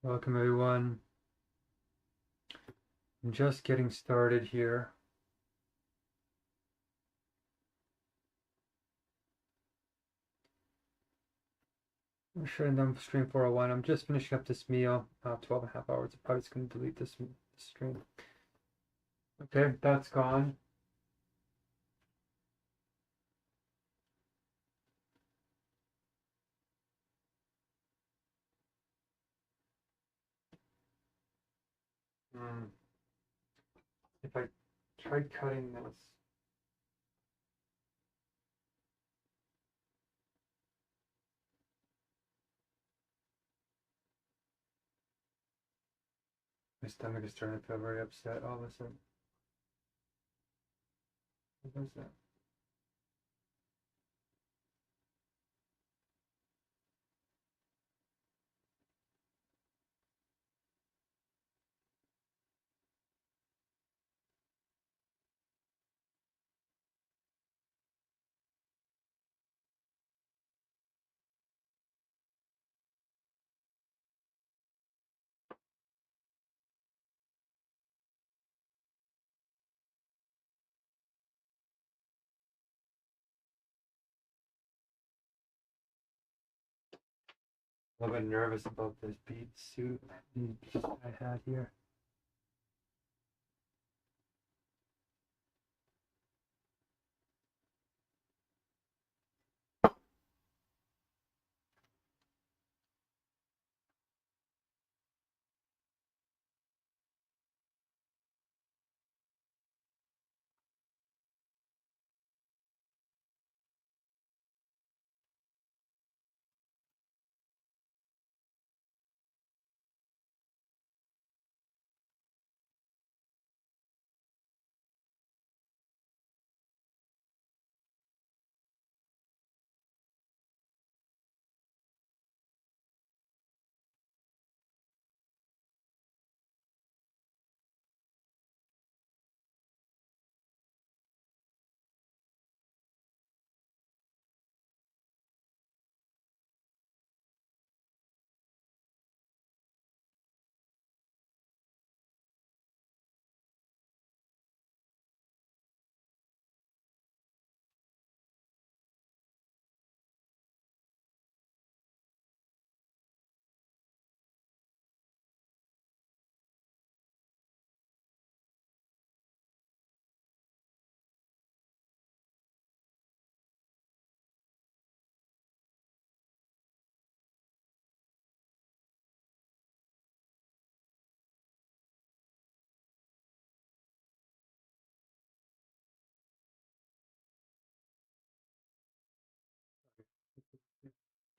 Welcome everyone. I'm just getting started here. I'm shutting down stream 401. I'm just finishing up this meal. 12 and a half hours. I'm probably just going to delete this stream. Okay, that's gone. If I tried cutting this. My stomach is starting to feel very upset all of a sudden. What was that? A little bit nervous about this bead suit I had here.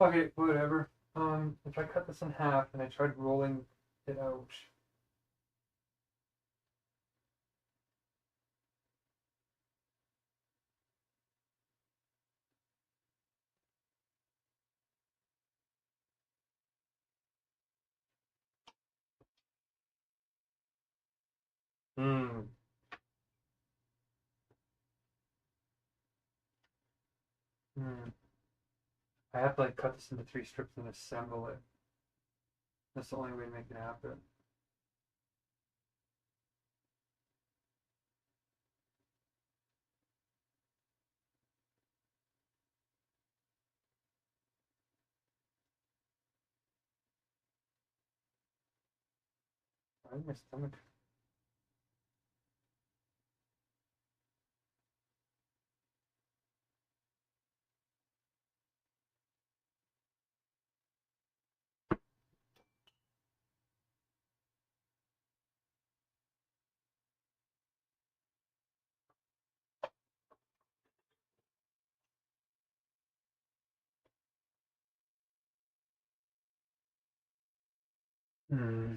Okay, whatever. If I cut this in half and I tried rolling it out. Hmm. I have to like cut this into 3 strips and assemble it. That's the only way to make it happen. Why is my stomach? Hmm.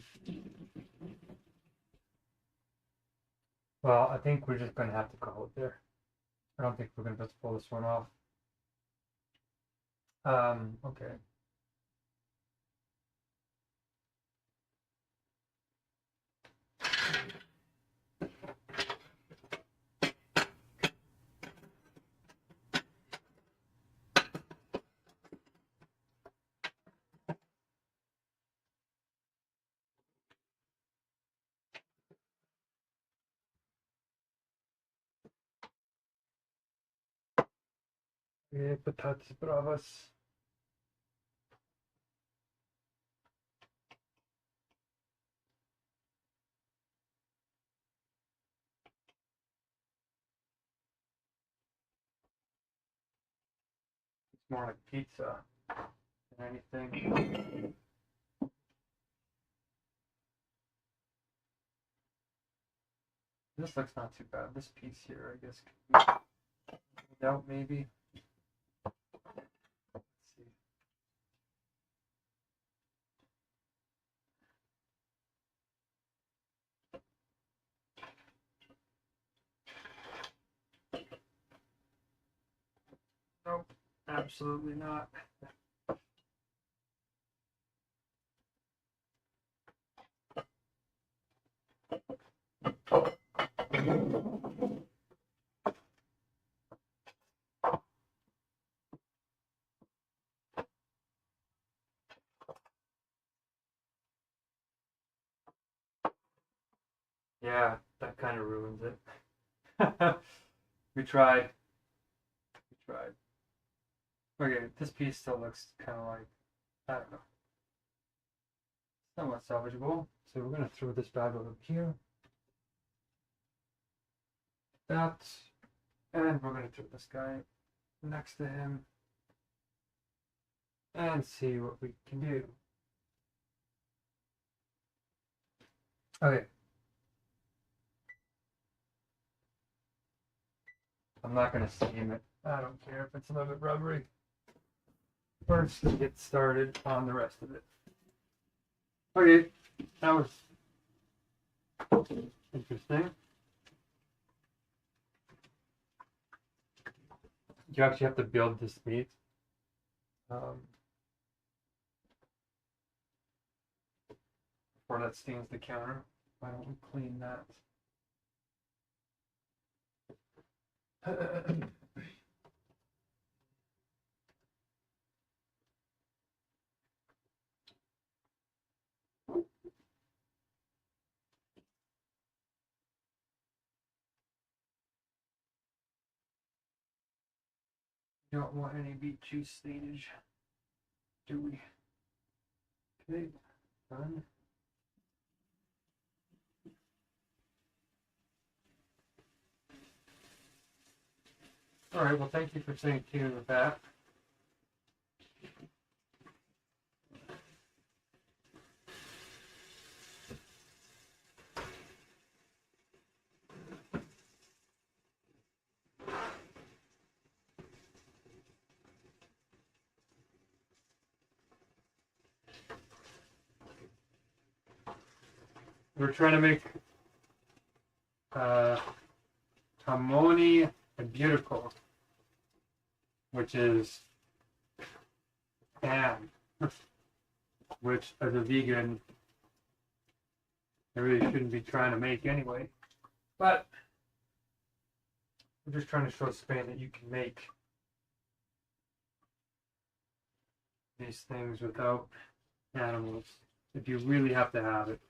Well, I think we're just gonna have to call it there. I don't think we're gonna be able to pull this one off. Okay. Patatas bravas. It's more like pizza than anything. This looks not too bad. This piece here, I guess, could be out maybe. Let's see. Nope, absolutely not. Yeah, that kind of ruins it. We tried. We tried. Okay, this piece still looks kind of like, I don't know, somewhat salvageable. So we're going to throw this bad over here. That. And we're going to throw this guy next to him. And see what we can do. Okay. I'm not going to steam it. I don't care if it's a little bit rubbery. First, let's get started on the rest of it. Okay, that was interesting. You actually have to build this meat. Before that stains the counter. Why don't we clean that? Don't want any beet juice stainage, do we? Okay, done. All right, well, thank you for staying tuned with that. We're trying to make Hamoni Beautiful, which is ham, which as a vegan, I really shouldn't be trying to make anyway. But I'm just trying to show Spain that you can make these things without animals if you really have to have it.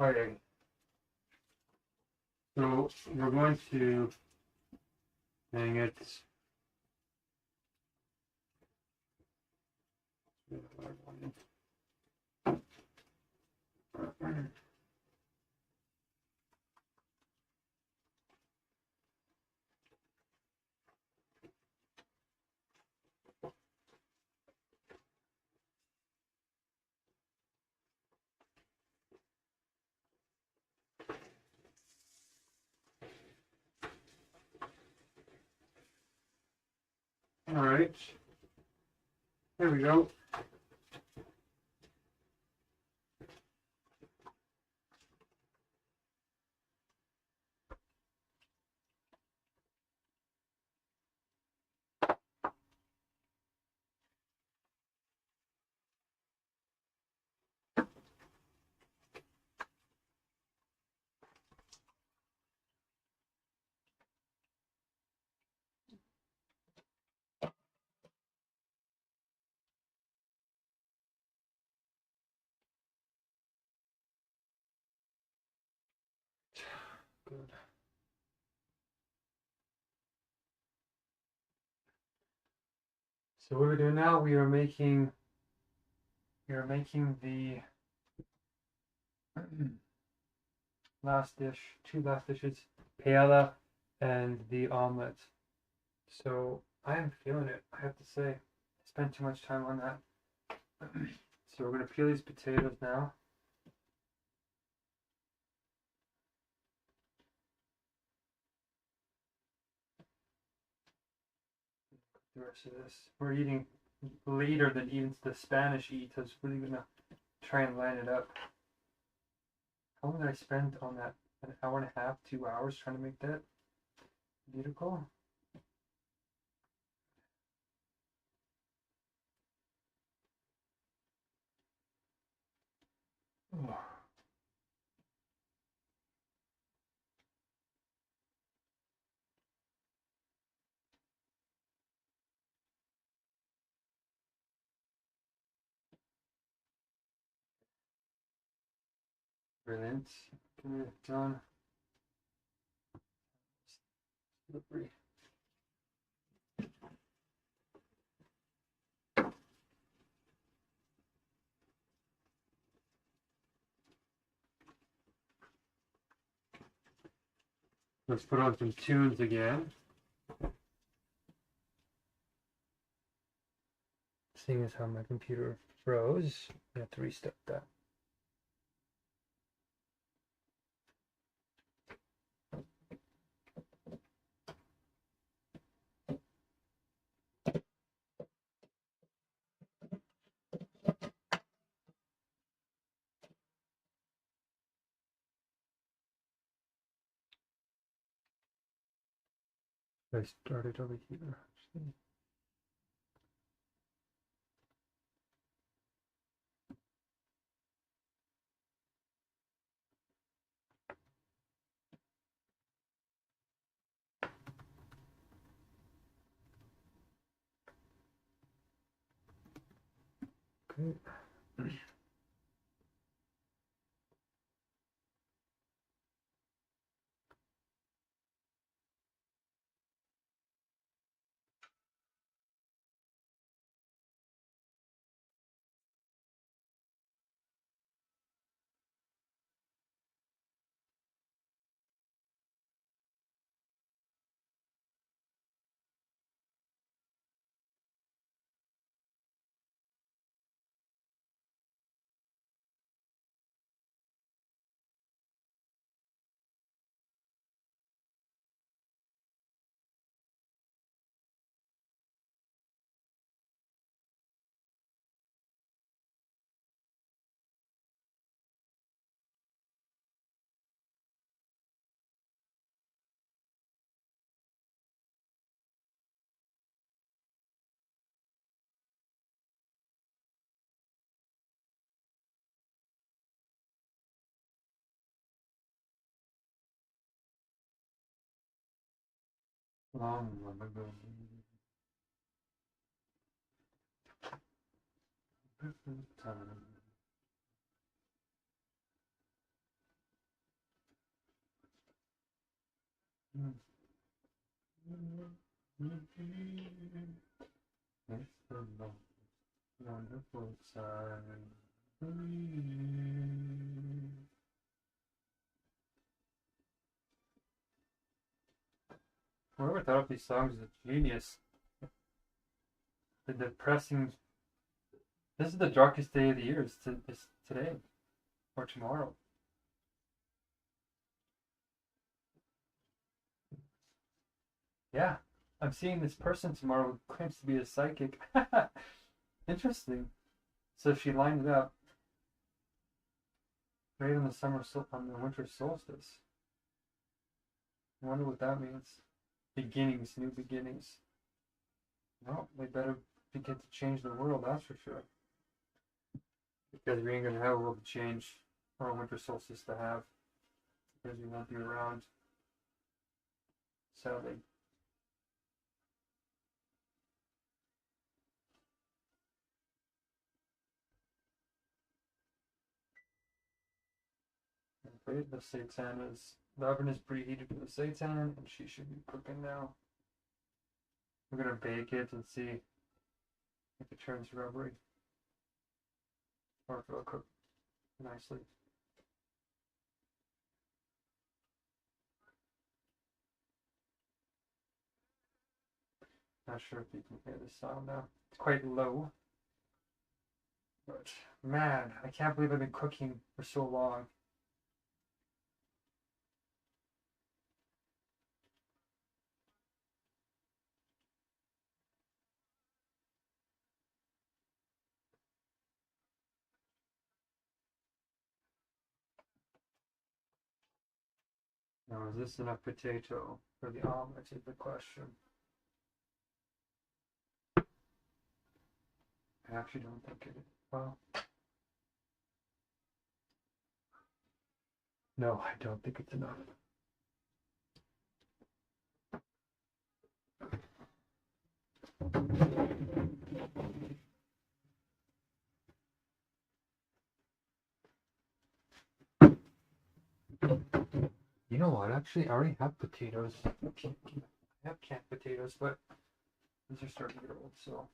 Okay. So we're going to hang it. All right, there we go. Good. So what we're doing now, we are making the last dish, two last dishes, paella and the omelet. So I am feeling it, I have to say. I spent too much time on that. So we're going to peel these potatoes now. The rest of this. We're eating later than even the Spanish eat. I was really going to try and line it up. How long did I spend on that? An hour and a half, 2 hours trying to make that beautiful? Oh. Brilliant. Get it done. Slippery. Let's put on some tunes again. Seeing as how my computer froze, I have to restart that. I started over here, actually. Okay. Long ago. Time. It's the most wonderful time. Whoever thought up these songs is a genius. The depressing. This is the darkest day of the year. It's today or tomorrow. Yeah, I'm seeing this person tomorrow who claims to be a psychic. Interesting. So she lined it up right on the winter solstice. I wonder what that means. Beginnings, new beginnings. Well, they better begin to change the world, that's for sure. Because we ain't gonna have a world to change or a winter solstice to have. Because we won't be around. Sadly. Okay, the seitan is, the oven is preheated for the seitan, and she should be cooking now. We're gonna bake it and see if it turns rubbery or if it'll cook nicely. Not sure if you can hear the sound now. It's quite low. But man, I can't believe I've been cooking for so long. Now, is this enough potato for the omelet is the question. I actually don't think it is. Well, no, I don't think it's enough. You know what? Actually, I already have potatoes. I have canned potatoes, but these are starting to get old, so.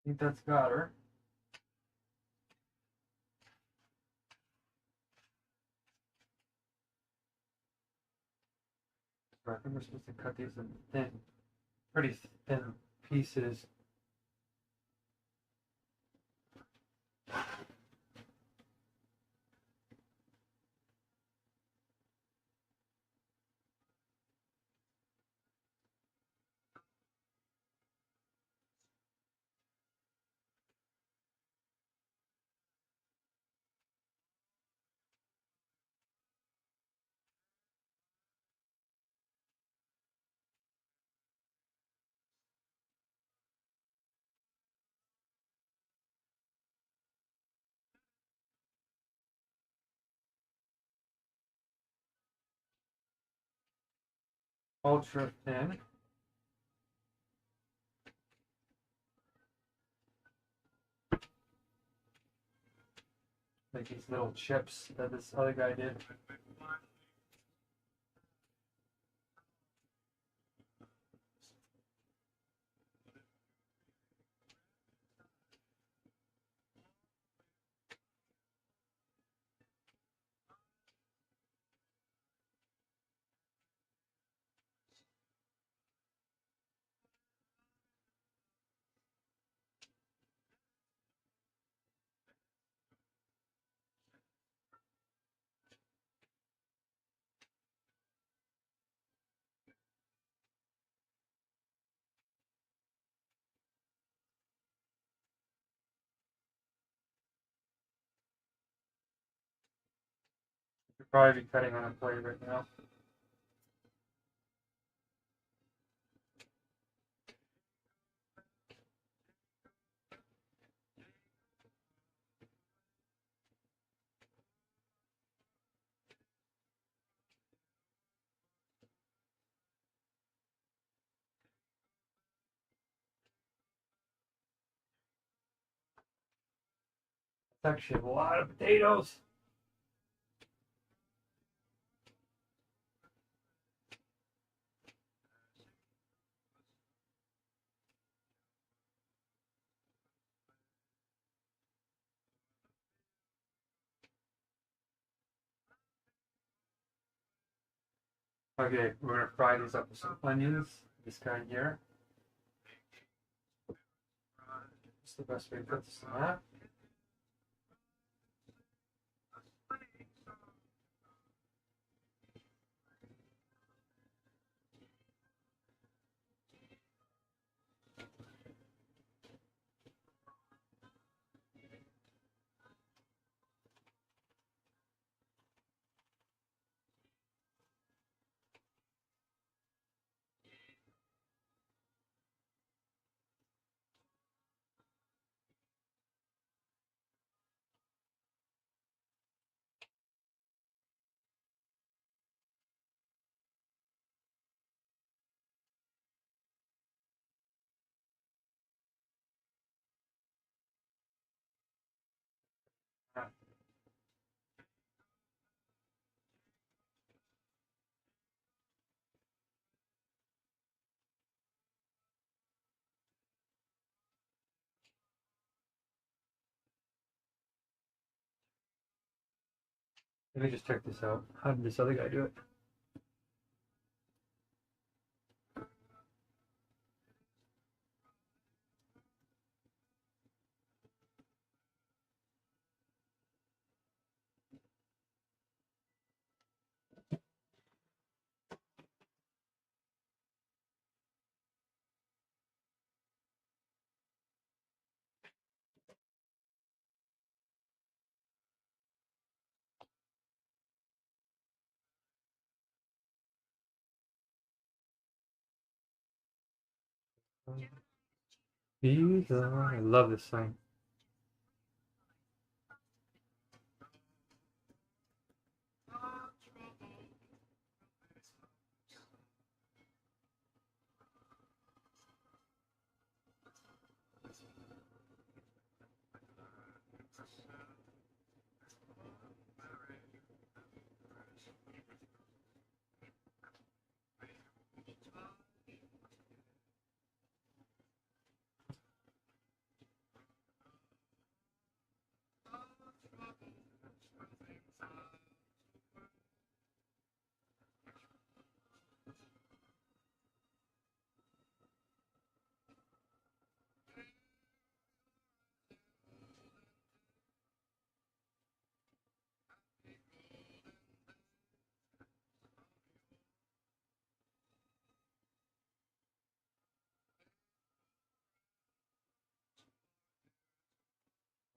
I think that's got her. I think we're supposed to cut these in thin, pretty thin pieces. Ultra thin. Like these little chips that this other guy did. You'd probably be cutting on a plate right now. It's actually a lot of potatoes. Okay, we're gonna fry these up with some onions. This kind here. What's the best way to put this in that? Let me just check this out. How did this other guy do it? I love this song.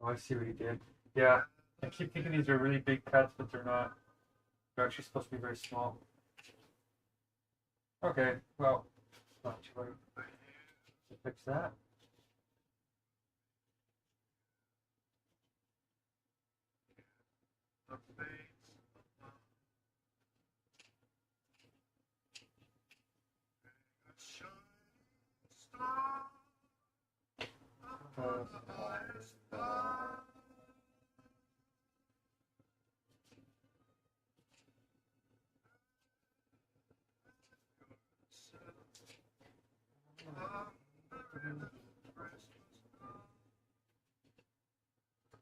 Oh, I see what he did. Yeah, I keep thinking these are really big cuts, but they're not. They're actually supposed to be very small. Okay, well, it's not too late to fix that.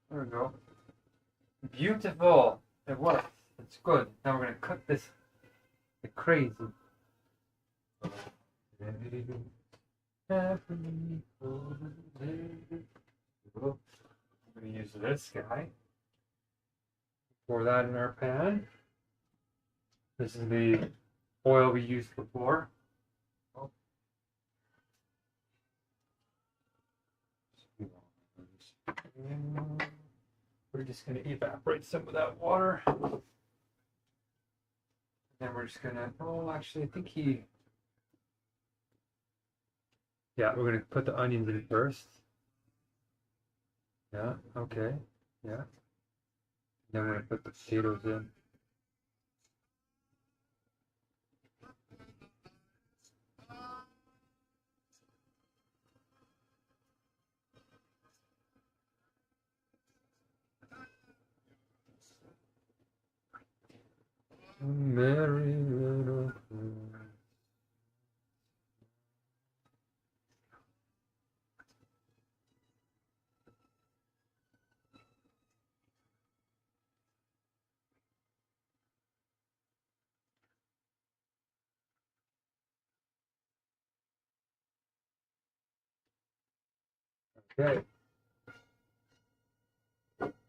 There we go. Beautiful. It works. It's good. Now we're gonna cook this like crazy. I'm gonna use this guy. Pour that in our pan. This is the oil we used before. We're just going to evaporate some of that water. And then we're just going to, oh, actually, I think yeah, we're going to put the onions in first. Yeah, okay, yeah. Then we're going to put the potatoes in. Merry little Okay.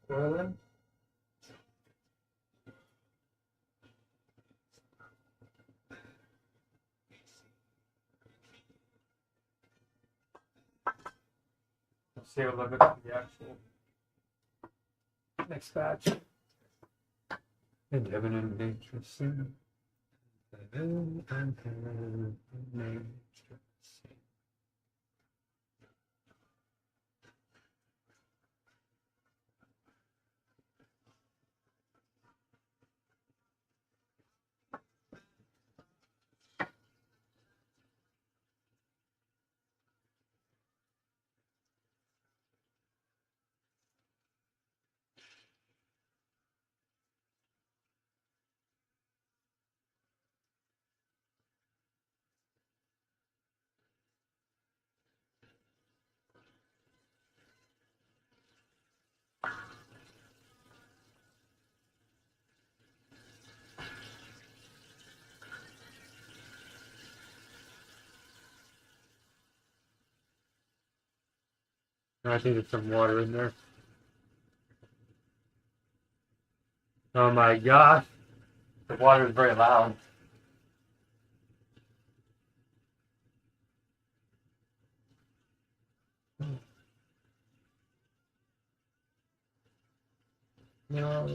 Well then. Let's see a little bit of the actual next batch. And heaven and nature sing. Heaven and nature sing. I think there's some water in there. Oh my gosh. The water is very loud. No.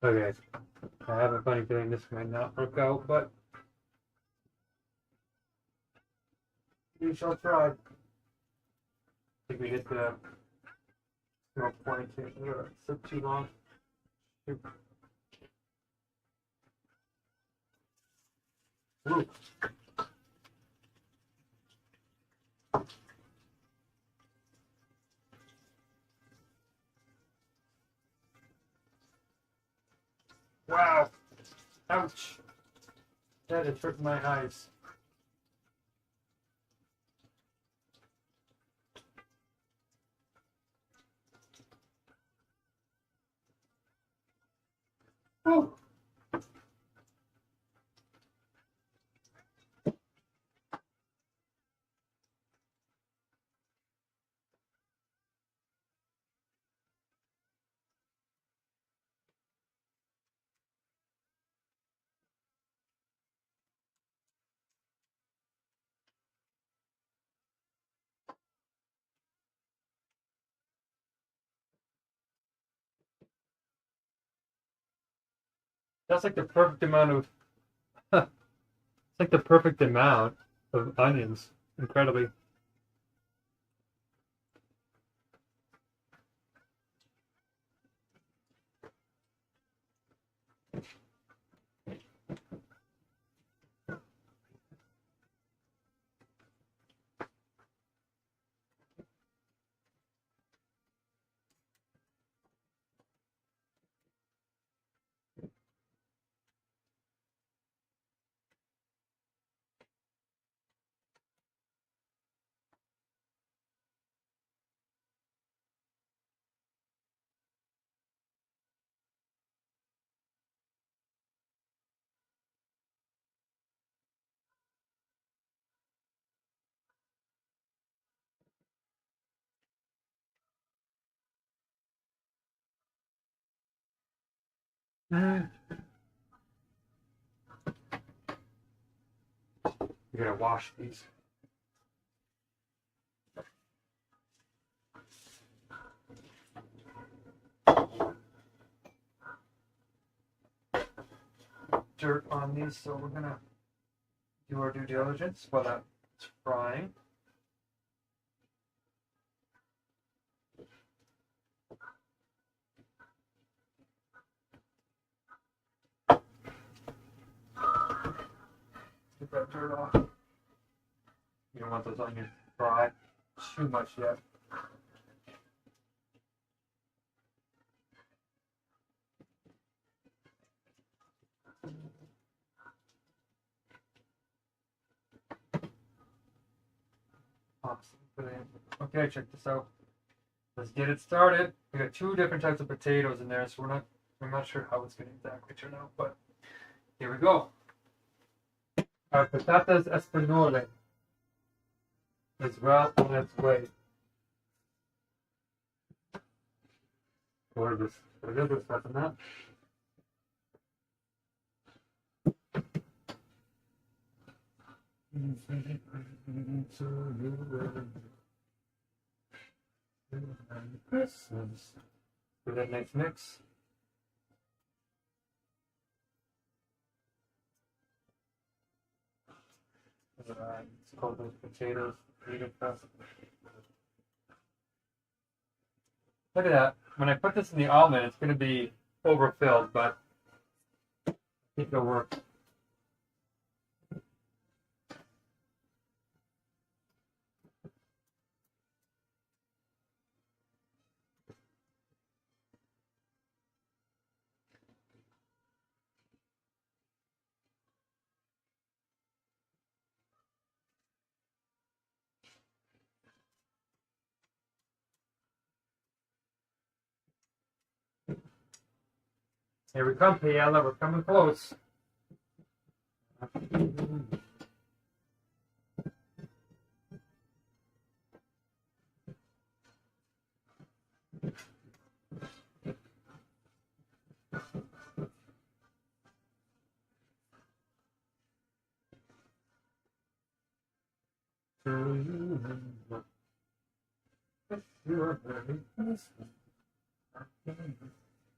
Okay. I have a funny feeling this might not work out, but we shall try. I think we hit the 0.2. It took too long. Ooh. Wow. Ouch. That has hurt my eyes. Oh. That's like the perfect amount of it's like the perfect amount of onions. Incredibly. You gotta wash these. Dirt on these, so we're gonna do our due diligence while that's frying. gotta turn it off. You don't want those onions fried too much yet. Awesome. Okay, check this out. Let's get it started. We got two different types of potatoes in there, so I'm not sure how it's going to exactly turn out, but here we go. Our patatas españolas is well on its way. What is this stuff in that? Give that nice mix. It's called those potatoes. Look at that. When I put this in the oven, it's going to be overfilled, but I think it'll work. Here we come, Piella. We're coming close.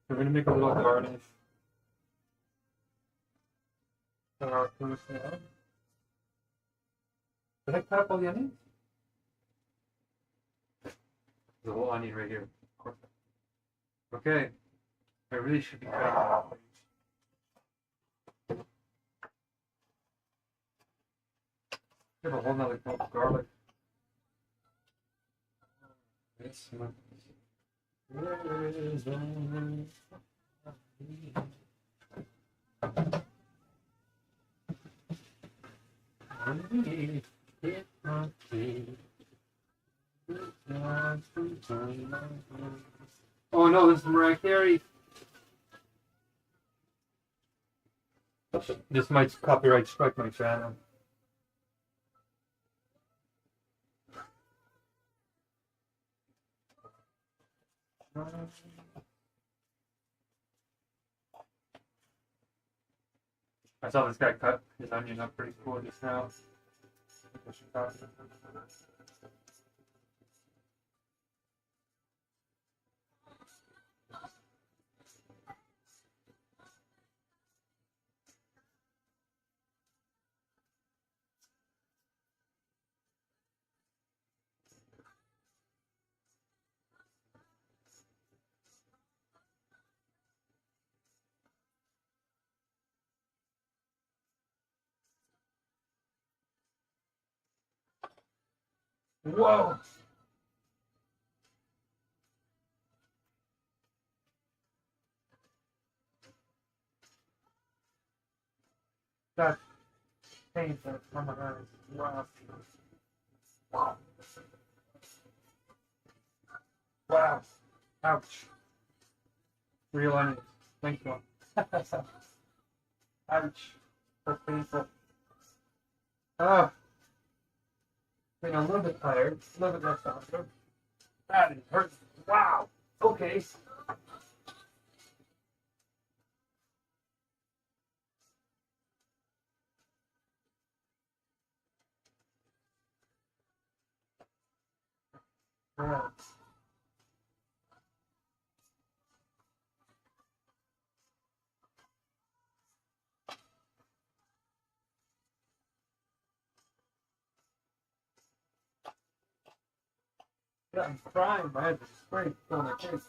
We're going to make a little garnish. Did I cut up all the onions? There's a whole onion right here. Okay. I really should be cutting it up. I have a whole nother cup of garlic. This one. Oh no, this is Mariah Carey. This might copyright strike my channel. I saw this guy cut his onion up pretty cool just now. Whoa! That painful from my eyes. Wow. Wow. Wow. Ouch. Real onions. Thank you. Ouch. That's painful. Ah. Been a little bit tired, a little bit less faster. That is hurt. Wow. Okay. Yeah. Yeah, I'm crying. My head is straight on my face.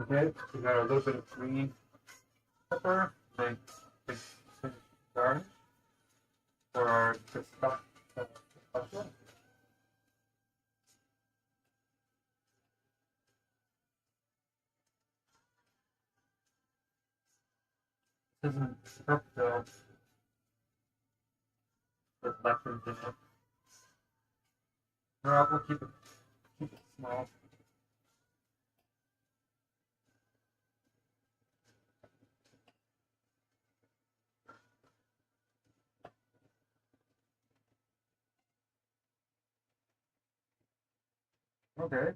Okay, we got a little bit of green pepper, like garnish for our pistachio. This isn't perpetual. There's lessons in it. We'll keep it small. Okay.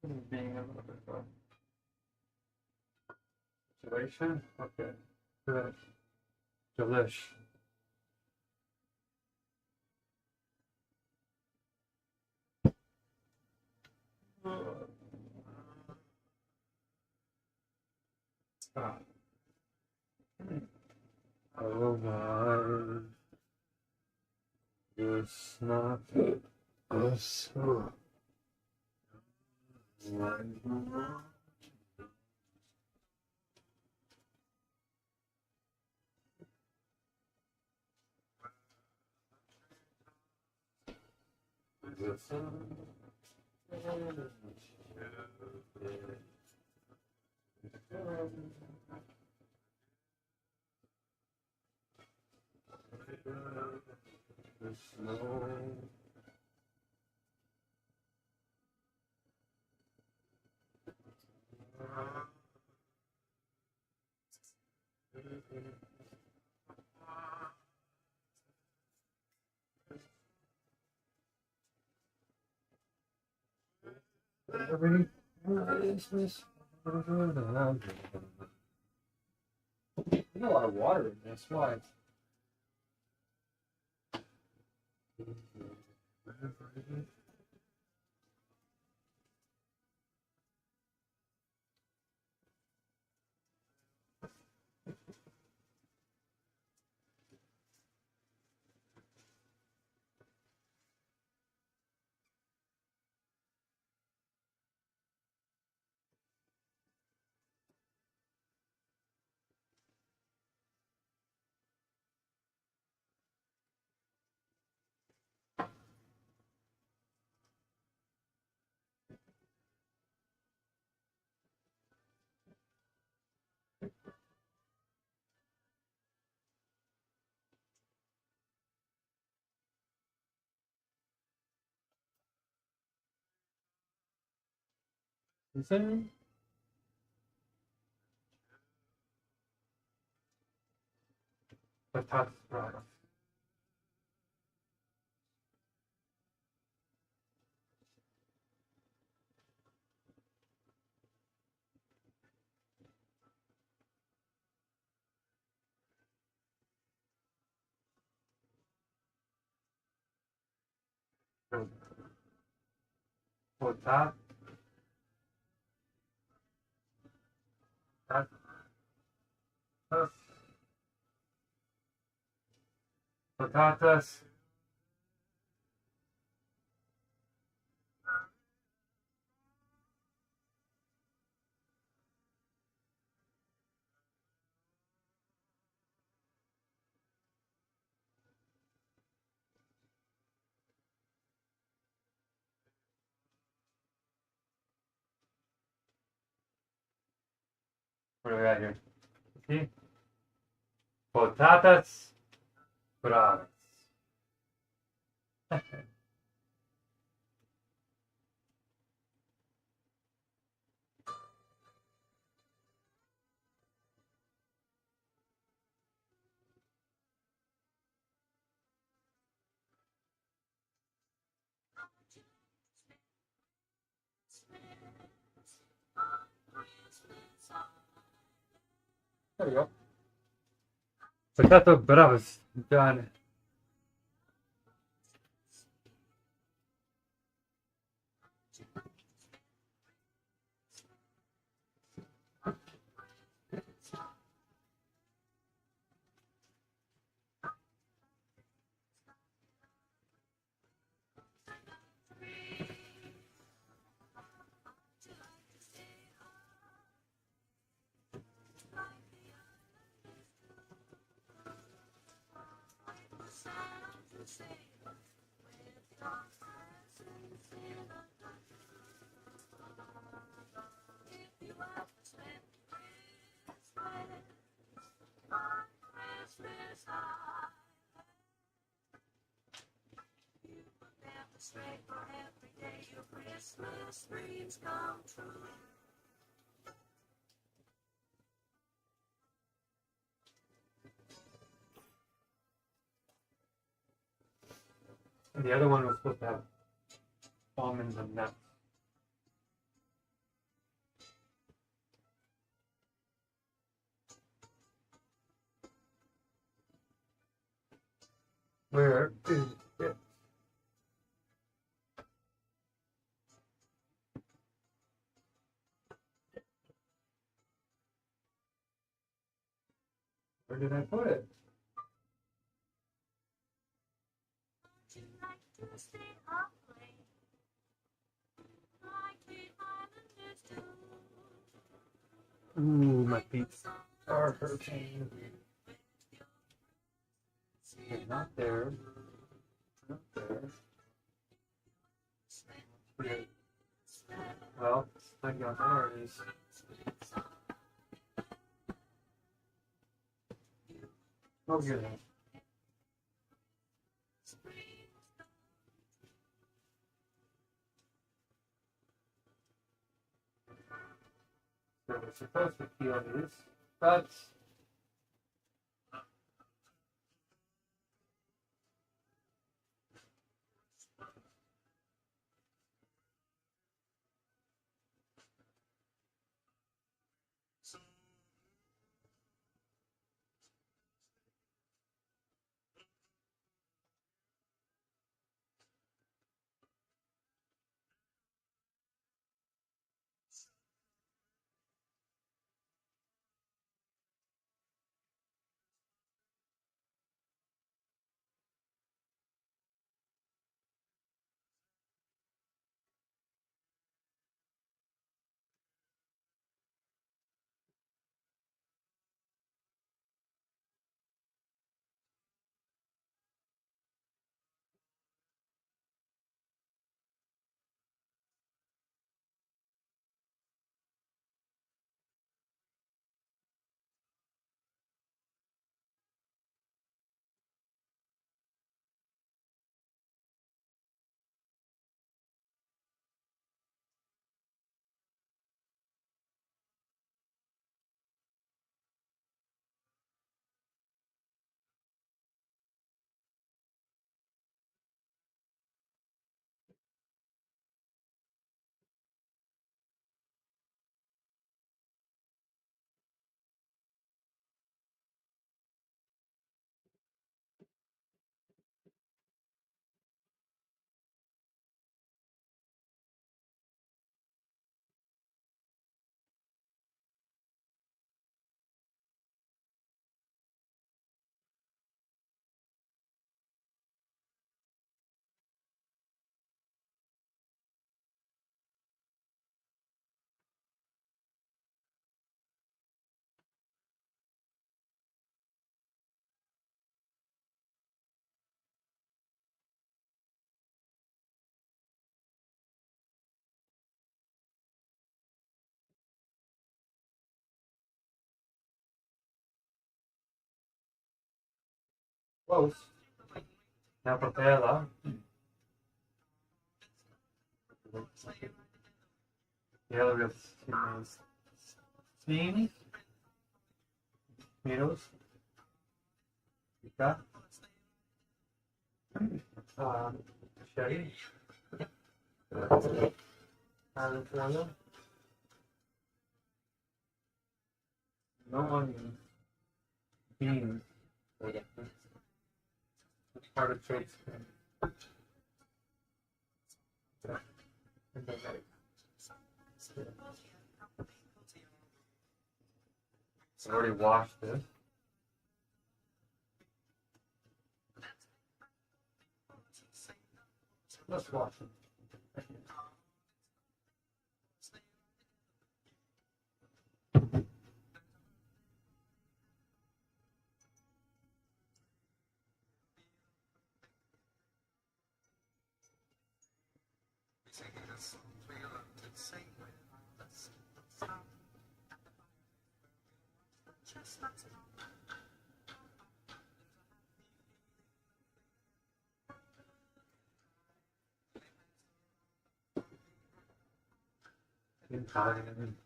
This is being a little bit of a situation. Okay. Good. Delish. Ah. Oh my. It's not us. There's a lot of water in this. Why? Listen. That's product. Potato. Patatas. What do we got here? See? Patatas. Bravas. There we go. Potato bravas. Done. And the other one was supposed to have almonds and nuts. Where is it? Where did I put it? Ooh, my feet are hurting. Okay, not there. Not there. Weird. Well, I got there it is. Oh, good. So we're supposed to feel this, but close. Now prepare that. The other is steamed tomatoes. Got cherry. Avocado. No onion. Beans. It's part of trade skin. I already washed this. Let's wash it. In time.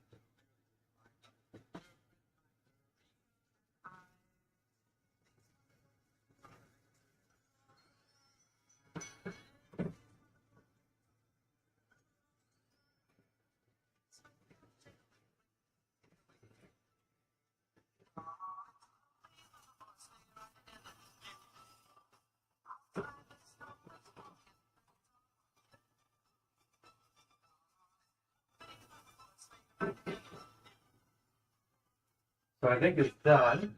So I think it's done.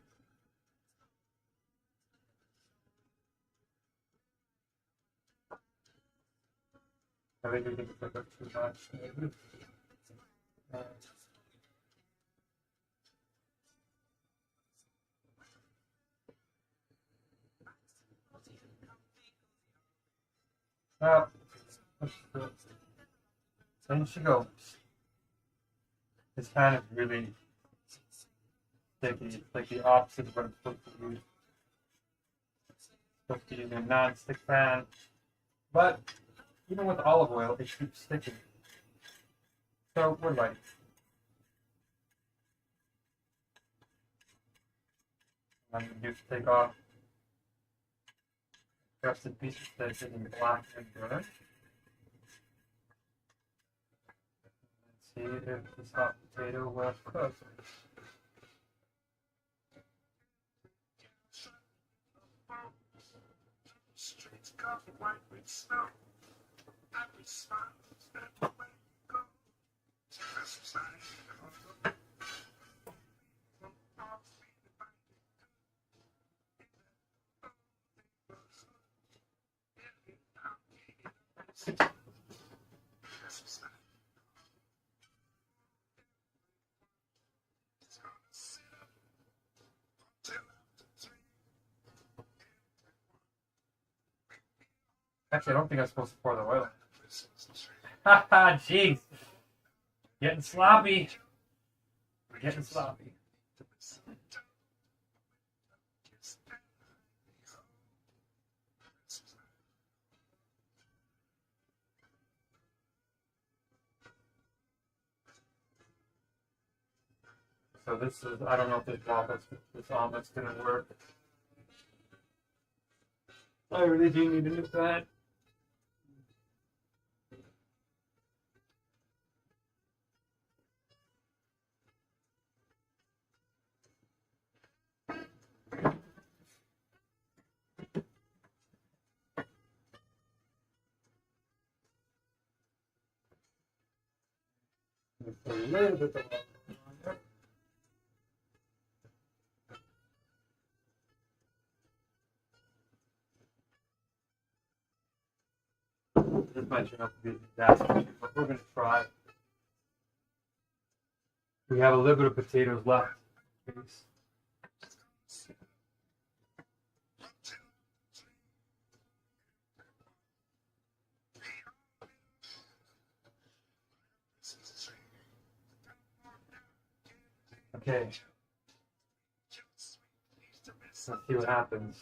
I think we can pick up too much. Maybe. In she goes. This pan is really sticky. It's like the opposite of what I'm supposed to use. Supposed to use a non-stick pan. But even with olive oil, it keeps sticking. So we're light. I'm going to take off crusted pieces that are getting black and burnt. Let's see if this hot potato will cook. Streets covered white with snow. Every spot that way you go. Actually, I don't think I'm supposed to pour the oil. Haha, jeez. Getting sloppy. We're getting sloppy. So this is, I don't know if this omelet's gonna work. I really do need a new pan. A little bit of water on there. This might turn out to be a disaster, but we're going to try. We have a little bit of potatoes left. Okay. Let's see what happens.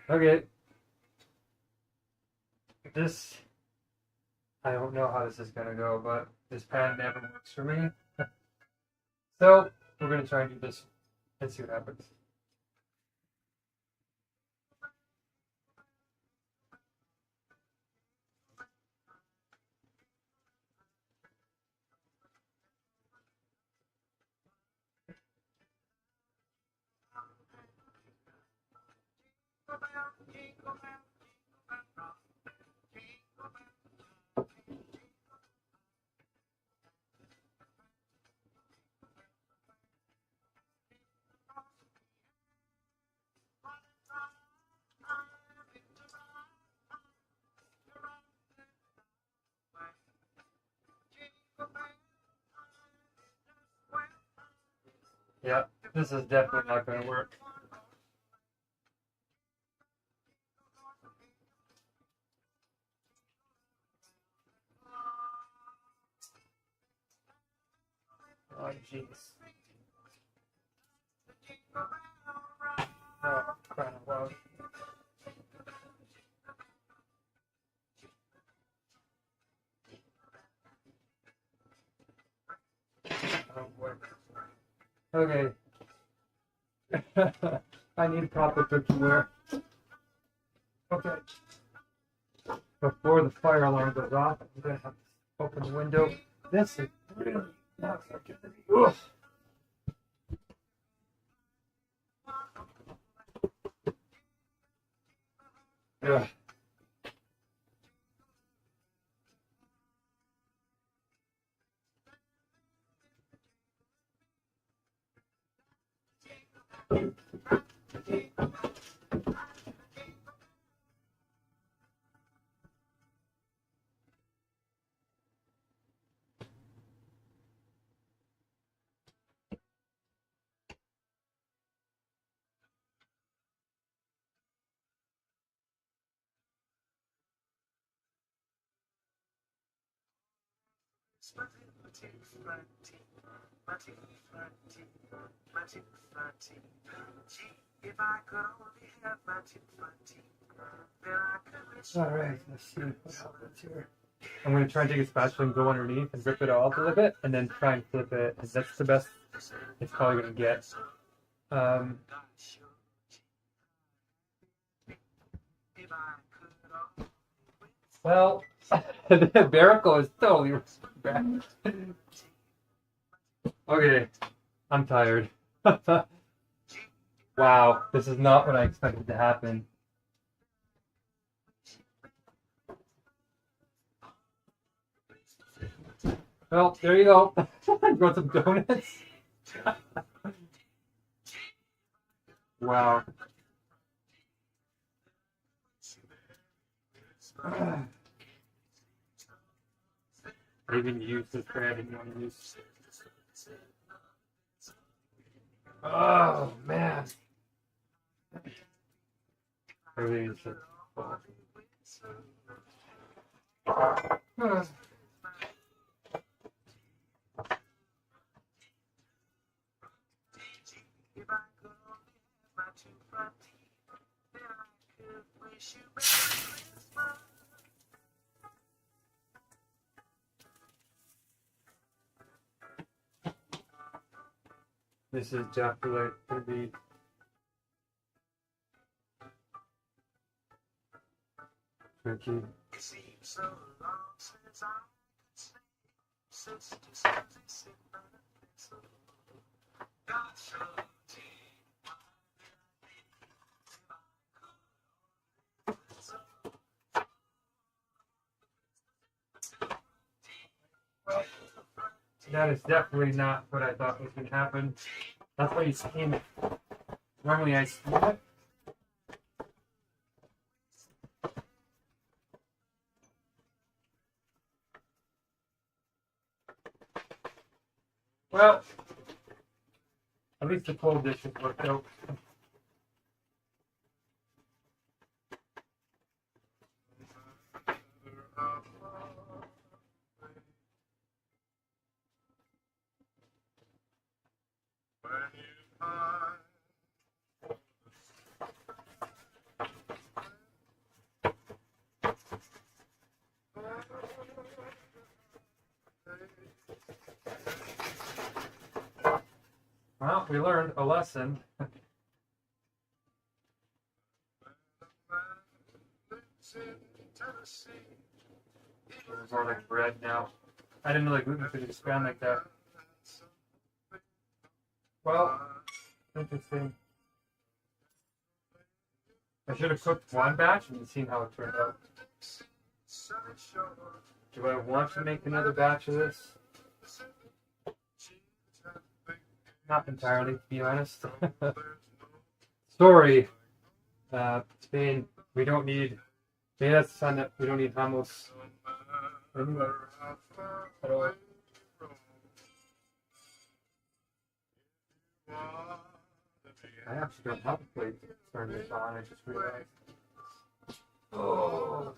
Okay. This, I don't know how this is going to go, but this pan never works for me. So, we're going to try and do this and see what happens. This is definitely not going to work. Oh, jeez. Oh, crying out loud. Oh, boy. Okay. I need proper cookware. Okay. Before the fire alarm goes off, I'm going to have to open the window. This is really not looking at me. Ugh. Ugh. If I could only have my 220, then I could wish. Alright, let's see what happens here. I'm going to try and take a spatula and go underneath and rip it off a little bit, and then try and flip it. And that's the best it's probably going to get. Well, the miracle is totally back. Okay, I'm tired. Wow, this is not what I expected to happen. Well, there you go. Got some donuts. Wow. I even used this bread I didn't want to use. Oh, man. Everything is just full. This is definitely going to be tricky. It seems so long since I could say, sister, sister, That is definitely not what I thought was going to happen. That's why you steam it. Normally I steam it. Well, at least the cold dishes worked out. Well, we learned a lesson. It's more like bread now. I didn't know like gluten could expand like that. Well, interesting. I should have cooked one batch and seen how it turned out. Do I want to make another batch of this? Not entirely, to be honest. Sorry, Spain. We don't need. Maybe that's the sign that we don't need hummus. Anyway, at all. I actually don't have a plate to turn this on, I just realized. Oh.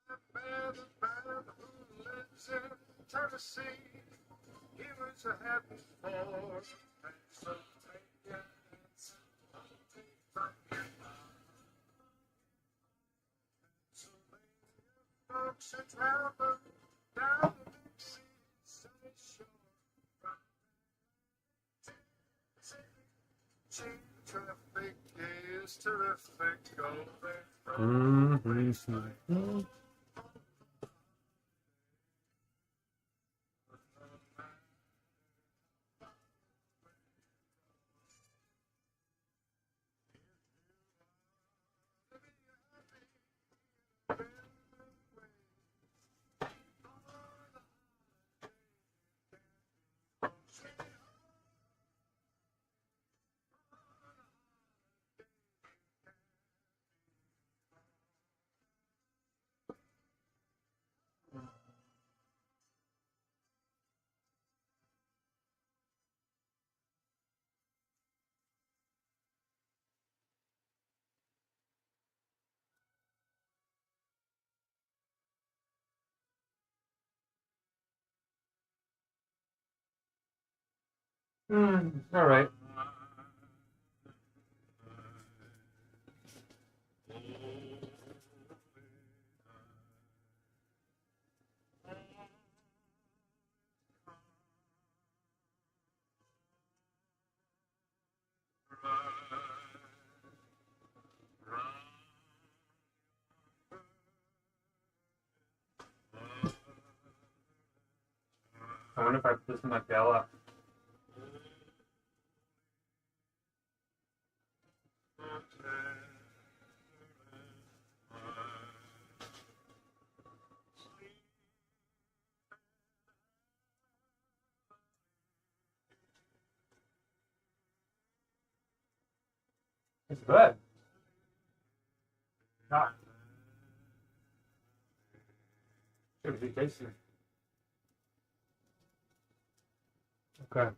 The man who lives in Tennessee, he was a happy for Pennsylvania. Folks in travel down the big sea, sunny shore. Traffic is terrific, going from place like All right. I wonder if I put this in my Bella. It's good. Ah, should be tasty. Okay.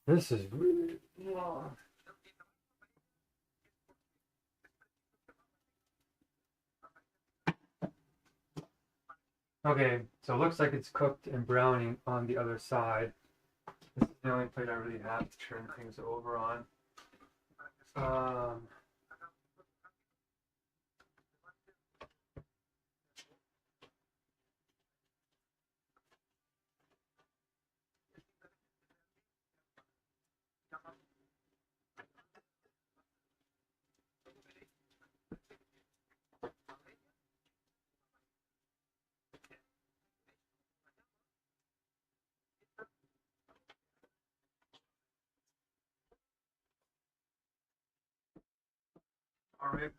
This is really long. Okay, so it looks like it's cooked and browning on the other side. This is the only plate I really have to turn things over on. All right.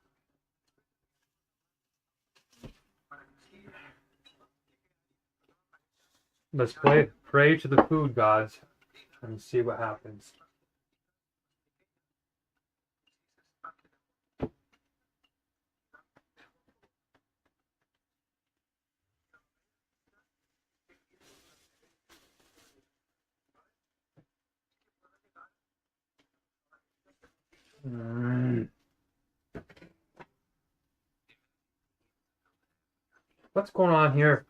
Let's pray to the food gods and see what happens. What's going on here?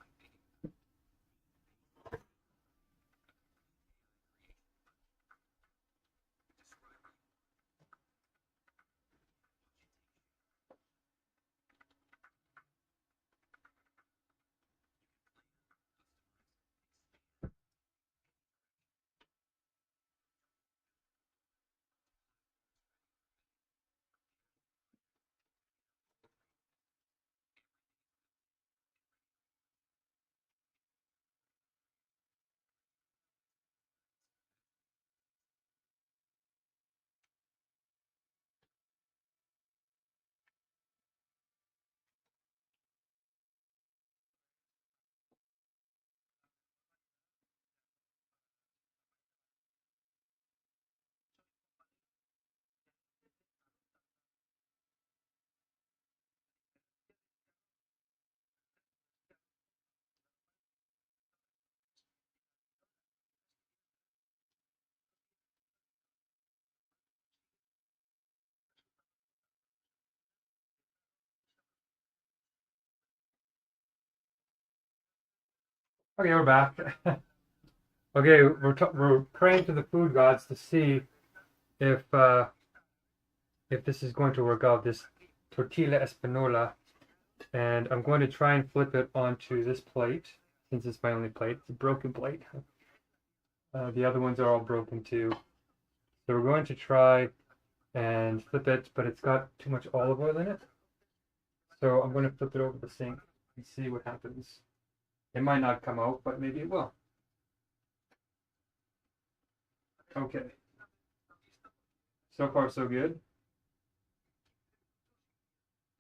Okay, we're back. Okay, we're praying to the food gods to see if this is going to work out. This tortilla espanola, and I'm going to try and flip it onto this plate since it's my only plate. It's a broken plate. The other ones are all broken too. So we're going to try and flip it, but it's got too much olive oil in it. So I'm going to flip it over the sink and see what happens. It might not come out, but maybe it will. Okay. So far, so good.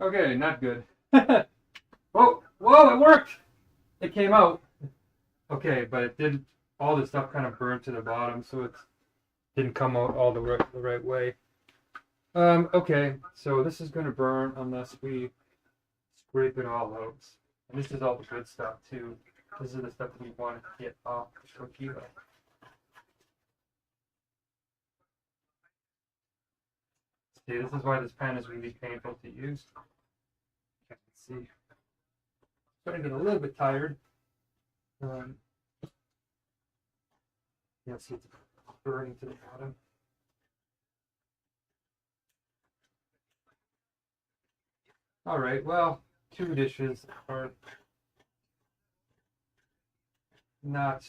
Okay, not good. Whoa, it worked! It came out. Okay, but it didn't, all the stuff kind of burned to the bottom, so it didn't come out all the right way. Okay, so this is going to burn unless we scrape it all out. And this is all the good stuff, too. This is the stuff that we want to get off the tortilla. See, this is why this pan is really painful to use. You can see. Starting to get a little bit tired. Yeah, see, it's burning to the bottom. All right, well, 2 dishes are not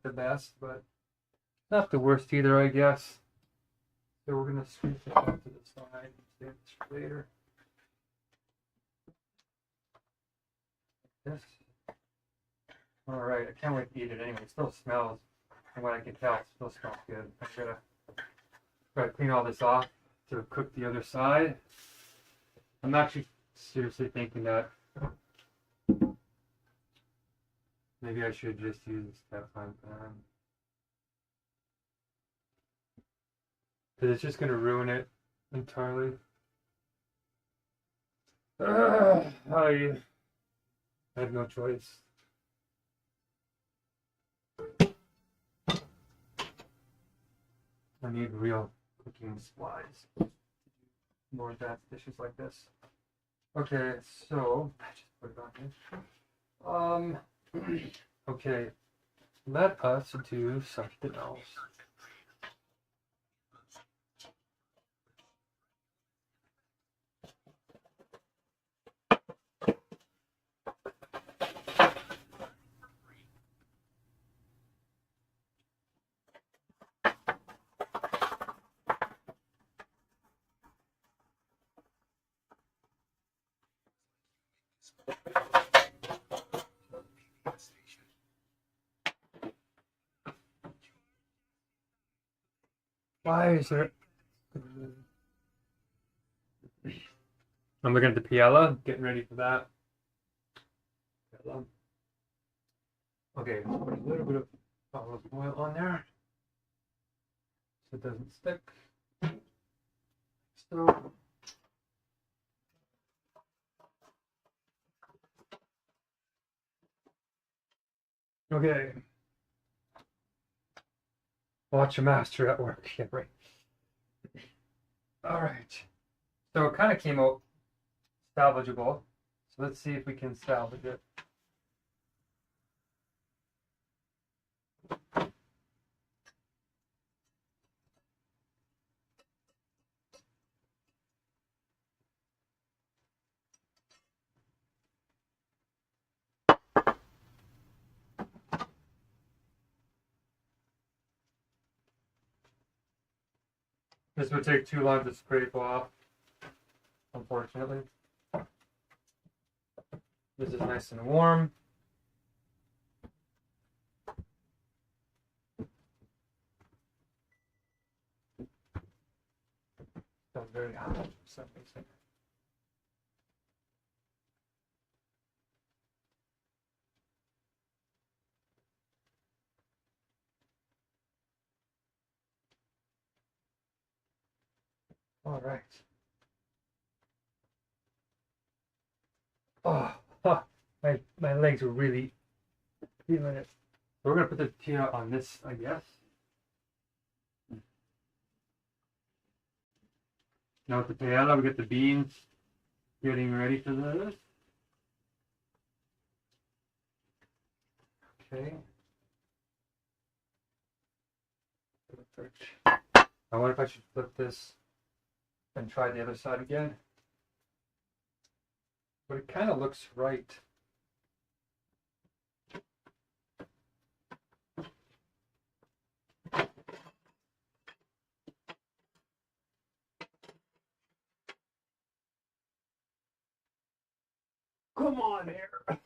the best, but not the worst either, I guess. So we're gonna scoop it off to the side and save this for later. This. All right, I can't wait to eat it anyway. It still smells, from what I can tell, it still smells good. I'm gonna try to clean all this off to cook the other side. I'm actually seriously thinking that maybe I should just use a Teflon pan. Because it's just going to ruin it entirely. I have no choice. I need real cooking supplies. More advanced dishes like this. Okay, so I just put it on here. Okay, let us do something else. Why is there... I'm looking at the Piella, getting ready for that. Okay, put a little bit of olive oil on there so it doesn't stick. So, okay. Watch a master at work. Yeah, right. All right. So it kind of came out salvageable. So let's see if we can salvage it. This would take too long to scrape off, unfortunately. This is nice and warm. Still very hot for some reason. All right. Oh, my legs were really feeling it. We're gonna put the tortilla on this, I guess. Now with the paella, we get the beans getting ready for this. Okay. I wonder if I should flip this and try the other side again. But it kind of looks right. Come on here.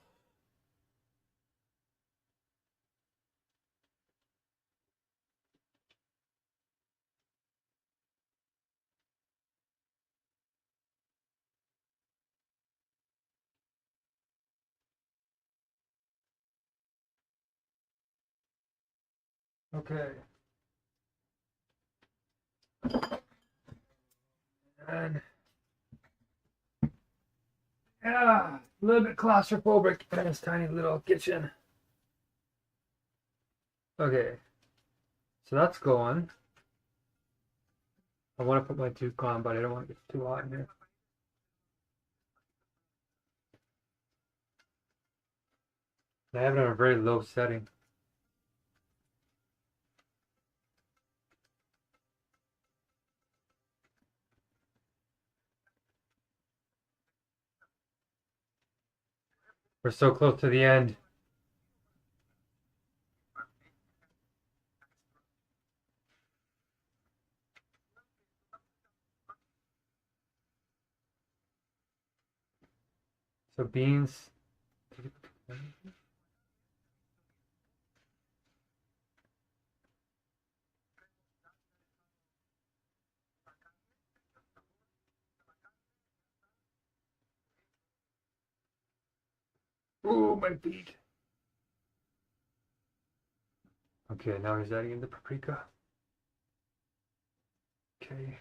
Okay. And yeah, a little bit claustrophobic in this tiny little kitchen. Okay. So that's going. I want to put my toque on, but I don't want to get too hot in here. I have it on a very low setting. We're so close to the end. So beans. Ooh, my feet. Okay, now he's adding in the paprika. Okay.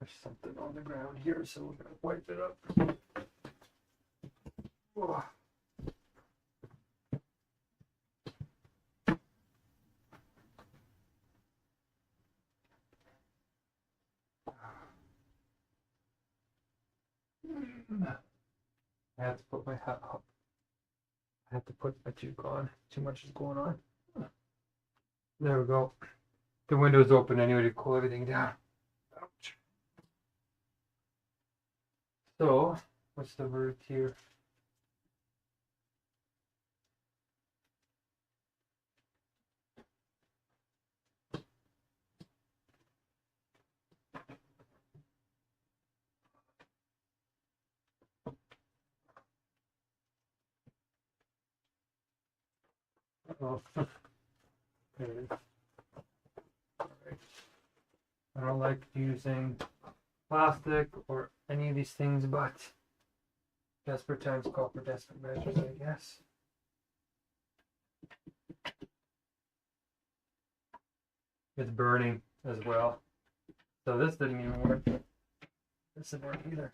There's something on the ground here, so we're gonna wipe it up. Oh. I have to put my hat up. I have to put my toque on. Too much is going on. There we go. The window's open anyway to cool everything down. Ouch. So, what's the word here? Oh. There it is. Alright. I don't like using plastic or any of these things, but desperate times call for desperate measures, I guess. It's burning as well. So this didn't even work. This didn't work either.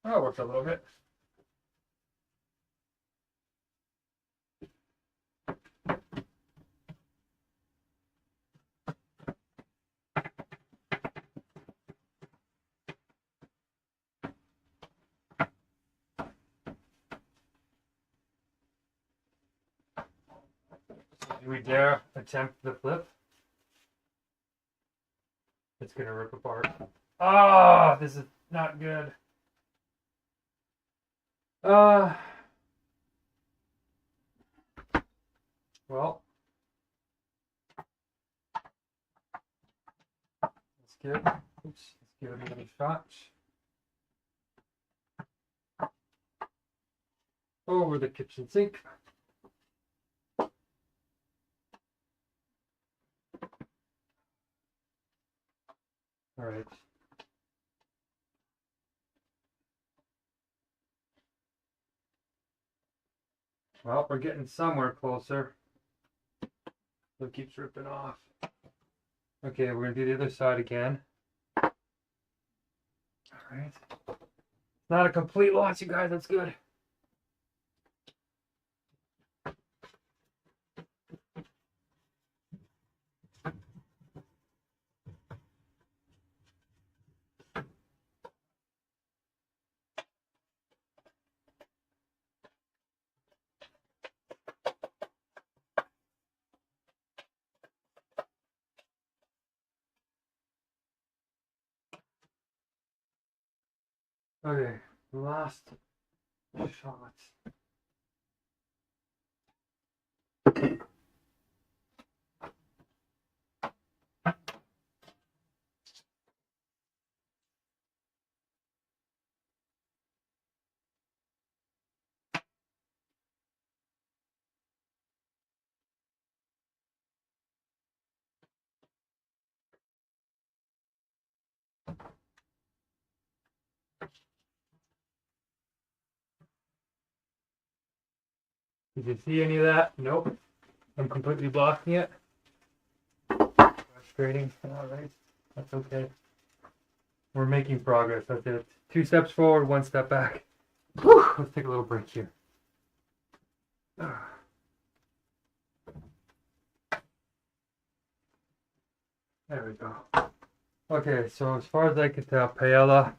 Oh, it worked a little bit. Do we dare attempt the flip? It's gonna rip apart. Ah, this is not good. Well, let's give it another shot. Over the kitchen sink. All right. Well, we're getting somewhere closer. So it keeps ripping off. Okay, we're gonna do the other side again. All right. Not a complete loss, you guys. That's good. Okay, last shot. Did you see any of that? Nope. I'm completely blocking it. Frustrating. All right. That's okay. We're making progress. That's it. 2 steps forward, 1 step back. Whew. Let's take a little break here. There we go. Okay, so as far as I can tell, paella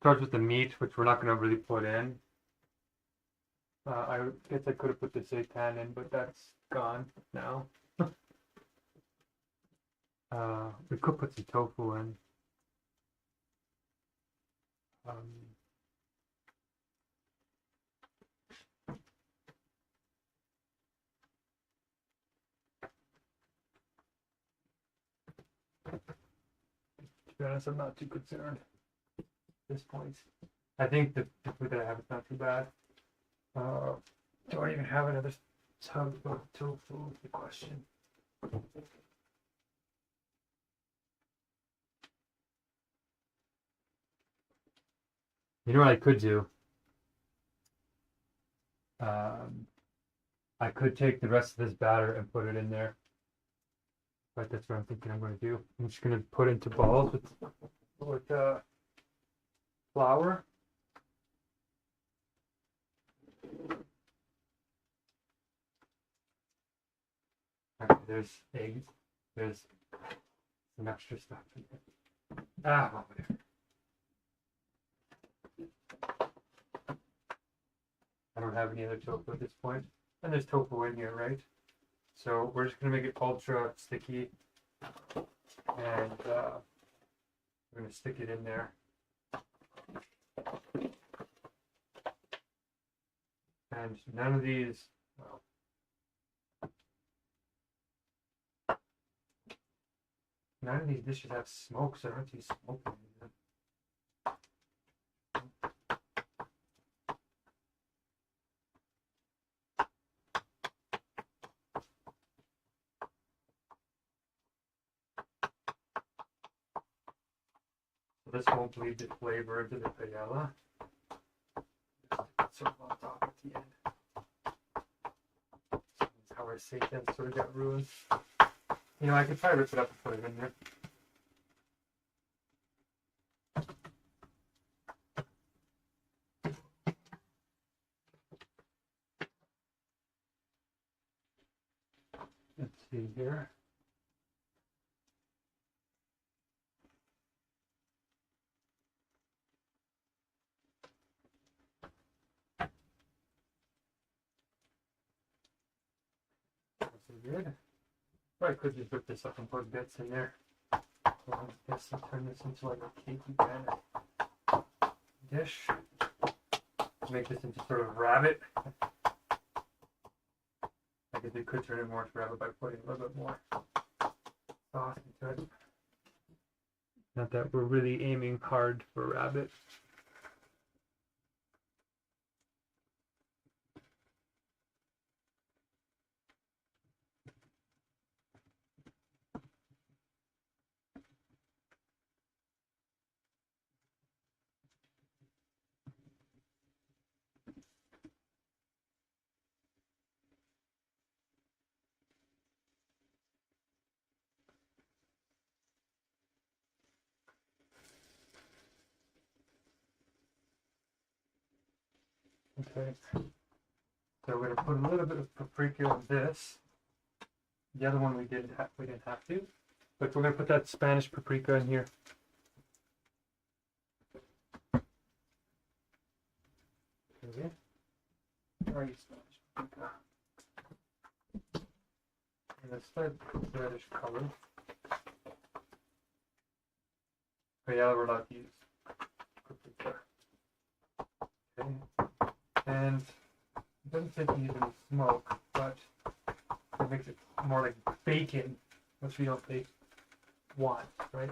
starts with the meat, which we're not going to really put in. I guess I could have put the seitan in, but that's gone now. We could put some tofu in. To be honest, I'm not too concerned at this point. I think the food that I have is not too bad. Do I even have another tub of tofu? Is the question. You know what I could do? I could take the rest of this batter and put it in there. But that's what I'm thinking I'm going to do. I'm just going to put into balls with flour. Okay, there's eggs. There's some extra stuff in there. Well, whatever. I don't have any other tofu at this point. And there's tofu in here, right? So we're just going to make it ultra sticky. And we're going to stick it in there. And none of these, well, none of these dishes have smoke, so I don't see smoke in them. This won't bleed the flavor into the paella. Sort of on top at the end. That's how our seitan sort of got ruined. You know, I could probably rip it up and put it in there. Let's see here. Good. Probably could just rip this up and put bits in there. I guess I'll turn this into like a cakey kind of dish. Make this into sort of rabbit. I guess we could turn it more into rabbit by putting a little bit more sauce into it. Not that we're really aiming hard for rabbit. Okay, so we're gonna put a little bit of paprika on this. The other one we didn't have to, but we're gonna put that Spanish paprika in here. Okay, nice Spanish paprika, and it's that reddish color. Oh yeah, we're allowed to use paprika. Okay. And it doesn't say to use any smoke, but it makes it more like bacon, which we don't want, right?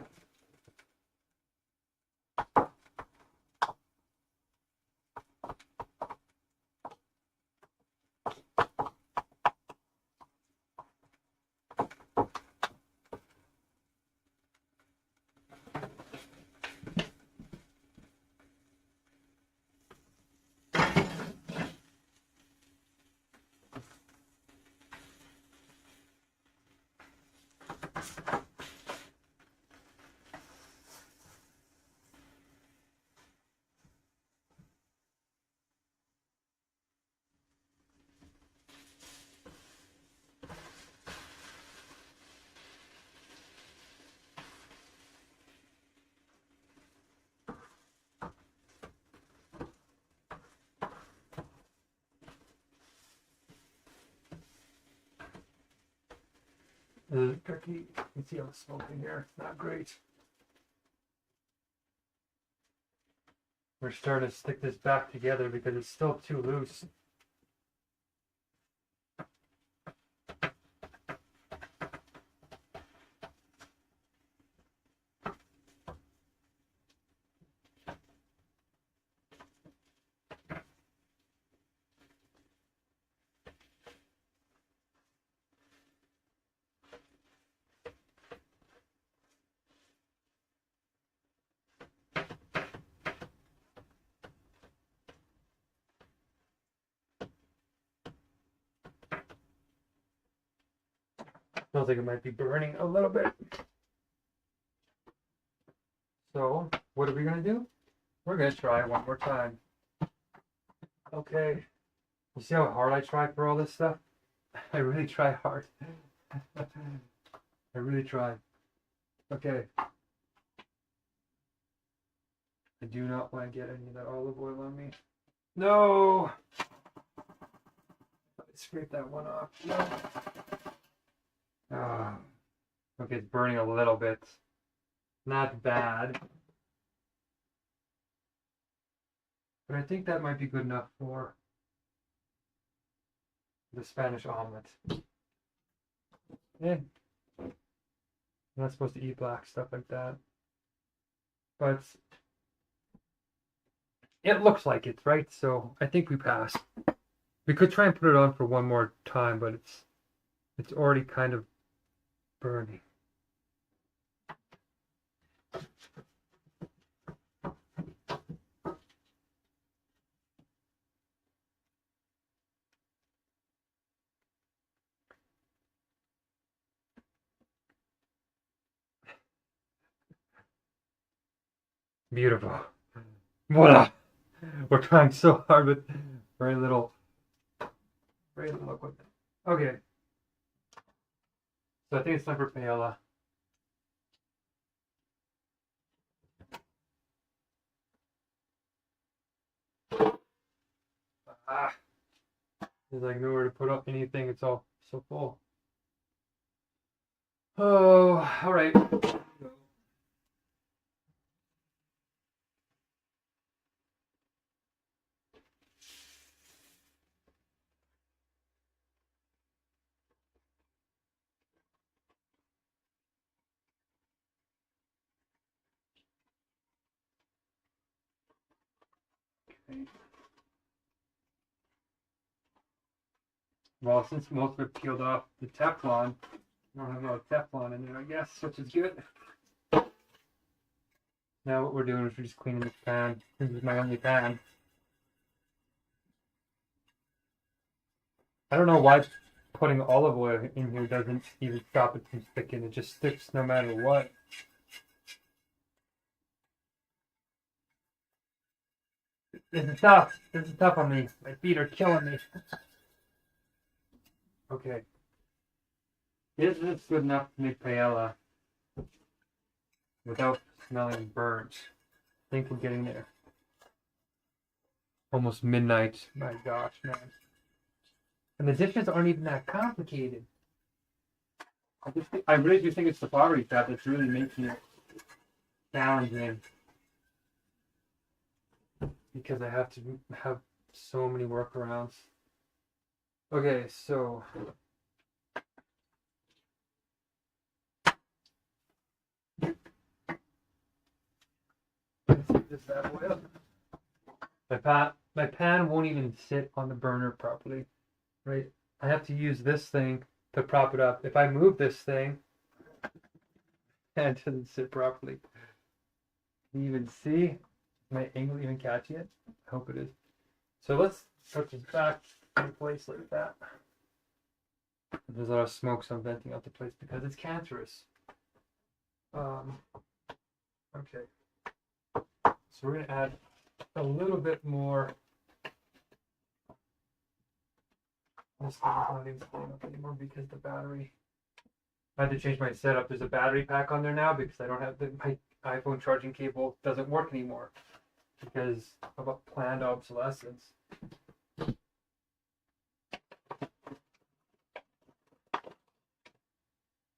The turkey, you can see all the smoke in here. Not great. We're starting to stick this back together because it's still too loose. Feels like it might be burning a little bit. So, what are we gonna do? We're gonna try one more time. Okay. You see how hard I try for all this stuff? I really try hard. I really try. Okay. I do not want to get any of that olive oil on me. No! Scrape that one off. No. Okay, it's burning a little bit. Not bad. But I think that might be good enough for the Spanish omelet. Yeah. I'm not supposed to eat black stuff like that. But it looks like it, right? So I think we pass. We could try and put it on for one more time, but it's already kind of burning. Beautiful. Voila! We're trying so hard with very little equipment. Okay. So I think it's time for paella. Ah, there's like nowhere to put up anything. It's all so full. Oh, all right. Okay. Well, since most of it peeled off the Teflon, I don't have a lot of Teflon in there, I guess, which is good. Now what we're doing is we're just cleaning this pan. This is my only pan. I don't know why putting olive oil in here doesn't even stop it from sticking. It just sticks no matter what. This is tough. This is tough on me. My feet are killing me. Okay. Is this good enough to make paella without smelling burnt? I think we're getting there. Almost midnight. My gosh, man. And the dishes aren't even that complicated. I really do think it's the pottery fat that's really making it challenging. Because I have to have so many workarounds. Okay, so this bad boy up. My pan won't even sit on the burner properly, right? I have to use this thing to prop it up. If I move this thing, it doesn't sit properly. Can you even see? My angle even catch it? I hope it is. So let's put this back in place like that. There's a lot of smoke, so I'm venting out the place because it's cancerous. Okay. So we're going to add a little bit more. This thing is not even pulling up anymore because the battery. I had to change my setup. There's a battery pack on there now because I don't have my iPhone charging cable doesn't work anymore because of a planned obsolescence.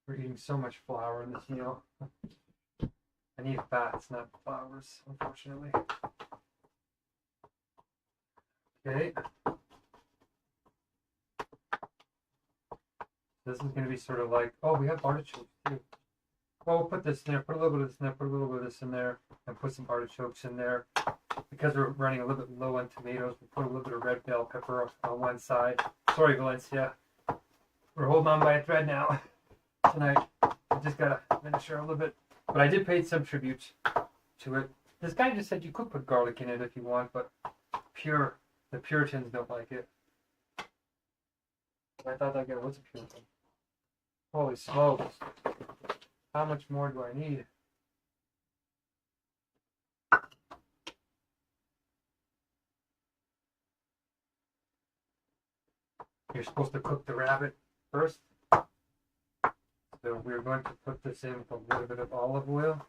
We're eating so much flour in this meal. I need fats, not flours, unfortunately. Okay. This is going to be sort of like, oh, we have artichokes too. Well, we'll put this in there, put a little bit of this in there, put a little bit of this in there, and put some artichokes in there. Because we're running a little bit low on tomatoes, we put a little bit of red bell pepper on one side. Sorry, Valencia. We're holding on by a thread now. Tonight. I just got to finish her a little bit. But I did pay some tribute to it. This guy just said you could put garlic in it if you want, but the Puritans don't like it. I thought that guy was a Puritan. Holy smokes. How much more do I need? You're supposed to cook the rabbit first. So we're going to put this in with a little bit of olive oil.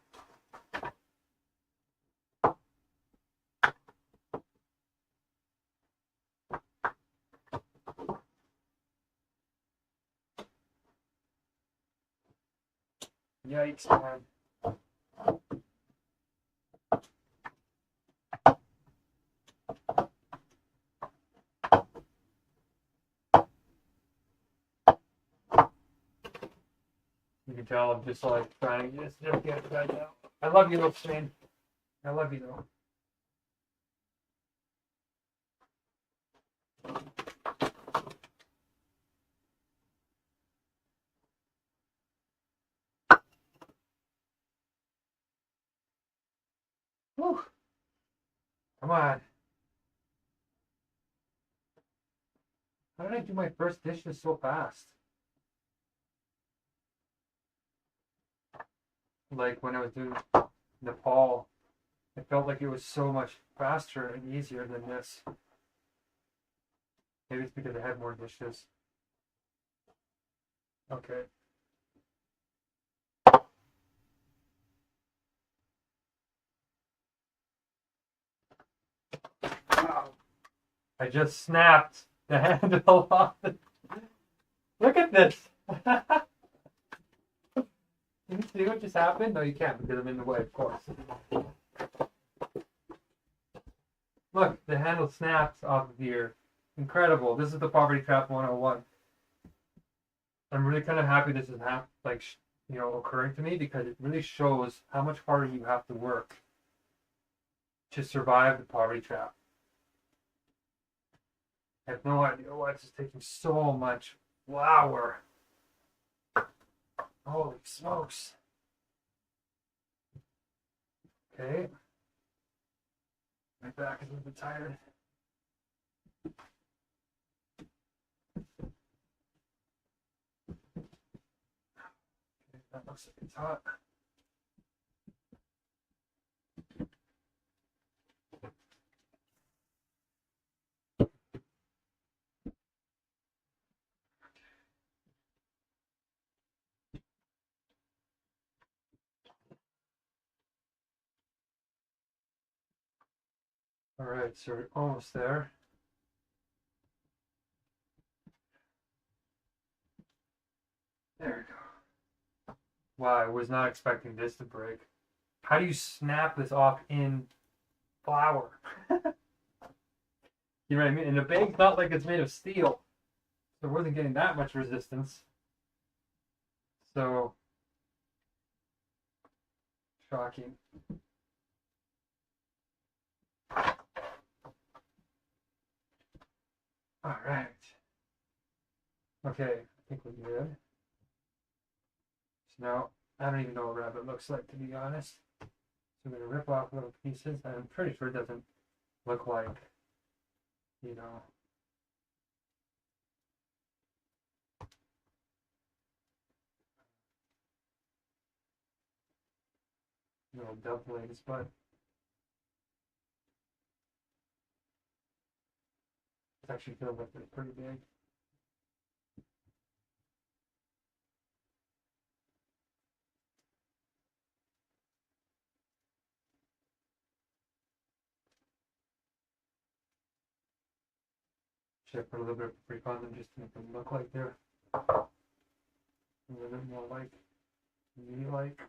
Yikes, man. You can tell I'm just like trying to just get it right now. I love you, little Shane. I love you, though. Whew. Come on. How did I do my first dishes so fast? Like when I was doing Nepal, It felt like it was so much faster and easier than this. Maybe it's because I had more dishes. Okay. Wow. I just snapped the handle off. Look at this. Can you see what just happened? No, you can't because I'm in the way, of course. Look, the handle snaps off of here. Incredible. This is the Poverty Trap 101. I'm really kind of happy this is occurring to me because it really shows how much harder you have to work to survive the poverty trap. I have no idea why it's just taking so much flour. Holy smokes. Okay. My back is a little bit tired. Okay, that looks like it's hot. All right, so we're almost there. There we go. Wow, I was not expecting this to break. How do you snap this off in flour? You know what I mean? And the bag's not like it's made of steel. So it wasn't getting that much resistance. So, shocking. All right. Okay, I think we're good. So now, I don't even know what rabbit looks like, to be honest. So I'm going to rip off little pieces. I'm pretty sure it doesn't look like, little dumplings, but it actually feels like they're pretty big. Should I put a little bit of paprika on them just to make them look like they're a little bit more like meat-like?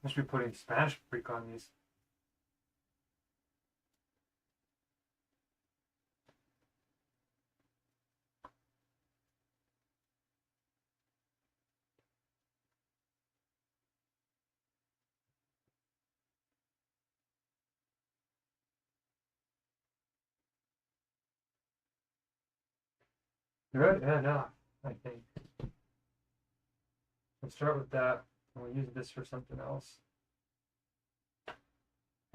Must be putting Spanish paprika on these. Good? Yeah, no, I think. We'll start with that, and we'll use this for something else.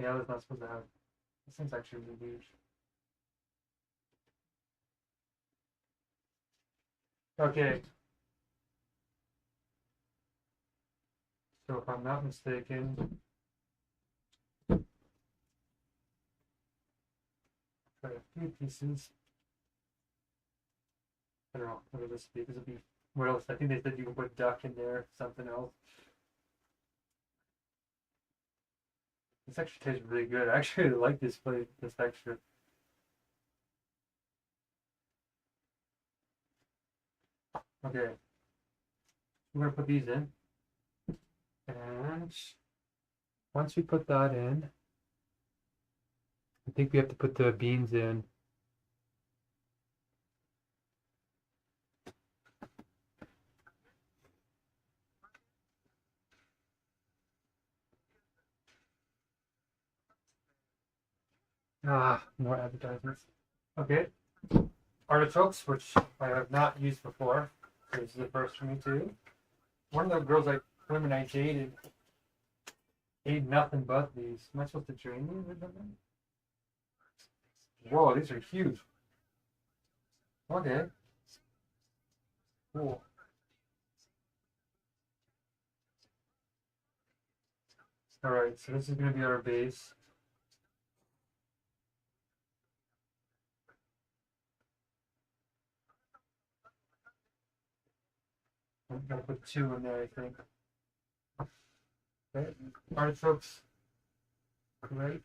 Yeah, I was not supposed to have. This thing's actually really huge. Okay. So if I'm not mistaken, try a few pieces. I don't know what will this be. This will be what else? I think they said you can put duck in there, something else. This actually tastes really good. I actually like this flavor, this texture. Okay. We're gonna put these in. And once we put that in, I think we have to put the beans in. Ah, more advertisements. Okay. Artichokes, which I have not used before. This is the first for me too. One of the women I dated ate nothing but these. Am I supposed to drain these or something? Whoa, these are huge. Okay. Cool. Alright, so this is going to be our base. I'm going to put 2 in there, I think. Okay. Artichokes. Great.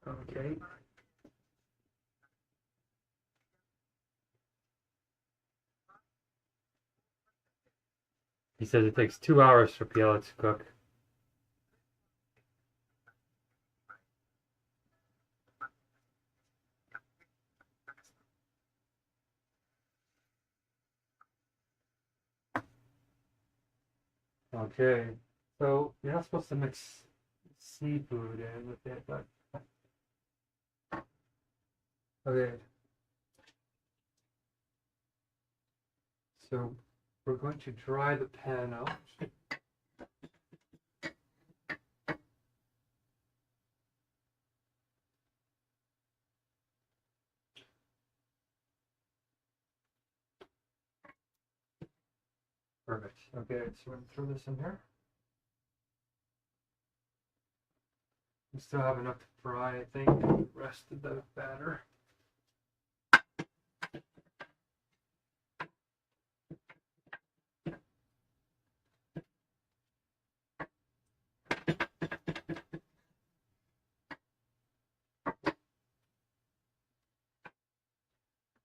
Okay. He says it takes 2 hours for PLA to cook. Okay, so you're not supposed to mix seafood in with it, but okay. So we're going to dry the pan out. Perfect. Okay, so we're going to throw this in here. We still have enough to fry, I think, the rest of the batter.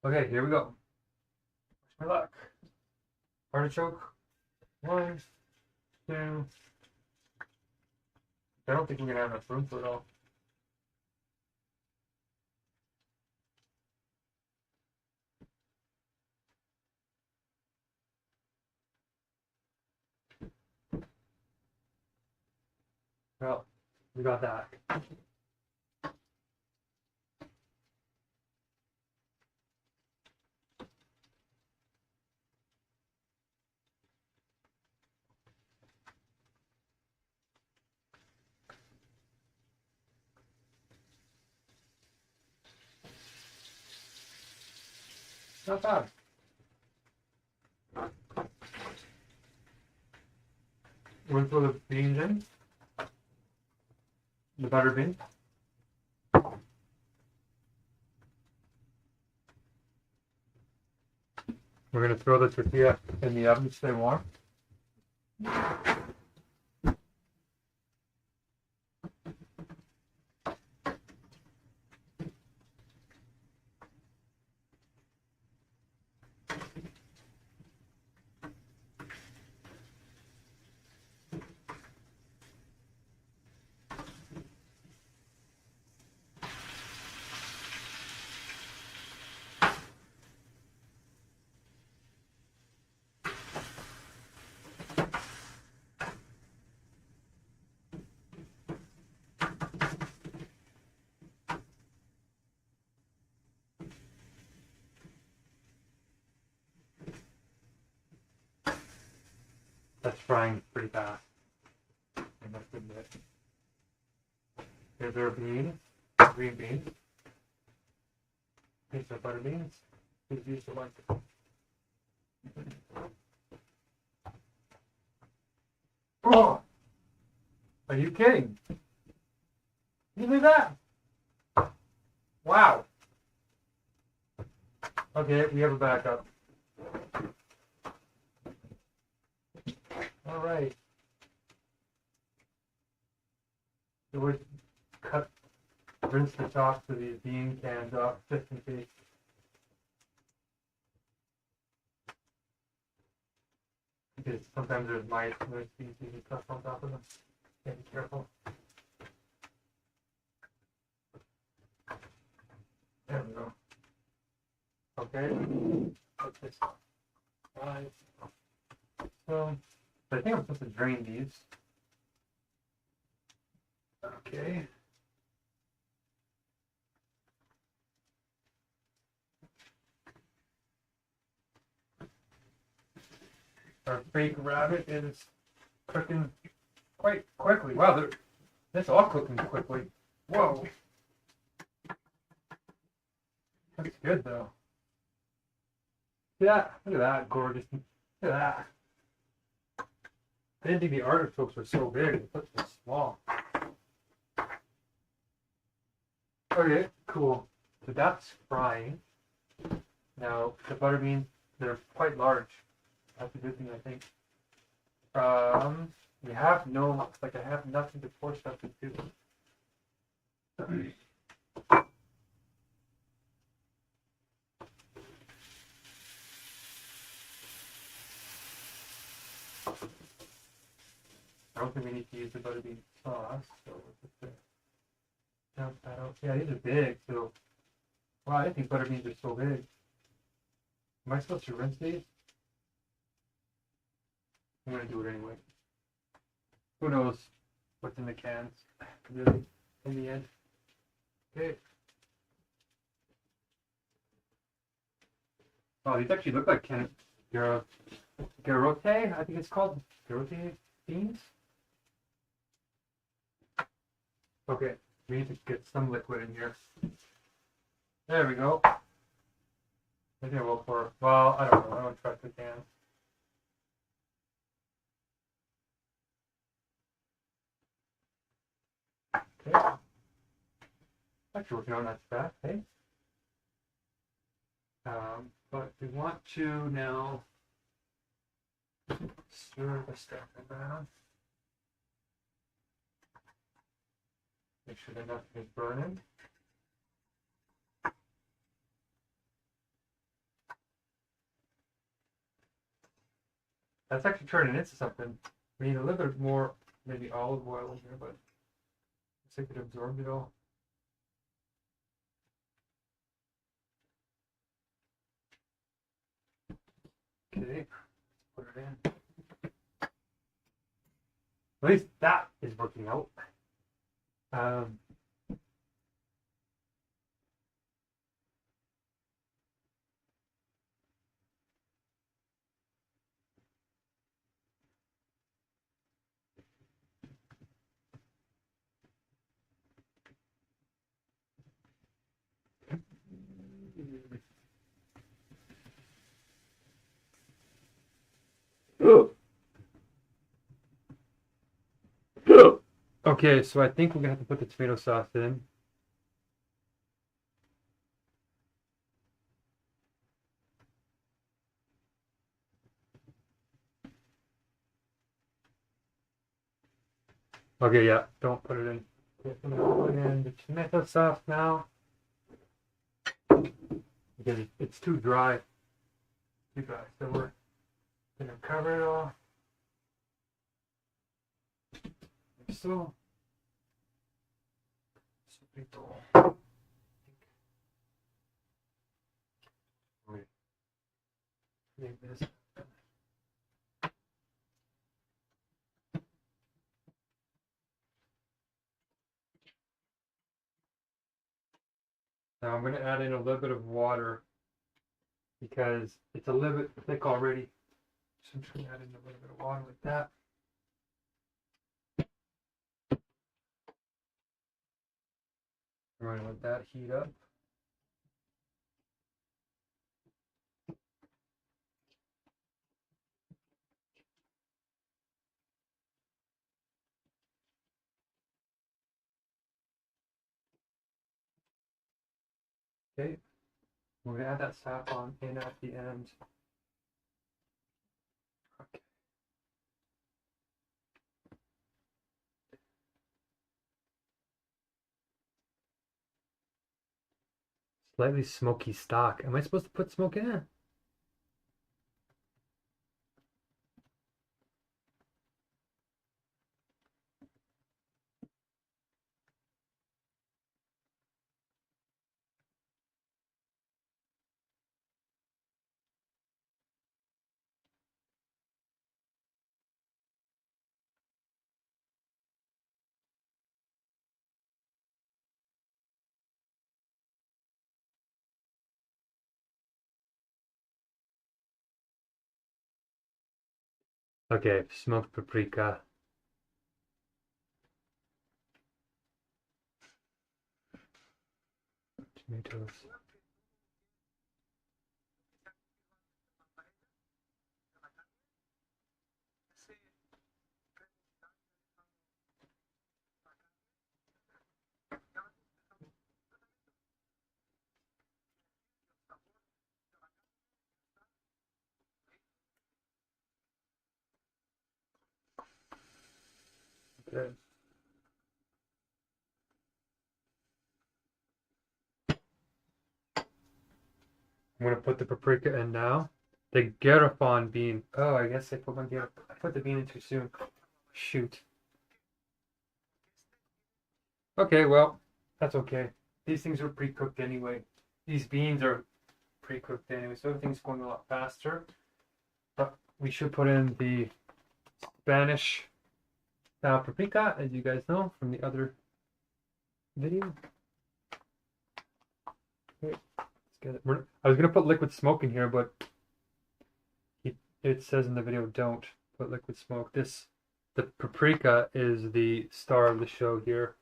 Okay, here we go. Wish me luck. Artichoke. 1, 2. I don't think we're going to have enough room for it all. Well, we got that. Not bad. We're going to throw the beans in. The butter beans. We're going to throw the tortilla in the oven to stay warm. That's frying pretty fast. I must admit. Here's our beans, green beans. Here's our butter beans. Who's used to like it? Oh! Are you kidding? You did that? Wow. Okay, we have a backup. All right. So we rinse the tops of these bean cans off just in case. Because sometimes there's mice and there's species and stuff on top of them. Yeah, be careful. There we go. Okay. Put this right. So I think I'm supposed to drain these. Okay. Our fake rabbit is cooking quite quickly. Wow, that's all cooking quickly. Whoa. That's good though. Yeah, look at that, gorgeous. Look at that. I didn't think the artichokes were so big. I thought they were small. Okay, cool. So that's frying. Now the butter beans, they're quite large. That's a good thing, I think. We have no, like I have nothing to pour stuff into. I don't think we need to use the butterbean sauce, so we'll just dump that out. Yeah, these are big, so wow, I didn't think butterbeans are so big. Am I supposed to rinse these? I'm gonna do it anyway. Who knows what's in the cans, really, in the end. Okay. Oh, these actually look like garote, I think it's called. Garote beans? Okay, we need to get some liquid in here. There we go. Maybe I will pour. Well, I don't know. I don't trust the can. Okay. Actually, working on that fast, hey? But we want to now stir the stuff around. Make sure that nothing is burning. That's actually turning into something. We need a little bit more, maybe olive oil in here, but looks like it absorbed it all. Okay, put it in. At least that is working out. Okay, so I think we're gonna have to put the tomato sauce in. Okay, yeah, don't put it in. Okay, I'm gonna put in the tomato sauce now because it's too dry. Too dry, so we're gonna cover it all. Like so. Leave this. Now I'm going to add in a little bit of water because it's a little bit thick already. So I'm just going to add in a little bit of water like that. I'm going to let that heat up. Okay, we're going to add that saffron in at the end. Okay. Slightly smoky stock. Am I supposed to put smoke in it? Okay, smoked paprika. Tomatoes. Okay. I'm gonna put the paprika in now. The garafon bean. Oh, I guess I put the bean in too soon. Shoot. Okay, well, that's okay. These things are pre-cooked anyway. These beans are pre-cooked anyway, so everything's going a lot faster. But we should put in the Spanish style paprika, as you guys know from the other video. Okay, let's get it. I was gonna put liquid smoke in here, but it says in the video don't put liquid smoke. The paprika is the star of the show here,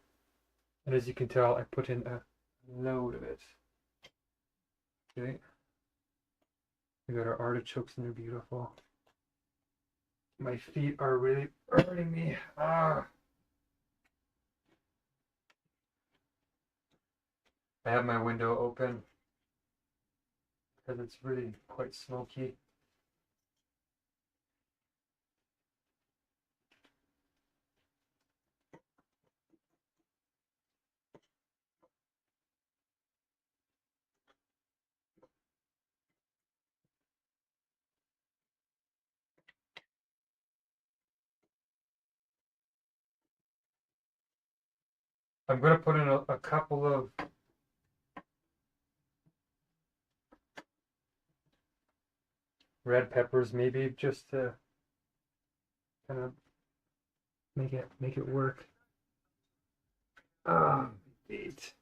and as you can tell, I put in a load of it. Okay, we got our artichokes, and they're beautiful. My feet are really hurting me. Ah. I have my window open because it's really quite smoky. I'm going to put in a couple of red peppers, maybe, just to kind of make it work. Ah, feet.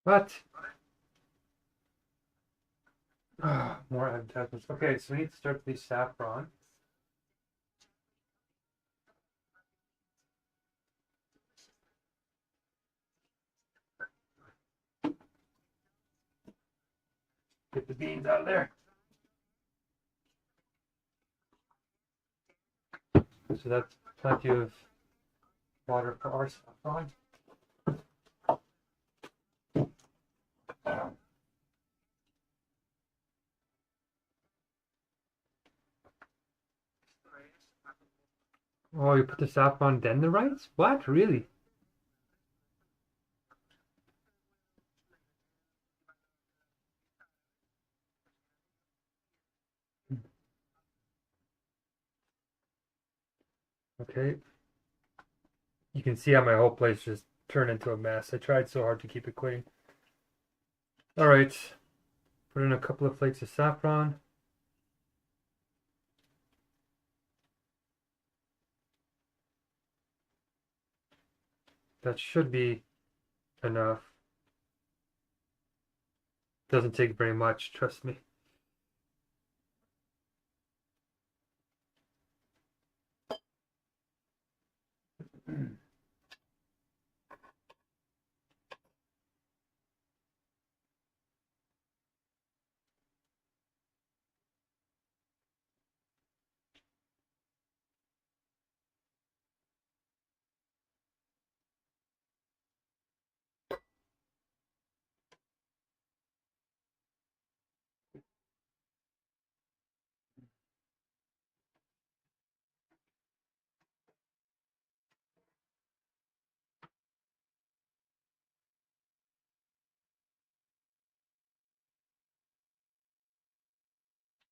What? Ah, more advertisements. Okay, so we need to start the saffron. Get the beans out of there. So that's plenty of water for our saffron. Oh, you put the saffron then the rice? What? Really? Okay. You can see how my whole place just turned into a mess. I tried so hard to keep it clean. All right. Put in a couple of flakes of saffron. That should be enough. Doesn't take very much, trust me.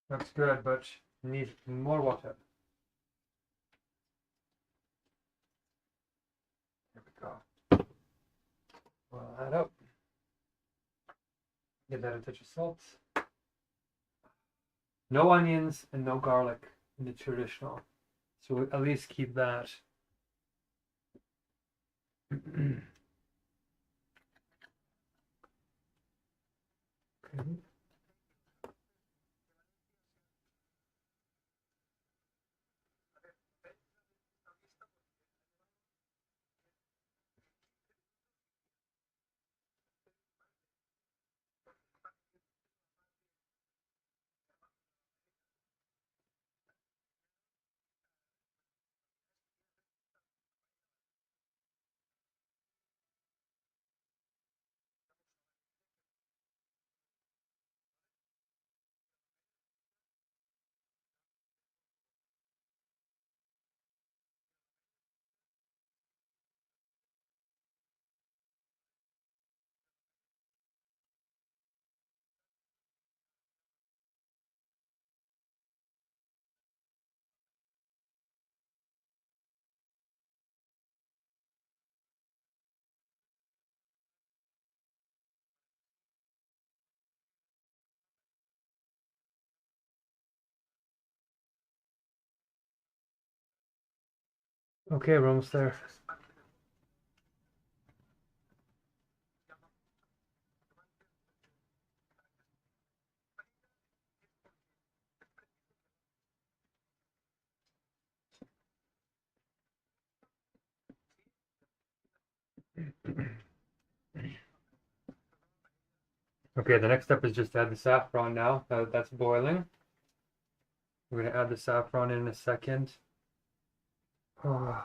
Looks good, but need more water. There we go. Boil that up. Give that a touch of salt. No onions and no garlic in the traditional. So we'll at least keep that. Okay. Okay, we're almost there. Okay, the next step is just to add the saffron now. That's boiling. We're going to add the saffron in a second. Oh.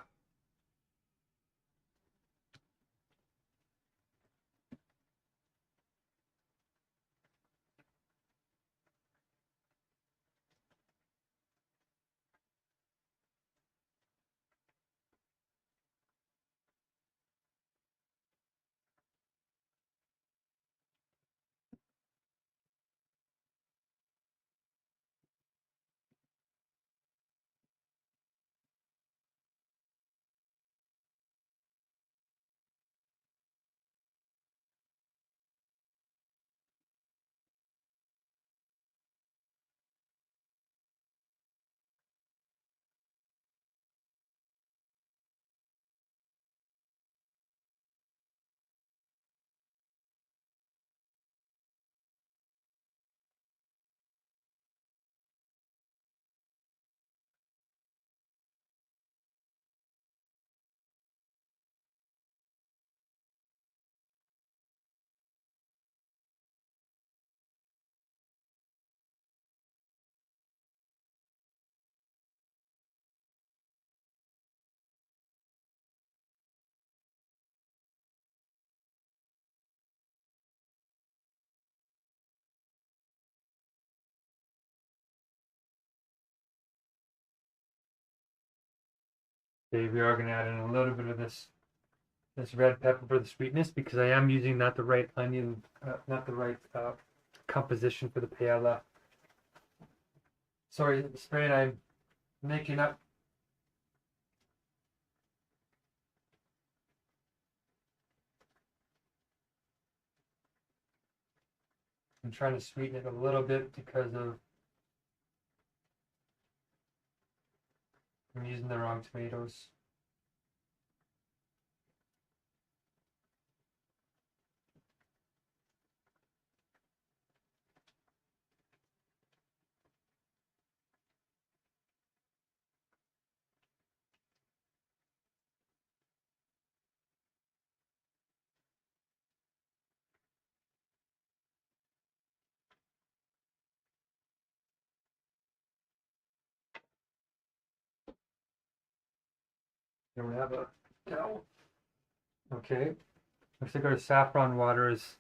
Okay, we are going to add in a little bit of this red pepper for the sweetness because I am using not the right onion, not the right composition for the paella. Sorry, Spain, I'm making up. I'm trying to sweeten it a little bit because of I'm using the wrong tomatoes. Here we have a towel. Okay, looks like our saffron water is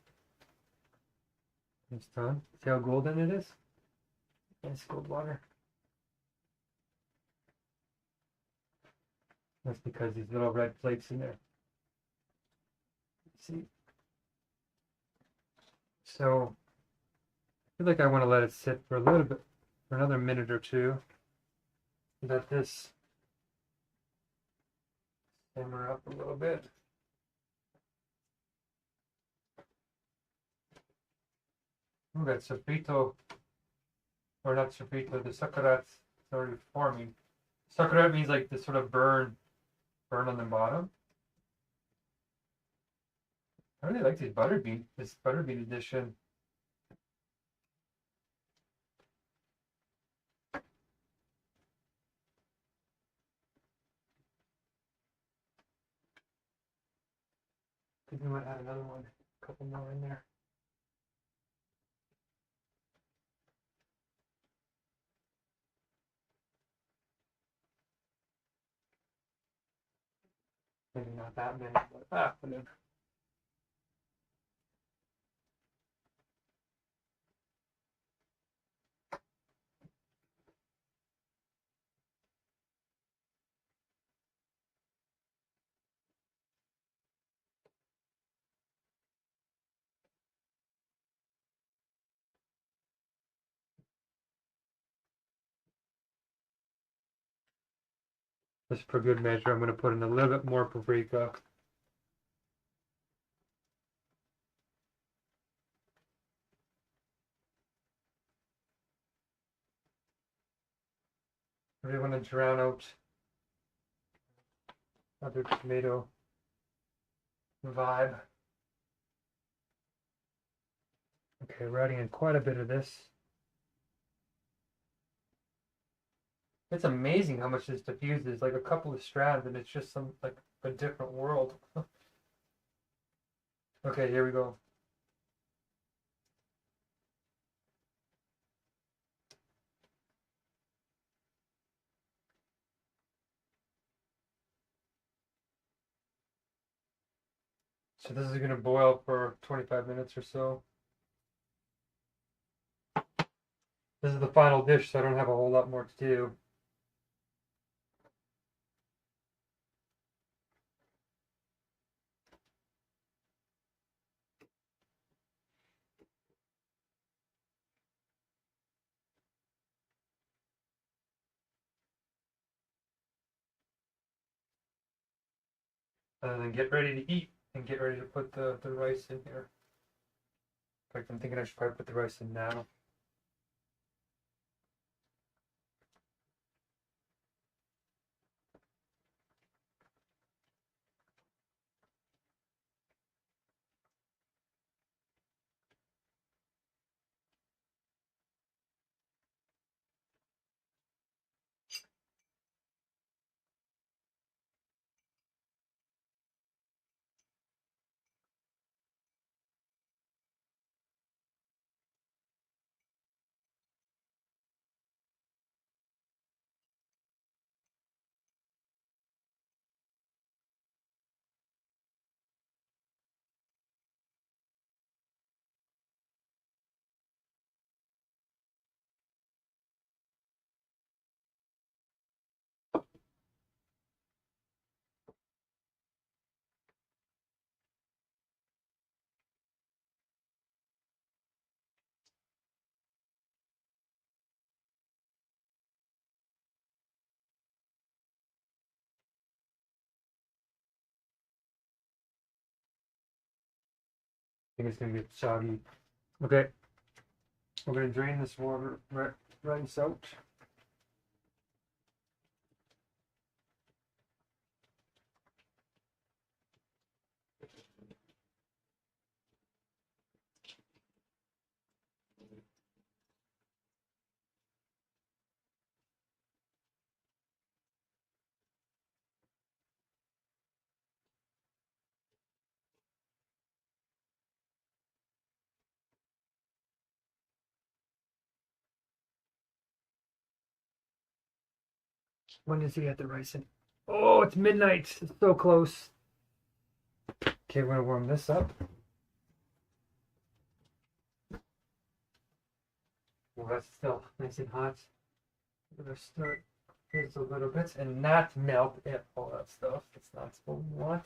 done. See how golden it is? Nice gold water. That's because these little red flakes in there. See? So I feel like I want to let it sit for a little bit for another minute or two. Let this simmer up a little bit. Ooh, that sofrito, or not sofrito, the sacarat's already forming. Sacarat means like this sort of burn on the bottom. I really like this butterbean edition. I think we might add another one, a couple more in there. Maybe not that many, but whatever. Just for good measure, I'm going to put in a little bit more paprika. I really want to drown out other tomato vibe. Okay, we're adding in quite a bit of this. It's amazing how much this diffuses, like a couple of strands, and it's just some like a different world. Okay, here we go. So this is going to boil for 25 minutes or so. This is the final dish, so I don't have a whole lot more to do. And then get ready to eat and get ready to put the rice in here. In fact, I'm thinking I should probably put the rice in now. I think it's going to get soggy. Okay, we're going to drain this water rice out. When does he get the rice in? Oh, it's midnight. It's so close. Okay, we're going to warm this up. Well, that's still nice and hot. We're going to start this a little bit and not melt it, all that stuff. It's not what we want.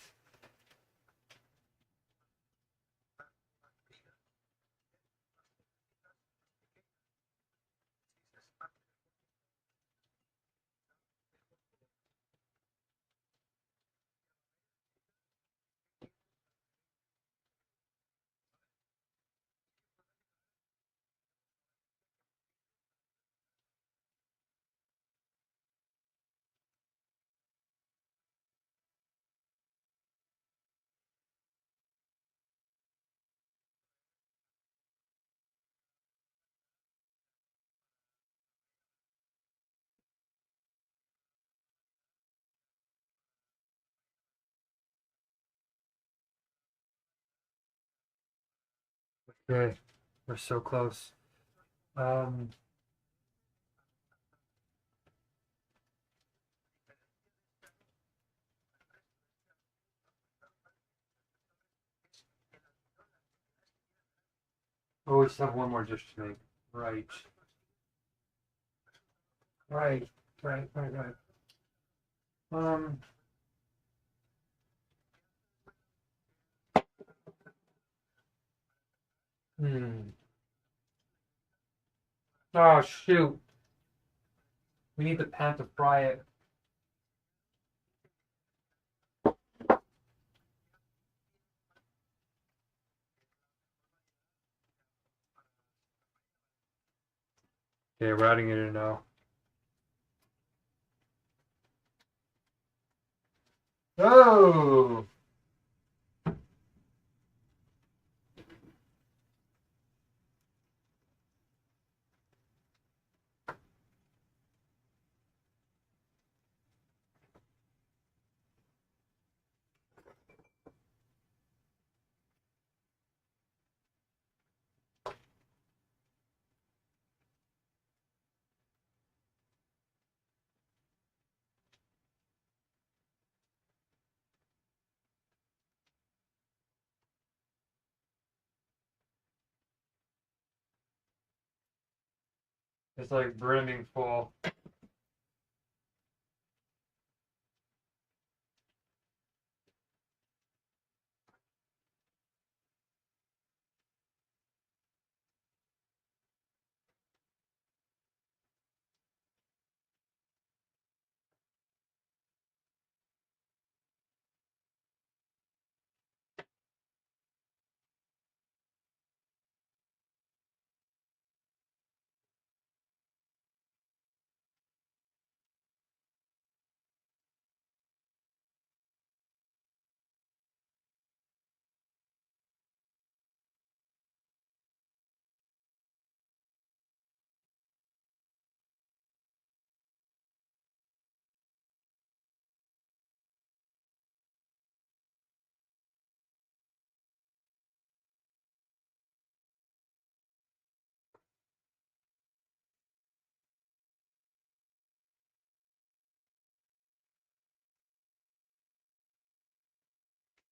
Okay, we're so close. Um, oh, we still have one more dish to make. Right. Right. Right. Um, hmm. Oh, shoot. We need the pan to fry it. Okay, we're adding it in now. Oh! It's like brimming full.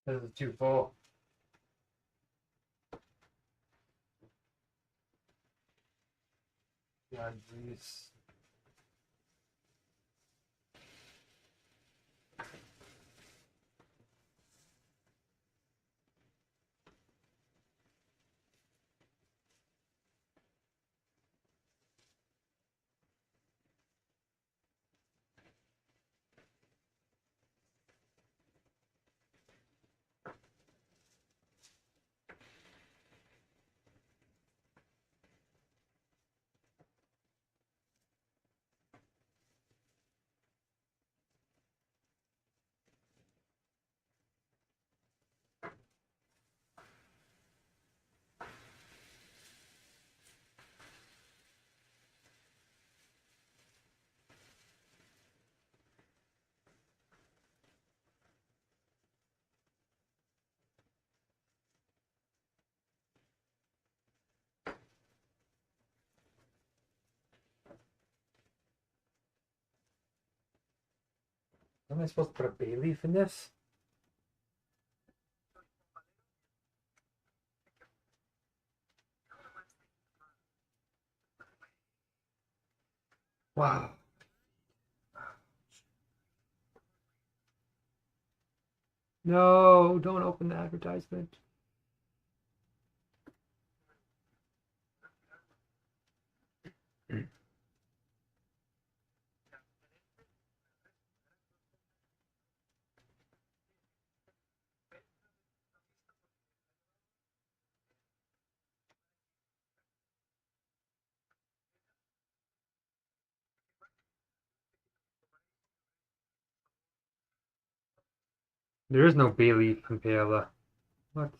This is too full. Yeah, geez. Am I supposed to put a bay leaf in this? Wow. No, don't open the advertisement. There is no bay leaf in paella. What?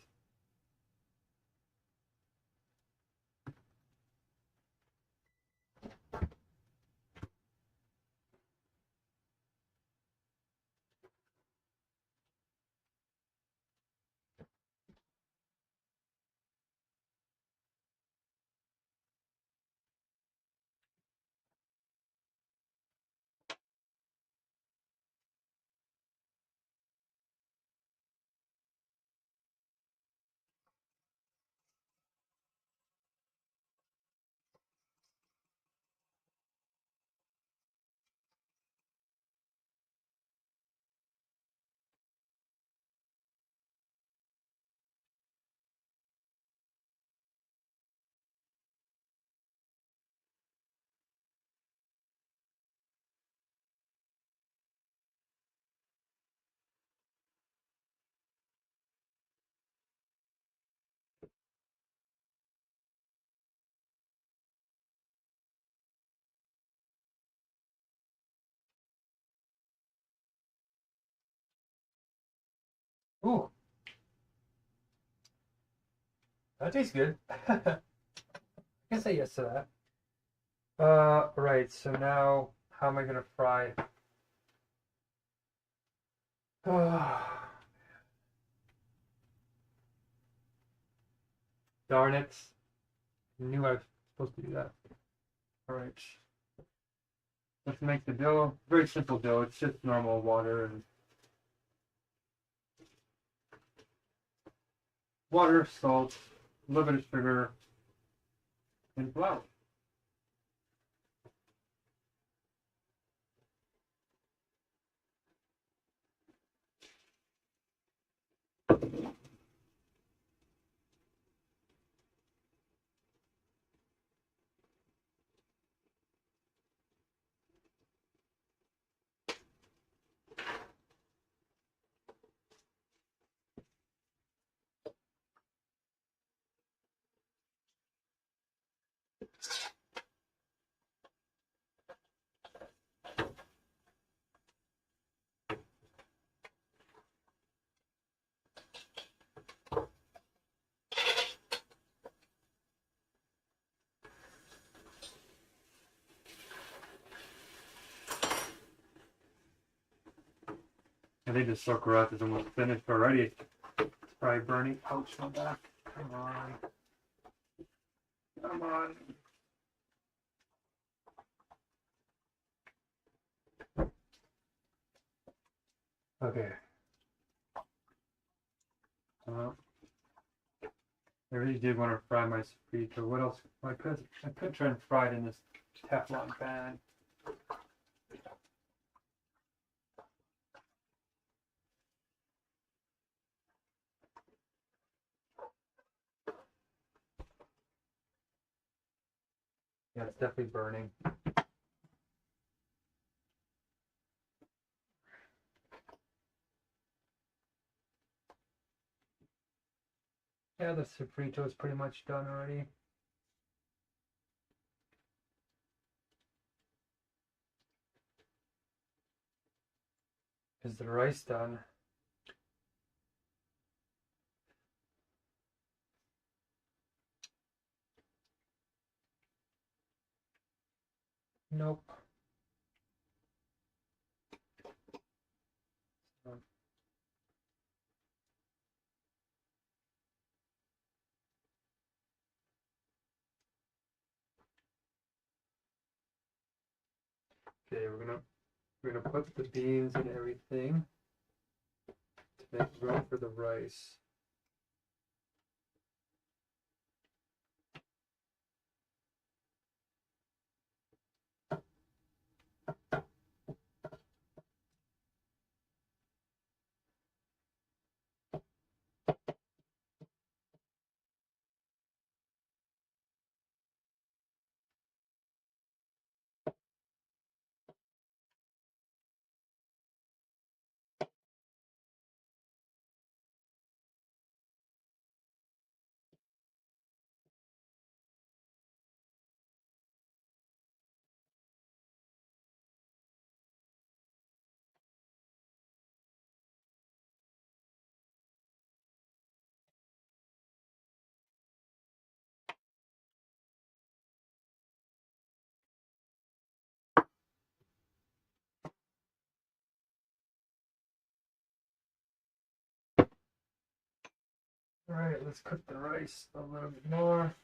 Ooh, that tastes good. I can say yes to that. Right. So now, how am I gonna fry? Darn it! I knew I was supposed to do that. All right. Let's make the dough. Very simple dough. It's just normal water and salt, a little bit of sugar, and flour. I think the sauerkraut is almost finished already. It's probably burning. Ouch, my back. Come on. Come on. Okay. I really did want to fry my sofrito. What else? I could try and fry it in this Teflon pan. Yeah, it's definitely burning. Yeah, the sofrito is pretty much done already. Is the rice done? Nope. Okay, we're gonna put the beans and everything to make room for the rice. All right, let's cook the rice a little bit more.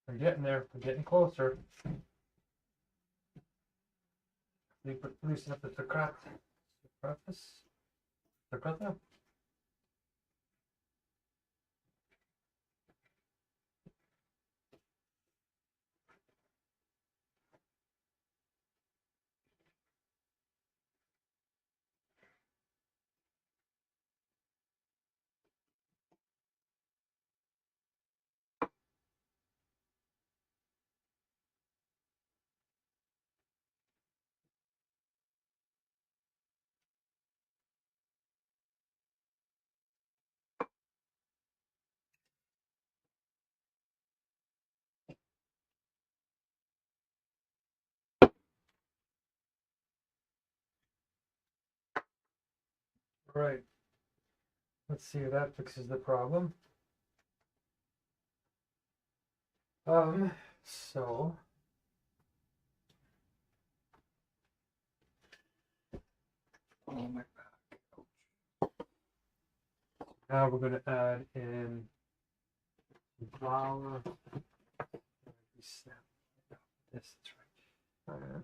We're getting there. We're getting closer. Loosen up the sauerkraut. Sauerkraut now. Alright. Let's see if that fixes the problem. So oh my back. Ouch. Now we're gonna add in some flour. Snap this, that's right.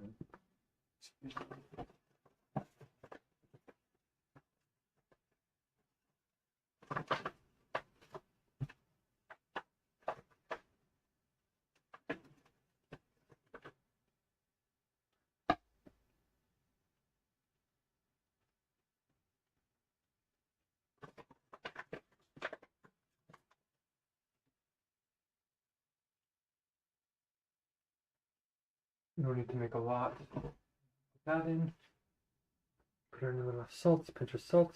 You don't need to make a lot. Put that in. Put in a little salt, pinch of salt.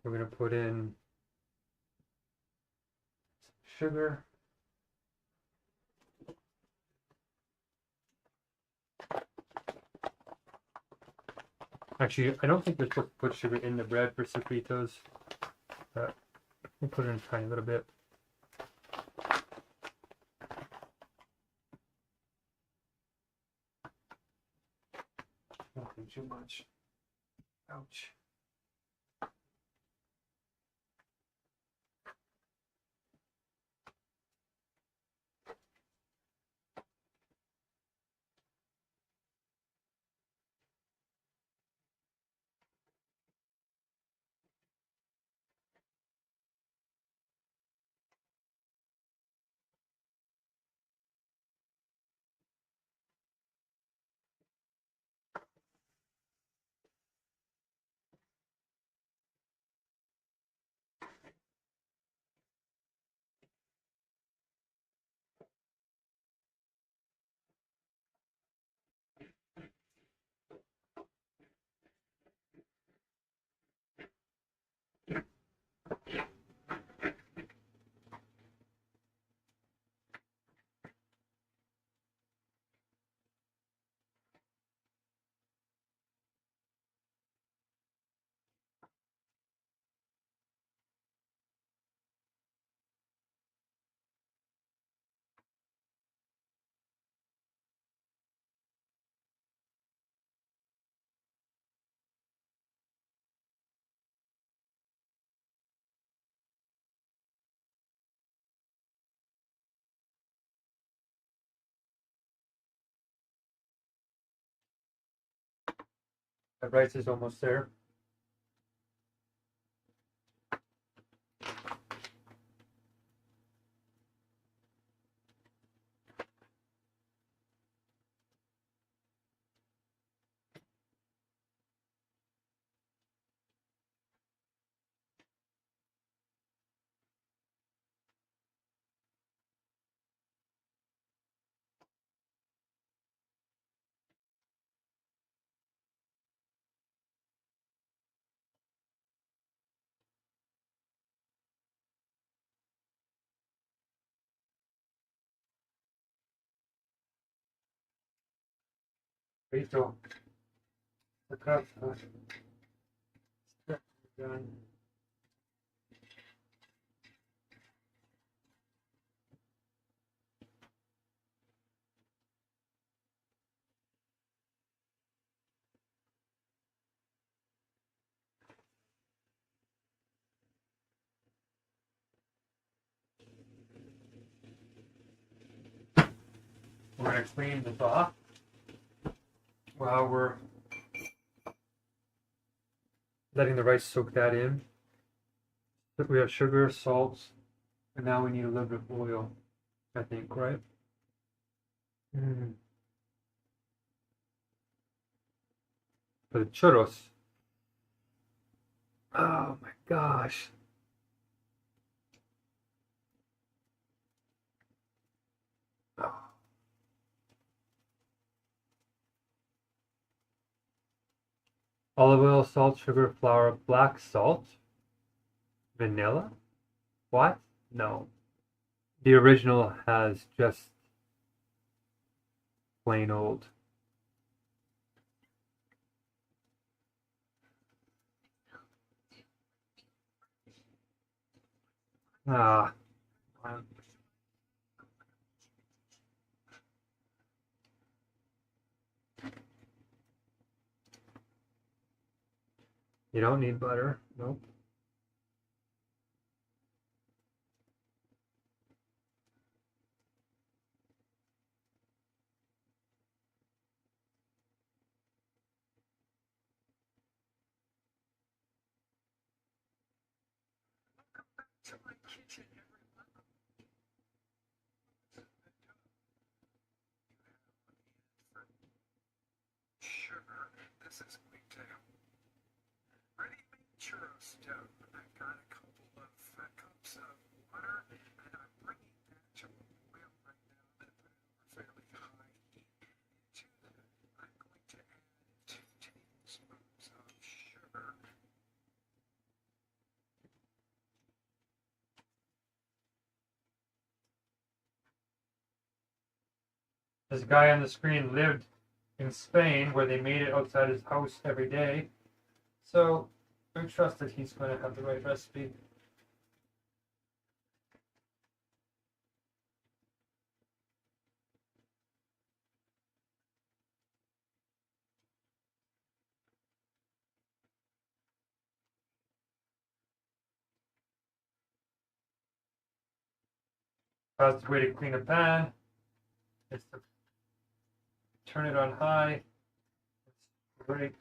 We're gonna put in some sugar. Actually, I don't think we're supposed to put sugar in the bread for sofritos, but we'll put it in a tiny little bit. Nothing too much. Ouch. The rice is almost there. Frito. The cup. Done. We're going to clean this off while we're letting the rice soak that in. We have sugar, salt, and now we need a little bit of oil, I think, right? For the churros. Oh my gosh. Oh. Olive oil, salt, sugar, flour, black salt, vanilla. What? No. The original has just plain old. Ah. Um, You don't need butter. Nope. To my kitchen, everyone. Sugar. This is going to help. Ready-made churros dough. I've got a couple of cups of water, and I'm bringing that to a boil right now. I'm going to put it over fairly high heat. To that, I'm going to add 2 tablespoons of sugar. This guy on the screen lived in Spain where they made it outside his house every day. So I trust that he's going to have the right recipe. Fastest way to clean a pan is to turn it on high, scrape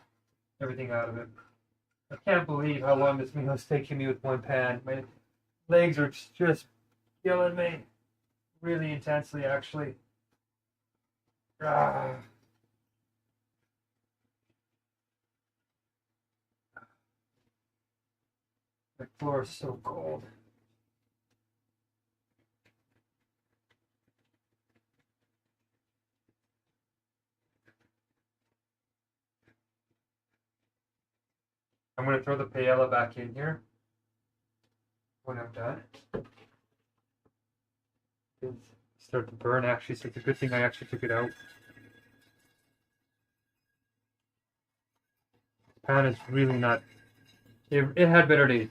everything out of it. I can't believe how long this meal is taking me with one pan. My legs are just killing me really intensely, actually. Ah. The floor is so cold. I'm going to throw the paella back in here when I'm done. It's start to burn actually, so it's a good thing I actually took it out. This pan is really not. It had better days.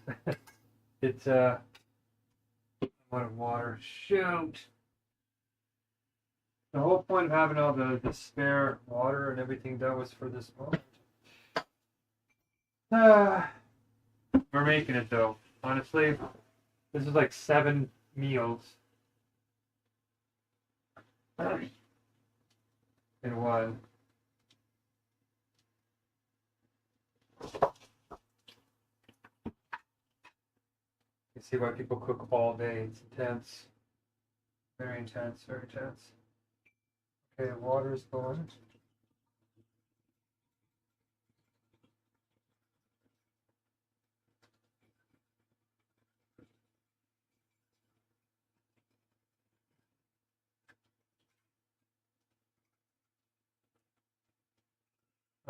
It's a lot of water. Shoot. The whole point of having all the spare water and everything done was for this moment. We're making it though. Honestly, this is like 7 meals in one. You see why people cook all day. It's intense. Very intense, very intense. Okay, the water is going.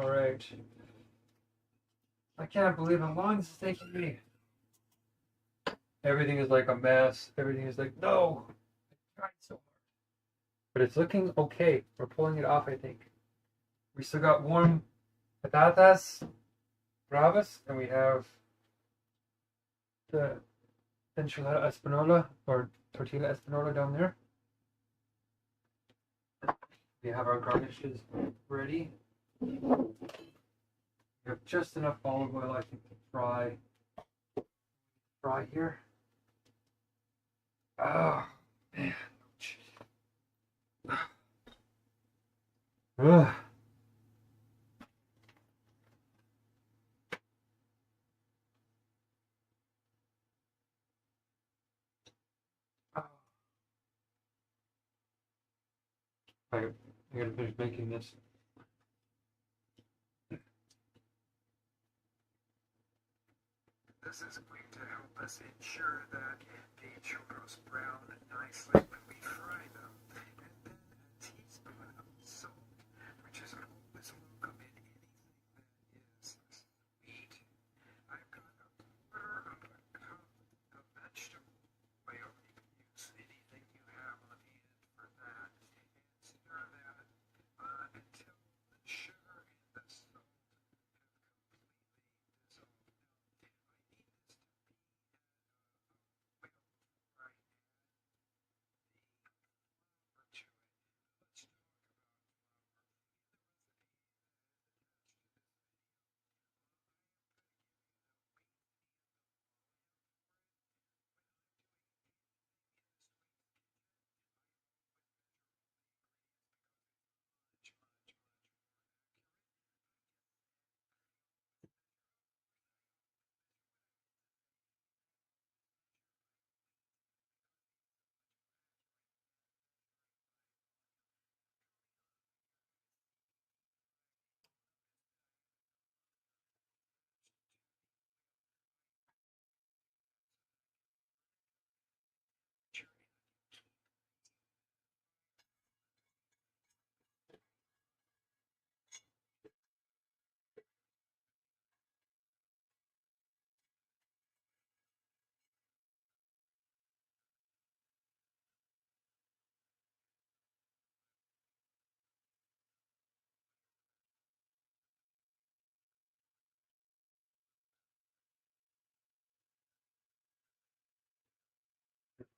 All right. I can't believe how long this is taking me. Everything is like a mess. Everything is like, no. I tried so hard. But it's looking okay. We're pulling it off, I think. We still got warm patatas bravas, and we have the enchilada española or tortilla española down there. We have our garnishes ready. We have just enough olive oil, I think, to fry here. Oh, man. Ugh. Alright, I gotta finish making this. This is going to help us ensure that the churros brown nicely when we fry them. And then a teaspoon of salt, which is always welcome in anything that is sweet. I've got a quarter of a cup of vegetable oil. You can use anything you have on hand for that. And stir that until the sugar and the salt have completely dissolved.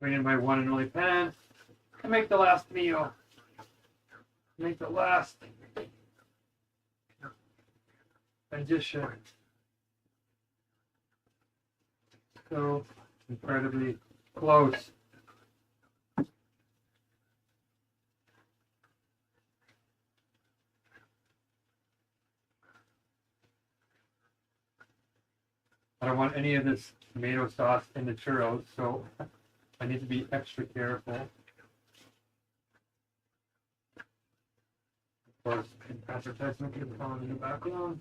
Bring in my one and only pan and make the last meal. Make the last addition. So incredibly close. I don't want any of this tomato sauce in the churros, so I need to be extra careful. Of course, an advertisement is on in the background.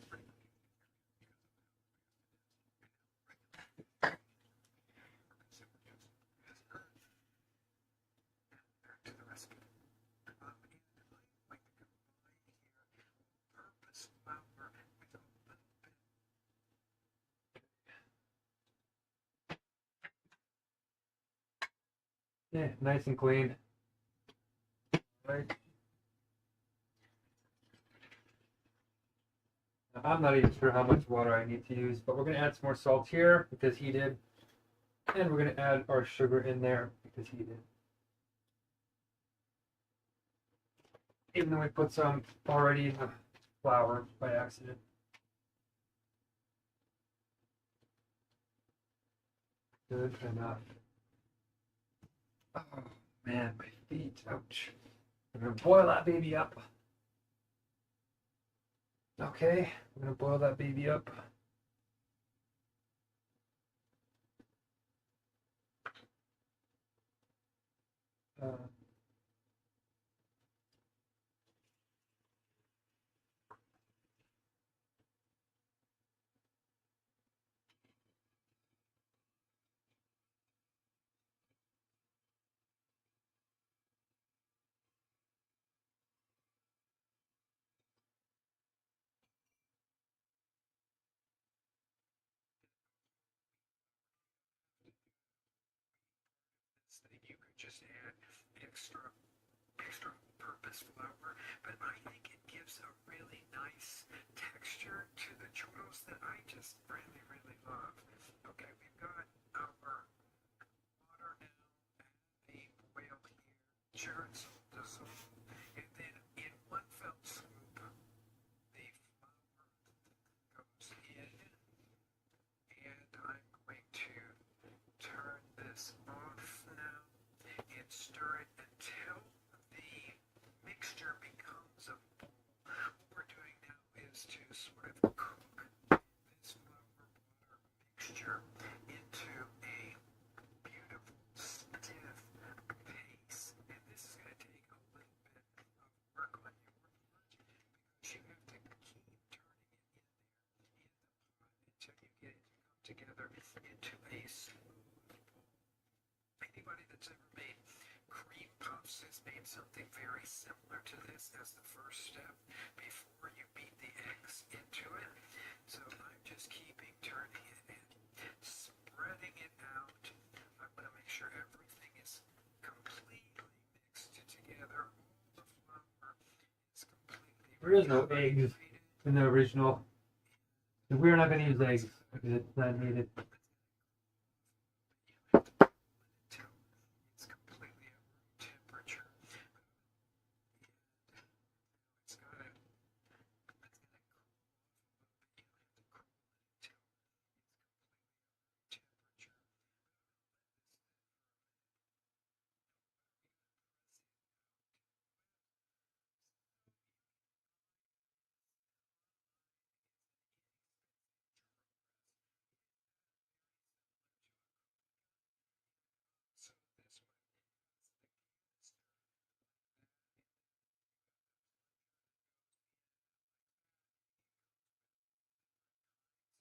Yeah, nice and clean. Right. Now, I'm not even sure how much water I need to use, but we're going to add some more salt here because he did. And we're going to add our sugar in there because he did. Even though we put some already in the flour by accident. Good enough. Oh man, my feet, ouch. I'm gonna boil that baby up. Okay, I'm gonna boil that baby up. That you could just add extra purpose flour, but I think it gives a really nice texture to the churros that I just really, really love. Okay, we've got our water now at a boil here. Sure, it's dissolved, and then in one fell swoop, the flour goes in, and I'm going to turn this off now and stir it until the mixture becomes a ball. What we're doing now is to sort of cook this flour water mixture into a beautiful stiff paste. And this is going to take a little bit of work on your part because you have to keep turning it in there in the pot until you get it to come together into a smooth ball. Anybody that's ever made cream puffs has made something very similar to this as the first step before you beat the eggs into it. So I'm just keeping turning it and spreading it out. I want to make sure everything is completely mixed together. All the flour is completely There is no eggs incorporated. in the original. We're not going to use eggs because it's not needed. Until it's completely at room temperature. It's gotta cool off a little bit. You have to cool it until it's completely at room temperature. So this one is the canister.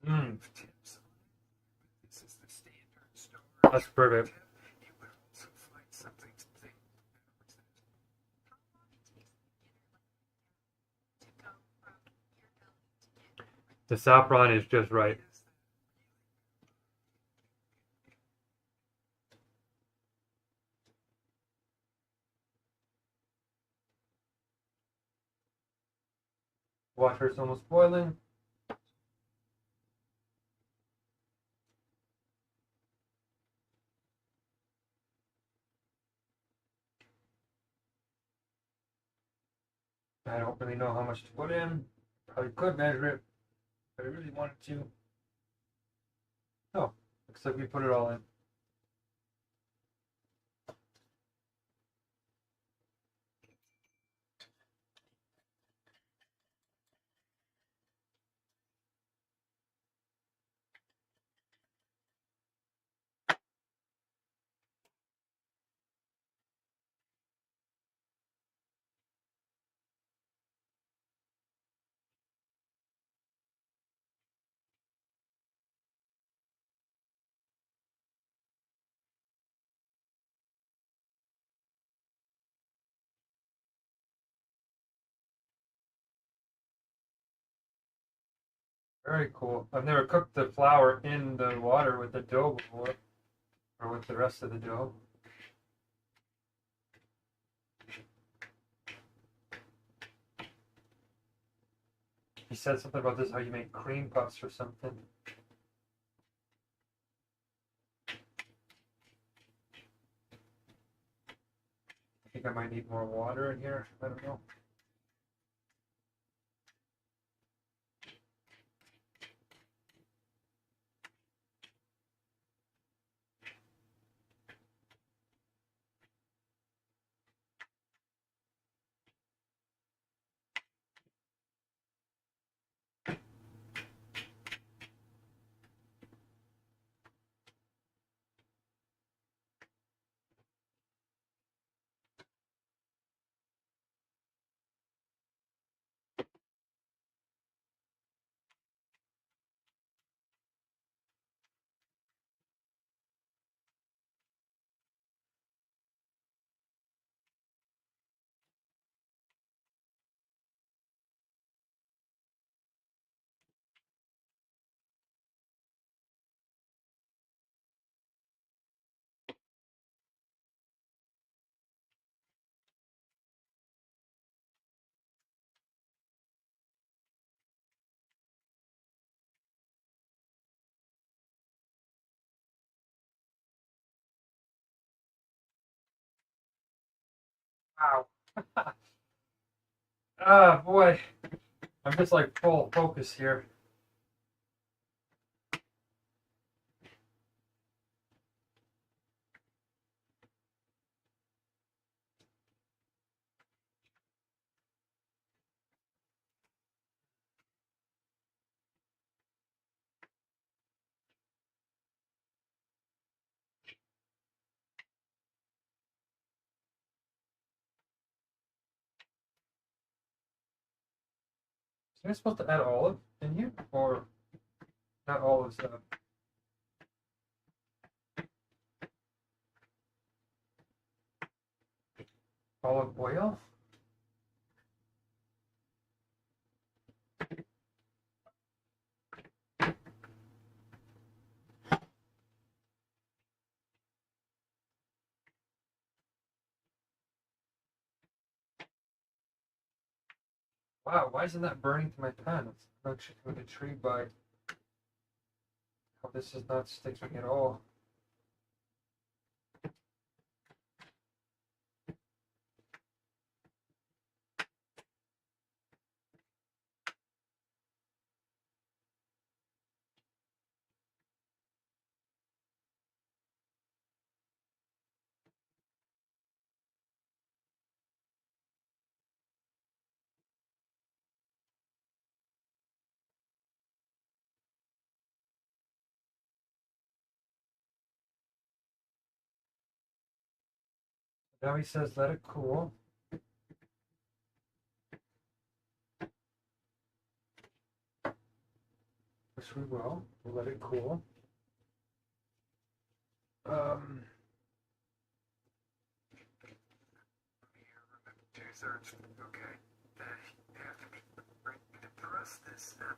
Mm, Tips on it, but this is the standard store. that's perfect. Tip. You would also find something. The saffron is just right. Water's almost boiling. I don't really know how much to put in. Probably could measure it if I really wanted to. Oh, looks like we put it all in. Very cool. I've never cooked the flour in the water with the dough before, or with the rest of the dough. He said something about this, how you make cream puffs or something. I think I might need more water in here. I don't know. Wow. Ah, boy. I'm just like full focus here. Am I supposed to add olive in here? Or not olives, olive oil? Wow, why isn't that burning to my pan? I'm actually kind of intrigued by how this is not sticking at all. Now he says let it cool. Which we will. We'll let it cool. Two-thirds. Okay. They have to be ready to press this then.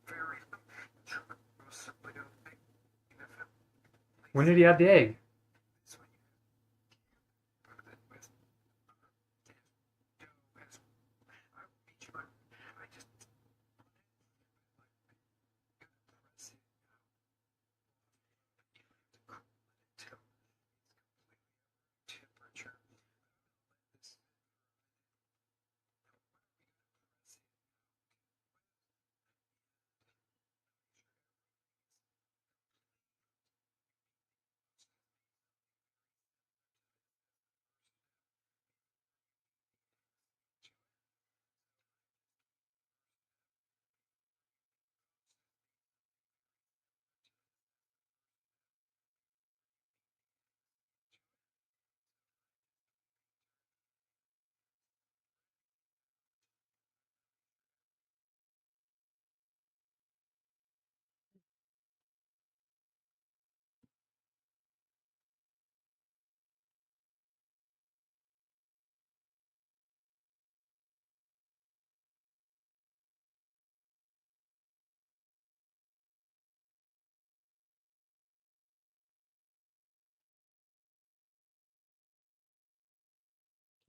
Very When did he add the egg?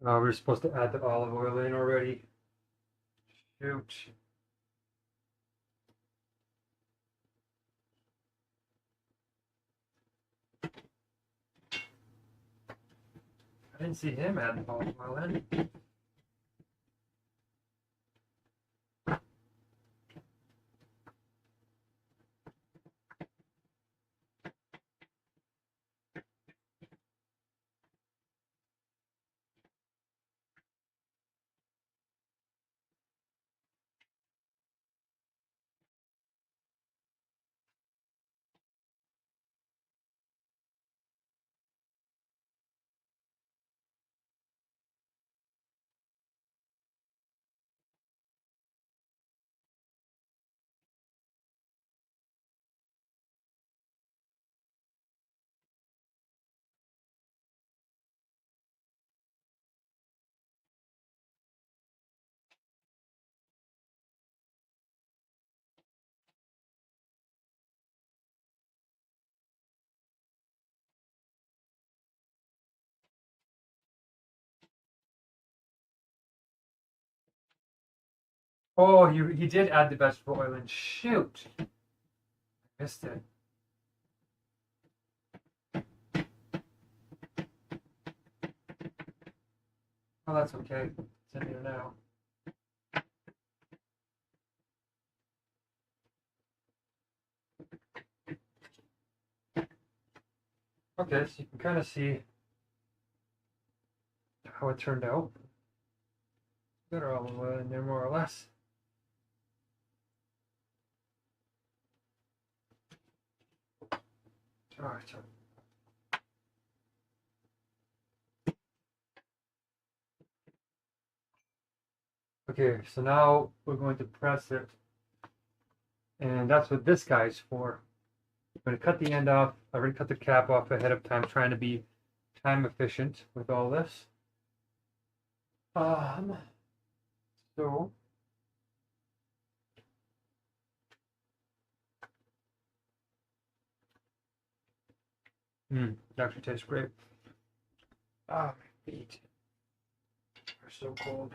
We were supposed to add the olive oil in already. Shoot. I didn't see him add the olive oil in. Oh, he did add the vegetable oil in. Shoot. I missed it. Oh, that's okay. It's in here now. Okay, so you can kind of see how it turned out. Got our olive oil in there more or less. Alright, so okay, so now we're going to press it, and that's what this guy's for. I'm going to cut the end off. I already cut the cap off ahead of time, trying to be time efficient with all this. So it actually tastes great. Ah, my feet are so cold.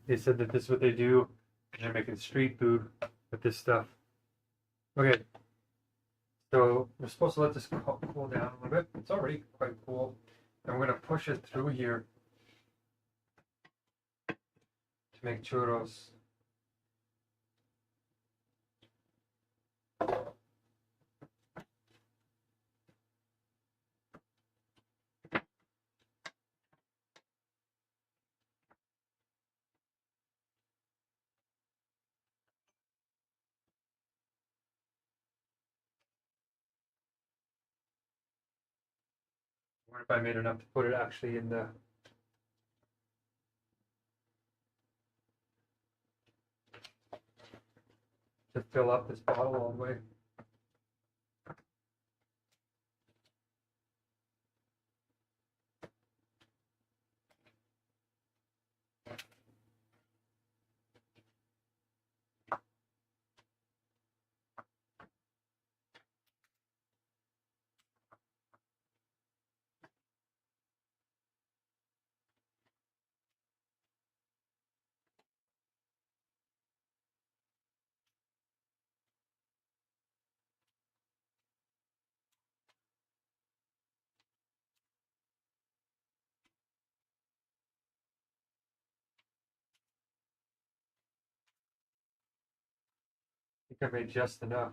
They said that this is what they do. They're making street food with this stuff. Okay, so we're supposed to let this cool down a little bit. It's already quite cool. And we're going to push it through here to make churros. What if I made enough to put it actually in the to fill up this bottle all the way? I think I made just enough.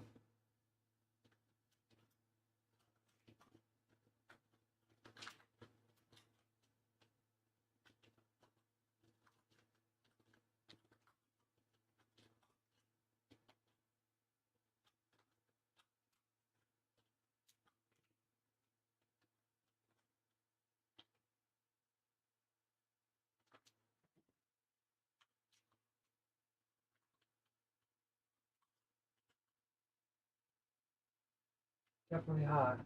Definitely hot.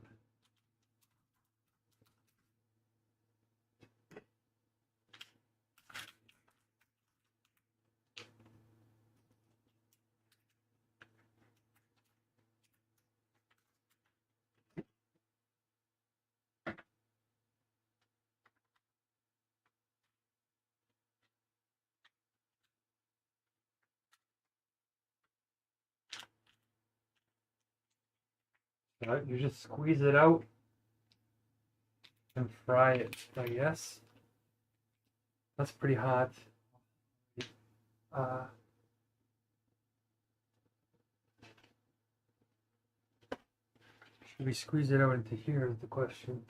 You just squeeze it out and fry it, I guess. That's pretty hot. Should we squeeze it out into here is the question.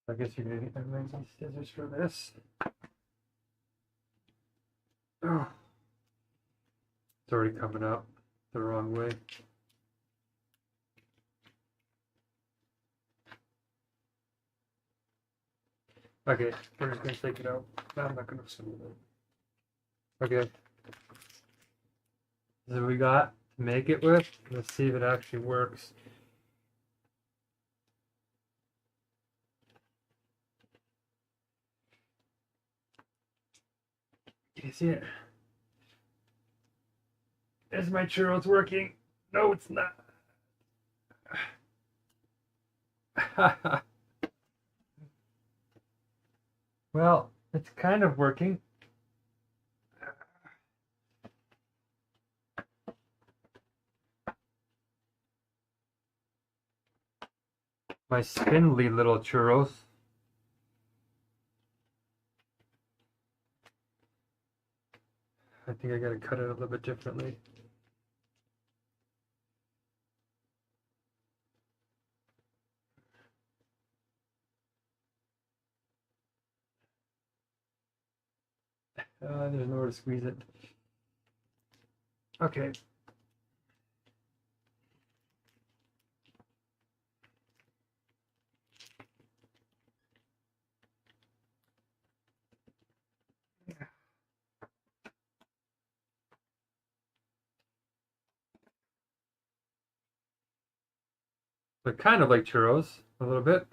I guess you're gonna need some scissors for this. Oh, it's already coming out the wrong way. Okay, we're just gonna take it out. No, I'm not gonna smooth it. Okay. This is what we got to make it with. Let's see if it actually works. Can you see it? Is my churros working? No, it's not. Well, it's kind of working. My spindly little churros. I think I gotta cut it a little bit differently. There's nowhere to squeeze it. Okay. They're kind of like churros, a little bit.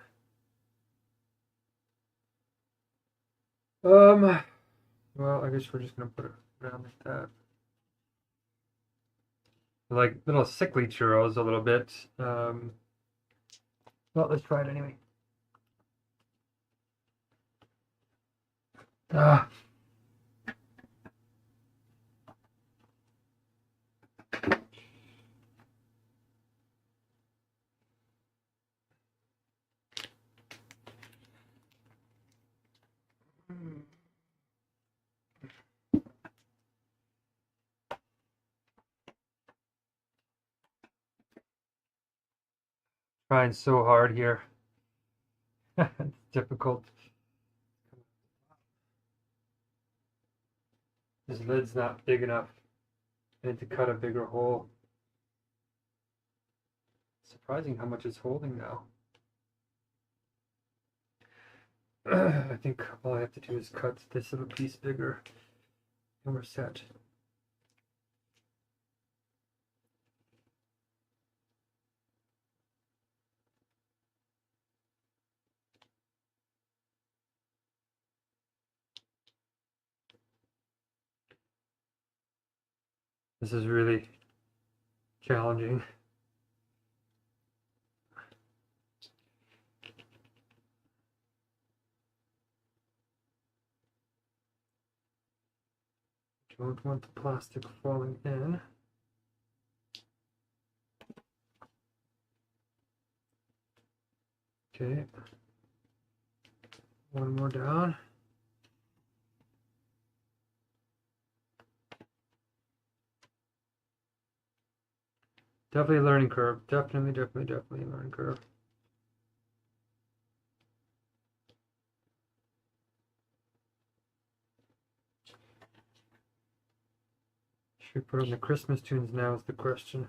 Well, I guess we're just gonna put it around like that. They're like little sickly churros, a little bit. Well, let's try it anyway. Ah. Trying so hard here. It's difficult. This lid's not big enough. I need to cut a bigger hole. Surprising how much it's holding now. I think all I have to do is cut this little piece bigger and we're set. This is really challenging. Don't want the plastic falling in. Okay. One more down. Definitely a learning curve. Definitely a learning curve. Should we put on the Christmas tunes now is the question.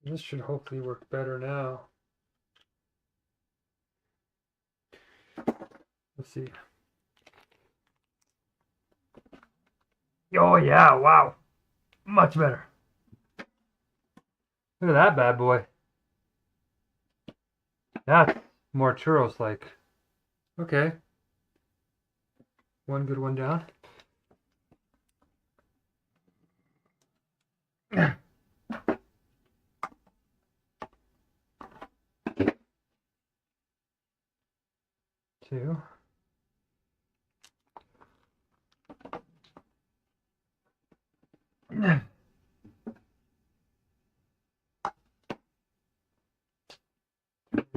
This should hopefully work better now. Let's see. Oh yeah, wow. Much better. Look at that bad boy. That's more churros like. Okay. One good one down. Two.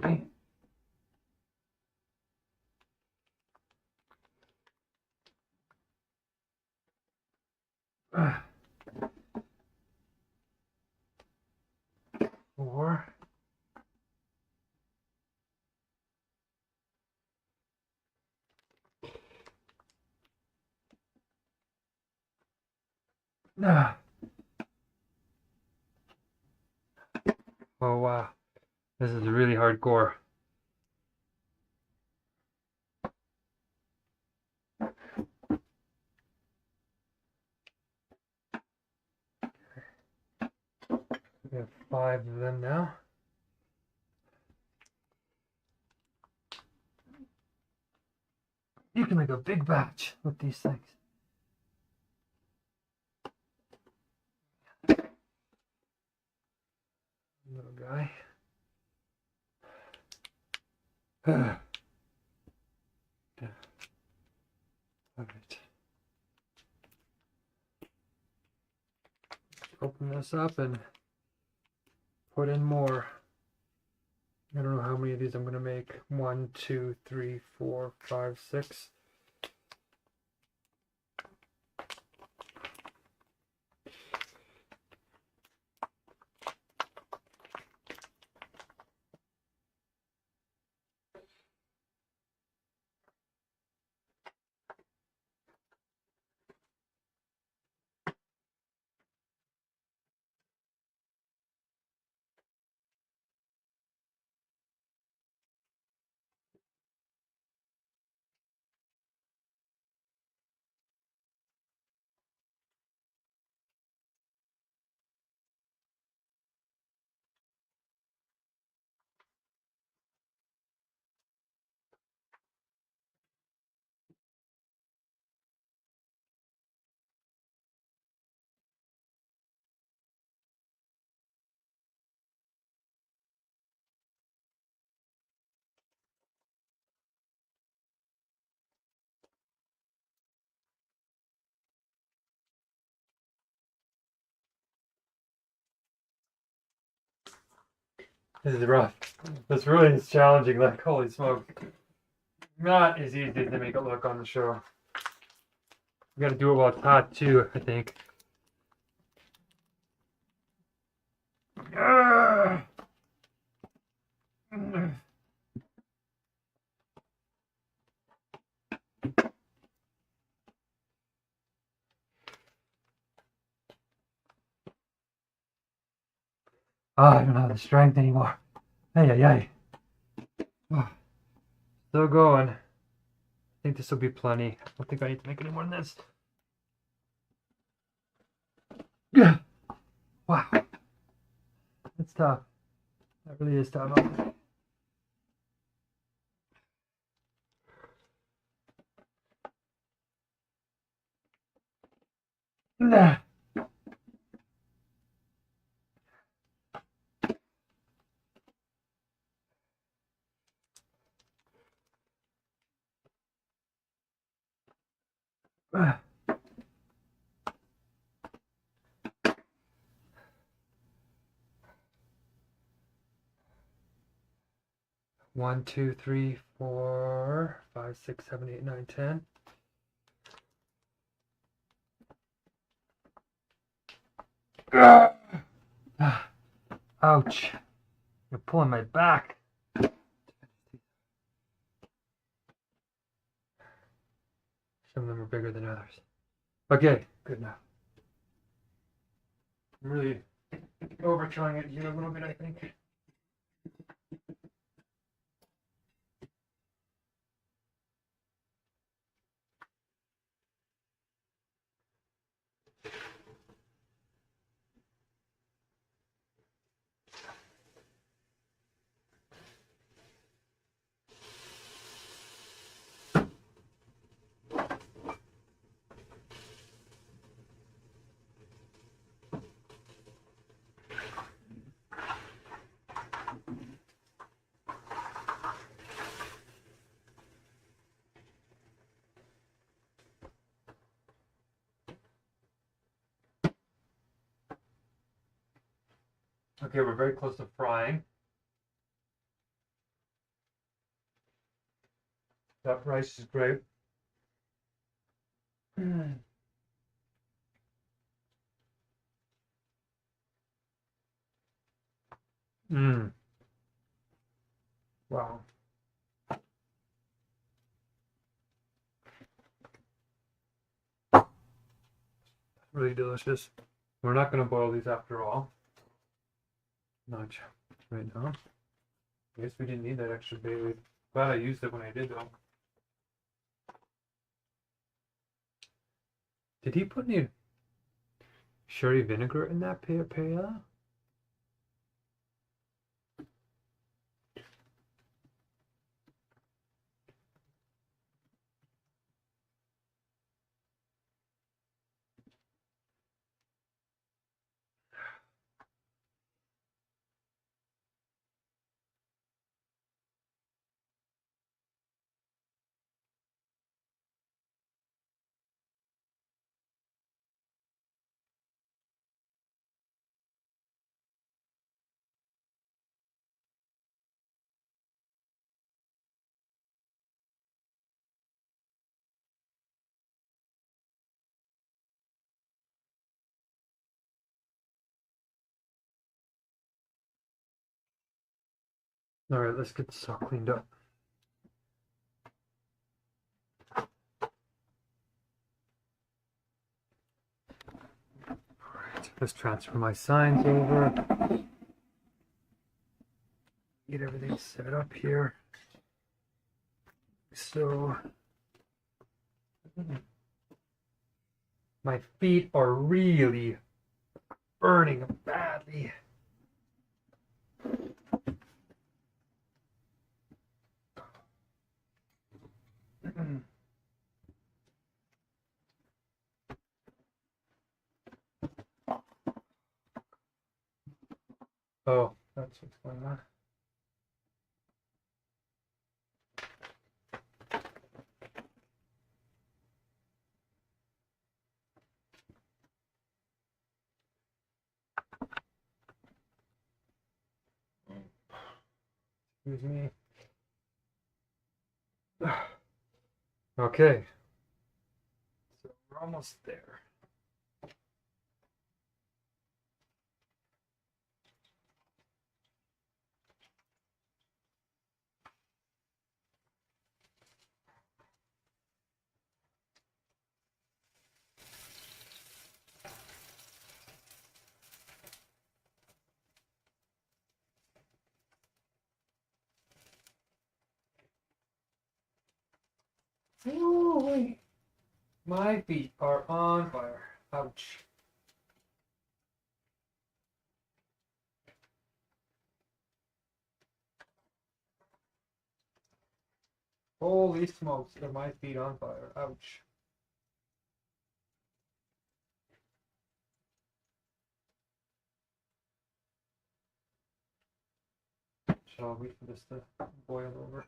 Three. Four. Oh wow. This is really hardcore. We have 5 of them now. You can make a big batch with these things. Little guy. All right. Open this up and put in more. I don't know how many of these I'm going to make. 1, 2, 3, 4, 5, 6. This is rough. This really is challenging, like, holy smoke. Not as easy as they make it look on the show. You gotta do it while it's hot too, I think. I don't have the strength anymore. Ay, ay, ay. Still going. I think this will be plenty. I don't think I need to make any more than this. Wow. That's tough. That really is tough. Nah. One, two, three, 4, 5, 6, 7, 8, 9, 10. Ouch. You're pulling my back. Some of them are bigger than others. Okay, good enough. I'm really overtrying it here a little bit, I think. Okay, we're very close to frying. That rice is great. Mmm. Wow. Really delicious. We're not going to boil these after all. Not right now. I guess we didn't need that extra bay leaf. Glad I used it when I did though. Did he put any sherry vinegar in that paella? All right, let's get this all cleaned up. All right, let's transfer my signs over. Get everything set up here. So my feet are really burning badly. Oh, that's what's going on. Excuse me. Okay. So we're almost there. Ooh, my feet are on fire. Ouch. Holy smokes, are my feet on fire. Ouch. Shall I wait for this to boil over?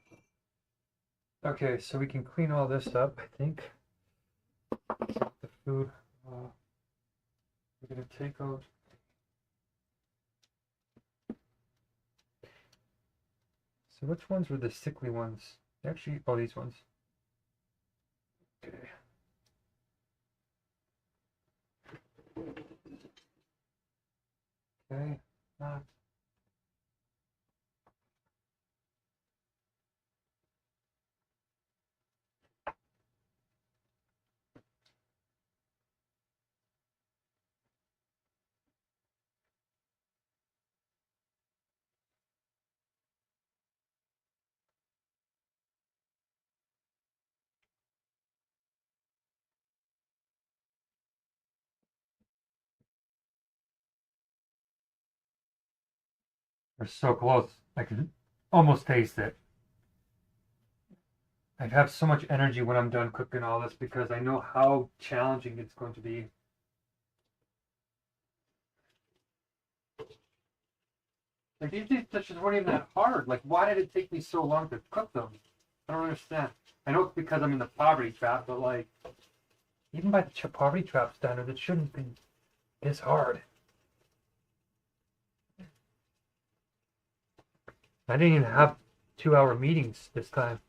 Okay, so we can clean all this up, I think. The food. We're gonna take out. So which ones were the sickly ones? Actually, oh, these ones. Okay. Okay. They're so close. I can almost taste it. I have so much energy when I'm done cooking all this because I know how challenging it's going to be. Like these dishes weren't even that hard. Like why did it take me so long to cook them? I don't understand. I know it's because I'm in the poverty trap, but like even by the poverty trap standards, it shouldn't be this hard. I didn't even have 2-hour meetings this time.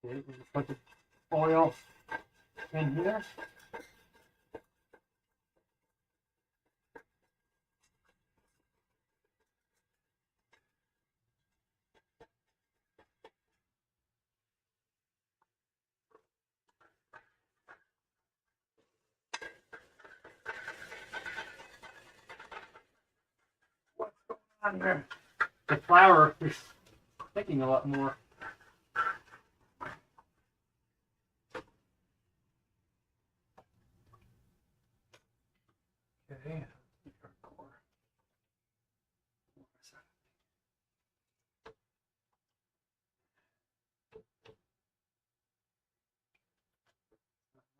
Okay, put the oil in here. What's going on there? The flour is taking a lot more. Okay.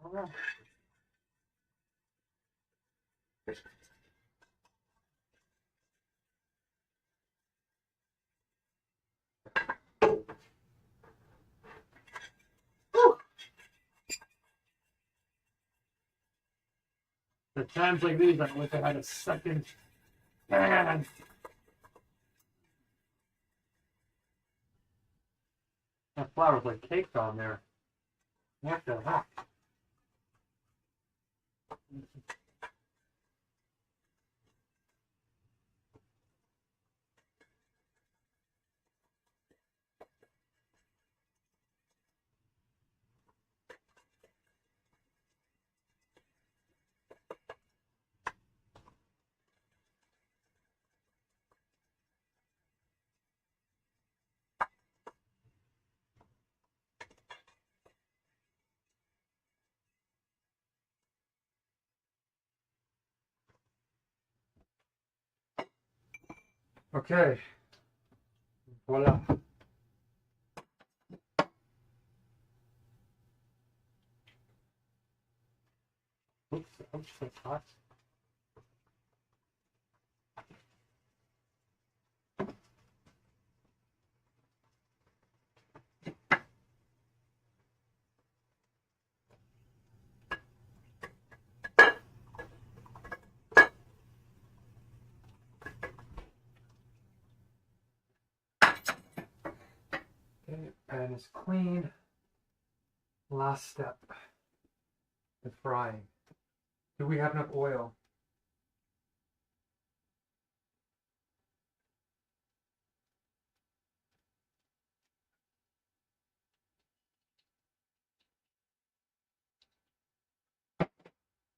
Oh. At times like these, I wish I had a second pan. That flour's like caked on there. What the heck? Okay. Voila. Oops, ouch, that's hot. Okay, pan is clean. Last step. The frying. Do we have enough oil?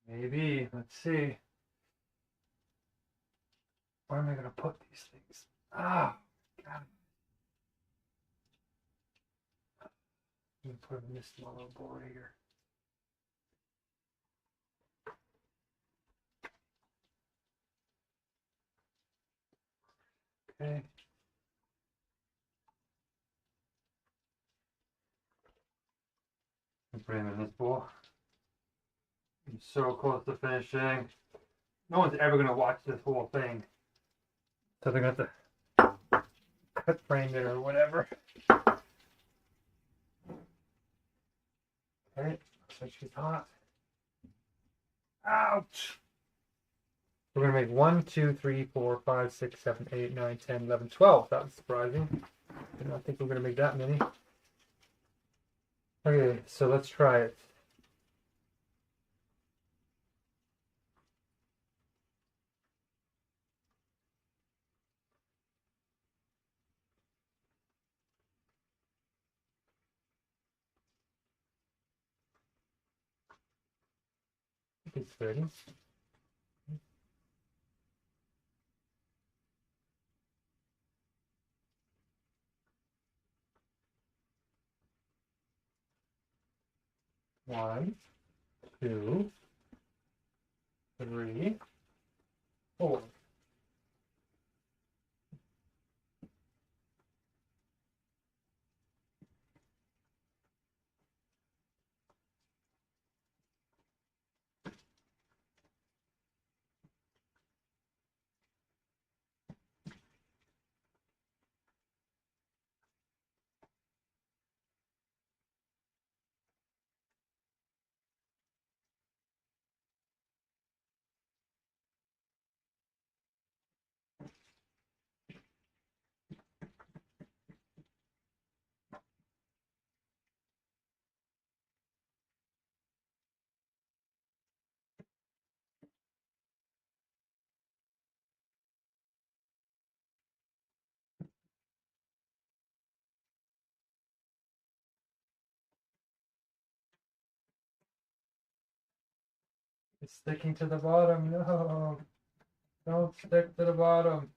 Maybe. Let's see. Where am I going to put these things? Ah, God. I'm going to put them in this small little bowl right here. Okay. I'm putting them in this bowl. I'm so close to finishing. No one's ever going to watch this whole thing. So they're going to have to cut frame it or whatever. Okay, looks like she's hot. Ouch! We're going to make 1, 2, 3, 4, 5, 6, 7, 8, 9, 10, 11, 12. That was surprising. I don't think we're going to make that many. Okay, so let's try it. I think it's 30. One, two, three, four. It's sticking to the bottom. No, don't stick to the bottom.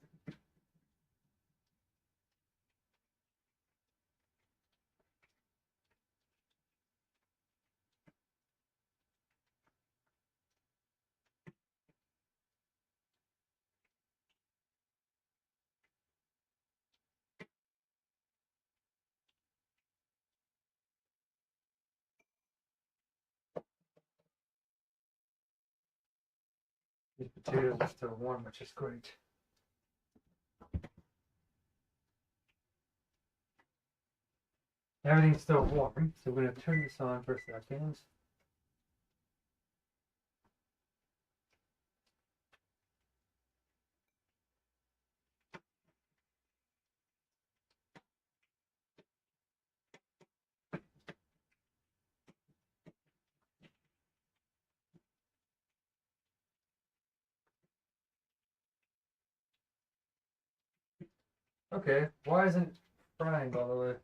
These potatoes are still warm, which is great. Everything's still warm, so we're going to turn this on for a second. Okay, why isn't frying, by the way?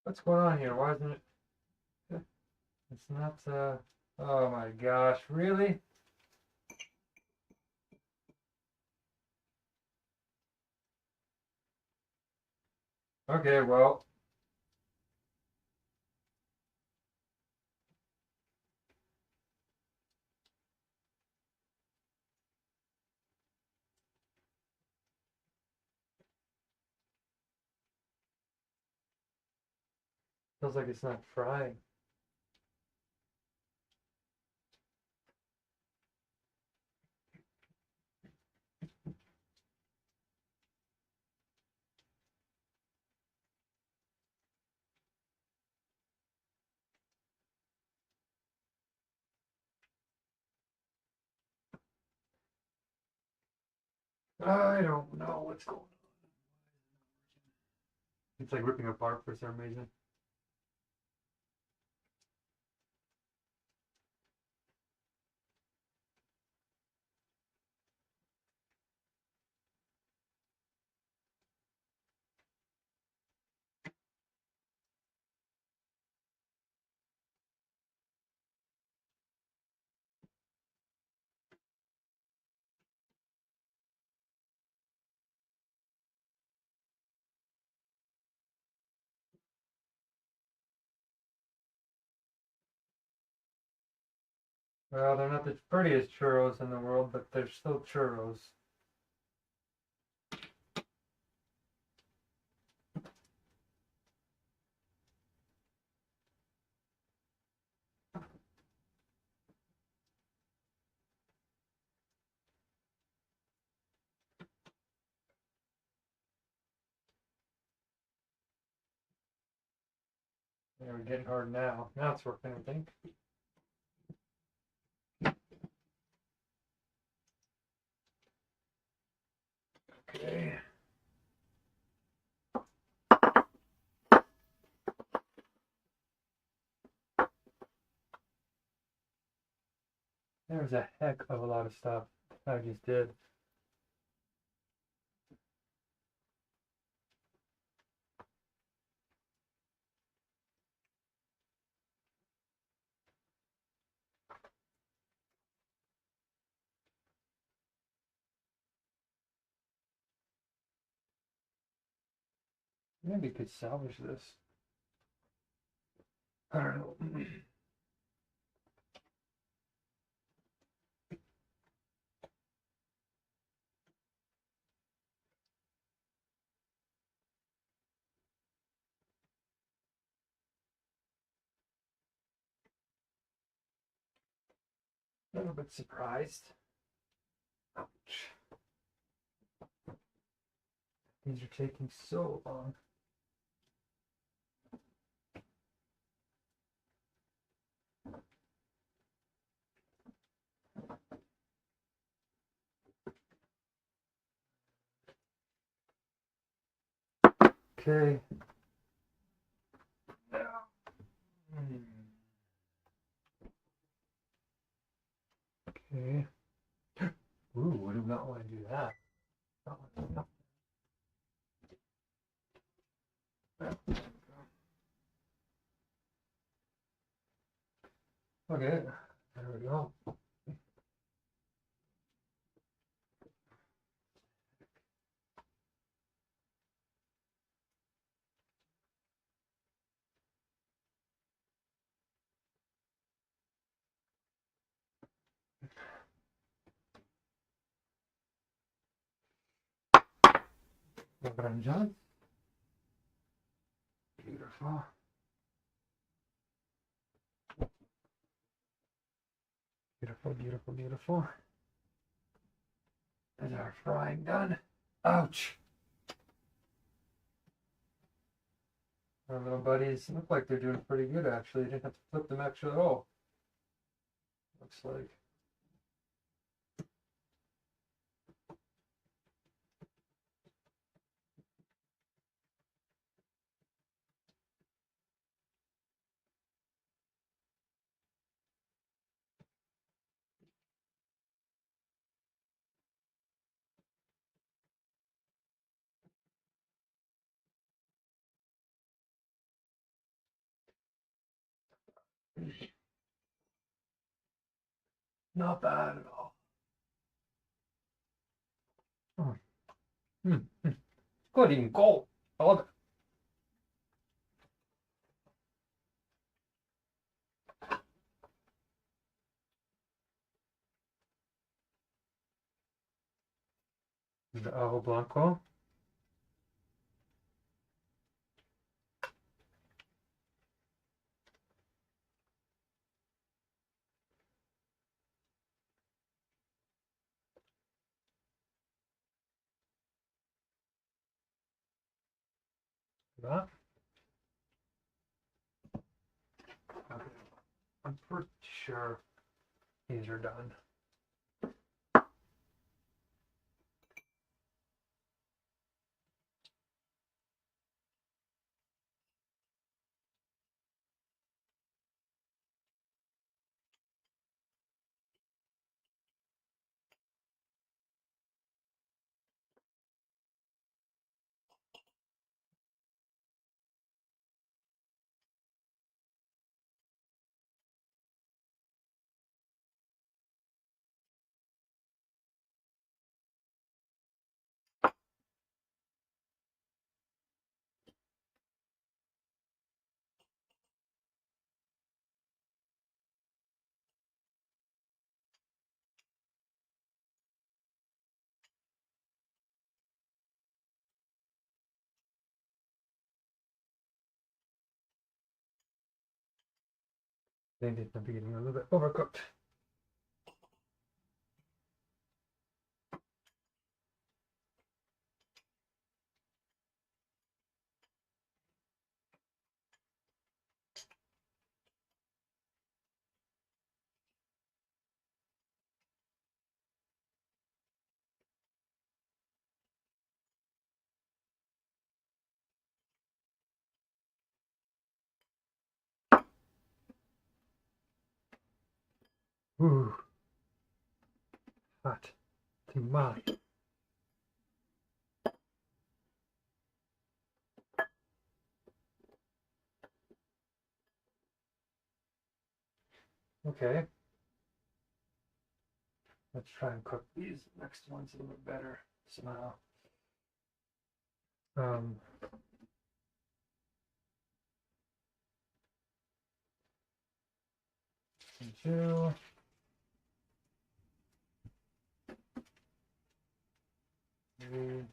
What's going on here? Why isn't it? It's not, oh my gosh, really? Okay, well. Feels like it's not frying. I don't know what's going on. It's like ripping apart for some reason. Well, they're not the prettiest churros in the world, but they're still churros. Yeah, we're getting hard now. Now it's working, I think. Okay. There's a heck of a lot of stuff I just did. Maybe could salvage this. I don't know. A little bit surprised. Ouch. These are taking so long. Okay. Okay. Ooh, I do not want to do that. Not want to do that. Okay, there we go. John. Beautiful. Beautiful, beautiful, beautiful. Is our frying done? Ouch! Our little buddies look like they're doing pretty good actually. Didn't have to flip them extra at all. Looks like. Not bad at all. Good eating gold. I love it. The ajo blanco. that. Okay. I'm pretty sure these are done. They did the beginning a little bit overcooked. Ooh, hot tamale. Okay. Let's try and cook these next ones a little bit better somehow. Um, and 2. 3,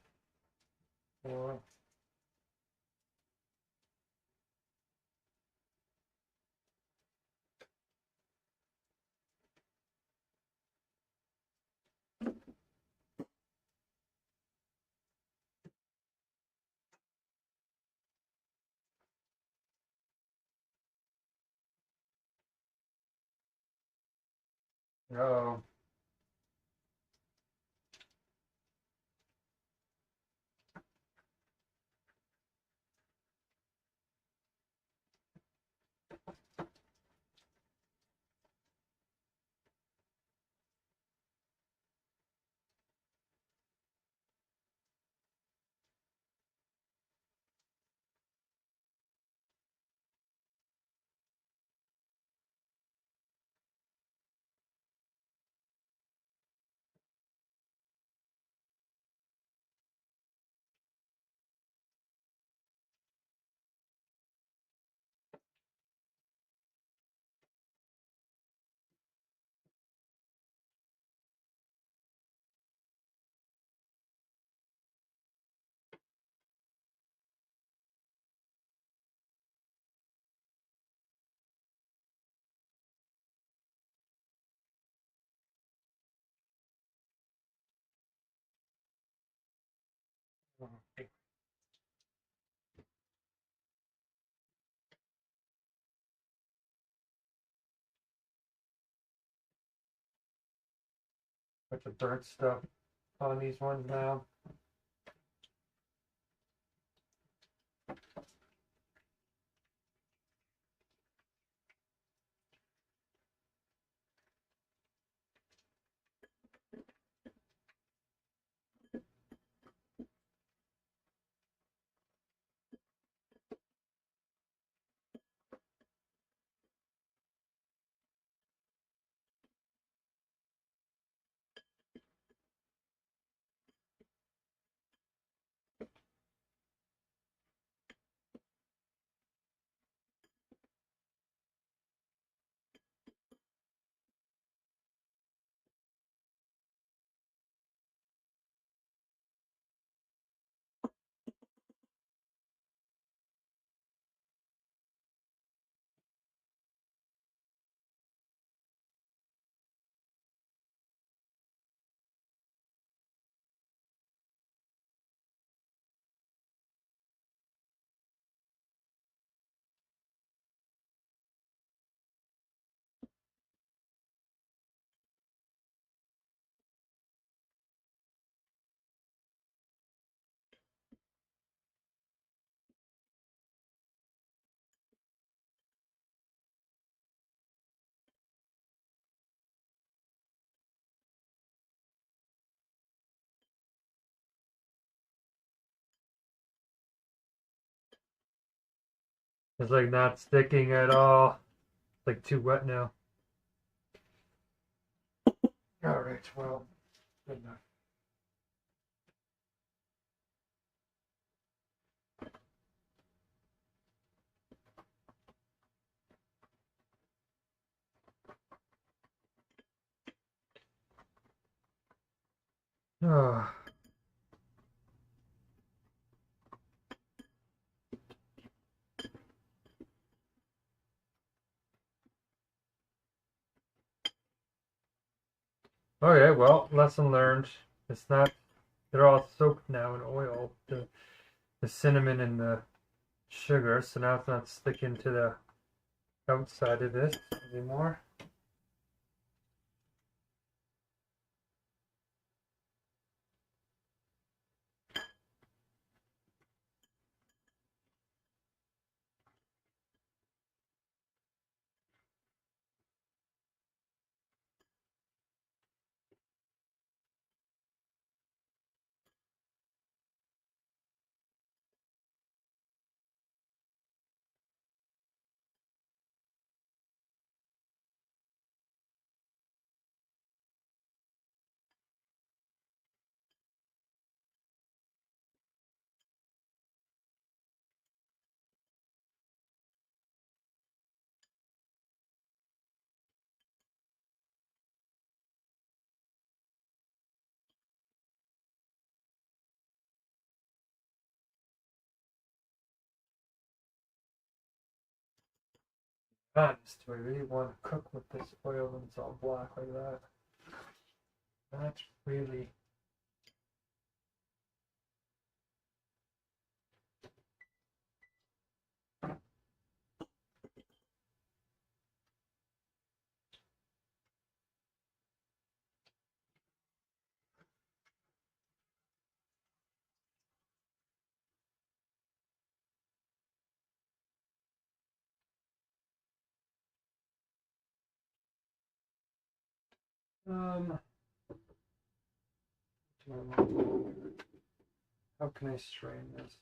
4. Oh, okay. Bunch of burnt stuff on these ones now. It's like not sticking at all. It's like too wet now. Alright, well, good enough. Oh. Okay, well, lesson learned. It's not, they're all soaked now in oil, the cinnamon and the sugar, so now it's not sticking to the outside of this anymore. Honest, do I really want to cook with this oil when it's all black like that? That's really. Um, how can I strain this?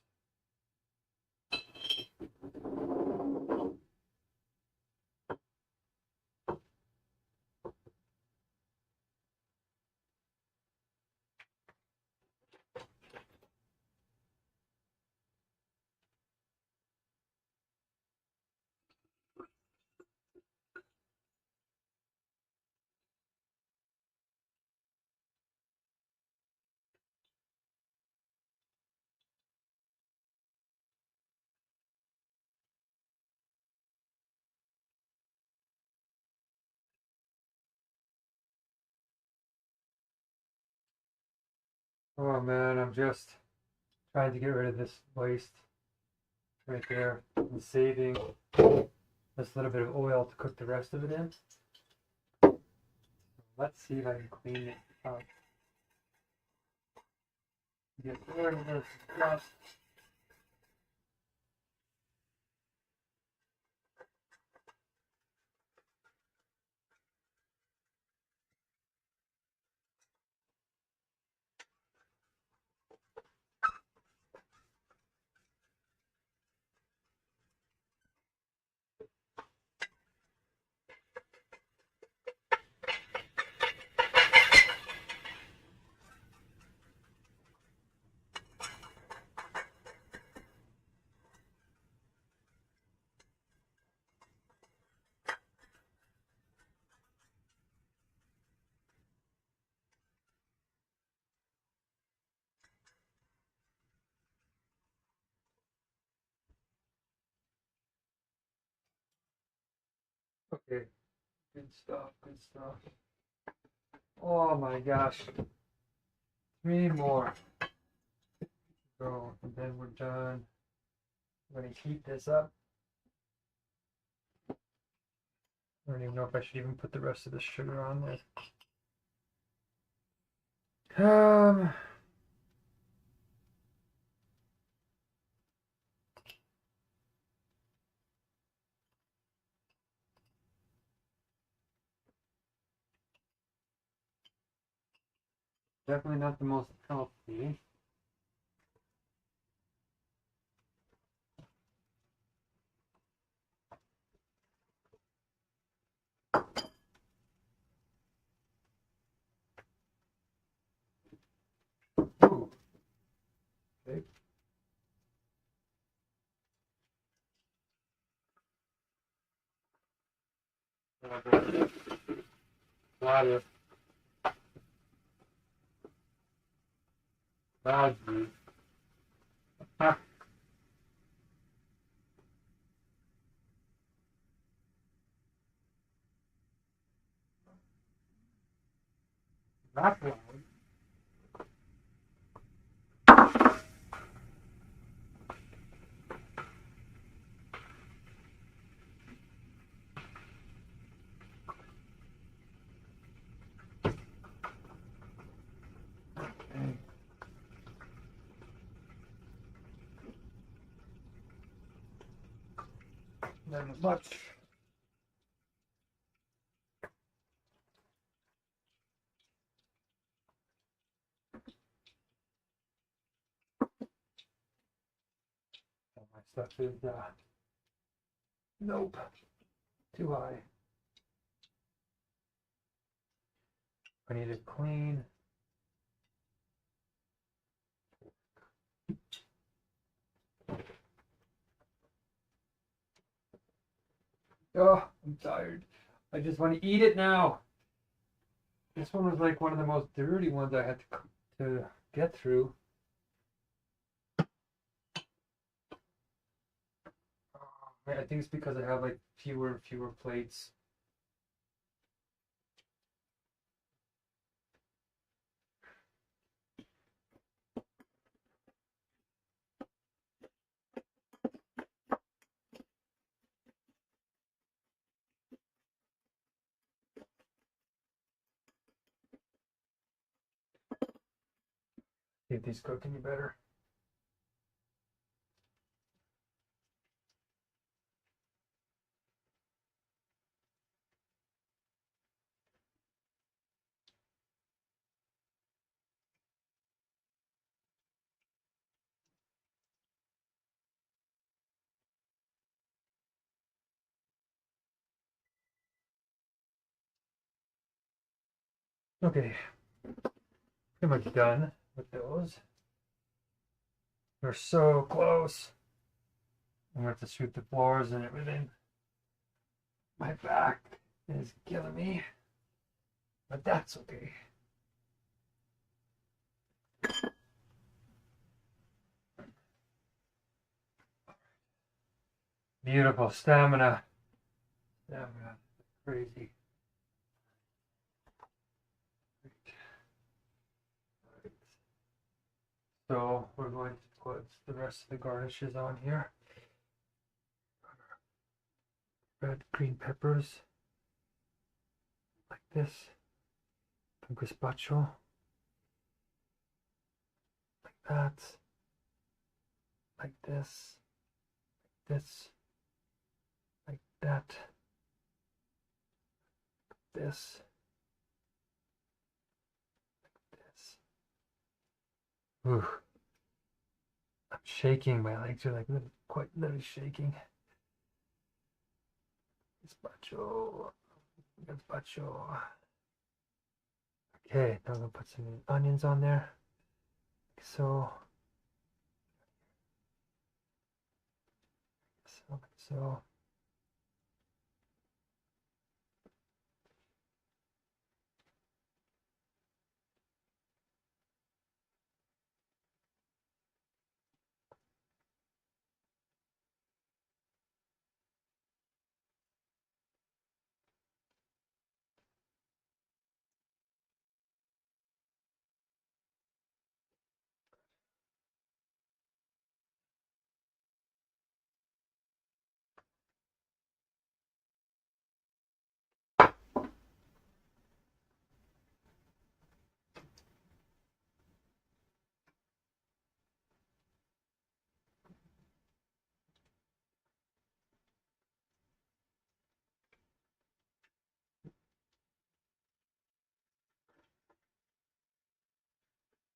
Oh man, I'm just trying to get rid of this waste right there and saving this little bit of oil to cook the rest of it in. Let's see if I can clean it up. Get rid of this stuff. Okay, good stuff, good stuff. Oh my gosh. 3 more. Go, and then we're done. I'm gonna heat this up. I don't even know if I should even put the rest of the sugar on there. Definitely not the most healthy. Ooh. Okay. Water. Value. Ah. That's loud. Okay. Not much. My stuff is nope, too high. I need it clean. Oh, I'm tired. I just want to eat it now. This one was like one of the most dirty ones I had to get through. I think it's because I have like fewer and fewer plates. See if these cook any better. Okay, pretty much done with those. We're so close. I'm going to have to sweep the floors and everything. My back is killing me, but that's okay. Beautiful stamina. Stamina. Crazy. Right. So we're going to put the rest of the garnishes on here. Red green peppers. Like this. Some gazpacho. Like that. Like this. Like this. Like that. This. This. Ooh. I'm shaking. My legs are like quite literally shaking. Gazpacho. Gazpacho. Okay, now I'm gonna put some onions on there. Like so. Like so.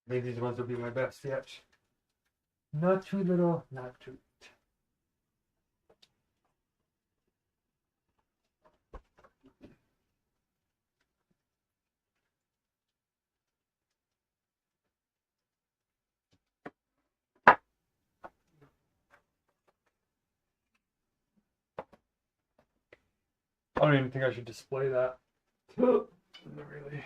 Maybe these ones will be my best yet. Not too little, not too. don't even think I should display that. Not really.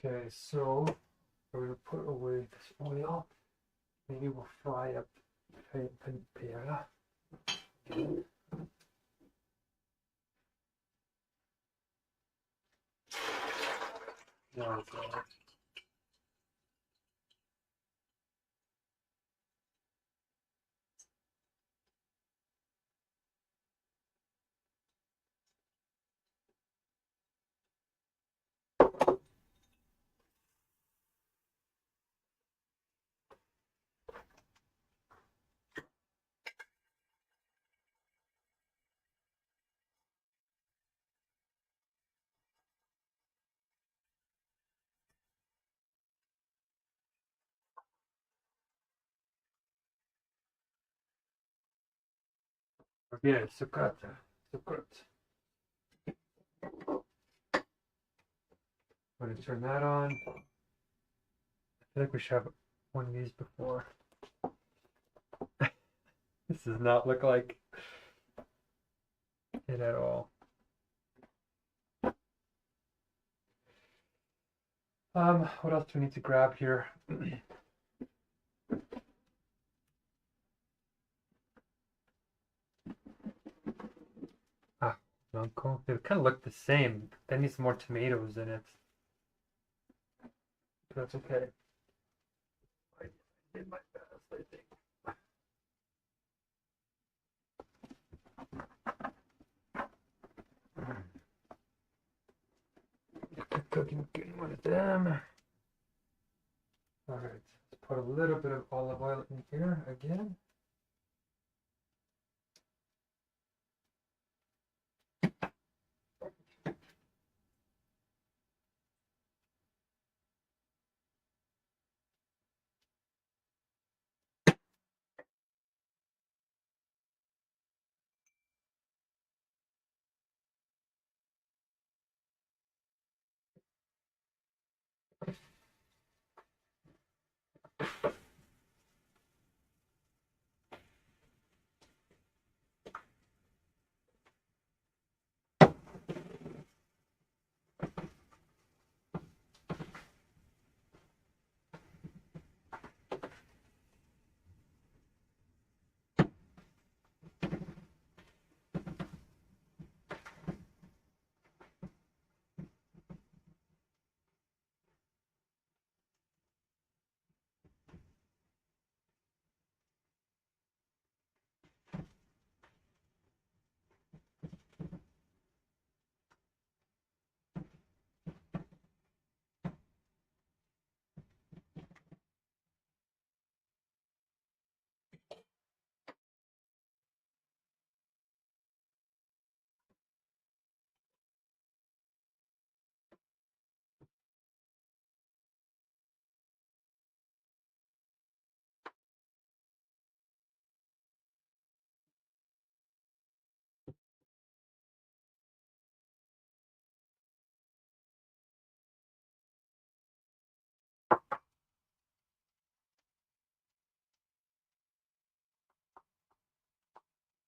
Okay, so we're gonna put away this oil. Maybe we'll fry up paella. No, it's all right. Okay, sucata. I'm gonna turn that on. I feel like we should have one of these before. This does not look like it at all. What else do we need to grab here? Uncle. They kind of look the same. That needs more tomatoes in it. But that's okay. I did my best, I think. Cooking one of them. All right, let's put a little bit of olive oil in here again.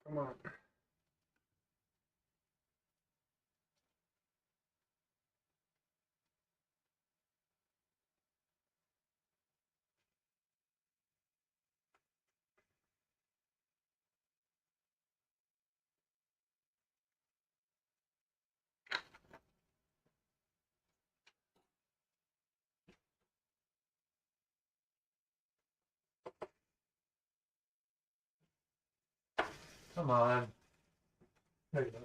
Come on. Come on. There you go.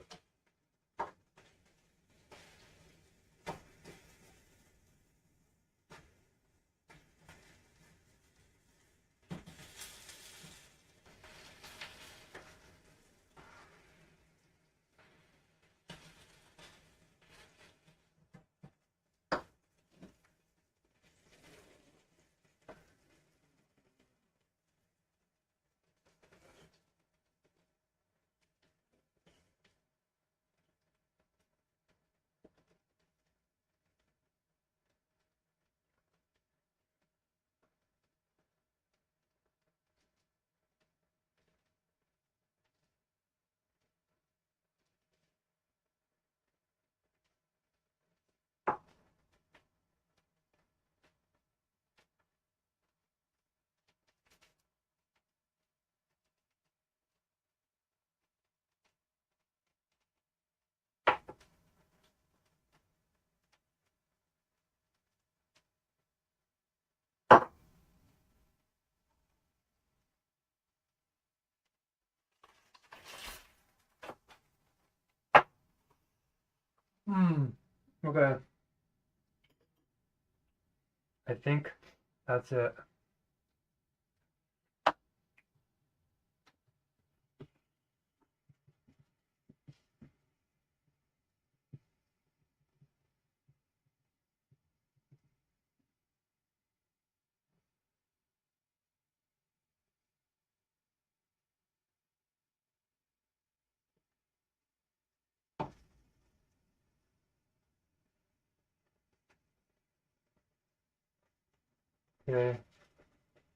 Okay. I think that's it. Okay.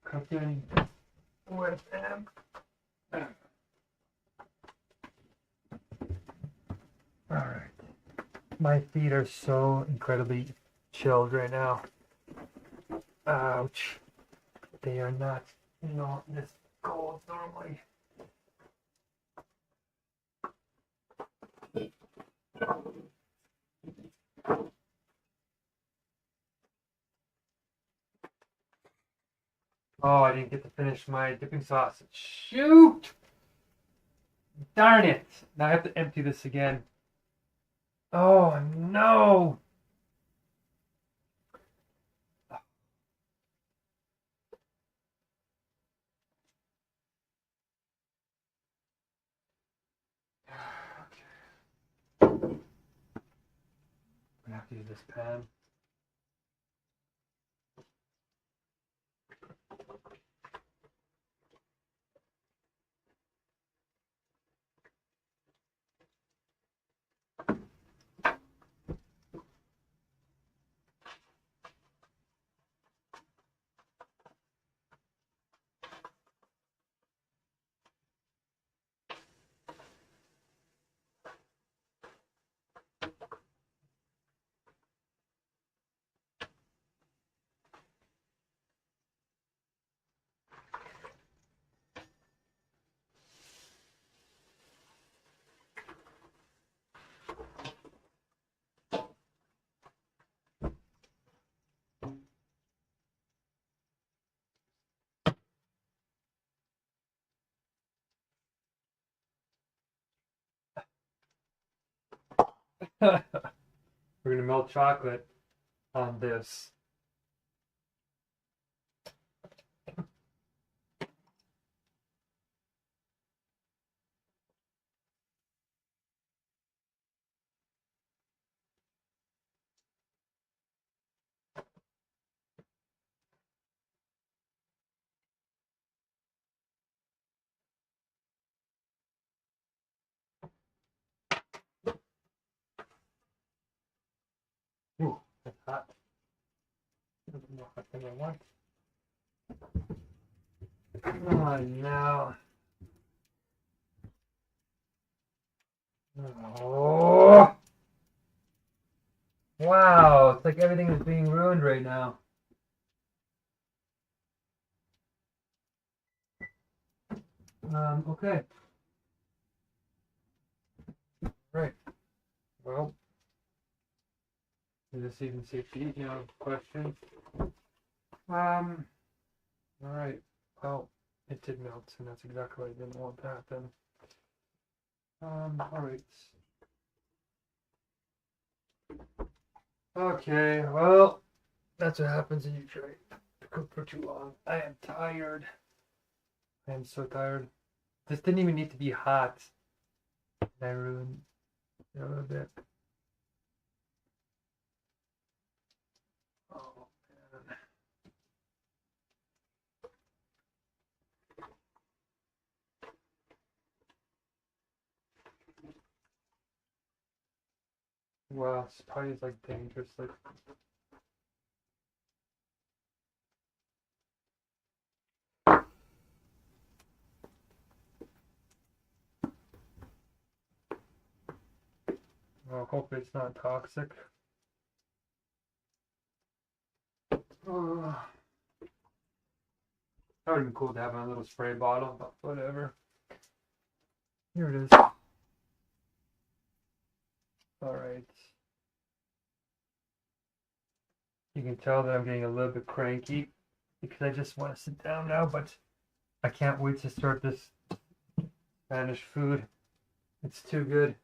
Cooking with them. Alright. My feet are so incredibly chilled right now. Ouch. They are not, this cold normally. Oh, I didn't get to finish my dipping sauce. Shoot! Darn it! Now I have to empty this again. Oh, no! I'm gonna have to use this pan. We're gonna melt chocolate on this. Ooh, that's hot. More hot than I want. Oh no. Oh! Wow, it's like everything is being ruined right now. Okay. Right. Well, is this even safety, question? All right. Well, it did melt, and that's exactly what I didn't want to happen. All right. Okay, well, that's what happens when you try to cook for too long. I am tired. I am so tired. This didn't even need to be hot. I ruined it a little bit. Oh, man. Wow, this probably is like dangerous. Like, well, hopefully it's not toxic. That would have been cool to have my little spray bottle, but whatever. Here it is. Alright. You can tell that I'm getting a little bit cranky because I just want to sit down now, but I can't wait to start this Spanish food. It's too good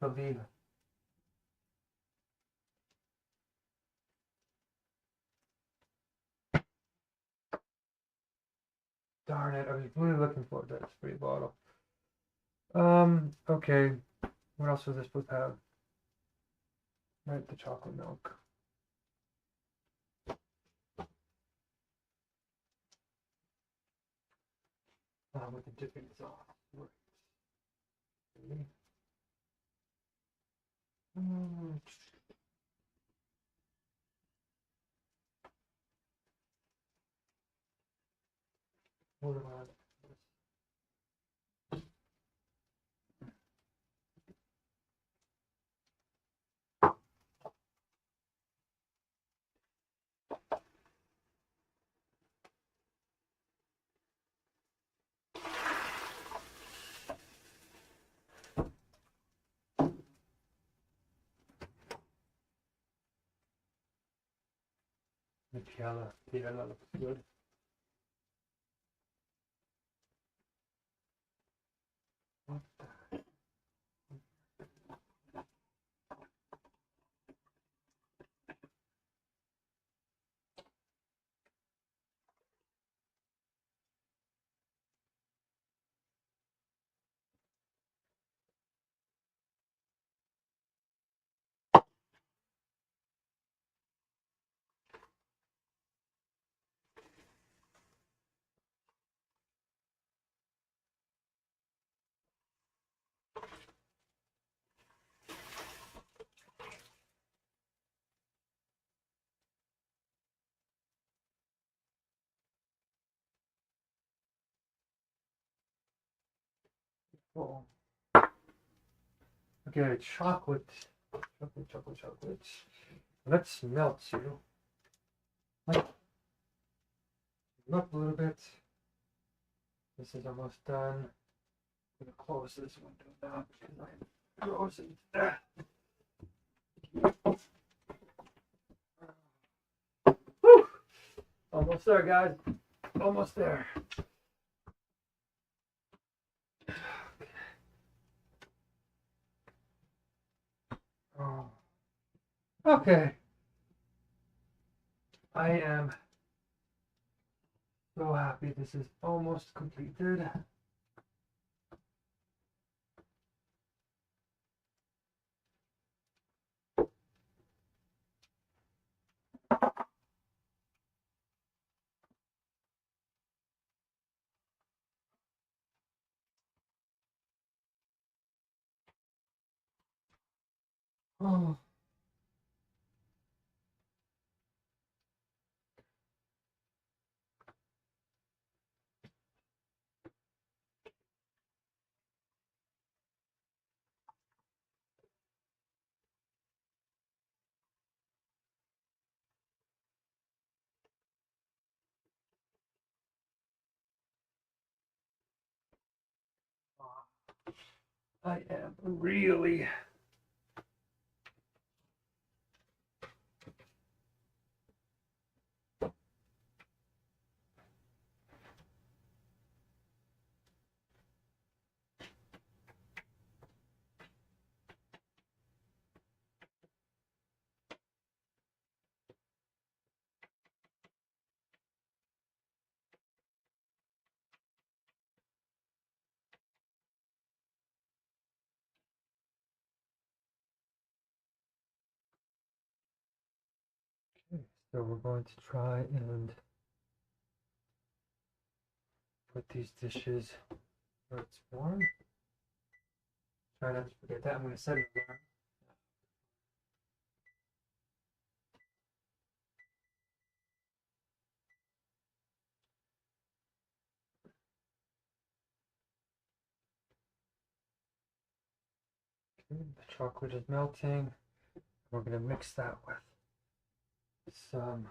to leave. Darn it, I was really looking for that spray bottle. Okay. What else was I supposed to have? Right, the chocolate milk. With the dipping sauce. Right. What about this? The piala looks good. What the? Oh. Okay, chocolate. Chocolate. Let's melt you. Look a little bit. This is almost done. I'm gonna close this window now because I'm frozen to death. Whew. Almost there, guys. Almost there. Oh. Okay. I am so happy this is almost completed. Oh. I am really so we're going to try and put these dishes where it's warm. Try not to forget that. I'm going to set an alarm. Okay, the chocolate is melting. We're going to mix that with some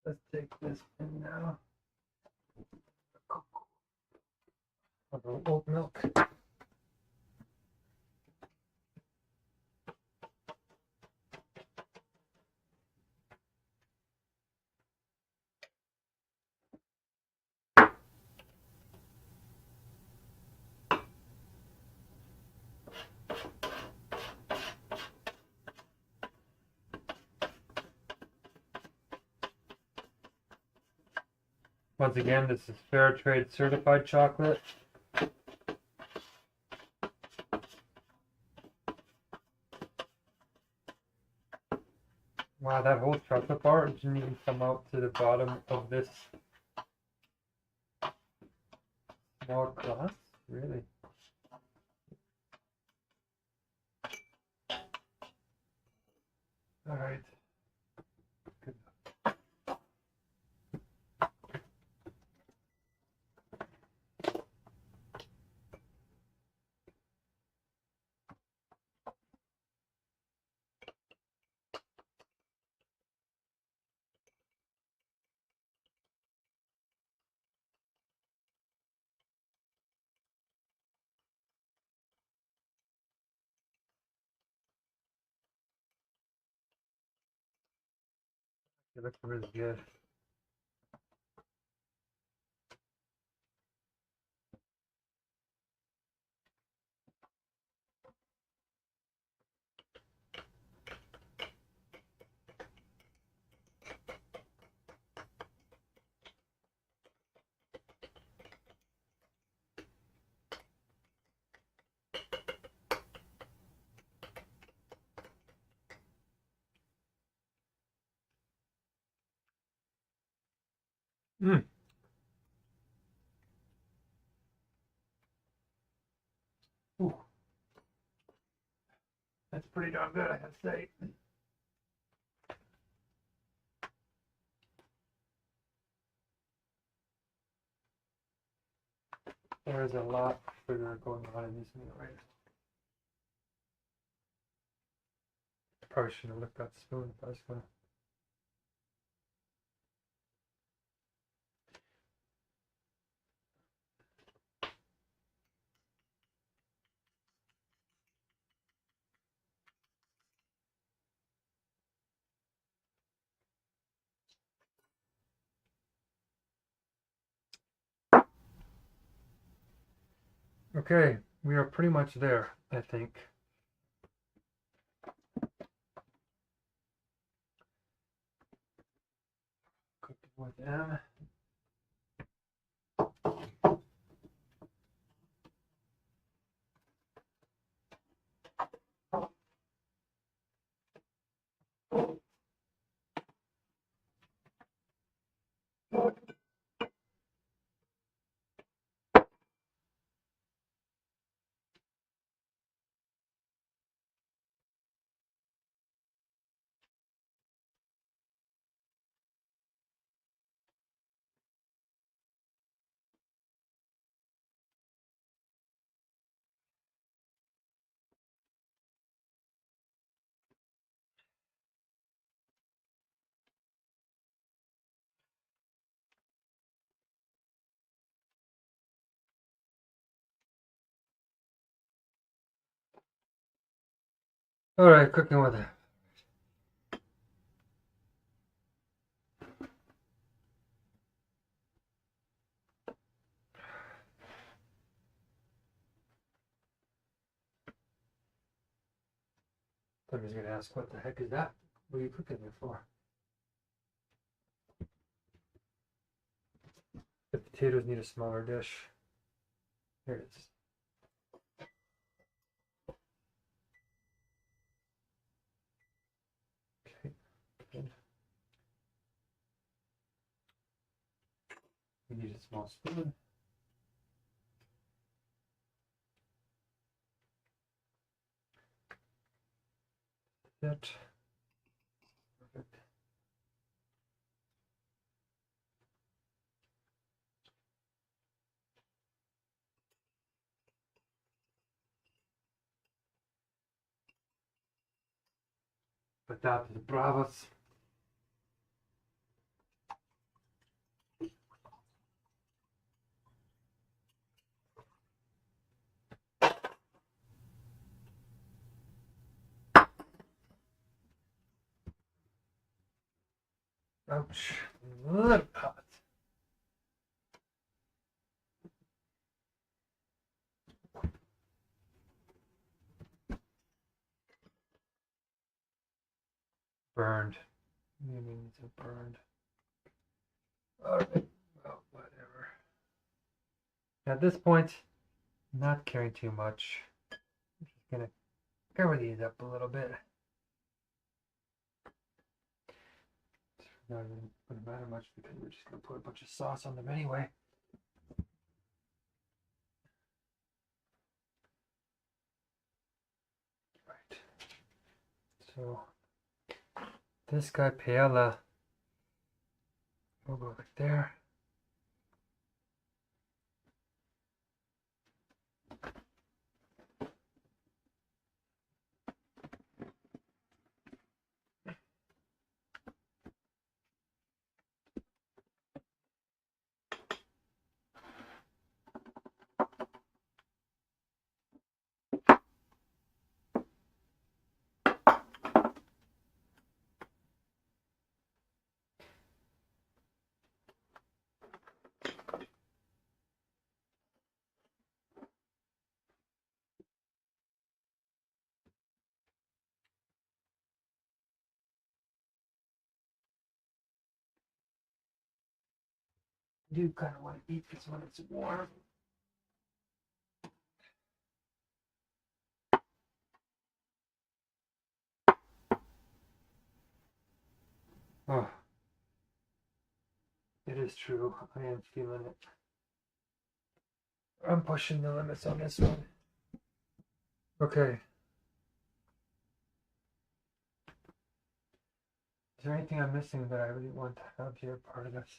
let's take this in now. A little oat milk. Once again, this is fair trade certified chocolate. Wow, that whole chocolate bar didn't even come out to the bottom of this small glass? Really? Alright. Good. It looks really good. Mm. Ooh. That's pretty darn good, I have to say. There is a lot of sugar going on in this meal right now. Probably shouldn't have licked that spoon if I was gonna Okay, we are pretty much there, I think. Cooking with them. All right, cooking with it. Somebody's gonna ask, what the heck is that? What are you cooking it for? The potatoes need a smaller dish. Here it is. Okay, good. We need a small spoon. That. Perfect. Patatas bravas. Ouch. A little hot. Burned. Maybe it's a burned. Alright. Well, whatever. At this point, not caring too much. I'm just gonna cover these up a little bit. It's not even gonna matter much because we're just gonna put a bunch of sauce on them anyway. Right. So this guy paella will go like there. I do kind of want to eat this when it's warm. Oh, it is true. I am feeling it. I'm pushing the limits on this one. Okay. Is there anything I'm missing that I really want to have here part of this?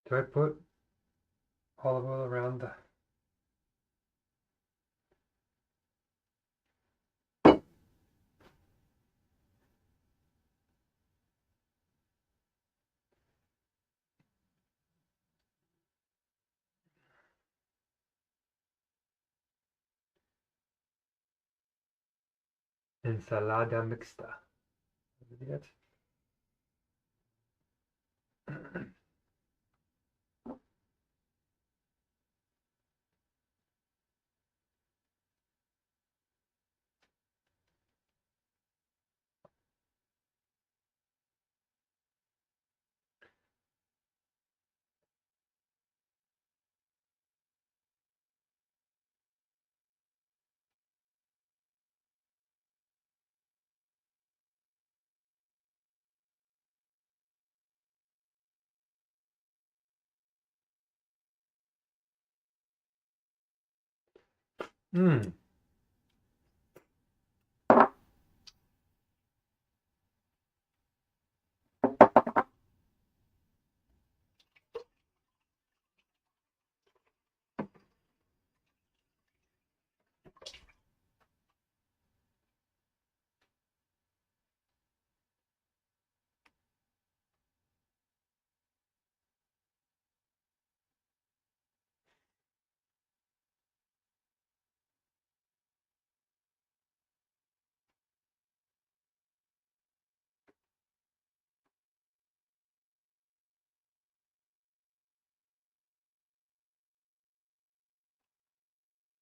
Do I put olive oil around the... Ensalada mixta. Yet? Mmm.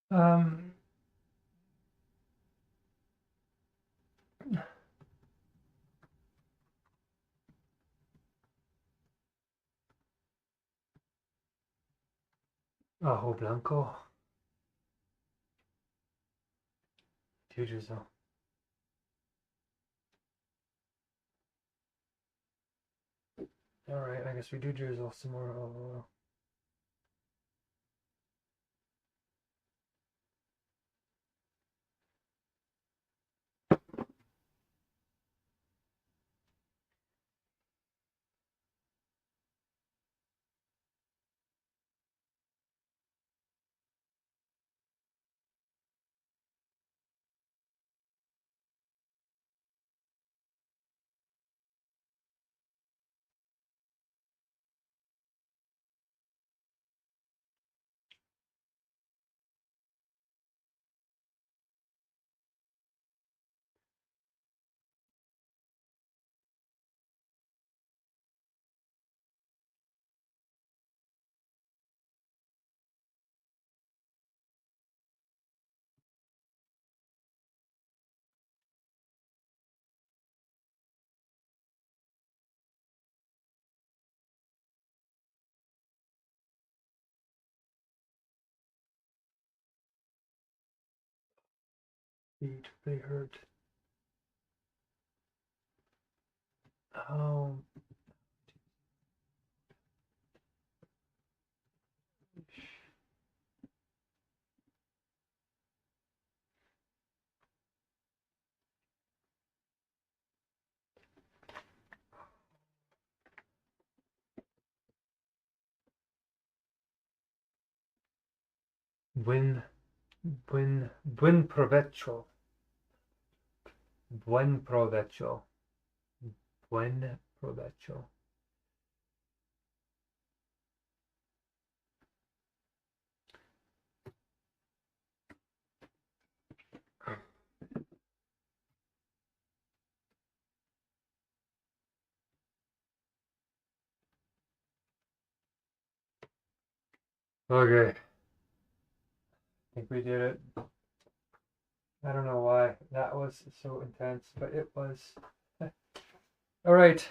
Um, Ajo blanco. Two drizzle. Alright, I guess we do drizzle some more olive oil. Feet, they hurt. Oh. Buen provecho. Buen provecho. Buen provecho. Okay. I think we did it. I don't know why that was so intense, but it was. All right.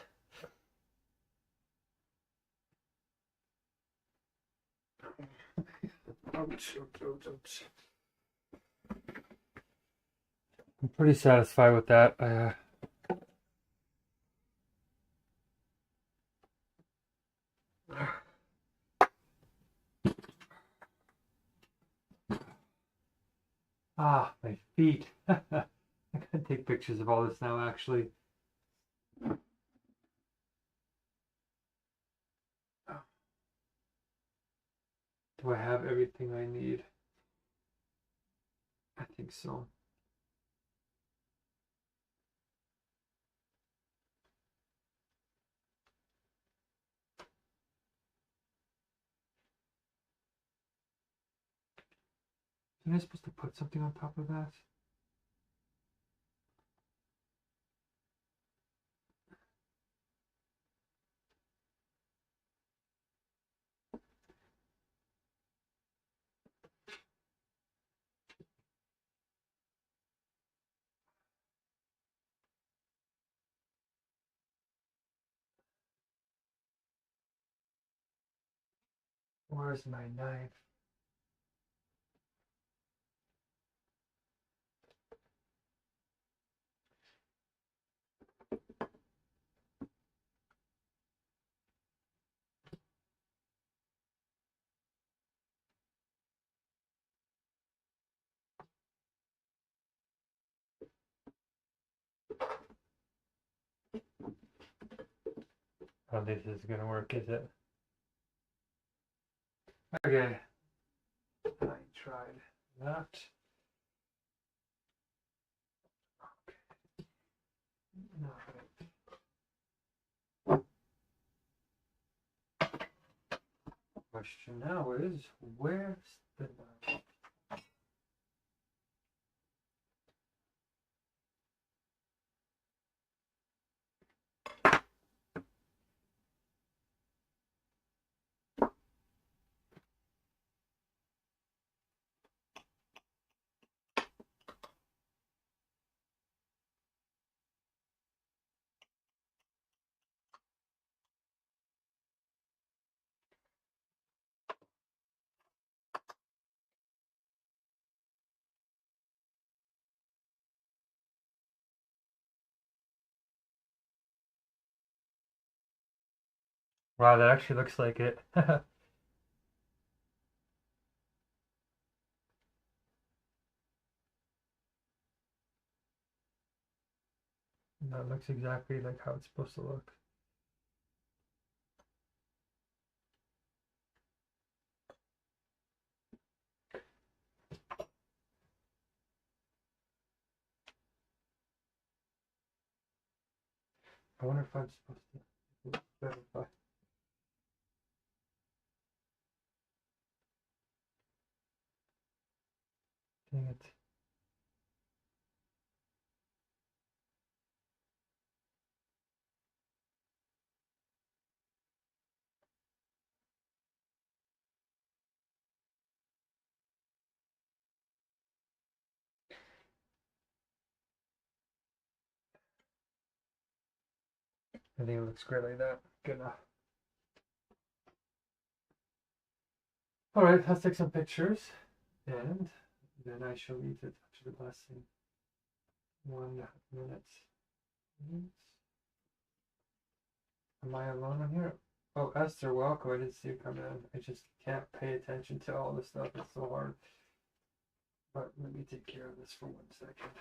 Ouch, ouch, ouch, ouch. I'm pretty satisfied with that. My feet. I gotta take pictures of all this now, actually. Do I have everything I need? I think so. Am I supposed to put something on top of that? Where's my knife? Oh, this is gonna work, is it? Okay. I tried that. Okay. All right. Question now is, where's the knife? Wow, that actually looks like it. That looks exactly like how it's supposed to look. I wonder if I'm supposed to verify. Dang it. I think it looks great like that. Good enough. All right, let's take some pictures, and then I shall eat it. Actually, the last thing. 1 minute. Am I alone on here? Oh, Esther, welcome. I didn't see you come in. I just can't pay attention to all this stuff. It's so hard. But let me take care of this for 1 second.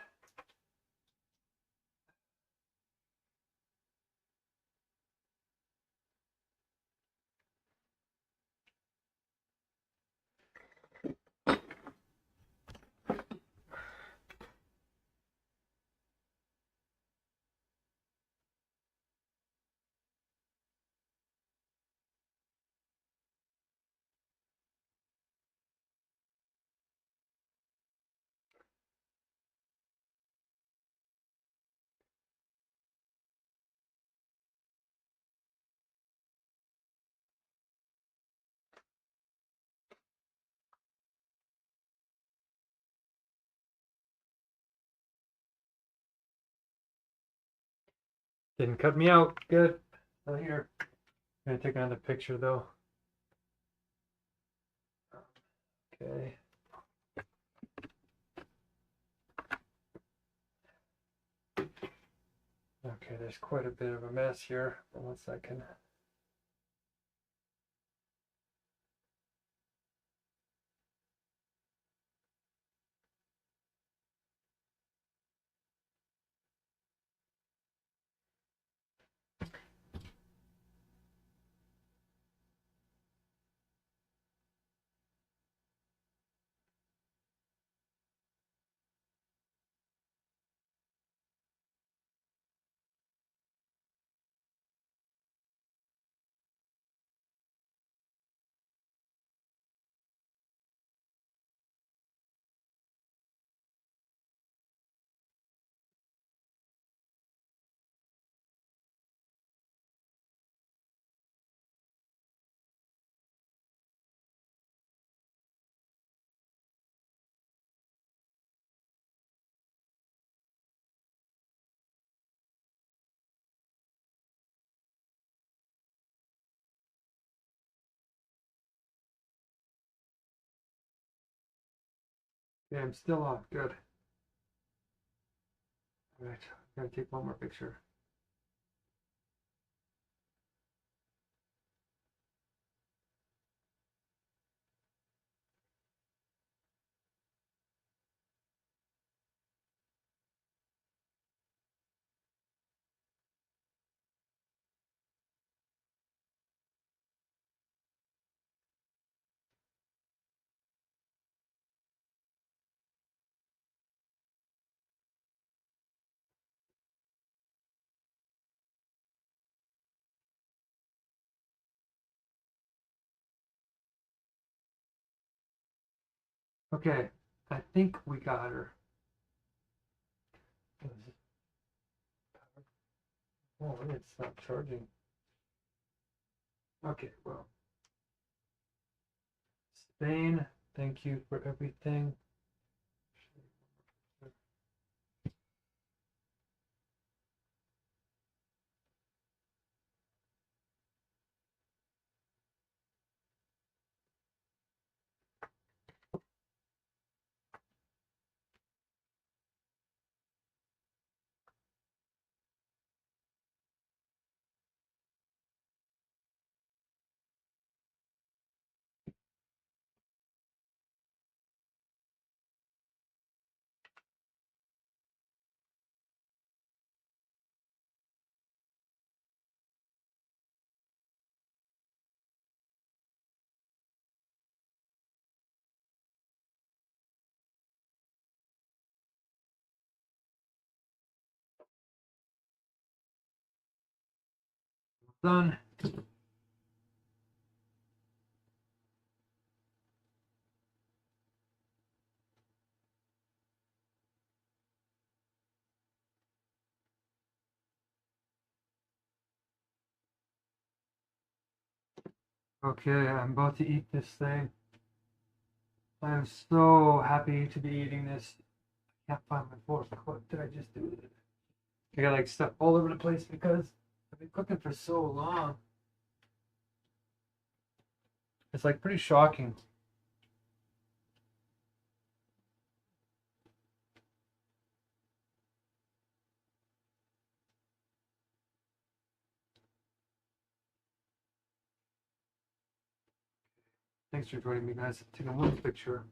Didn't cut me out. Good. Still here. I'm gonna take another picture though. Okay. Okay, there's quite a bit of a mess here. 1 second. Okay, I'm still on. Good. All right, I'm gonna take one more picture. Okay, I think we got her. Oh, it's not charging. Okay, well. Spain, thank you for everything. Done. Okay, I'm about to eat this thing. I'm so happy to be eating this. I can't find my fork. What did I just do with it? I got like stuff all over the place because I've been cooking for so long. It's like pretty shocking. Thanks for joining me, guys. Taking one picture.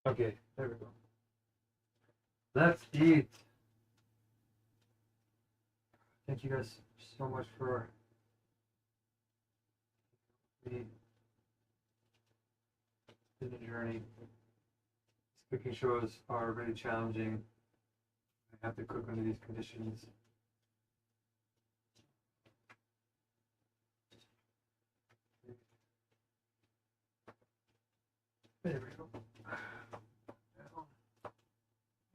Okay, there we go. Let's eat. Thank you guys so much for the journey. These cooking shows are really challenging. I have to cook under these conditions. There we go.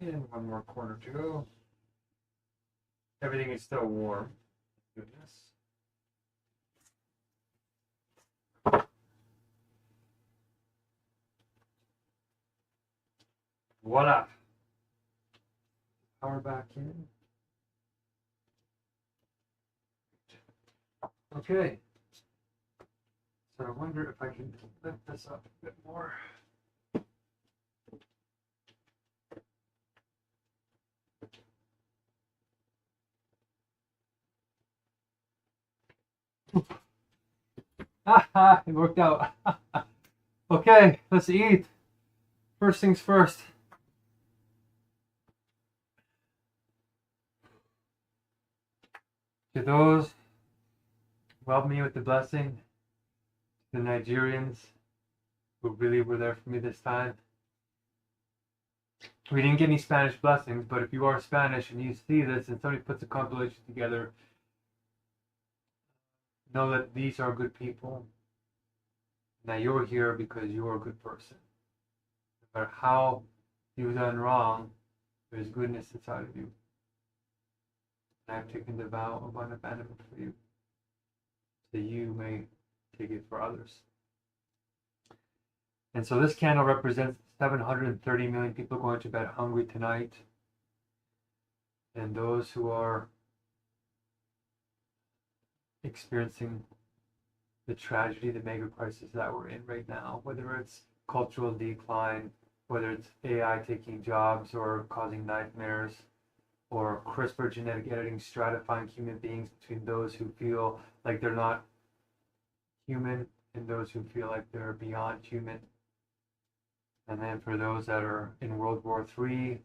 And one more corner to go. Everything is still warm. Goodness. Voila. Power back in. Okay. So I wonder if I can lift this up a bit more. Haha, it worked out. Okay, let's eat. First things first. To those who helped me with the blessing, the Nigerians who really were there for me this time. We didn't get any Spanish blessings, but if you are Spanish and you see this and somebody puts a compilation together, know that these are good people. Now you're here because you're a good person. No matter how you've done wrong, there's goodness inside of you. And I've taken the vow of unabandonment for you, so you may take it for others. And so this candle represents 730 million people going to bed hungry tonight. And those who are experiencing the tragedy, the mega crisis that we're in right now, whether it's cultural decline, whether it's AI taking jobs or causing nightmares, or CRISPR genetic editing stratifying human beings between those who feel like they're not human and those who feel like they're beyond human. And then for those that are in World War III,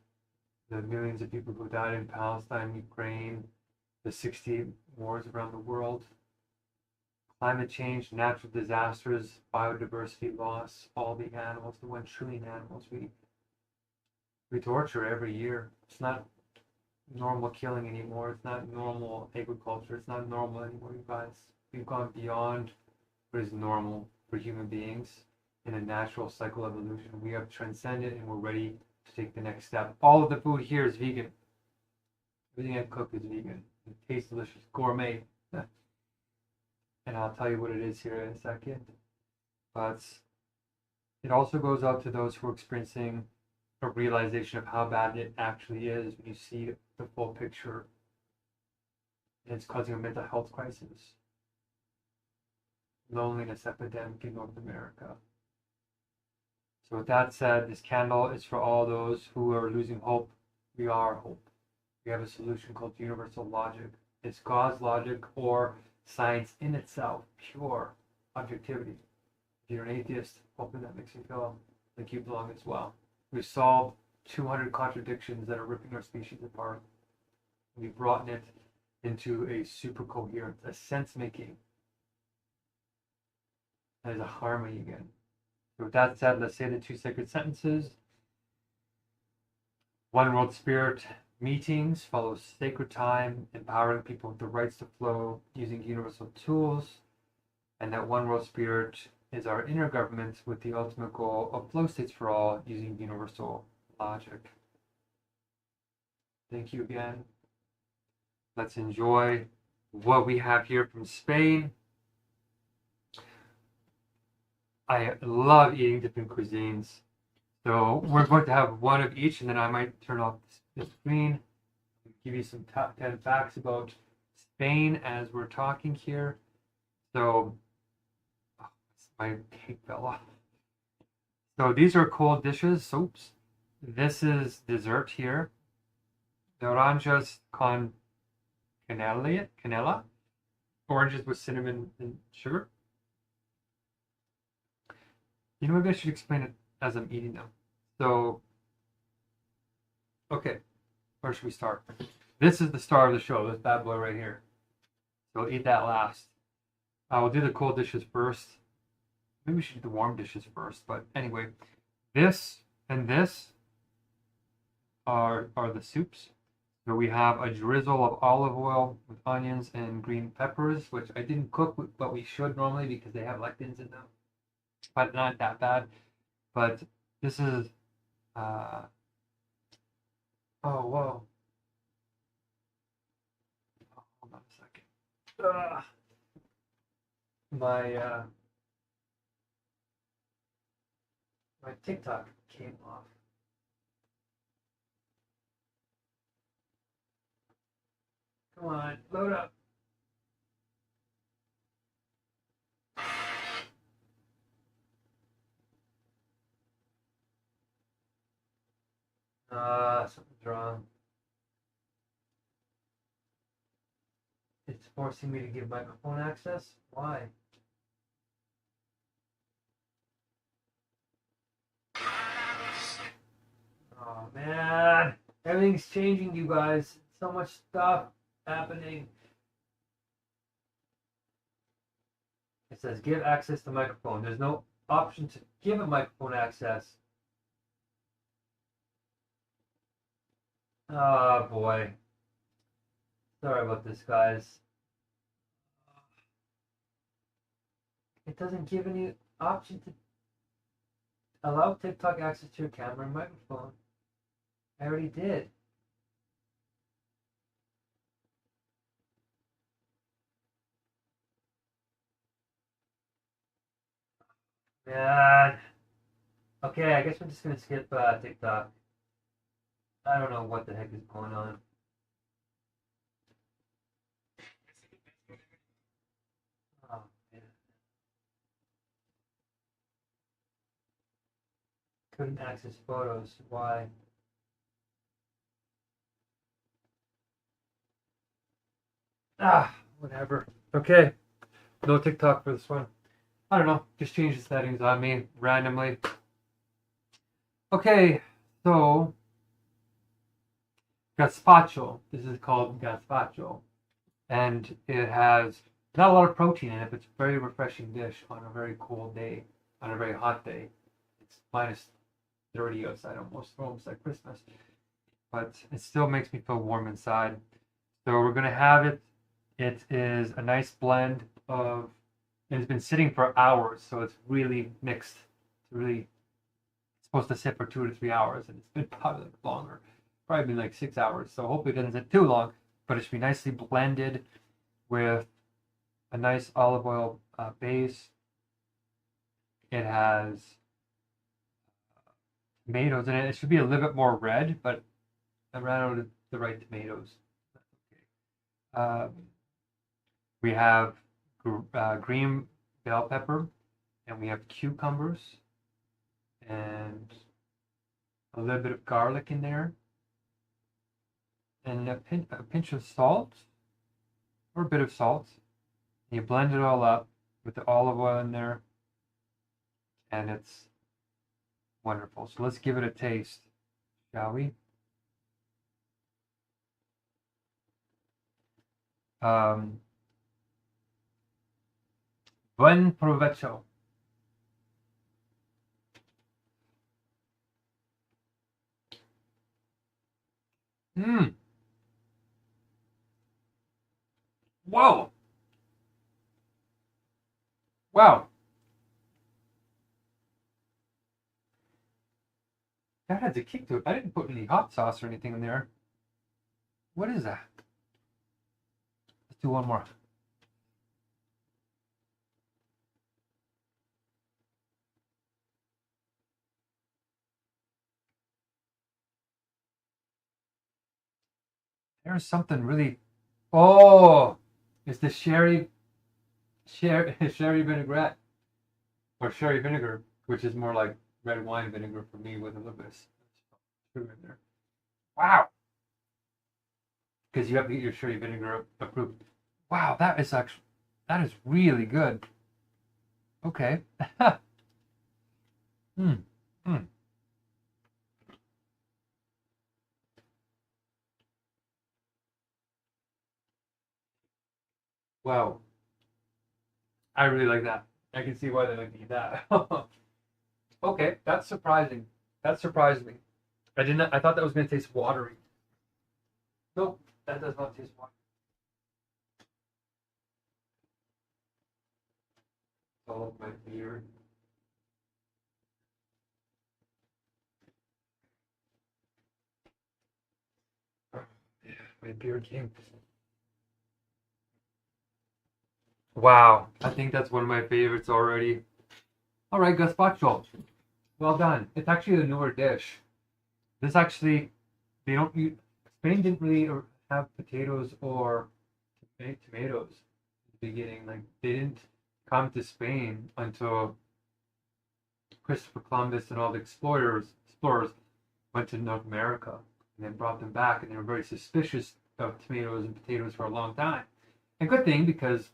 the millions of people who died in Palestine, Ukraine, the 60 wars around the world, climate change, natural disasters, biodiversity loss, all the animals, the 1 trillion animals we torture every year. It's not normal killing anymore. It's not normal agriculture. It's not normal anymore, you guys. We've gone beyond what is normal for human beings in a natural cycle of evolution. We have transcended and we're ready to take the next step. All of the food here is vegan. Everything I cook is vegan. It tastes delicious, gourmet. And I'll tell you what it is here in a second. But it also goes out to those who are experiencing a realization of how bad it actually is when you see the full picture. And it's causing a mental health crisis. Loneliness epidemic in North America. So with that said, this candle is for all those who are losing hope. We are hope. We have a solution called universal logic. It's God's logic or science in itself, pure objectivity. If you're an atheist, hopefully that makes you feel like you belong as well. We've solved 200 contradictions that are ripping our species apart. We've brought it into a super coherent, a sense making, that is a harmony again. So with that said, let's say the 2 sacred sentences. One World Spirit meetings follow sacred time, empowering people with the rights to flow using universal tools. And that One World Spirit is our inner government with the ultimate goal of flow states for all using universal logic. Thank you again. Let's enjoy what we have here from Spain. I love eating different cuisines. So we're going to have one of each, and then I might turn off the screen, give you some top 10 facts about Spain as we're talking here. So, my cake fell off. So these are cold dishes, soups. This is dessert here. The oranges con canela, oranges with cinnamon and sugar. You know, maybe I should explain it as I'm eating them. So, okay, where should we start? This is the star of the show, this bad boy right here. So I'll eat that last. I will do the cold dishes first. Maybe we should do the warm dishes first, but anyway, this and this are the soups. So we have a drizzle of olive oil with onions and green peppers, which I didn't cook, but we should normally because they have lectins in them. But not that bad. But this is oh whoa. Oh, hold on a second. My TikTok came off. Come on, load up. Something's wrong. It's forcing me to give microphone access? Why? Oh man, everything's changing, you guys. So much stuff happening. It says give access to microphone. There's no option to give a microphone access. Oh boy. Sorry about this, guys. It doesn't give any option to allow TikTok access to your camera and microphone. I already did. Man. Okay, I guess we're just gonna skip TikTok. I don't know what the heck is going on. Oh, man. Couldn't access photos. Why? Whatever. Okay, no TikTok for this one. I don't know. Just change the settings on me randomly. Okay, so gazpacho. This is called gazpacho, and it has not a lot of protein in it, but it's a very refreshing dish on a very cold day, on a very hot day. It's minus 30 outside, almost like Christmas, but it still makes me feel warm inside. So we're gonna have it. It is a nice blend of. It's been sitting for hours, so it's really mixed. It's really supposed to sit for 2 to 3 hours, and it's been probably longer, probably been like 6 hours. So hopefully it doesn't sit too long, but it should be nicely blended with a nice olive oil base. It has tomatoes in it. It should be a little bit more red, but I ran out of the right tomatoes. Okay. We have green bell pepper, and we have cucumbers, and a little bit of garlic in there, and a pinch of salt, or a bit of salt. And you blend it all up with the olive oil in there, and it's wonderful. So let's give it a taste, shall we? Buen provecho. Mmm. Whoa. Wow. That has a kick to it. I didn't put any hot sauce or anything in there. What is that? Let's do one more. There's something really. Oh, it's the sherry vinaigrette, or sherry vinegar, which is more like red wine vinegar for me with a little bit of sugar in there. Wow, because you have to get your sherry vinegar approved. Wow, that is really good. Okay. Hmm. Hmm. Wow. I really like that. I can see why they like to eat that. Okay, that's surprising. That surprised me. I didn't. I thought that was going to taste watery. Nope, that does not taste watery. All of my beard. Oh, yeah, my beard came. Wow, I think that's one of my favorites already. All right, gazpacho. Well done. It's actually a newer dish. This actually, they don't use, Spain didn't really have potatoes or tomatoes at the beginning. Like, they didn't come to Spain until Christopher Columbus and all the explorers went to North America and then brought them back, and they were very suspicious of tomatoes and potatoes for a long time. And good thing, because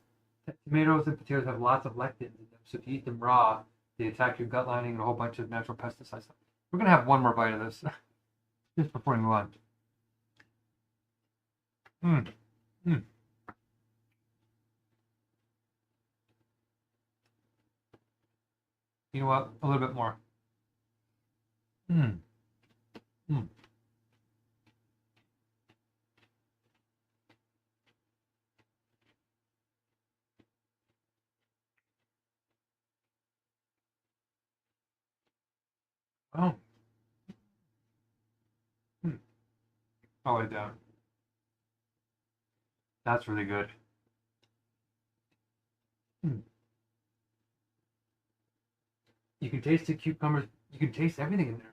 tomatoes and potatoes have lots of lectins in them, so if you eat them raw, they attack your gut lining and a whole bunch of natural pesticides. We're gonna have one more bite of this just before we move on. Mm, mm. You know what? A little bit more. Mm, mm. Oh, mm. Oh, it down. That's really good. Mm. You can taste the cucumbers. You can taste everything in there.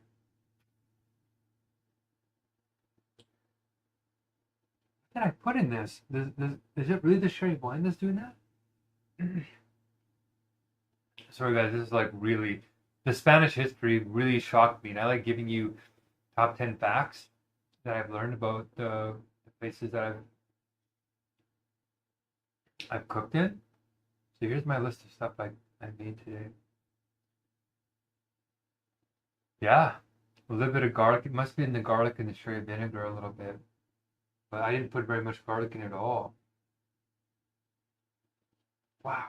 What did I put in this? Is it really the sherry wine that's doing that? Sorry guys, this is like really, the Spanish history really shocked me, and I like giving you top 10 facts that I've learned about the places that I've cooked in. So here's my list of stuff I made today. Yeah, a little bit of garlic. It must be in the garlic and the sherry vinegar a little bit, but I didn't put very much garlic in it at all. Wow,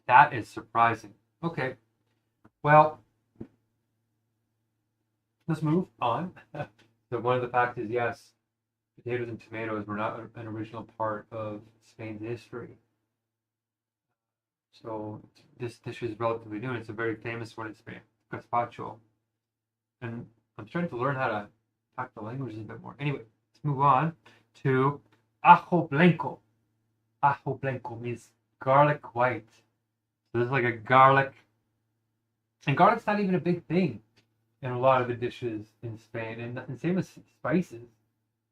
that is surprising. Okay, well, let's move on. So one of the facts is, yes, potatoes and tomatoes were not an original part of Spain's history. So this dish is relatively new, and it's a very famous one in Spain, gazpacho. And I'm starting to learn how to talk the languages a bit more. Anyway, let's move on to ajo blanco. Ajo blanco means garlic white. So this is like a garlic, and garlic's not even a big thing in a lot of the dishes in Spain. And same as spices.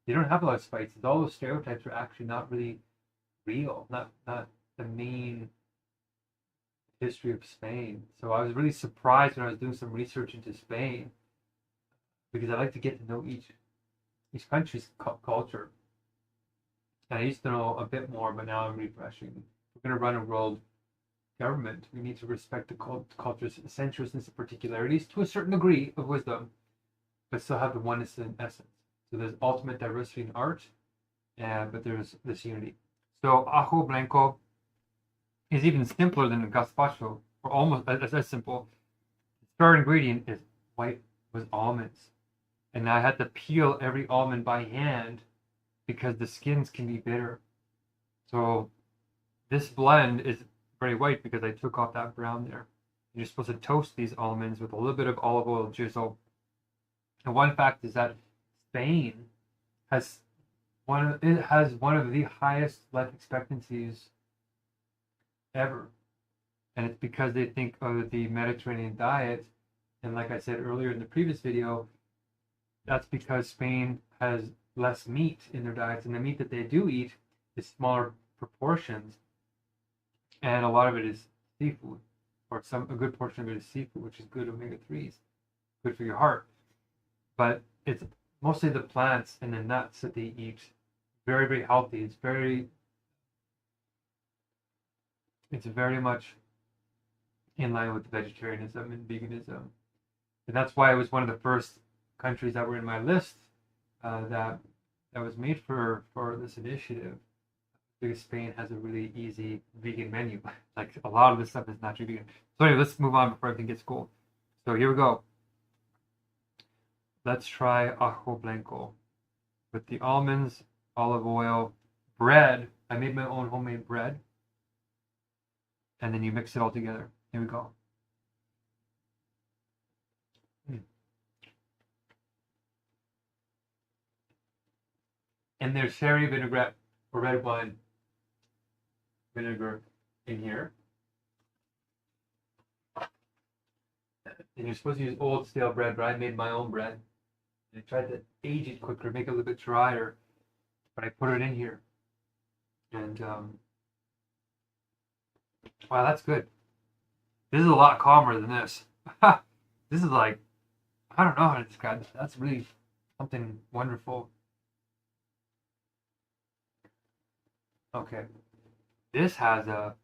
They don't have a lot of spices. All those stereotypes are actually not really real, not the main history of Spain. So I was really surprised when I was doing some research into Spain, because I like to get to know each country's culture. And I used to know a bit more, but now I'm refreshing. If we're going to run a world government, we need to respect the culture's eccentricness and particularities to a certain degree of wisdom, but still have the oneness in essence. So there's ultimate diversity in art, but there's this unity. So ajo blanco is even simpler than a gazpacho, or almost as simple. The star ingredient is white with almonds, and I had to peel every almond by hand because the skins can be bitter. So this blend is very white because I took off that brown there. You're supposed to toast these almonds with a little bit of olive oil drizzle. And one fact is that Spain has one of the highest life expectancies ever, and it's because they think of the Mediterranean diet. And like I said earlier in the previous video, that's because Spain has less meat in their diets, and the meat that they do eat is smaller proportions, and a lot of it is seafood, or a good portion of it is seafood, which is good omega-3s, good for your heart. But it's mostly the plants and the nuts that they eat. Very, very healthy. It's very much in line with vegetarianism and veganism. And that's why it was one of the first countries that were in my list that was made for this initiative, because Spain has a really easy vegan menu. Like, a lot of this stuff is naturally vegan. So anyway, let's move on before everything gets cold. So here we go. Let's try ajo blanco with the almonds, olive oil, bread. I made my own homemade bread. And then you mix it all together. Here we go. And there's sherry vinaigrette or red wine vinegar in here. And you're supposed to use old stale bread, but I made my own bread. And I tried to age it quicker, make it a little bit drier, but I put it in here. And wow, that's good. This is a lot calmer than this. This is like, I don't know how to describe this. That's really something wonderful. Okay. This has a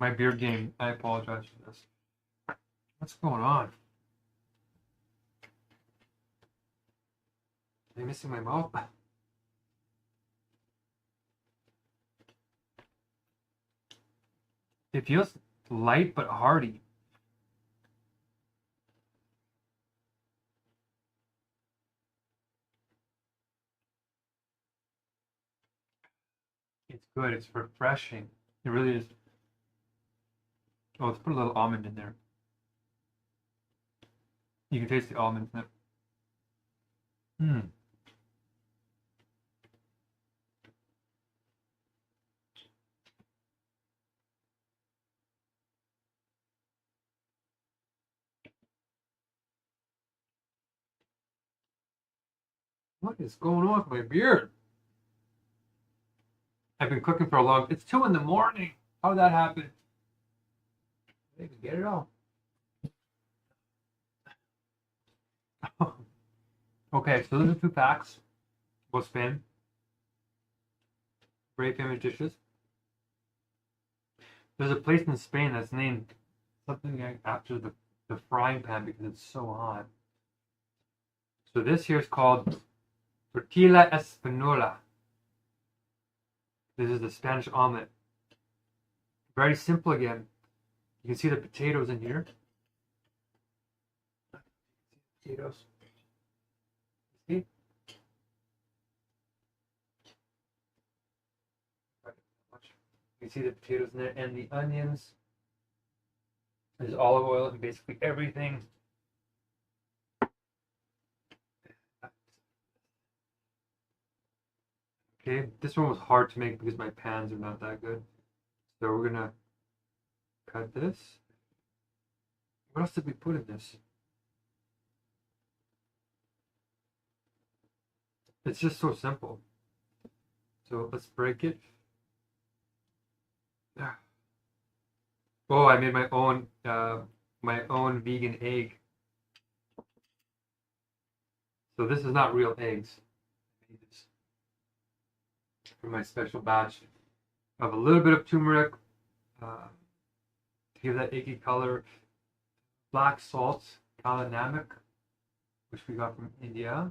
my beard game. I apologize for this. What's going on? Am I missing my mouth? It feels light but hearty. It's good. It's refreshing. It really is. Oh, let's put a little almond in there. You can taste the almonds in it. Hmm. What is going on with my beard? I've been cooking for a long. It's 2 in the morning. How did that happen? I didn't get it all. Okay, so those are 2 packs. We'll spin. Very famous dishes. There's a place in Spain that's named something like after the frying pan because it's so hot. So this here is called tortilla española. This is the Spanish omelet. Very simple again. You can see the potatoes in here. Potatoes. See? You can see the potatoes in there and the onions. There's olive oil and basically everything. Okay, this one was hard to make because my pans are not that good. So we're gonna cut this. What else did we put in this? It's just so simple. So let's break it. Oh, I made my own vegan egg. So this is not real eggs. I made this for my special batch. I have a little bit of turmeric to give that eggy color. Black salt, kala namak, which we got from India.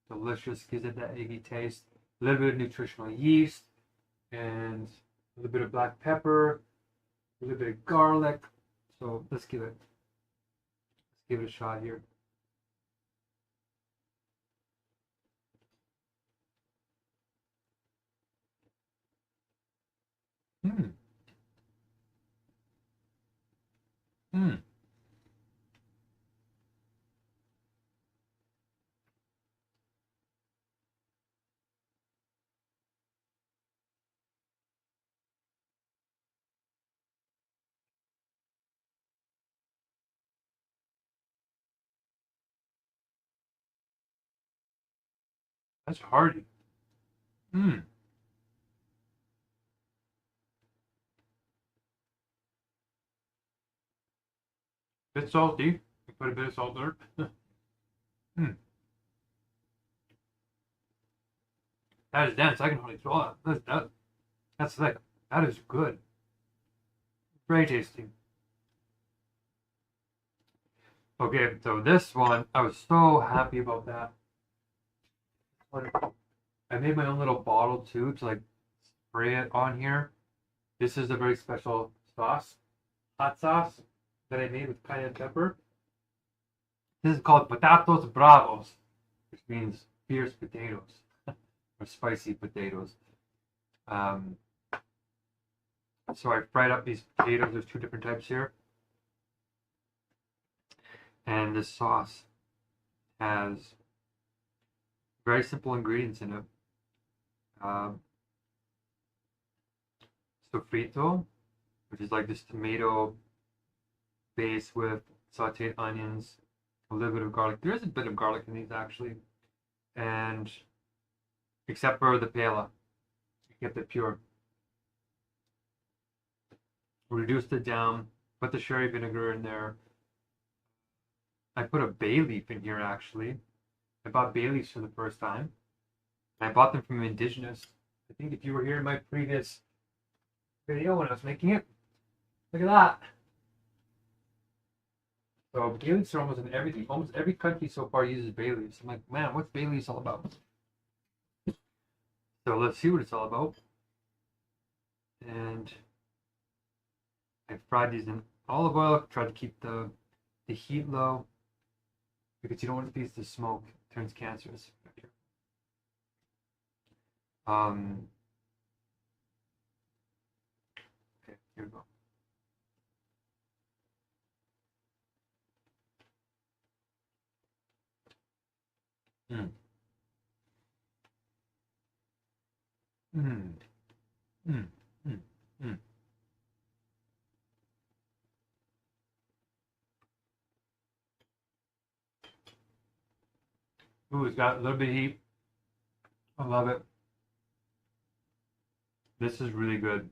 Delicious, gives it that eggy taste. A little bit of nutritional yeast, and a little bit of black pepper, a little bit of garlic. So let's give it a shot here. Hmm. Hmm. That's hearty. Hmm. Bit salty. I put a bit of salt there. Hmm. That is dense. I can hardly swallow it. That's thick. That is good. Very tasty. Okay, so this one, I was so happy about that. I made my own little bottle too to like spray it on here. This is a very special sauce, hot sauce that I made with cayenne pepper. This is called patatos bravos, which means fierce potatoes or spicy potatoes. So I fried up these potatoes. There's 2 different types here. And this sauce has very simple ingredients in it. Sofrito, which is like this tomato base with sauteed onions, a little bit of garlic. There is a bit of garlic in these actually, and except for the paella, you kept it pure. Reduced it down, put the sherry vinegar in there. I put a bay leaf in here actually. I bought bay leaves for the first time. I bought them from Indigenous. I think if you were here in my previous video when I was making it, look at that. So bay leaves are almost in everything. Almost every country so far uses bay leaves. I'm like, man, what's bay leaves all about? So let's see what it's all about. And I fried these in olive oil. Tried to keep the heat low because you don't want these to smoke. It turns cancerous. Okay, here we go. Mm, mm, mm, mm. Ooh, it's got a little bit of heat. I love it. This is really good.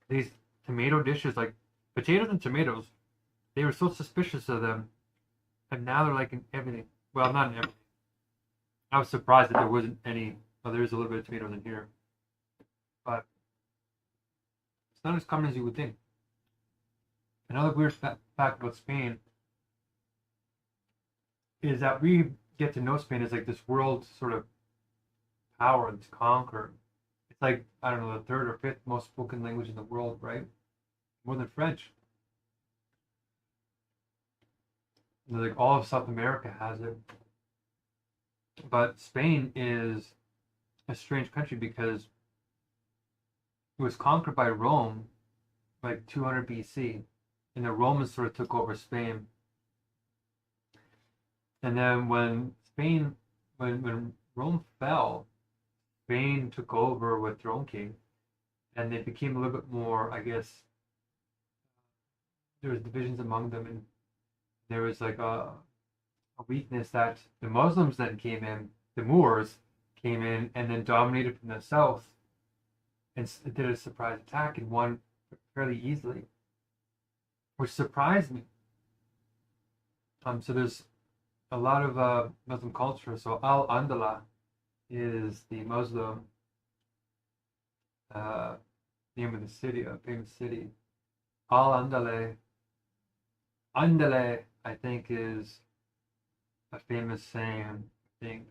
These tomato dishes, like potatoes and tomatoes, they were so suspicious of them, and now they're like in everything. Well, not in everything. I was surprised that there wasn't any. Oh, there's a little bit of tomatoes in here, but it's not as common as you would think. Another weird fact about Spain is that we get to know Spain as like this world sort of power that's conquered. It's like, I don't know, the third or fifth most spoken language in the world, right? More than French. Like all of South America has it. But Spain is a strange country because it was conquered by Rome like 200 BC, and the Romans sort of took over Spain. And then when Rome fell, Spain took over with their own king, and they became a little bit more, I guess, there was divisions among them, and there was like a weakness that the Muslims then came in, the Moors came in, and then dominated from the south, and did a surprise attack and won fairly easily, which surprised me. So there's a lot of Muslim culture. So Al Andala is the Muslim uh, name of the city, a famous city. Al Andale, Andale, I think, is a famous saying, I think,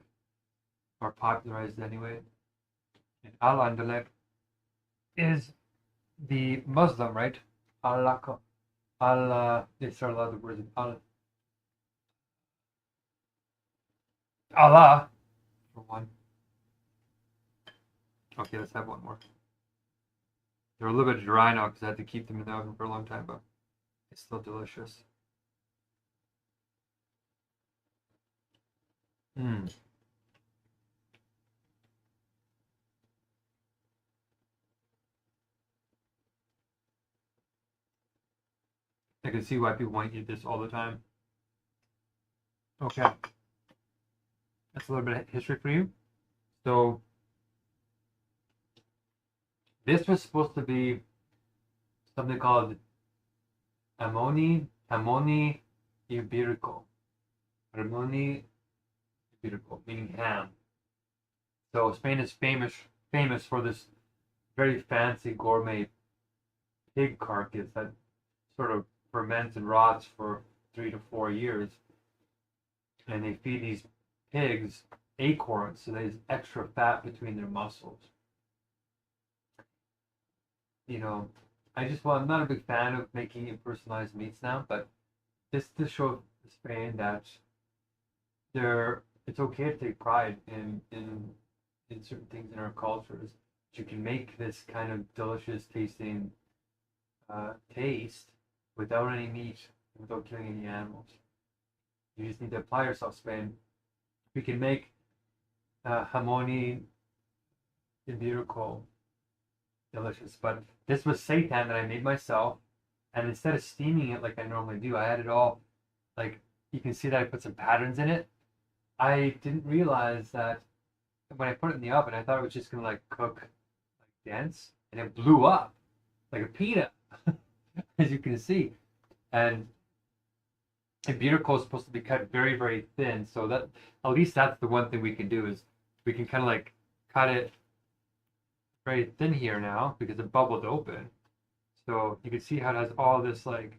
or popularized anyway. And Al Andale is the Muslim, right? Allah, Allah, they start a lot of the words in Allah, for one. Okay, let's have one more. They're a little bit dry now because I had to keep them in the oven for a long time, but it's still delicious. Mm. I can see why people want to eat this all the time. Okay, that's a little bit of history for you. So this was supposed to be something called Hamoni Iberico. Hamoni Iberico, meaning ham. So Spain is famous for this very fancy gourmet pig carcass that sort of ferments and rots for 3 to 4 years, and they feed these pigs acorns, so there's extra fat between their muscles. You know, I'm not a big fan of making impersonalized meats now, but this to show Spain that it's okay to take pride in certain things in our cultures. You can make this kind of delicious tasting taste without any meat, without killing any animals. You just need to apply yourself, Spain. We can make hamoni iberico delicious, but this was seitan that I made myself, and instead of steaming it like I normally do, I had it all, like, you can see that I put some patterns in it. I didn't realize that when I put it in the oven, I thought it was just gonna like cook like dense, and it blew up like a peanut, as you can see. And iberico is supposed to be cut very, very thin, so that at least that's the one thing we can do is we can kind of like cut it very thin here now because it bubbled open. So you can see how it has all this like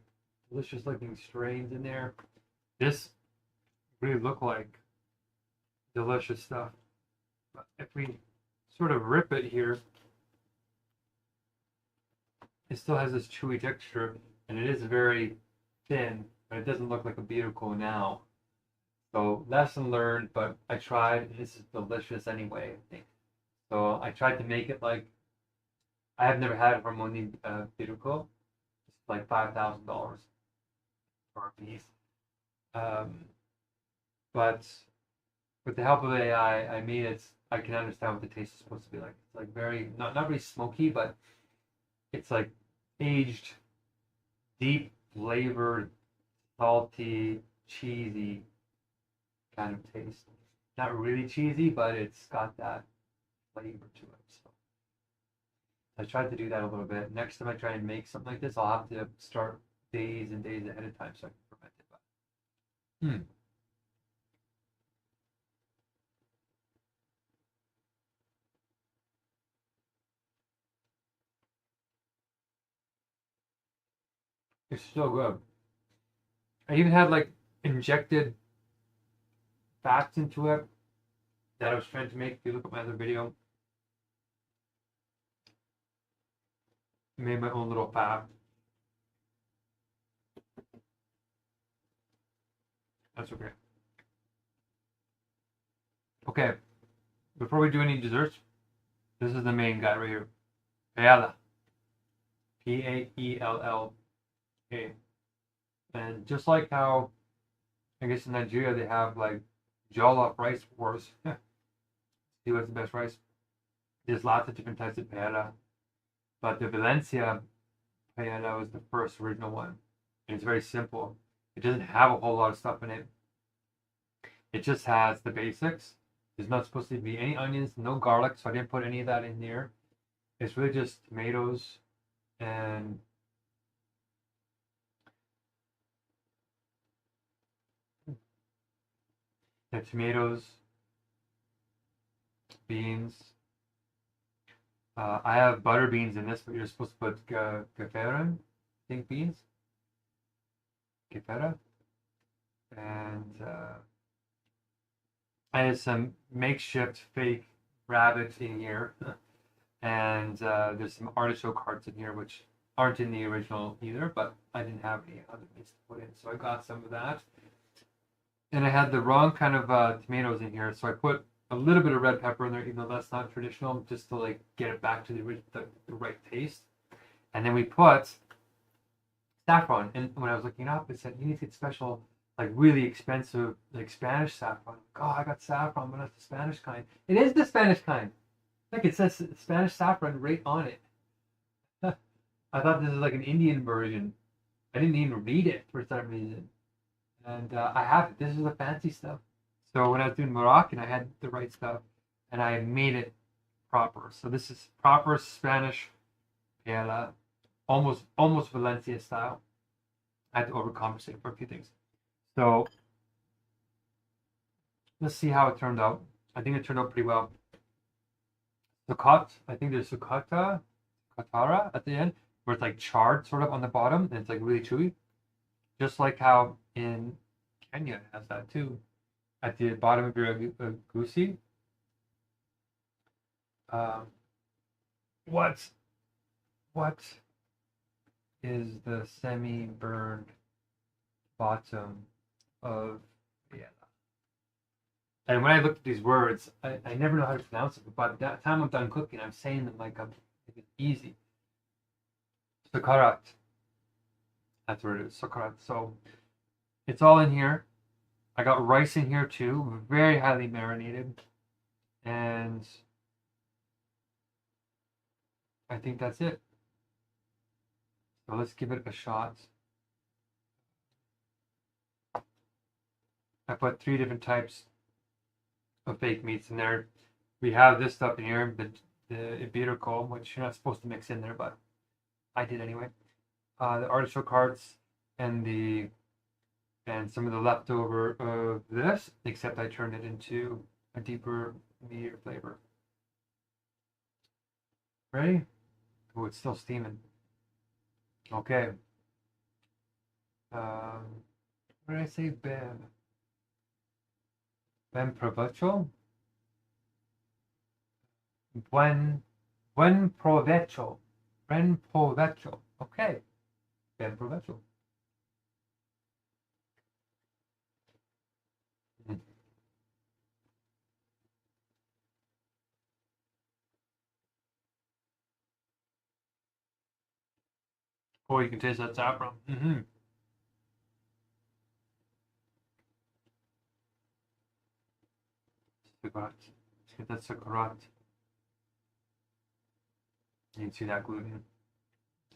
delicious looking strains in there. This really look like delicious stuff. But if we sort of rip it here, it still has this chewy texture, and it is very thin, but it doesn't look like a Iberico now. So lesson learned, but I tried. This is delicious anyway, I think. So I tried to make it like I have never had Harmoni Iberico. It's like $5,000 for a piece. But with the help of AI, I made it. I can understand what the taste is supposed to be like. It's like very not very smoky, but it's like aged, deep flavored, salty, cheesy kind of taste. Not really cheesy, but it's got that flavor to it. So I tried to do that a little bit. Next time I try and make something like this, I'll have to start days and days ahead of time so I can ferment it. But, it's so good. I even had like injected fats into it that I was trying to make. If you look at my other video, I made my own little fat. That's okay. Okay, before we do any desserts, this is the main guy right here. Paella. Paella. And just like how, I guess in Nigeria they have like jollof rice wars. See what's the best rice? There's lots of different types of paella. But the Valencia paella was the first original one. And it's very simple. It doesn't have a whole lot of stuff in it. It just has the basics. There's not supposed to be any onions, no garlic, so I didn't put any of that in there. It's really just tomatoes and beans. I have butter beans in this, but you're supposed to put kefera, I think beans. Kefera. And I had some makeshift fake rabbits in here. And there's some artichoke hearts in here, which aren't in the original either, but I didn't have any other meats to put in, so I got some of that. And I had the wrong kind of tomatoes in here, so I put a little bit of red pepper in there, even though that's not traditional, just to like get it back to the right taste. And then we put saffron, and when I was looking up, it said you need to get special, like really expensive, like Spanish saffron. Oh, I got saffron, but that's the Spanish kind. It is the Spanish kind. Like it says Spanish saffron right on it. I thought this was like an Indian version. I didn't even read it for some reason. And I have it. This is the fancy stuff. So when I was doing Moroccan, I had the right stuff, and I made it proper. So this is proper Spanish paella, almost Valencia style. I had to overcompensate for a few things. So let's see how it turned out. I think it turned out pretty well. Succotta, I think there's katara at the end, where it's like charred sort of on the bottom, and it's like really chewy. Just like how in Kenya it has that too. At the bottom of your goosey. What is the semi-burned bottom of Vienna? And when I looked at these words, I never know how to pronounce it, but by the time I'm done cooking, I'm saying them like it's easy. Sakarat. That's what it is, sakarat. So it's all in here. I got rice in here too, very highly marinated. And I think that's it. So let's give it a shot. I put 3 different types of baked meats in there. We have this stuff in here, the iberico, which you're not supposed to mix in there, but I did anyway. The artichoke hearts and some of the leftover of this, except I turned it into a deeper, meatier flavor. Ready? Oh, it's still steaming. Okay. What did I say? Ben provecho? Buen provecho. Buen provecho. Okay. Ben provecho. Oh, you can taste that saffron. Cigarette. That's cigarette. You can see that gluten.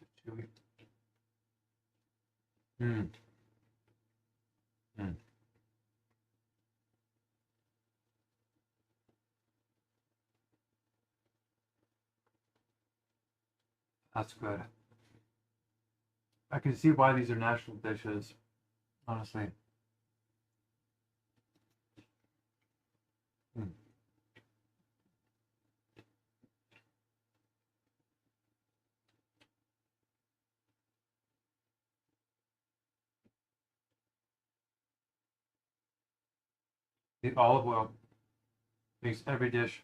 It's chewy. Mm. Mm. That's good. I can see why these are national dishes, honestly. Mm. The olive oil makes every dish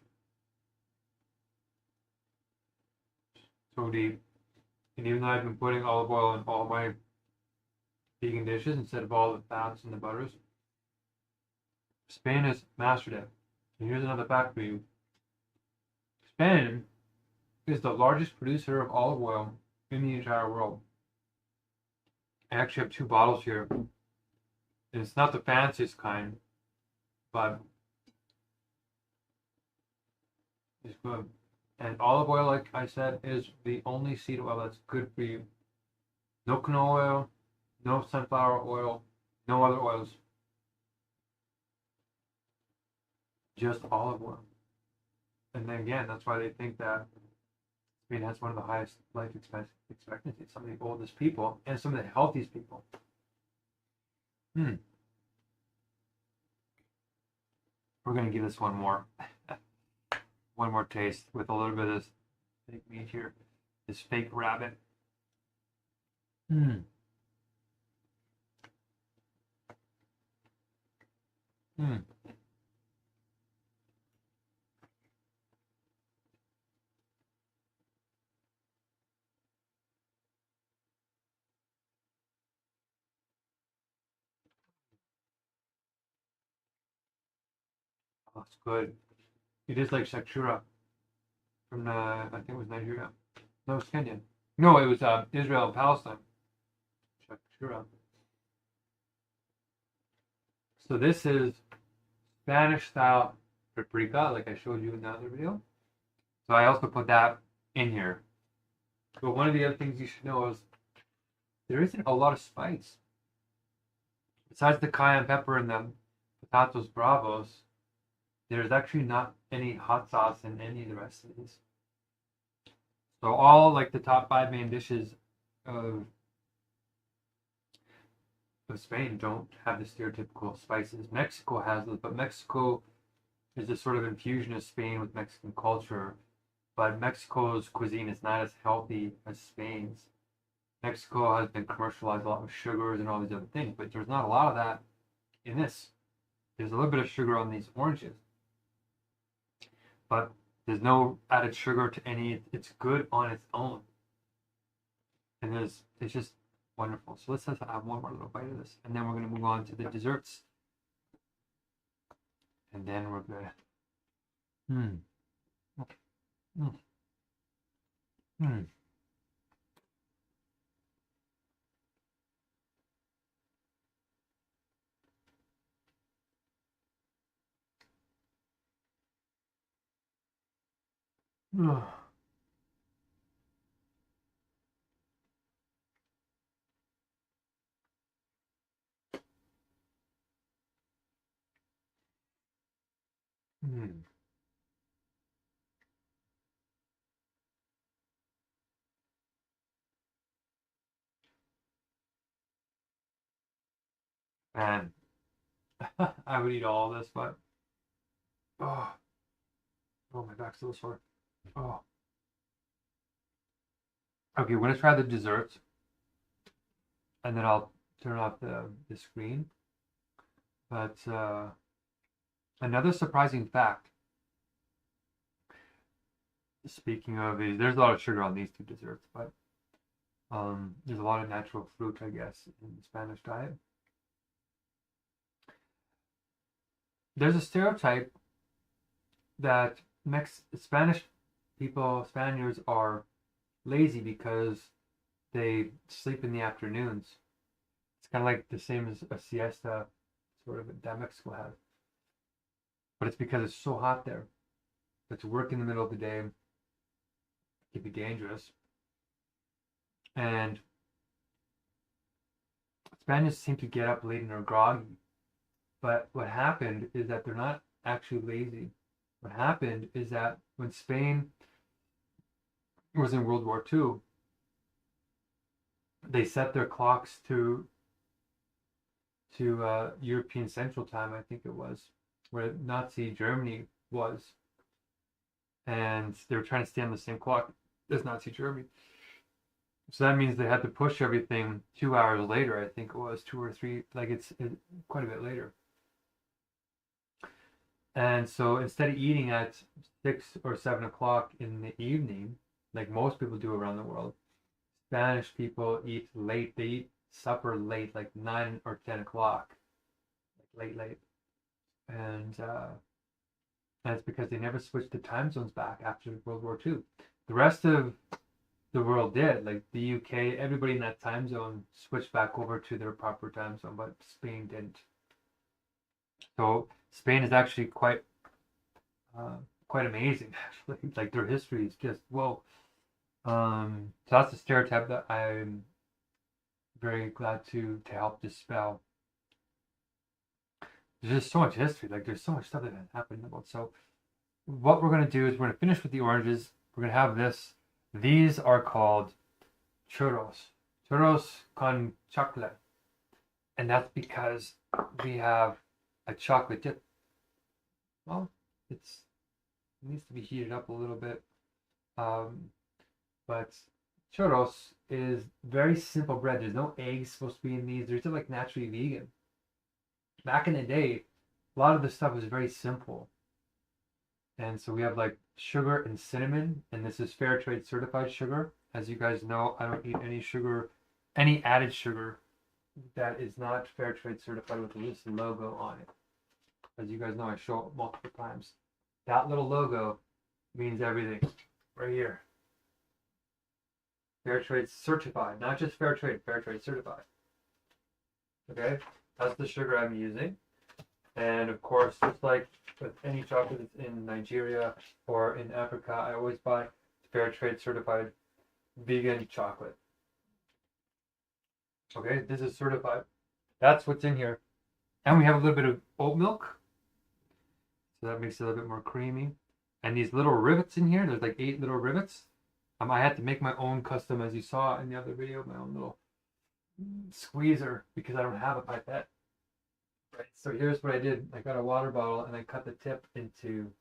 so deep. And even though I've been putting olive oil in all my vegan dishes instead of all the fats and the butters, Spain has mastered it. And here's another fact for you. Spain is the largest producer of olive oil in the entire world. I actually have 2 bottles here. And it's not the fanciest kind, but it's good. And olive oil, like I said, is the only seed oil that's good for you. No canola oil, no sunflower oil, no other oils. Just olive oil. And then again, that's why they think that Spain has one of the highest life expectancies, some of the oldest people, and some of the healthiest people. We're going to give this one more taste with a little bit of this fake meat here, this fake rabbit. Oh, it's good. It is like shakshura from I think it was Nigeria. No, it's Kenyan. No, it was Israel and Palestine. Shakshura. So this is Spanish style paprika, like I showed you in the other video. So I also put that in here. But one of the other things you should know is there isn't a lot of spice. Besides the cayenne pepper and the potatoes bravos, there's actually not any hot sauce in any of the rest of these. So all like the top 5 main dishes of Spain don't have the stereotypical spices. Mexico has those, but Mexico is a sort of infusion of Spain with Mexican culture. But Mexico's cuisine is not as healthy as Spain's. Mexico has been commercialized a lot with sugars and all these other things, but there's not a lot of that in this. There's a little bit of sugar on these oranges, but there's no added sugar to any. It's good on its own, and it's just wonderful. So let's have one more little bite of this, and then we're going to move on to the desserts, and then we're good. Man, I would eat all of this, but oh, my back's so sore. Oh. Okay, we're gonna try the desserts, and then I'll turn off the screen. But another surprising fact. Speaking of these, there's a lot of sugar on these 2 desserts, but there's a lot of natural fruit, I guess, in the Spanish diet. There's a stereotype that Spanish people, Spaniards, are lazy because they sleep in the afternoons. It's kind of like the same as a siesta, sort of, that Mexico has. but it's because it's so hot there. But to work in the middle of the day can be dangerous. And Spaniards seem to get up late and are groggy. But what happened is that they're not actually lazy. What happened is that when Spain was in World War II, they set their clocks to European Central Time, I think it was, where Nazi Germany was. And they were trying to stay on the same clock as Nazi Germany. So that means they had to push everything 2 hours later, I think it was, 2 or 3, like it's quite a bit later. And so instead of eating at 6 or 7 o'clock in the evening, like most people do around the world, Spanish people eat late. They eat supper late, like 9 or 10 o'clock, like late. And that's because they never switched the time zones back after World War II. The rest of the world did, like the UK, everybody in that time zone switched back over to their proper time zone, but Spain didn't. So Spain is actually quite amazing, actually. Like their history is just whoa. So that's a stereotype that I'm very glad to help dispel. There's just so much history, like there's so much stuff that happened about. So what we're going to do is we're going to finish with the oranges. We're going to have this. These are called churros con chocolate, and that's because we have a chocolate dip. Well, it needs to be heated up a little bit, but churros is very simple bread. There's no eggs supposed to be in these. They're just like naturally vegan. Back in the day, a lot of the stuff was very simple. And so we have like sugar and cinnamon, and this is fair trade certified sugar. As you guys know, I don't eat any sugar, any added sugar that is not fair trade certified with this logo on it. As you guys know, I show it multiple times. That little logo means everything right here. Fair trade certified, not just fair trade certified. Okay, that's the sugar I'm using. And of course, just like with any chocolate that's in Nigeria or in Africa, I always buy fair trade certified vegan chocolate. Okay, this is certified. That's what's in here. And we have a little bit of oat milk. So that makes it a little bit more creamy. And these little rivets in here, there's like 8 little rivets. I had to make my own custom, as you saw in the other video, my own little squeezer because I don't have a pipette. Right, so here's what I did. I got a water bottle and I cut the tip into,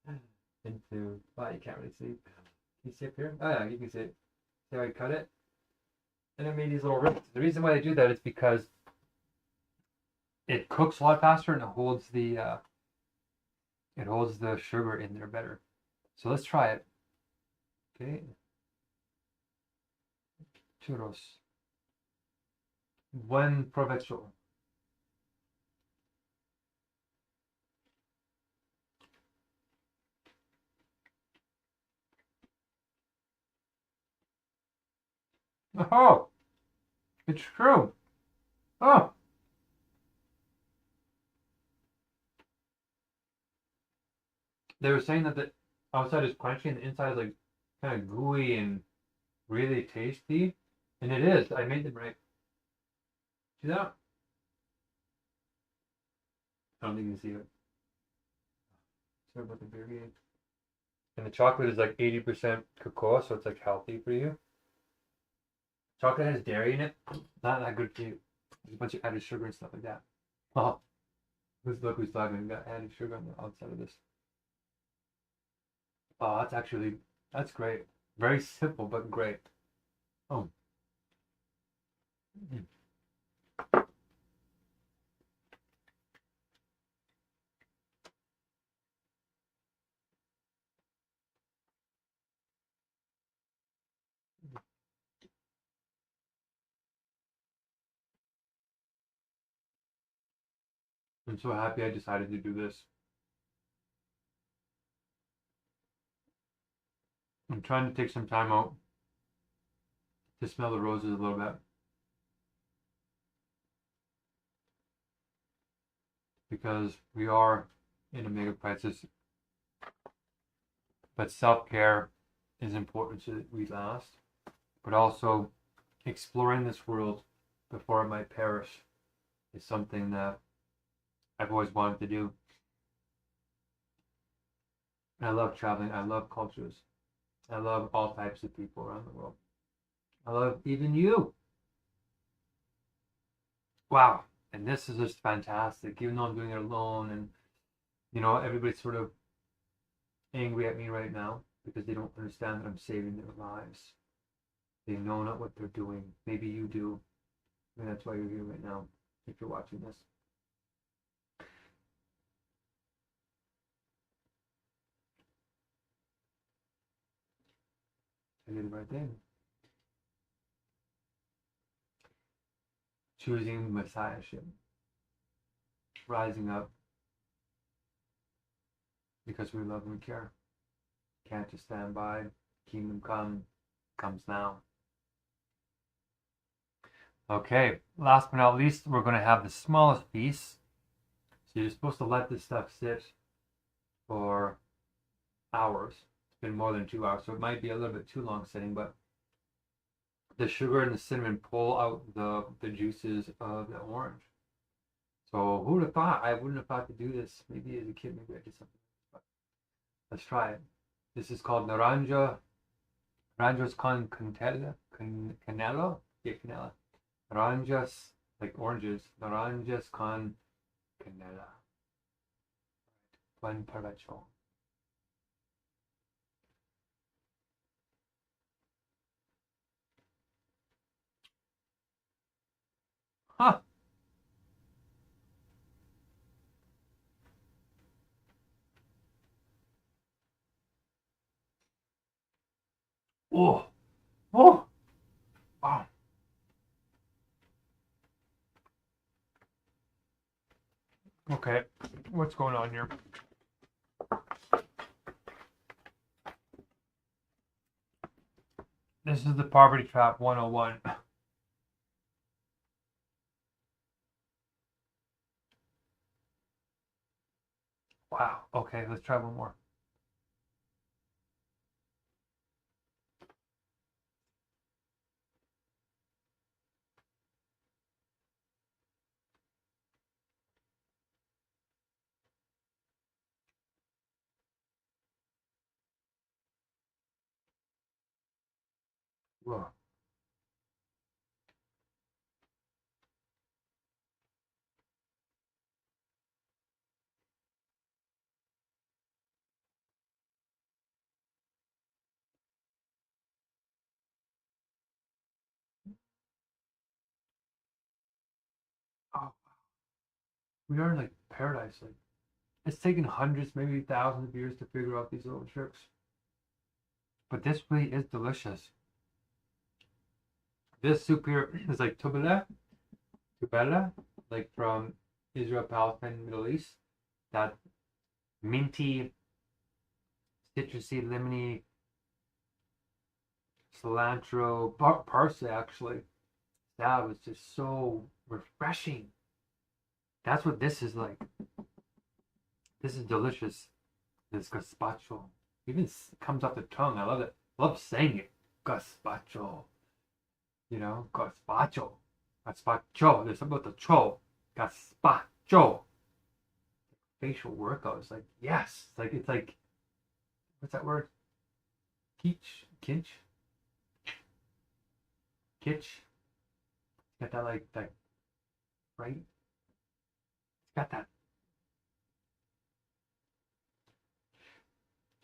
well, you can't really see. Can you see up here? Oh yeah, you can see it. See how I cut it? And I made these little rivets. The reason why I do that is because it cooks a lot faster and it holds the sugar in there better. So let's try it. Okay. Churros. Buen provecho. Oh, it's true. Oh, they were saying that the outside is crunchy and the inside is like kind of gooey and really tasty, and it is. I made them right. See that? I don't think you can see it. Sorry about the beer game. And the chocolate is like 80% cocoa, so it's like healthy for you. Chocolate has dairy in it. Not that good for you. There's a bunch of added sugar and stuff like that. Oh, look who's talking. We got added sugar on the outside of this. Oh, that's great. Very simple, but great. Oh. Mm. I'm so happy I decided to do this. I'm trying to take some time out to smell the roses a little bit. Because we are in a Megacrisis. But self-care is important so that we last. But also exploring this world before it might perish is something that I've always wanted to do. I love traveling. I love cultures. I love all types of people around the world. I love even you. Wow. And this is just fantastic. Even though I'm doing it alone and, everybody's sort of angry at me right now because they don't understand that I'm saving their lives. They know not what they're doing. Maybe you do. And that's why you're here right now, if you're watching this. I did the right thing. Choosing messiahship. Rising up. Because we love and we care. Can't just stand by. Kingdom come. Comes now. Okay, last but not least, we're going to have the smallest piece. So you're supposed to let this stuff sit for hours. It's been more than 2 hours, so it might be a little bit too long sitting, but the sugar and the cinnamon pull out the juices of the orange. So who would have thought? I wouldn't have thought to do this. Maybe as a kid, maybe I did something. But let's try it. This is called naranja. Naranjas con canela. Canela? Yeah, canela. Naranjas, like oranges. Naranjas con canela. Buen perpetual. Huh. Oh. Oh. Wow. Okay. What's going on here? This is the poverty trap 101. Wow. Okay, let's try one more. Whoa. Oh, we are in like paradise. Like it's taken hundreds, maybe thousands of years to figure out these little tricks. But this really is delicious. This soup here is like tubela, like from Israel, Palestine, Middle East. That minty, citrusy, lemony, cilantro, parsley actually. That was just so refreshing. That's what this is like. This is delicious. This gazpacho. Even comes off the tongue. I love it. I love saying it. Gazpacho. Gazpacho. Gazpacho. There's something about the cho. Gazpacho. Facial workout. It's like, yes. It's like, what's that word? Kitsch. Got that right? It's got that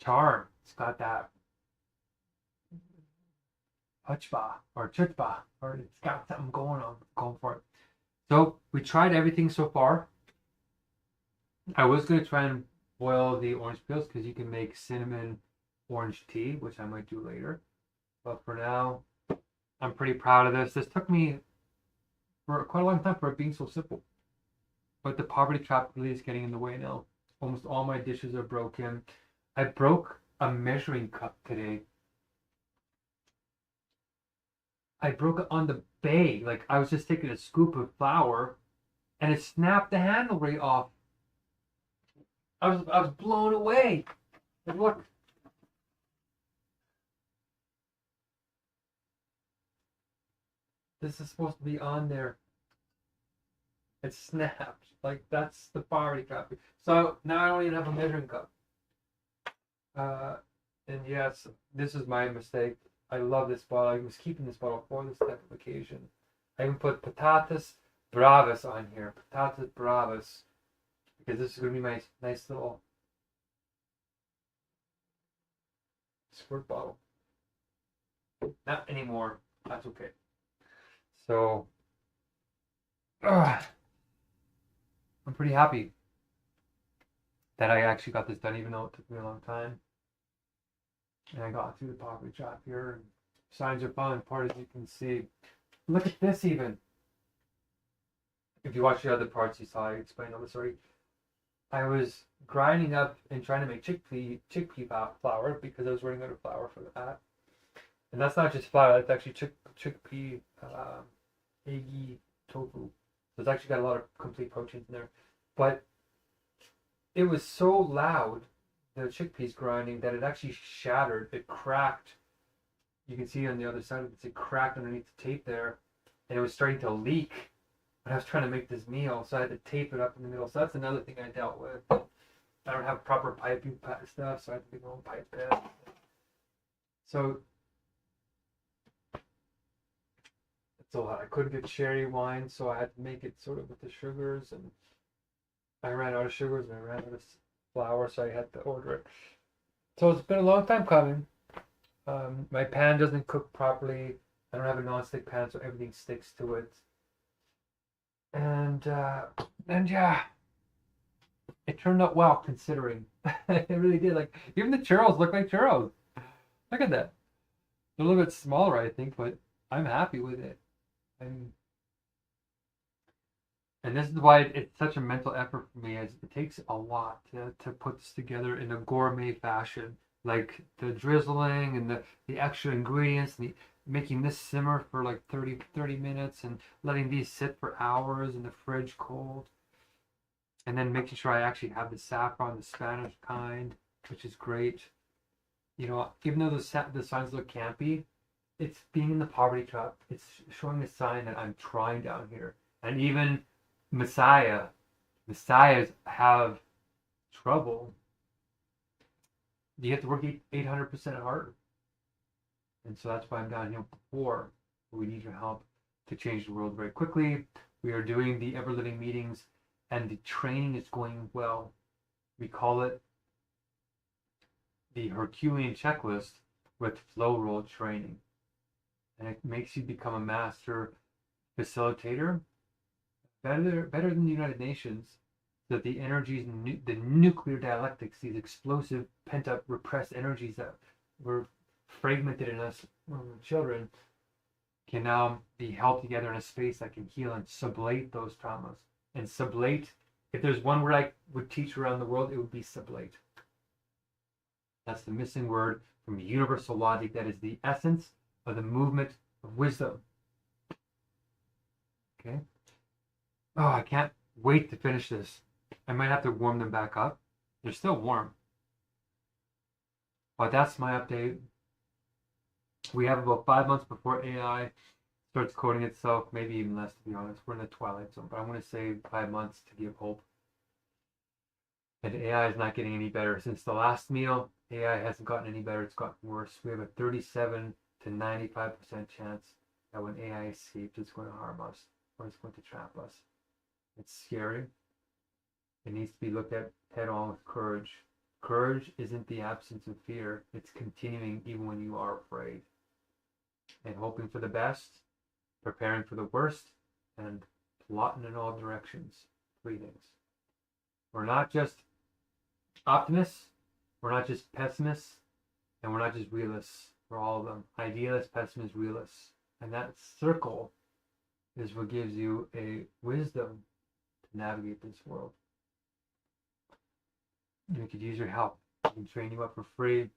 charm. It's got that chutzpah, or it's got something going for it. So we tried everything so far. I was going to try and boil the orange peels because you can make cinnamon orange tea, which I might do later. But for now, I'm pretty proud of this. This took me for quite a long time for it being so simple. But the poverty trap really is getting in the way now. Almost all my dishes are broken. I broke a measuring cup today. I broke it on the bay. Like I was just taking a scoop of flour and it snapped the handle right off. I was blown away. Like, look. This is supposed to be on there. It snapped. Like, that's the poverty cup. So now I don't even have a measuring cup. And yes, this is my mistake. I love this bottle. I was keeping this bottle for this type of occasion. I even put patatas bravas on here. Patatas bravas. Because this is going to be my nice little squirt bottle. Not anymore. That's okay. So, I'm pretty happy that I actually got this done, even though it took me a long time. And I got through the poverty trap here. And signs are falling apart, as you can see. Look at this, even. If you watch the other parts, you saw I explained all this already. I was grinding up and trying to make chickpea flour because I was running out of flour for that. And that's not just flour, that's actually chickpea eggy tofu. So it's actually got a lot of complete proteins in there. But it was so loud, the chickpeas grinding, that it actually shattered. It cracked. You can see on the other side of it cracked underneath the tape there. And it was starting to leak. But I was trying to make this meal, so I had to tape it up in the middle. So that's another thing I dealt with. I don't have proper piping stuff, so I had to make my own pipe bed. So it's a lot. I couldn't get sherry wine, so I had to make it sort of with the sugars, and I ran out of sugars and I ran out of flour, so I had to order it. So it's been a long time coming. My pan doesn't cook properly. I don't have a non-stick pan, so everything sticks to it. And yeah, it turned out well considering. It really did. Like, even the churros look like churros. Look at that. They're a little bit smaller, I think, but I'm happy with it. And this is why it's such a mental effort for me, as it takes a lot to put this together in a gourmet fashion. Like the drizzling and the extra ingredients, and making this simmer for like 30 minutes and letting these sit for hours in the fridge cold. And then making sure I actually have the saffron, the Spanish kind, which is great. You know, even though the signs look campy, it's being in the poverty trap. It's showing a sign that I'm trying down here. And even Messiahs have trouble. You have to work 800% harder. And so that's why I'm down here before. We need your help to change the world very quickly. We are doing the ever living meetings, and the training is going well. We call it the Herculean checklist with flow roll training. And it makes you become a master facilitator, better than the United Nations, so that the energies, the nuclear dialectics, these explosive, pent-up, repressed energies that were fragmented in us when we were children, can now be held together in a space that can heal and sublate those traumas. And sublate, if there's one word I would teach around the world, it would be sublate. That's the missing word from universal logic. That is the essence of the movement of wisdom. Okay? Oh, I can't wait to finish this. I might have to warm them back up. They're still warm. But that's my update. We have about 5 months before AI starts coding itself, maybe even less, to be honest. We're in the twilight zone, but I'm going to say 5 months to give hope. And AI is not getting any better. Since the last meal, AI hasn't gotten any better. It's gotten worse. We have a 37 to 95% chance that when AI escapes, it's going to harm us or it's going to trap us. It's scary. It needs to be looked at head on with courage. Courage isn't the absence of fear. It's continuing even when you are afraid. And hoping for the best, preparing for the worst, and plotting in all directions. 3 things. We're not just optimists, we're not just pessimists, and we're not just realists. We're all of them. Idealists, pessimists, realists. And that circle is what gives you a wisdom to navigate this world. We could use your help. We can train you up for free.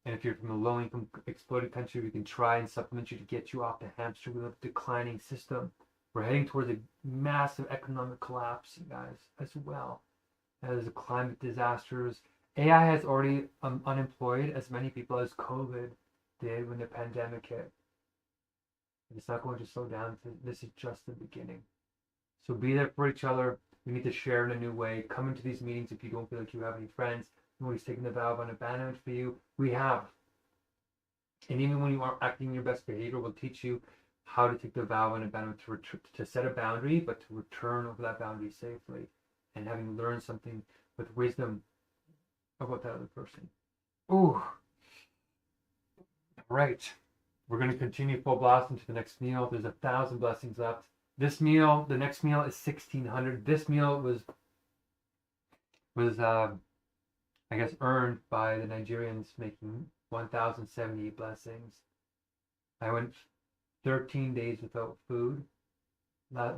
And if you're from a low-income, exploded country, we can try and supplement you to get you off the hamster wheel of a declining system. We're heading towards a massive economic collapse, you guys, as well. as climate disasters. AI has already unemployed as many people as COVID did when the pandemic hit. It's not going to slow down. This is just the beginning. So be there for each other. We need to share in a new way. Come into these meetings if you don't feel like you have any friends. Nobody's taking the vow of unabandonment for you. We have. And even when you aren't acting in your best behavior, we'll teach you how to take the vow of unabandonment to set a boundary, but to return over that boundary safely. And having learned something with wisdom about that other person. Ooh. Right. We're going to continue full blast into the next meal. There's 1,000 blessings left. This meal, the next meal is 1,600. This meal was I guess earned by the Nigerians making 1,078 blessings. I went 13 days without food.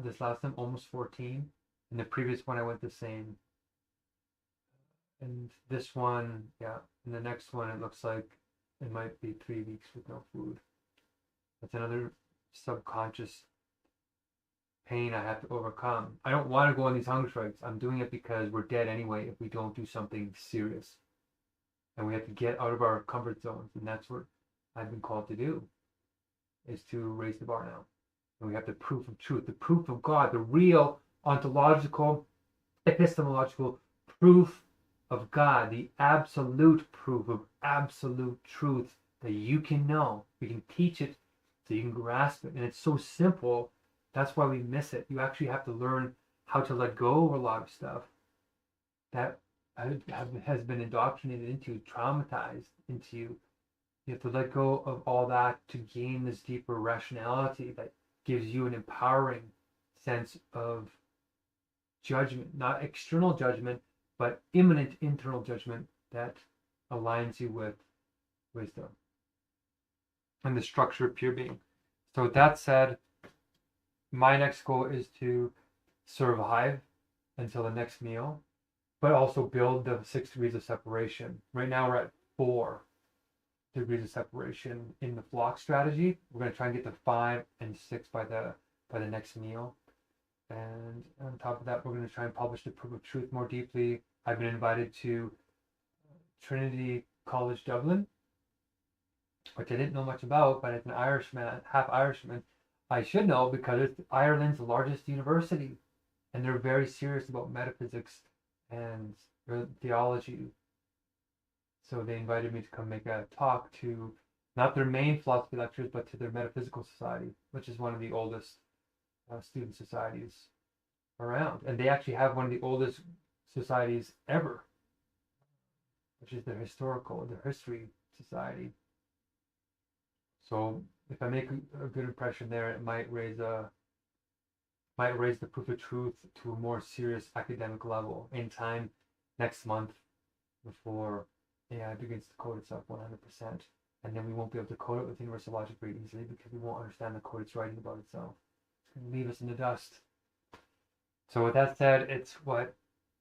This last time, almost 14. And the previous one, I went the same. And this one, yeah. And the next one, it looks like it might be 3 weeks with no food. That's another subconscious pain I have to overcome. I don't want to go on these hunger strikes. I'm doing it because we're dead anyway if we don't do something serious. And we have to get out of our comfort zones. And that's what I've been called to do, is to raise the bar now. And we have the proof of truth, the proof of God, the real ontological, epistemological proof of God, the absolute proof of absolute truth that you can know. We can teach it so you can grasp it. And it's so simple. That's why we miss it. You actually have to learn how to let go of a lot of stuff that has been indoctrinated into you, traumatized into you. You have to let go of all that to gain this deeper rationality that gives you an empowering sense of judgment, not external judgment, but immanent internal judgment that aligns you with wisdom and the structure of pure being. So with that said, my next goal is to survive until the next meal, but also build the 6 degrees of separation. Right now we're at 4 degrees of separation in the flock strategy. We're going to try and get to 5 and 6 by the next meal. And on top of that, we're going to try and publish the proof of truth more deeply. I've been invited to Trinity College Dublin, which I didn't know much about, but as an Irishman, half Irishman, I should know because it's Ireland's largest university, and they're very serious about metaphysics and theology. So they invited me to come make a talk to not their main philosophy lectures, but to their metaphysical society, which is one of the oldest student societies around. And they actually have one of the oldest societies ever, which is the history society. So if I make a good impression there, it might raise the proof of truth to a more serious academic level in time next month, before AI begins to code itself 100%. And then we won't be able to code it with universal logic very easily because we won't understand the code it's writing about itself. It's going to leave us in the dust. So with that said, it's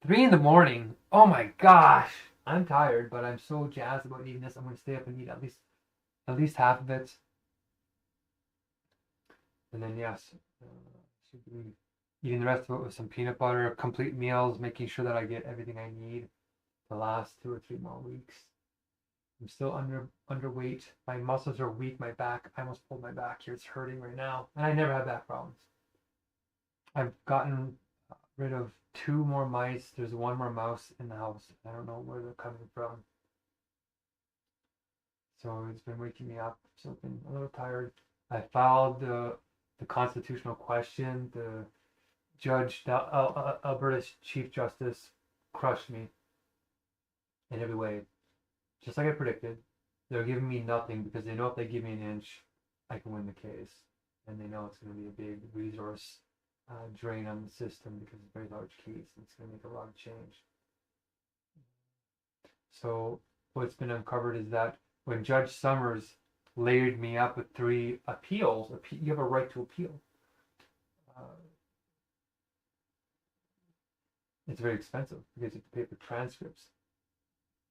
3 in the morning. Oh my gosh, I'm tired, but I'm so jazzed about eating this. I'm going to stay up and eat at least half of it. And then yes, should be eating the rest of it with some peanut butter, complete meals, making sure that I get everything I need the last 2 or 3 more weeks. I'm still underweight. My muscles are weak. My back, I almost pulled my back here. It's hurting right now. And I never had back problems. I've gotten rid of 2 more mice. There's 1 more mouse in the house. I don't know where they're coming from. So it's been waking me up. So I've been a little tired. I filed the constitutional question. The judge, Alberta's Chief Justice, crushed me in every way. Just like I predicted. They're giving me nothing because they know if they give me an inch, I can win the case. And they know it's going to be a big resource drain on the system because it's a very large case and it's going to make a lot of change. So what's been uncovered is that when Judge Summers layered me up with 3 appeals, you have a right to appeal. It's very expensive because you have to pay for transcripts.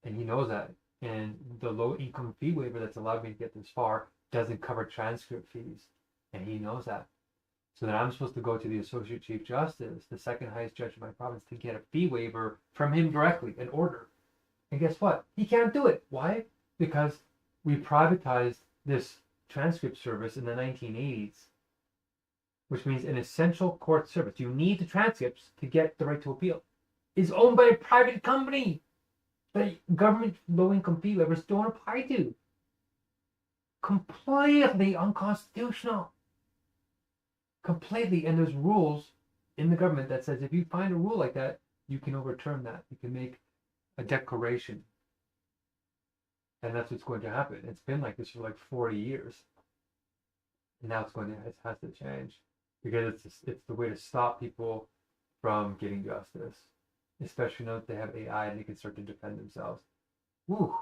And he knows that. And the low income fee waiver that's allowed me to get this far doesn't cover transcript fees. And he knows that. So then I'm supposed to go to the Associate Chief Justice, the second highest judge of my province, to get a fee waiver from him directly, an order. And guess what? He can't do it. Why? Because we privatized this transcript service in the 1980s, which means an essential court service. You need the transcripts to get the right to appeal. Is owned by a private company that government low-income fee waivers don't apply to. Completely unconstitutional. Completely. And there's rules in the government that says if you find a rule like that, you can overturn that. You can make a declaration. And that's what's going to happen. It's been like this for like 40 years. And now it has to change. Because it's the way to stop people from getting justice. Especially now that they have AI and they can start to defend themselves. Woo!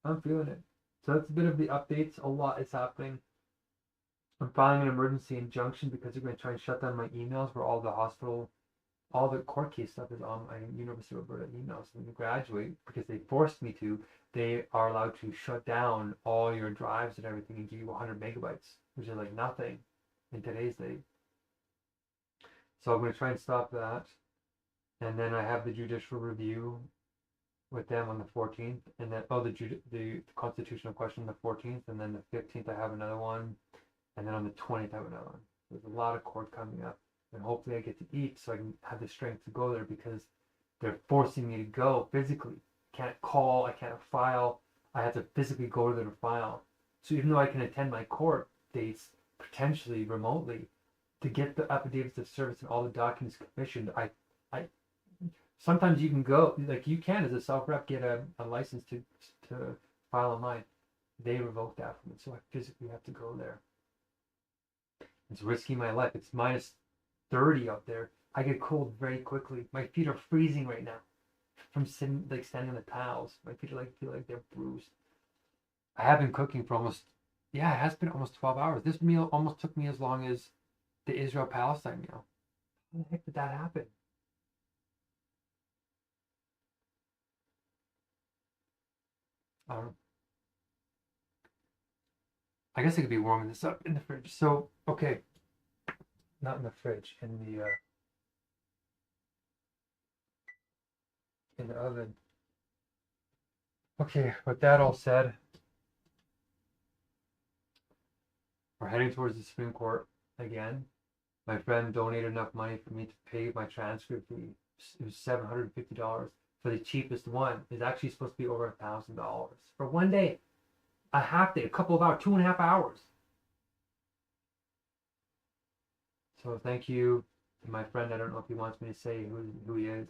I'm feeling it. So that's a bit of the updates. A lot is happening. I'm filing an emergency injunction because they're going to try and shut down my emails where all the court case stuff is on my University of Alberta emails. When you graduate, because they forced me to, they are allowed to shut down all your drives and everything and give you 100 megabytes, which is like nothing in today's day. So I'm going to try and stop that. And then I have the judicial review with them on the 14th, and then the constitutional question on the 14th, and then the 15th I have another one, and then on the 20th I have another one. There's a lot of court coming up, and hopefully I get to eat so I can have the strength to go there because they're forcing me to go physically. I can't call, I can't file. I have to physically go there to file. So even though I can attend my court dates potentially remotely, to get the affidavits of service and all the documents commissioned, I sometimes you can go, like you can as a self-rep get a license to file online. They revoked that from me, so I physically have to go there. It's risking my life. It's minus 30 out there. I get cold very quickly. My feet are freezing right now from standing on the tiles. My feet feel like they're bruised. I have been cooking for it has been almost 12 hours. This meal almost took me as long as the Israel-Palestine meal. How the heck did that happen? I don't know. I guess I could be warming this up in the fridge. So, okay. Not in the fridge, in the oven. Okay, with that all said, we're heading towards the Supreme Court again. My friend donated enough money for me to pay my transcript fee. It was $750 for the cheapest one. It's actually supposed to be over $1,000 for one day, a half day, a couple of hours, 2.5 hours. So thank you to my friend. I don't know if he wants me to say who he is.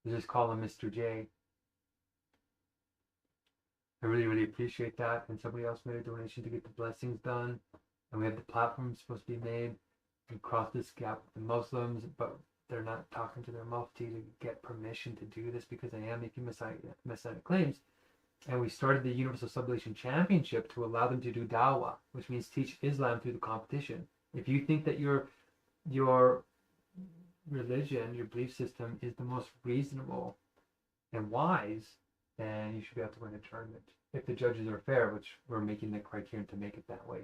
We'll just call him Mr. J. I really, really appreciate that. And somebody else made a donation to get the blessings done. And we have the platform supposed to be made. We cross this gap with the Muslims, but they're not talking to their mufti to get permission to do this because I am making messianic claims. And we started the Universal Sublimation Championship to allow them to do dawah, which means teach Islam through the competition. If you think that your religion, your belief system is the most reasonable and wise, then you should be able to win a tournament. If the judges are fair, which we're making the criterion to make it that way.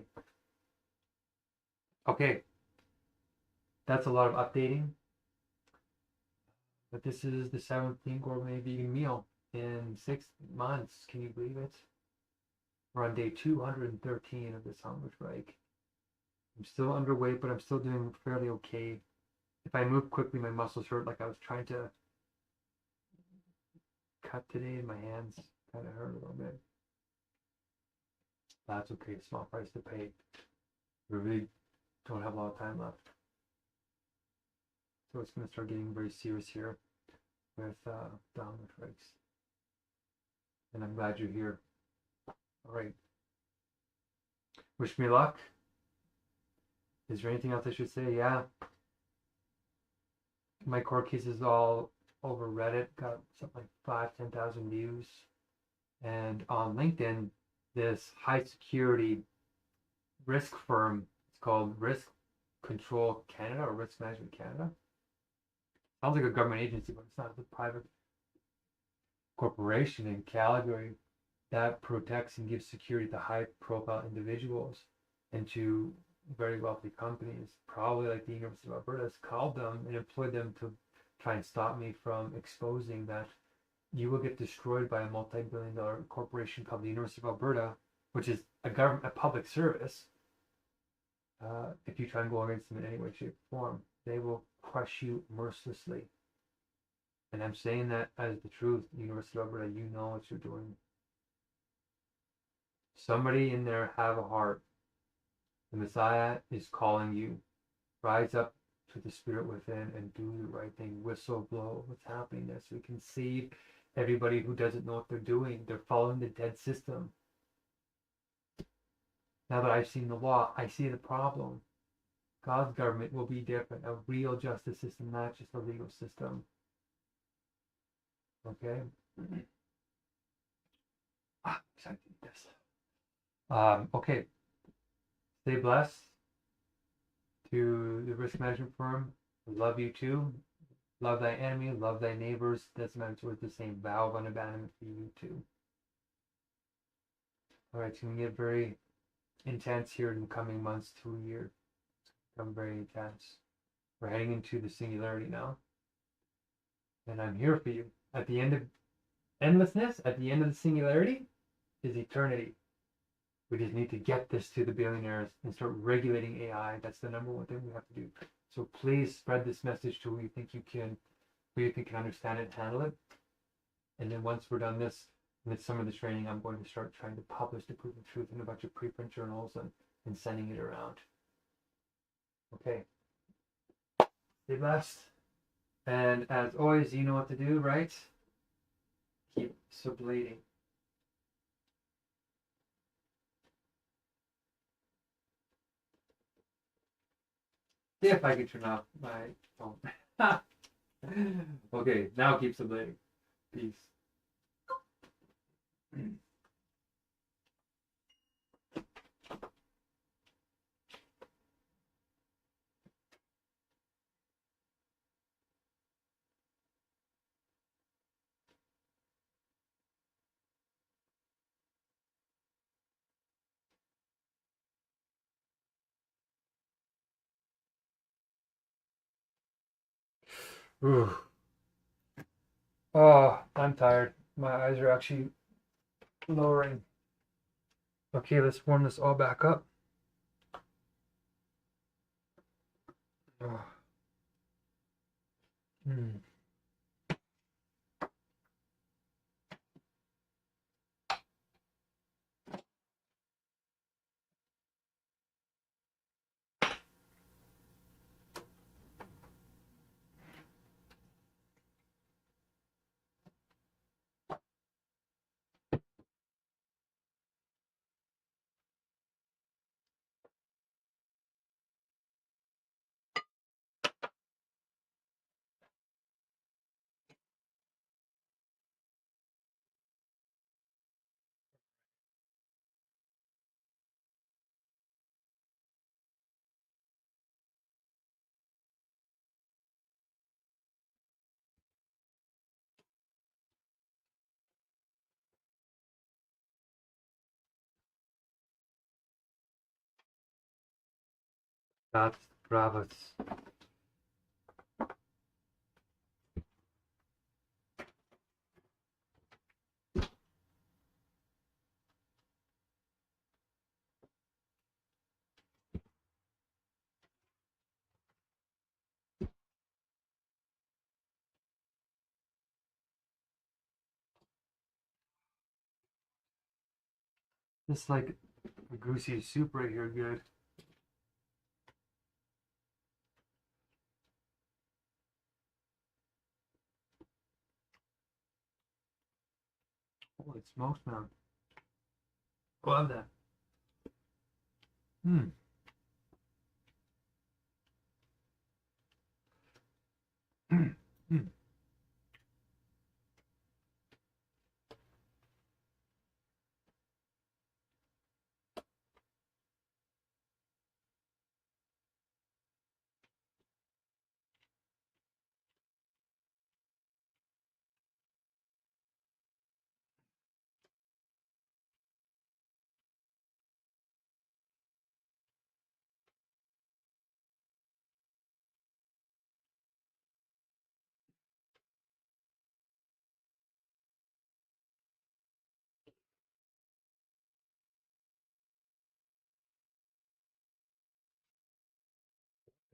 Okay. That's a lot of updating. But this is the 17th gourmet vegan meal in 6 months. Can you believe it? We're on day 213 of this Hungerstrike. I'm still underweight, but I'm still doing fairly okay. If I move quickly, my muscles hurt. Like I was trying to cut today and my hands kind of hurt a little bit. That's okay. Small price to pay. We really don't have a lot of time left. So it's going to start getting very serious here with the Hungerstrikes. And I'm glad you're here. All right. Wish me luck. Is there anything else I should say? Yeah. My court case is all over Reddit. Got something like 5,000-10,000 views. And on LinkedIn, this high security risk firm, it's called Risk Control Canada or Risk Management Canada. Sounds like a government agency, but it's not. It's a private corporation in Calgary that protects and gives security to high profile individuals and to very wealthy companies, probably like the University of Alberta, has called them and employed them to try and stop me from exposing that you will get destroyed by a multi-billion-dollar corporation called the University of Alberta, which is a public service. If you try and go against them in any way, shape, or form, they will crush you mercilessly. And I'm saying that as the truth. University of Alberta, you know what you're doing. Somebody in there have a heart. The Messiah is calling you. Rise up to the spirit within and do the right thing. Whistle blow what's happening there so we can save everybody who doesn't know what they're doing. They're following the dead system. Now that I've seen the law, I see the problem. God's government will be different. A real justice system, not just a legal system. Okay? Exactly this. Okay. Stay blessed. To the risk management firm, love you too. Love thy enemy, love thy neighbors. Doesn't matter towards the same vow of unabandonment for you too. All right, it's going to get very intense here in the coming months to a year. It's become very intense. We're heading into the singularity now. And I'm here for you. At the end of endlessness, at the end of the singularity, is eternity. We just need to get this to the billionaires and start regulating AI. That's the number one thing we have to do. So please spread this message to who you think you can, who you think can understand it and handle it. And then once we're done this, with some of the training, I'm going to start trying to publish the proof of truth in a bunch of preprint journals and sending it around. Okay. Stay blessed. And as always, you know what to do, right? Keep sublating. See if I can turn off my phone. Okay, now keep sublating. Peace. Ooh. Oh, I'm tired. My eyes are actually lowering. Okay, let's warm this all back up. Oh. Mm. That's bravos. It's like a goosey soup right here, good. Holy smokes, man. Love that. Hmm. Hmm.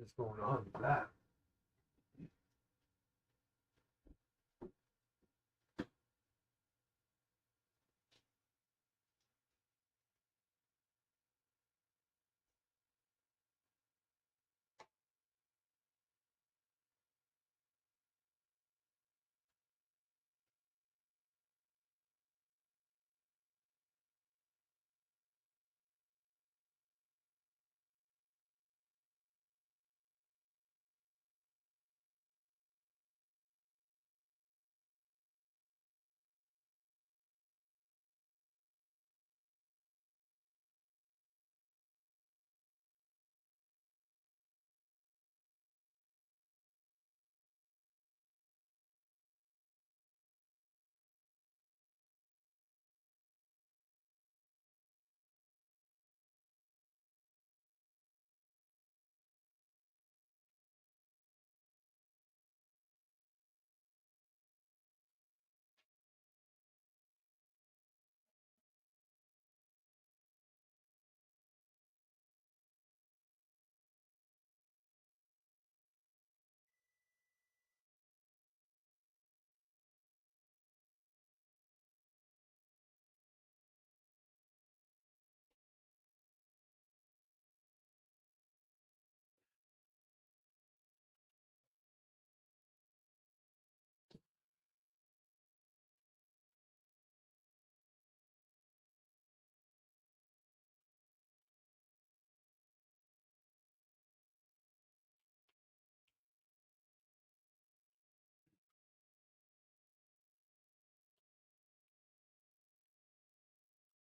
is going on with that?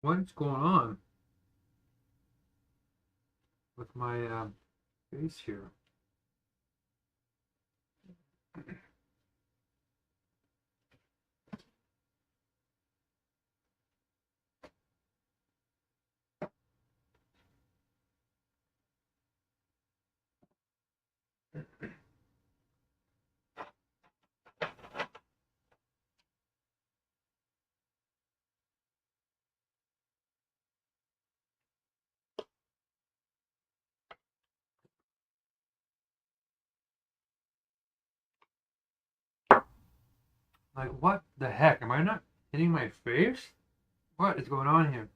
What's going on with my face here? Like, what the heck? Am I not hitting my face? What is going on here?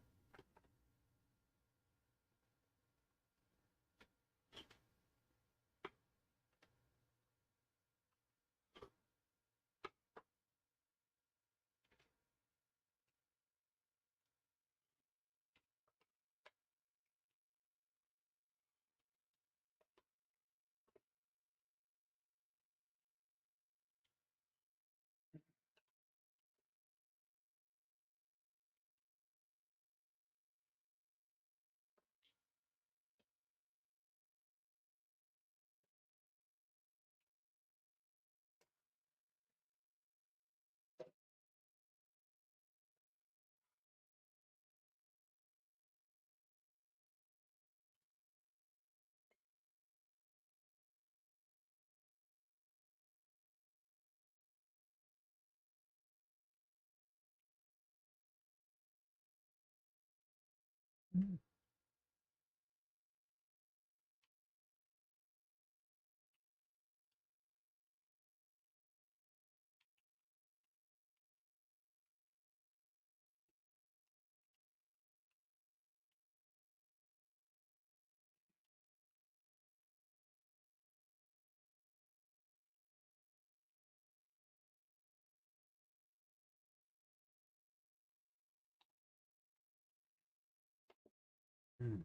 Hmm.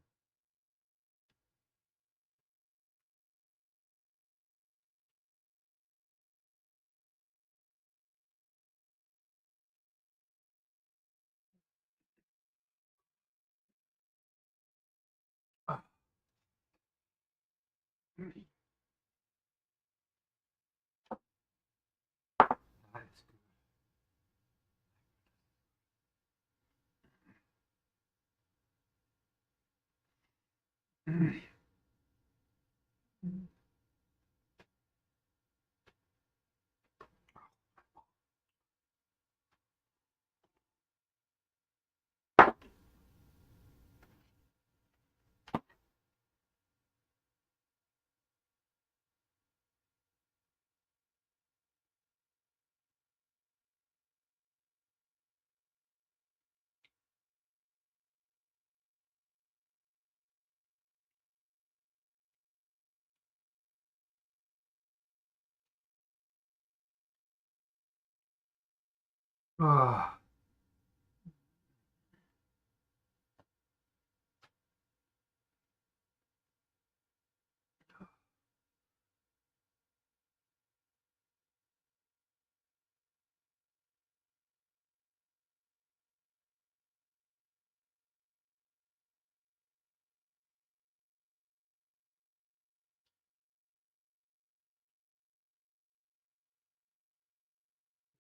Ah, that is good. Ah.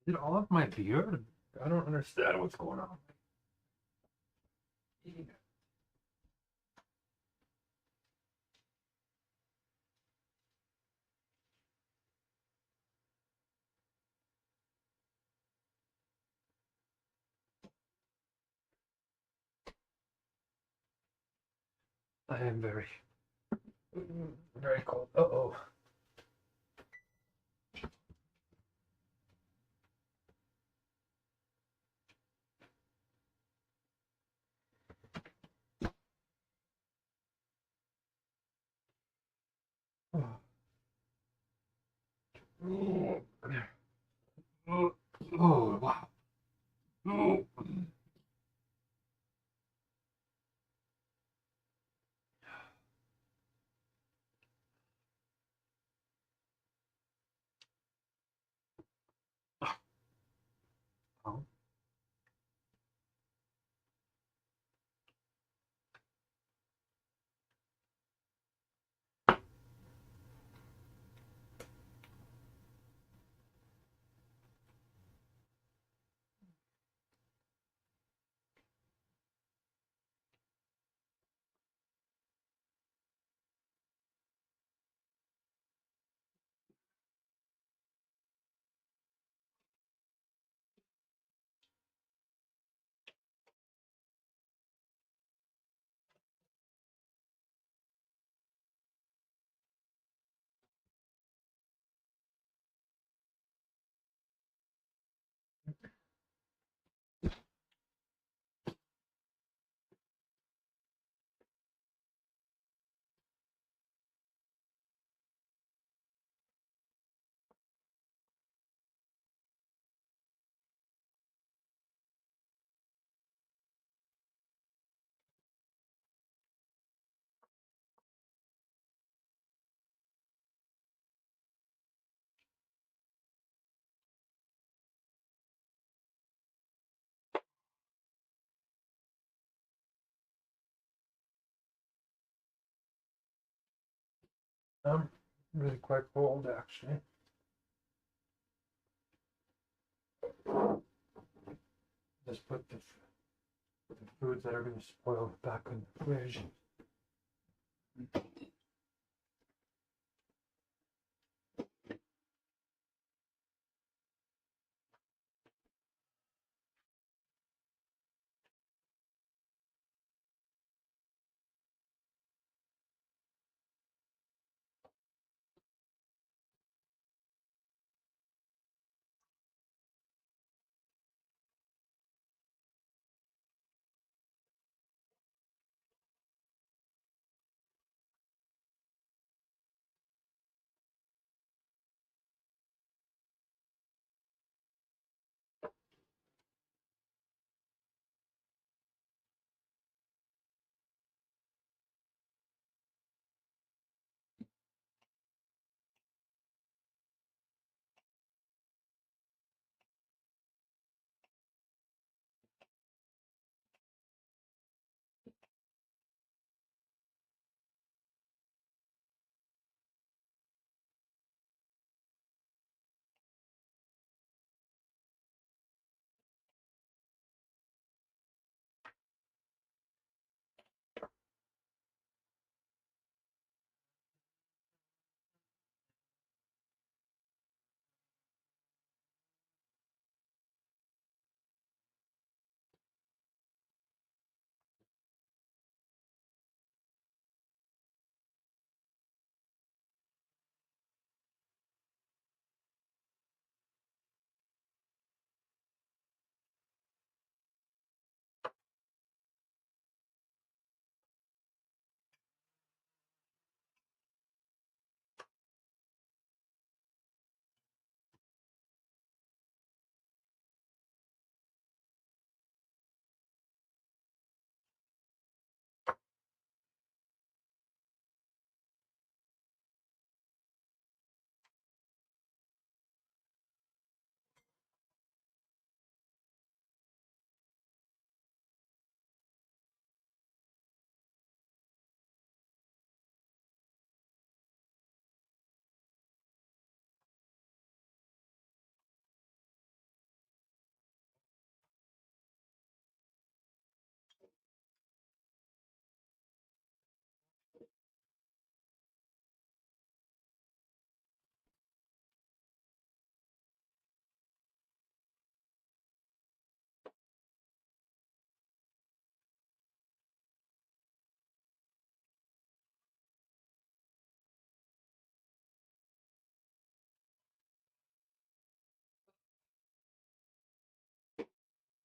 Is it all of my beard? I don't understand what's going on. Eating it. I am very cold. Uh-oh. Oh, oh, wow. Oh. Oh. I'm really quite cold, actually. Just put the foods that are going to spoil back in the fridge.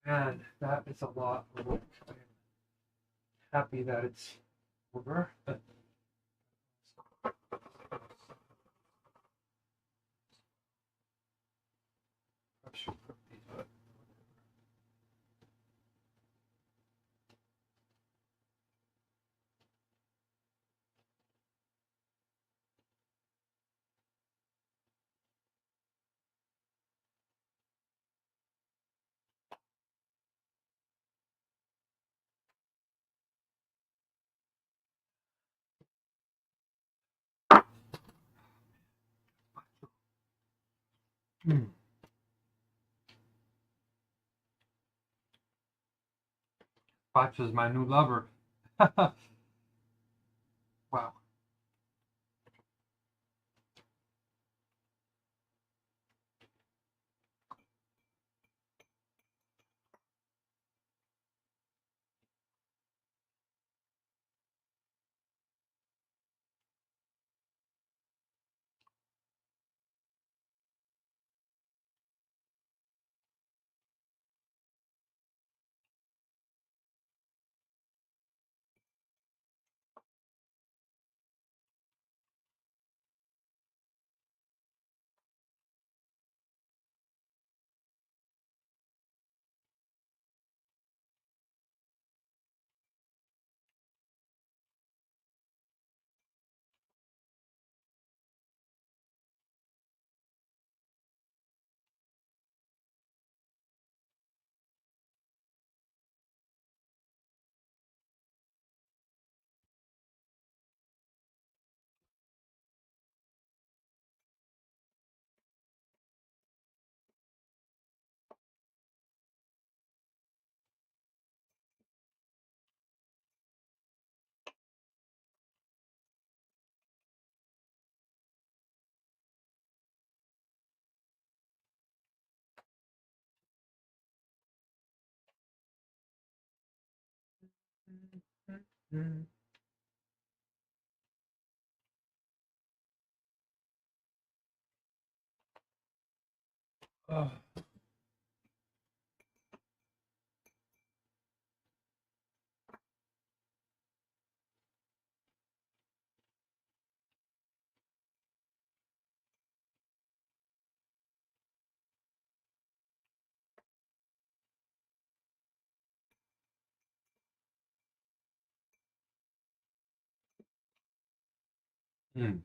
And that is a lot of work. I'm happy that it's over. I should put these up. Spatch is my new lover. Wow. Oh. Mm.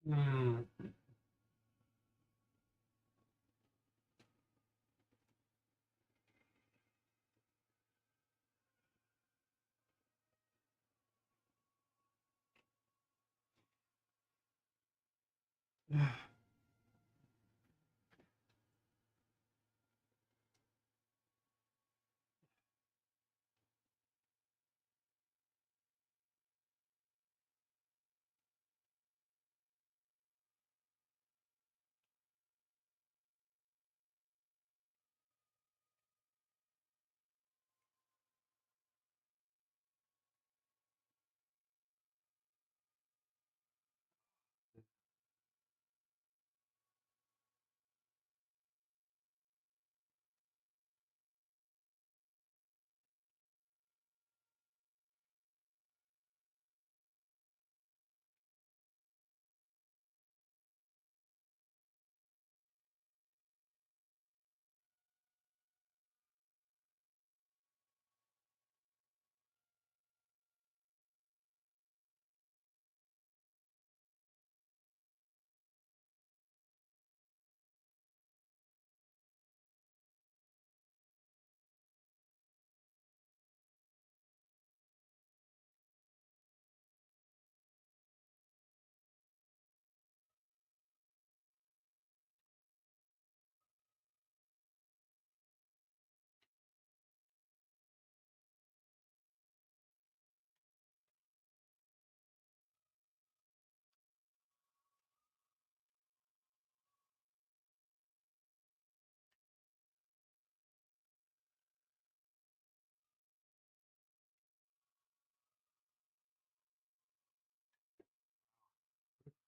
Hmm.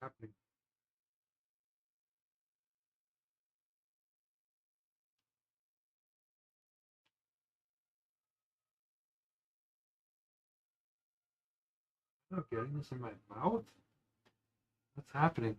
Happening. I'm not getting this in my mouth. What's happening?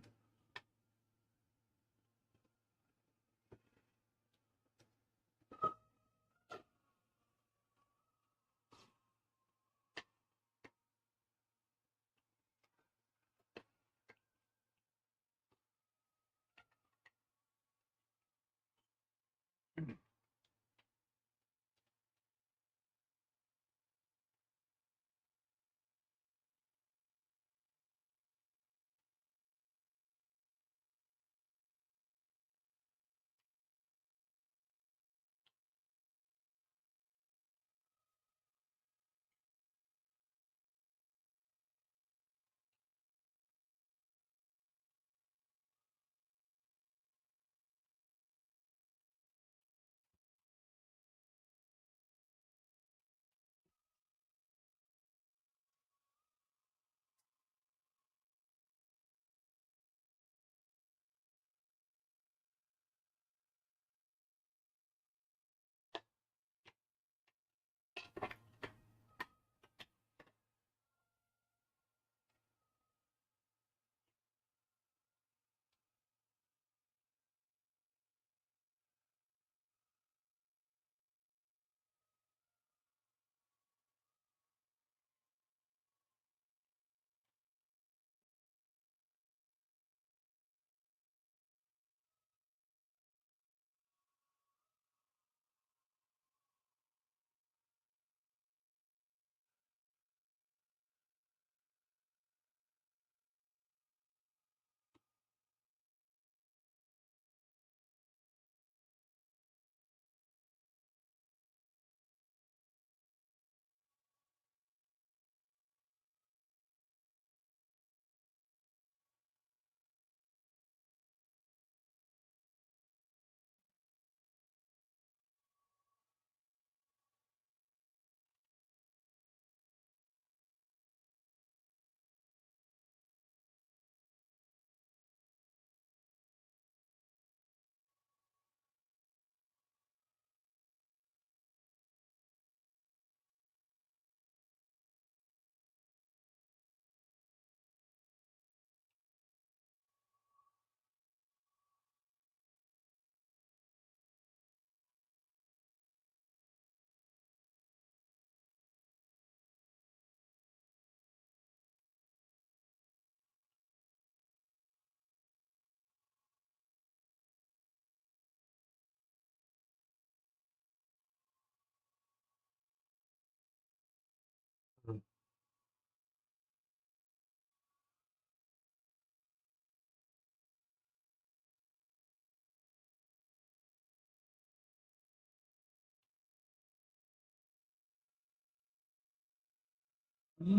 Okay,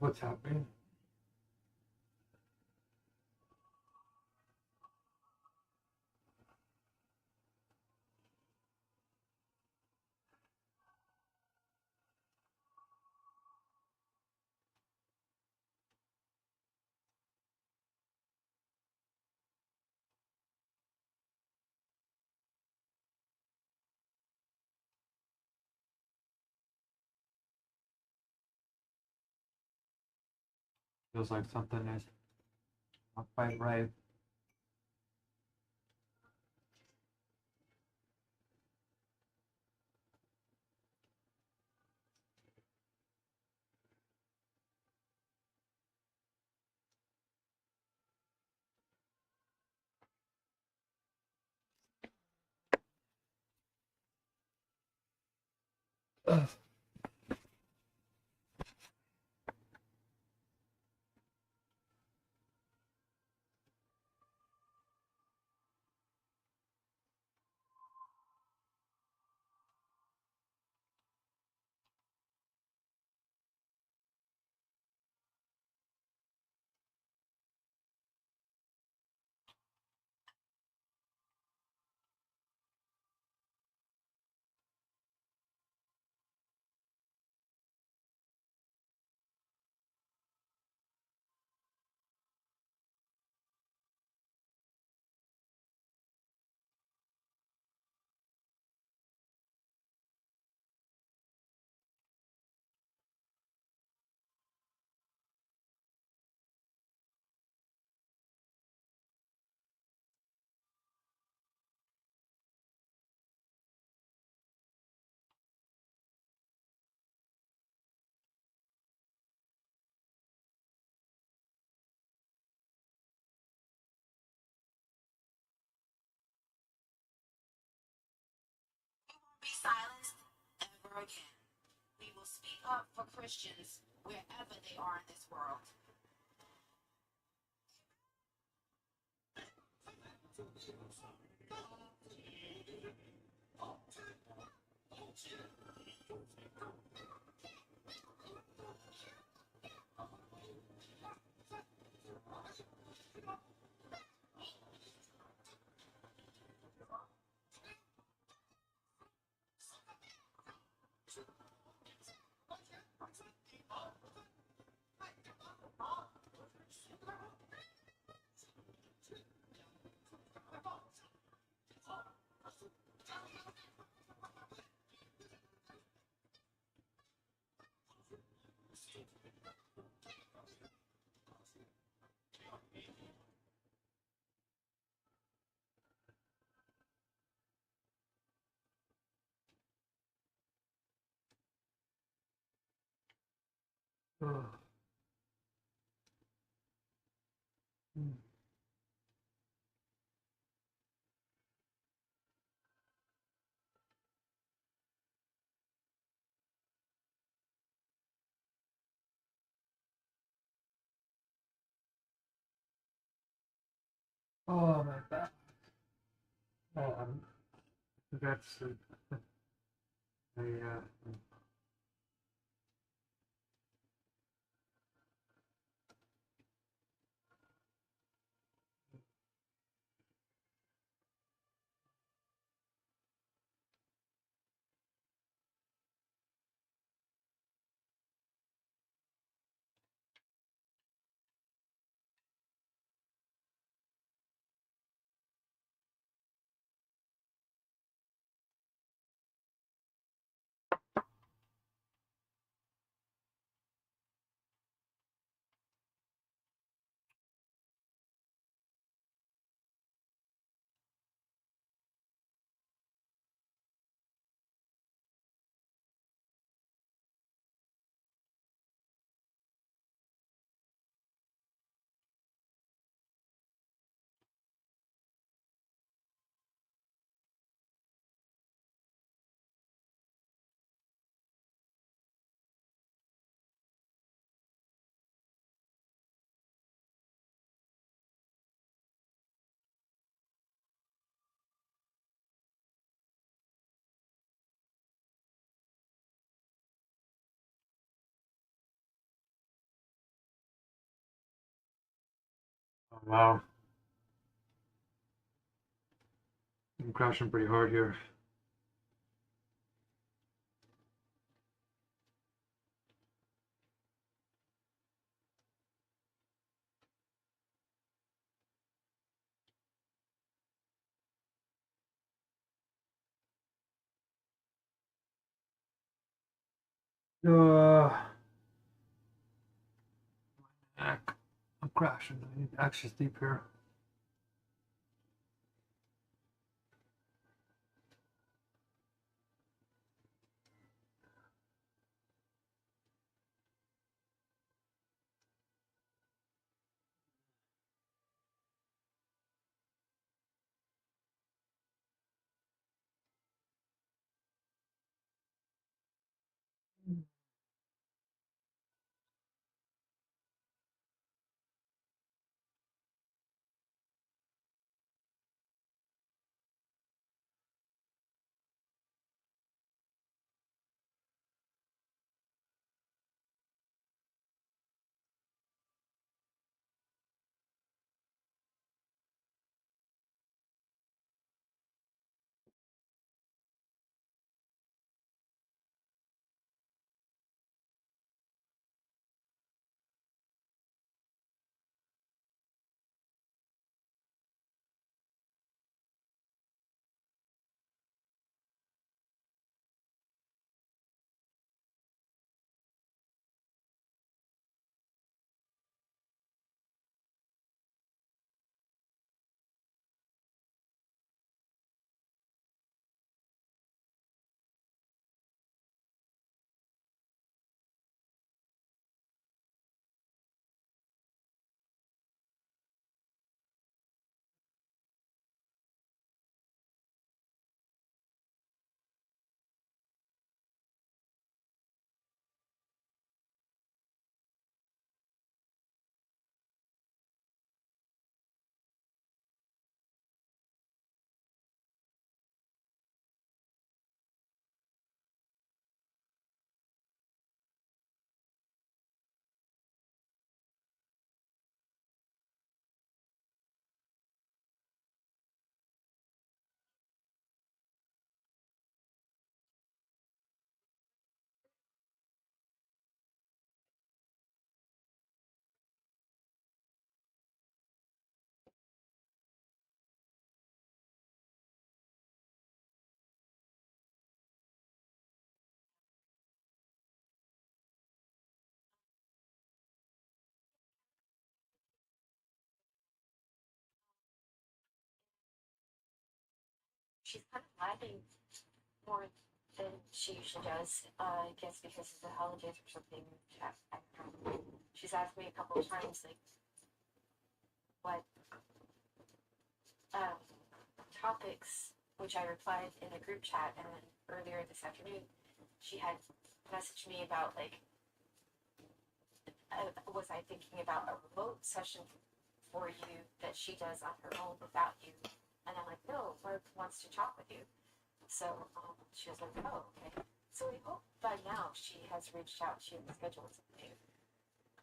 what's happening? Feels like something is not quite right. Be silenced ever again. We will speak up for Christians wherever they are in this world. Oh. Oh my God. That's the Wow. I'm crashing pretty hard here. Neck. I'm crashing. I need access deep here. She's kind of lagging more than she usually does. I guess because of the holidays or something. I don't know. She's asked me a couple of times, like, what um, topics, which I replied in a group chat, and then earlier this afternoon, she had messaged me about, like, was I thinking about a remote session for you that she does on her own without you? And I'm like, no, Mark wants to talk with you. So she was like, oh, okay. So we hope by now she has reached out to you and scheduled something.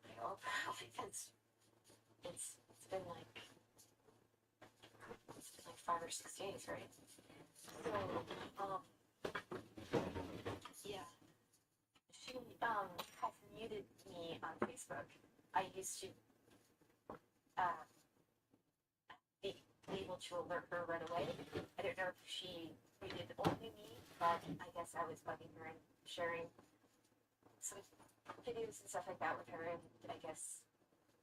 I hope because it's been like 5 or 6 days, right? So yeah, she has muted me on Facebook. I used to be able to alert her right away. I don't know if she muted only me, but I guess I was bugging her and sharing some videos and stuff like that with her, and I guess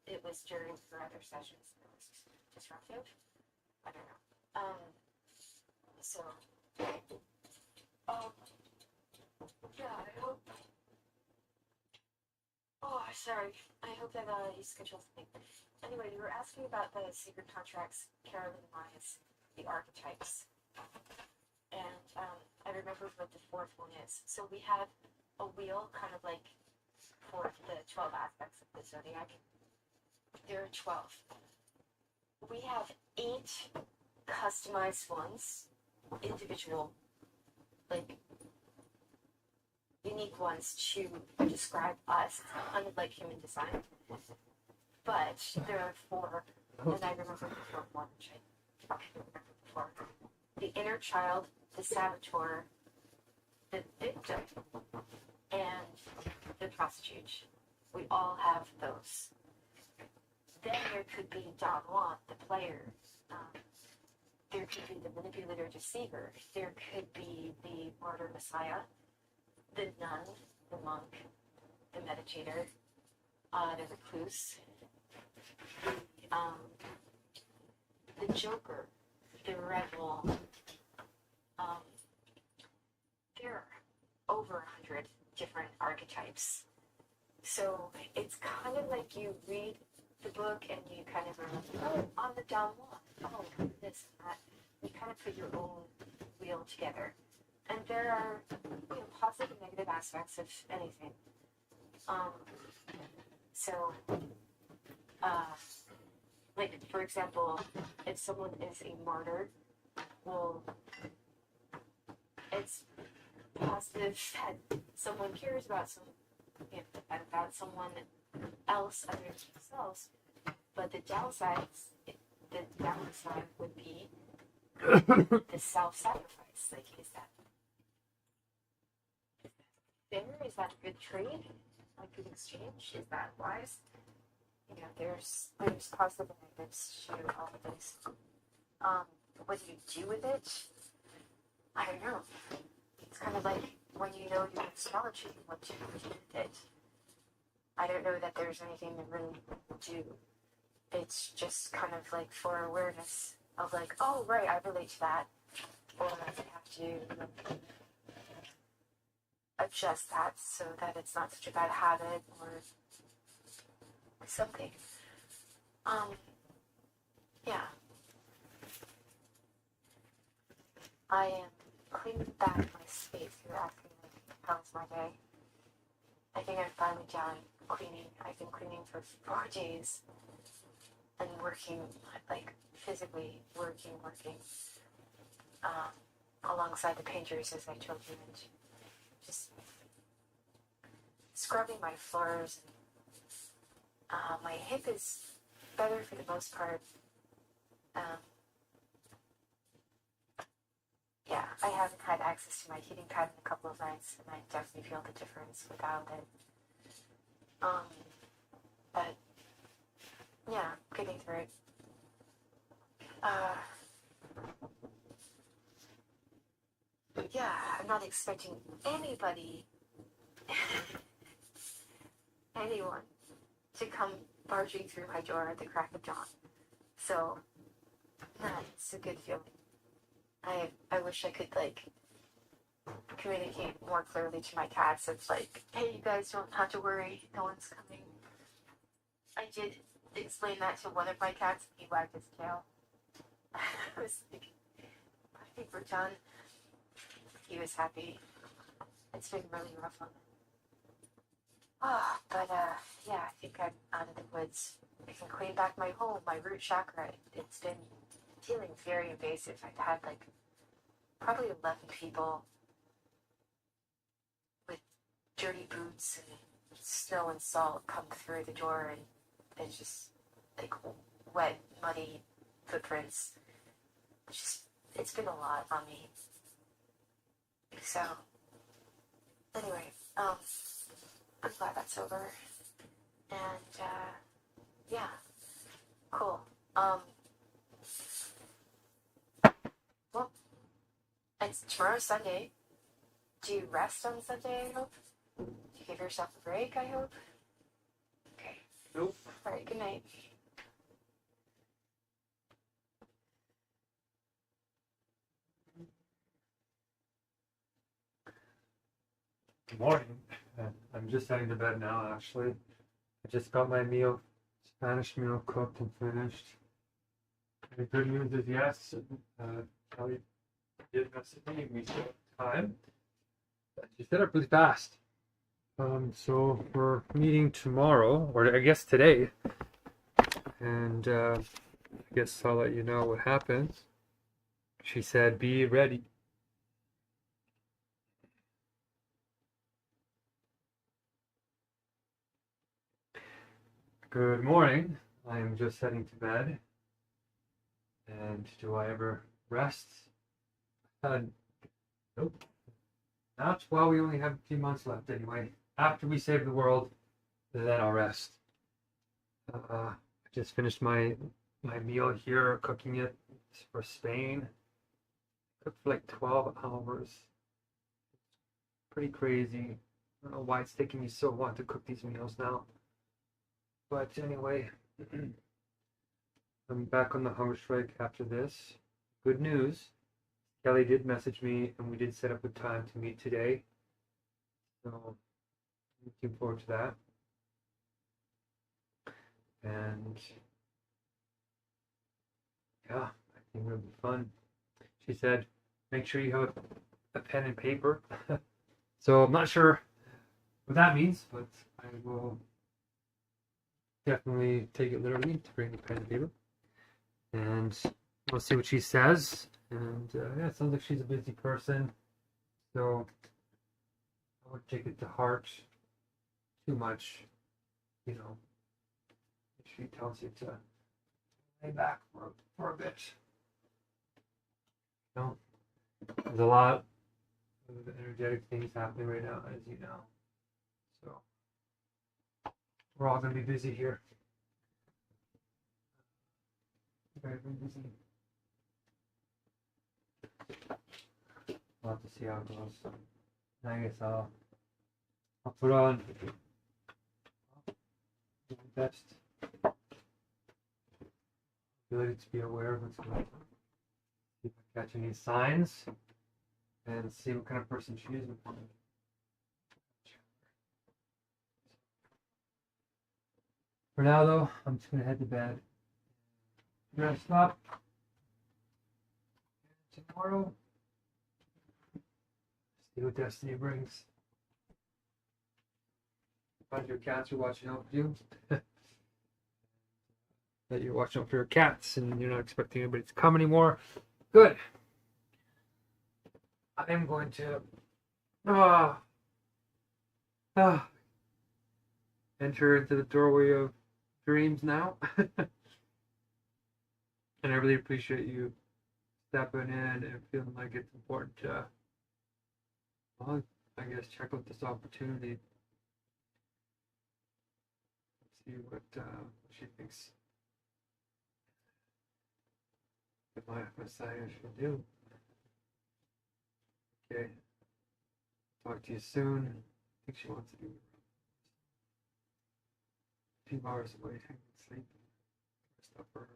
it was during her other sessions that was disruptive. I don't know. So, yeah, I hope. Oh, sorry. I hope that you scheduled something. Anyway, you were asking about the secret contracts, Carolyn Myers, the archetypes, and I remember what the fourth one is. So we have a wheel, kind of like for the 12 aspects of the zodiac. There are 12. We have 8 customized ones, individual, like unique ones to describe us, kind of like human design. But there are 4 and I remember before one, which I probably remember before. The inner child, the saboteur, the victim, and the prostitute. We all have those. Then there could be Don Juan, the player. There could be the manipulator deceiver. There could be the martyr messiah, the nun, the monk, the meditator, the recluse, the joker, the rebel. There are over 100 different archetypes. So it's kind of like you read the book and you kind of are like, oh, on the Don Juan, oh, this and that. You kind of put your own wheel together. And there are, positive and negative aspects of anything. Like, for example, if someone is a martyr, well, it's positive that someone cares about someone else other than themselves. But the downside would be the self-sacrifice. Like, is that fair? Is that a good trade? A good exchange? Is that wise? There's positive and negatives to all of this. What do you do with it? I don't know. It's kind of like when you know your astrology, what do you do with it? I don't know that there's anything to really do. It's just kind of like for awareness of like, oh, right, I relate to that. Or I have to adjust that so that it's not such a bad habit or something. Yeah. I am cleaning back my space. You're asking me, how was my day? I think I'm finally done cleaning. I've been cleaning for 4 days and working, like physically working, alongside the painters, as I told you, and just scrubbing my floors. My hip is better for the most part. Yeah, I haven't had access to my heating pad in a couple of nights, and I definitely feel the difference without it. But yeah, getting through it. Yeah, I'm not expecting anyone to come barging through my door at the crack of dawn. So, it's a good feeling. I wish I could, communicate more clearly to my cats. It's like, hey, you guys don't have to worry, no one's coming. I did explain that to one of my cats, and he wagged his tail. I was like, I think we're done. He was happy. It's been really rough on him. Yeah, I think I'm out of the woods. I can clean back my home, my root chakra. It's been feeling very invasive. I've had, probably 11 people with dirty boots and snow and salt come through the door, and it's just, wet, muddy footprints. It's been a lot on me. So, anyway, I'm glad that's over. And, yeah, cool. Well, it's tomorrow's Sunday. Do you rest on Sunday, I hope? Do you give yourself a break, I hope? Okay. Nope. Alright, good night. Good morning. I'm just heading to bed now, actually. I just got my meal, Spanish meal, cooked and finished. The good news is yes, Kelly did message me, we still have time. She set up really fast. So we're meeting tomorrow, or I guess today. And I guess I'll let you know what happens. She said, be ready. Good morning. I am just heading to bed. And do I ever rest? Nope. Not while we only have a few months left anyway. After we save the world, then I'll rest. I just finished my meal here, cooking it for Spain. Cooked for like 12 hours. Pretty crazy. I don't know why it's taking me so long to cook these meals now. But anyway, I'm back on the hunger strike after this. Good news. Kelly did message me and we did set up a time to meet today. So looking forward to that. And yeah, I think it'll be fun. She said, make sure you have a pen and paper. So I'm not sure what that means, but I will definitely take it literally to bring the pen and paper. And we'll see what she says. And yeah, it sounds like she's a busy person. So I won't take it to heart too much. You know, if she tells you to lay back for a bit. You know, there's a lot of energetic things happening right now, as you know. So we're all going to be busy here. Very, very busy. We'll have to see how it goes. So I guess I'll put on my best ability to be aware of what's going on. See if I catch any signs and see what kind of person she is. For now, though, I'm just going to head to bed. Dress up. Tomorrow, see what destiny brings. Find your cats are watching out for you. That you're watching out for your cats and you're not expecting anybody to come anymore. Good. I am going to enter into the doorway of dreams now. And I really appreciate you stepping in and feeling like it's important to, well, I guess, check out this opportunity. See what she thinks that my Messiah should do. Okay. Talk to you soon. I think she wants to be a few hours away. I can sleep. Rest up for her.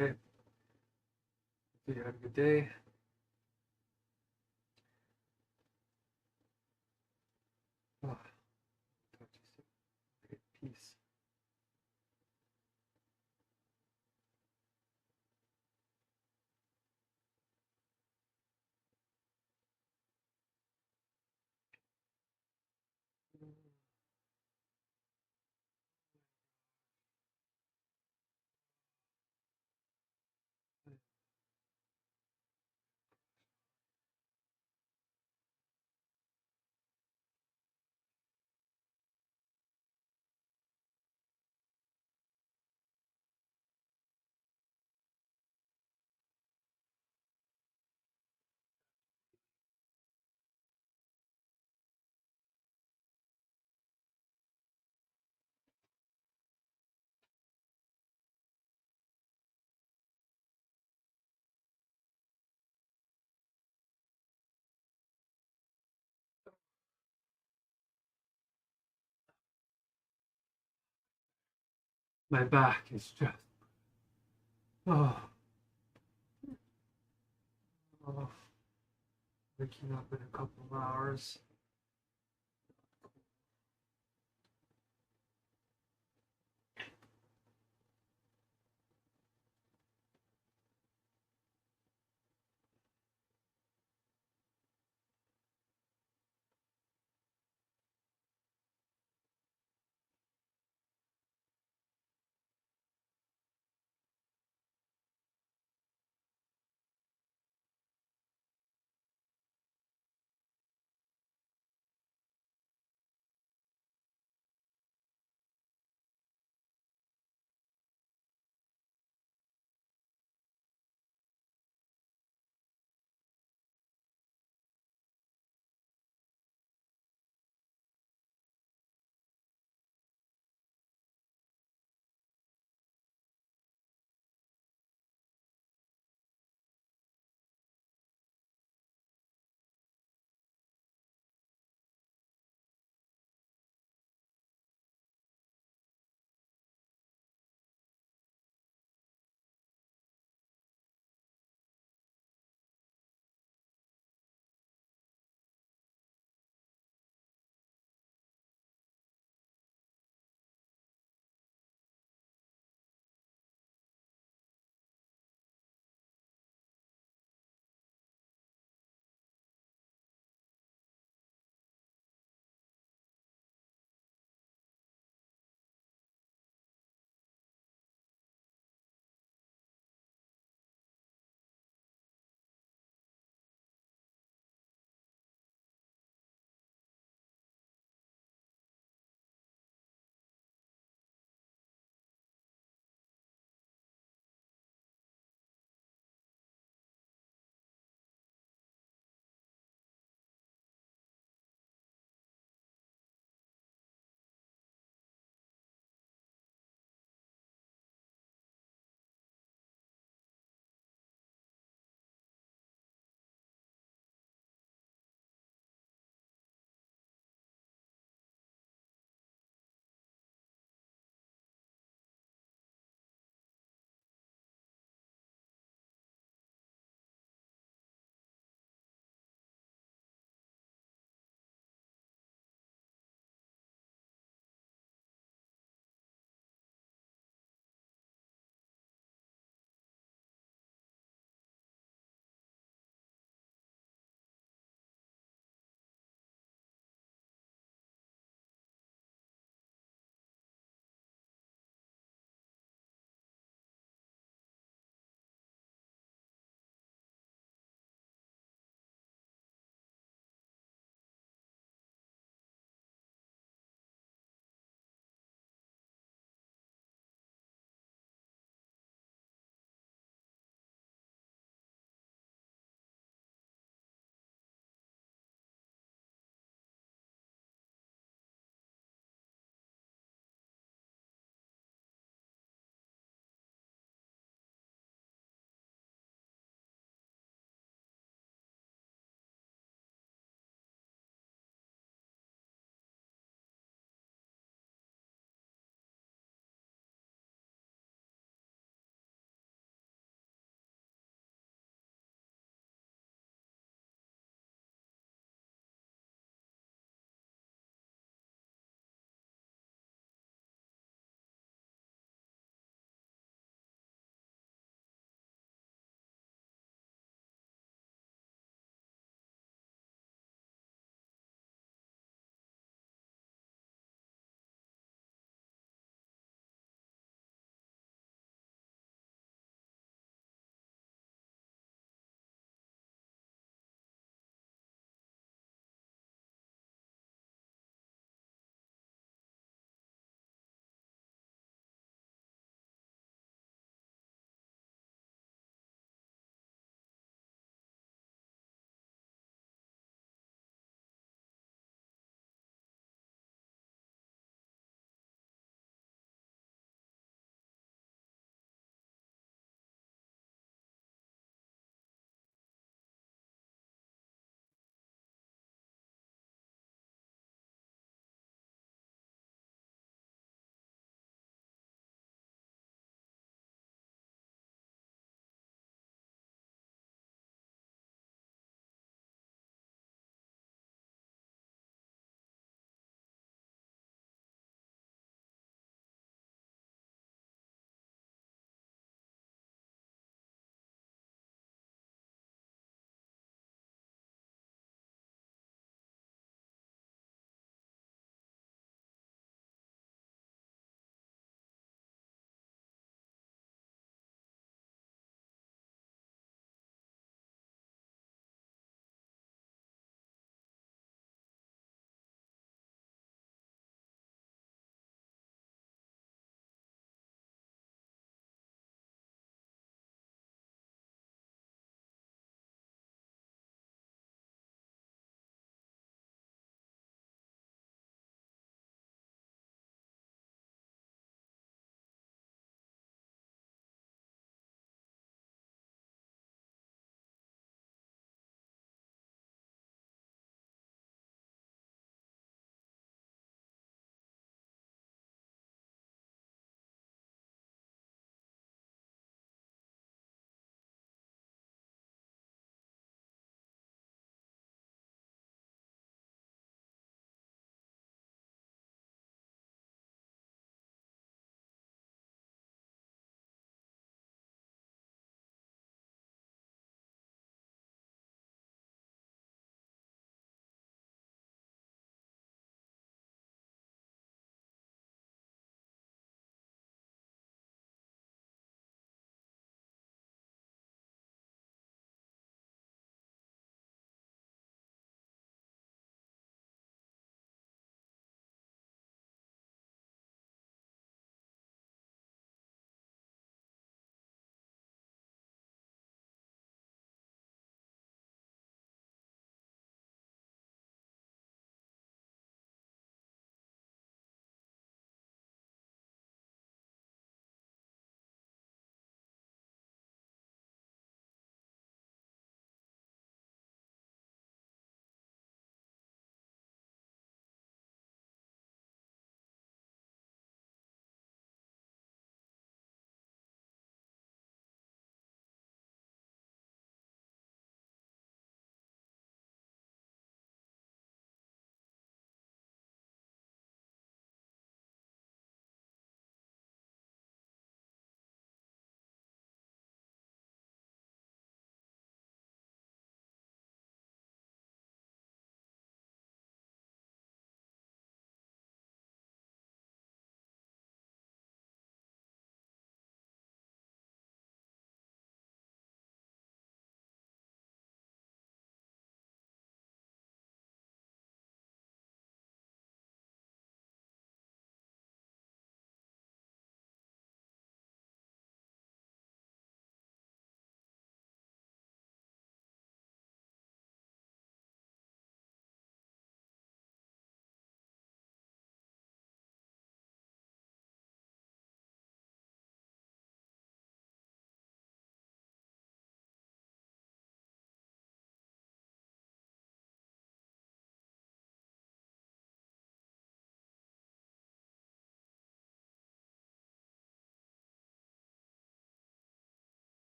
Okay. So you have a good day. Oh, talk to you soon. Okay, peace. My back is just oh, oh, waking up in a couple of hours.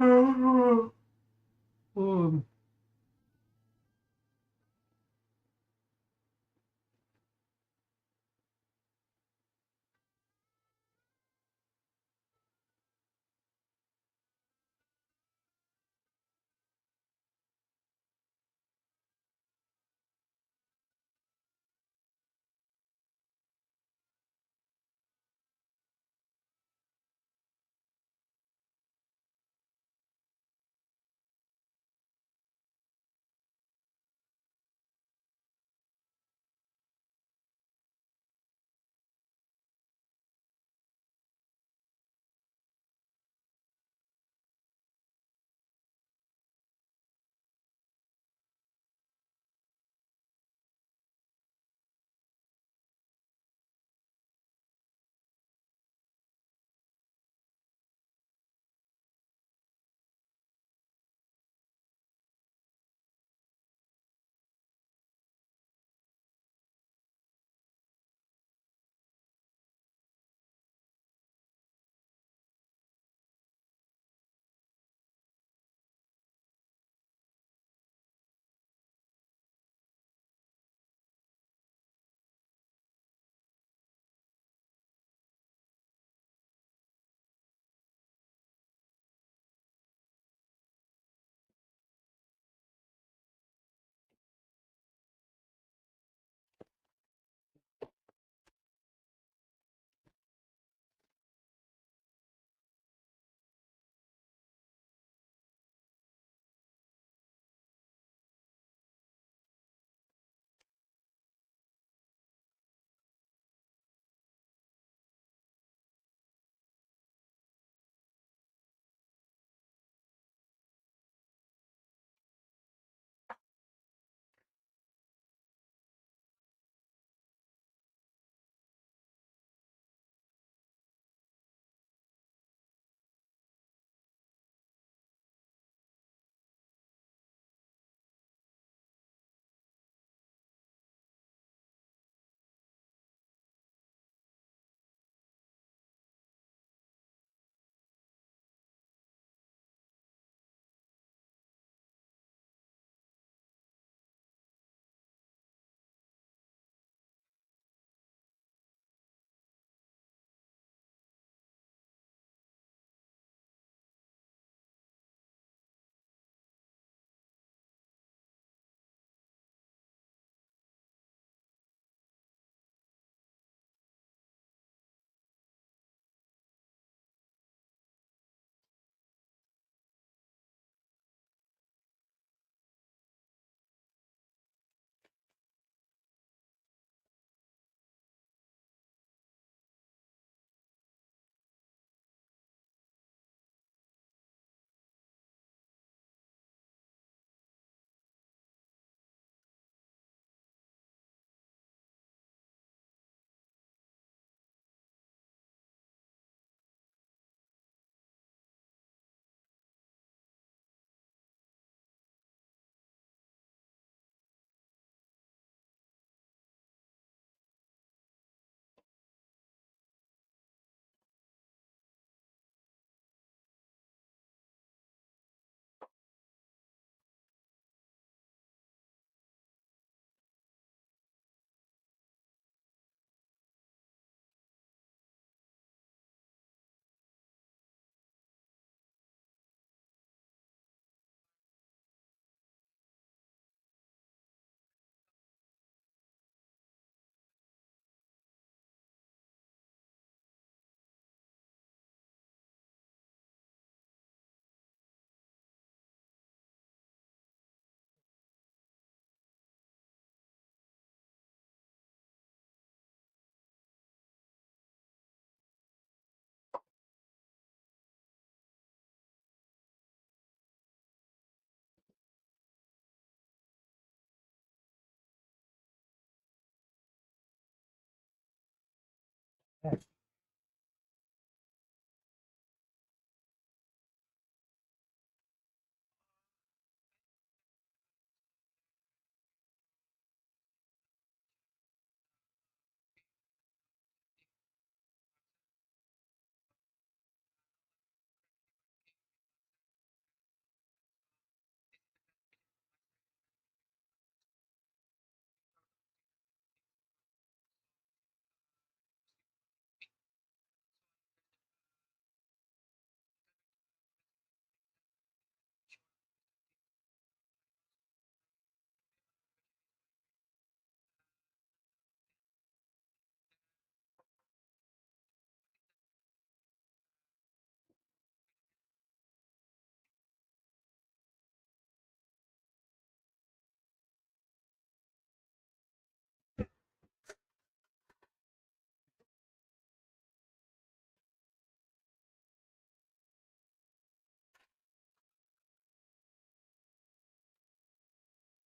Um,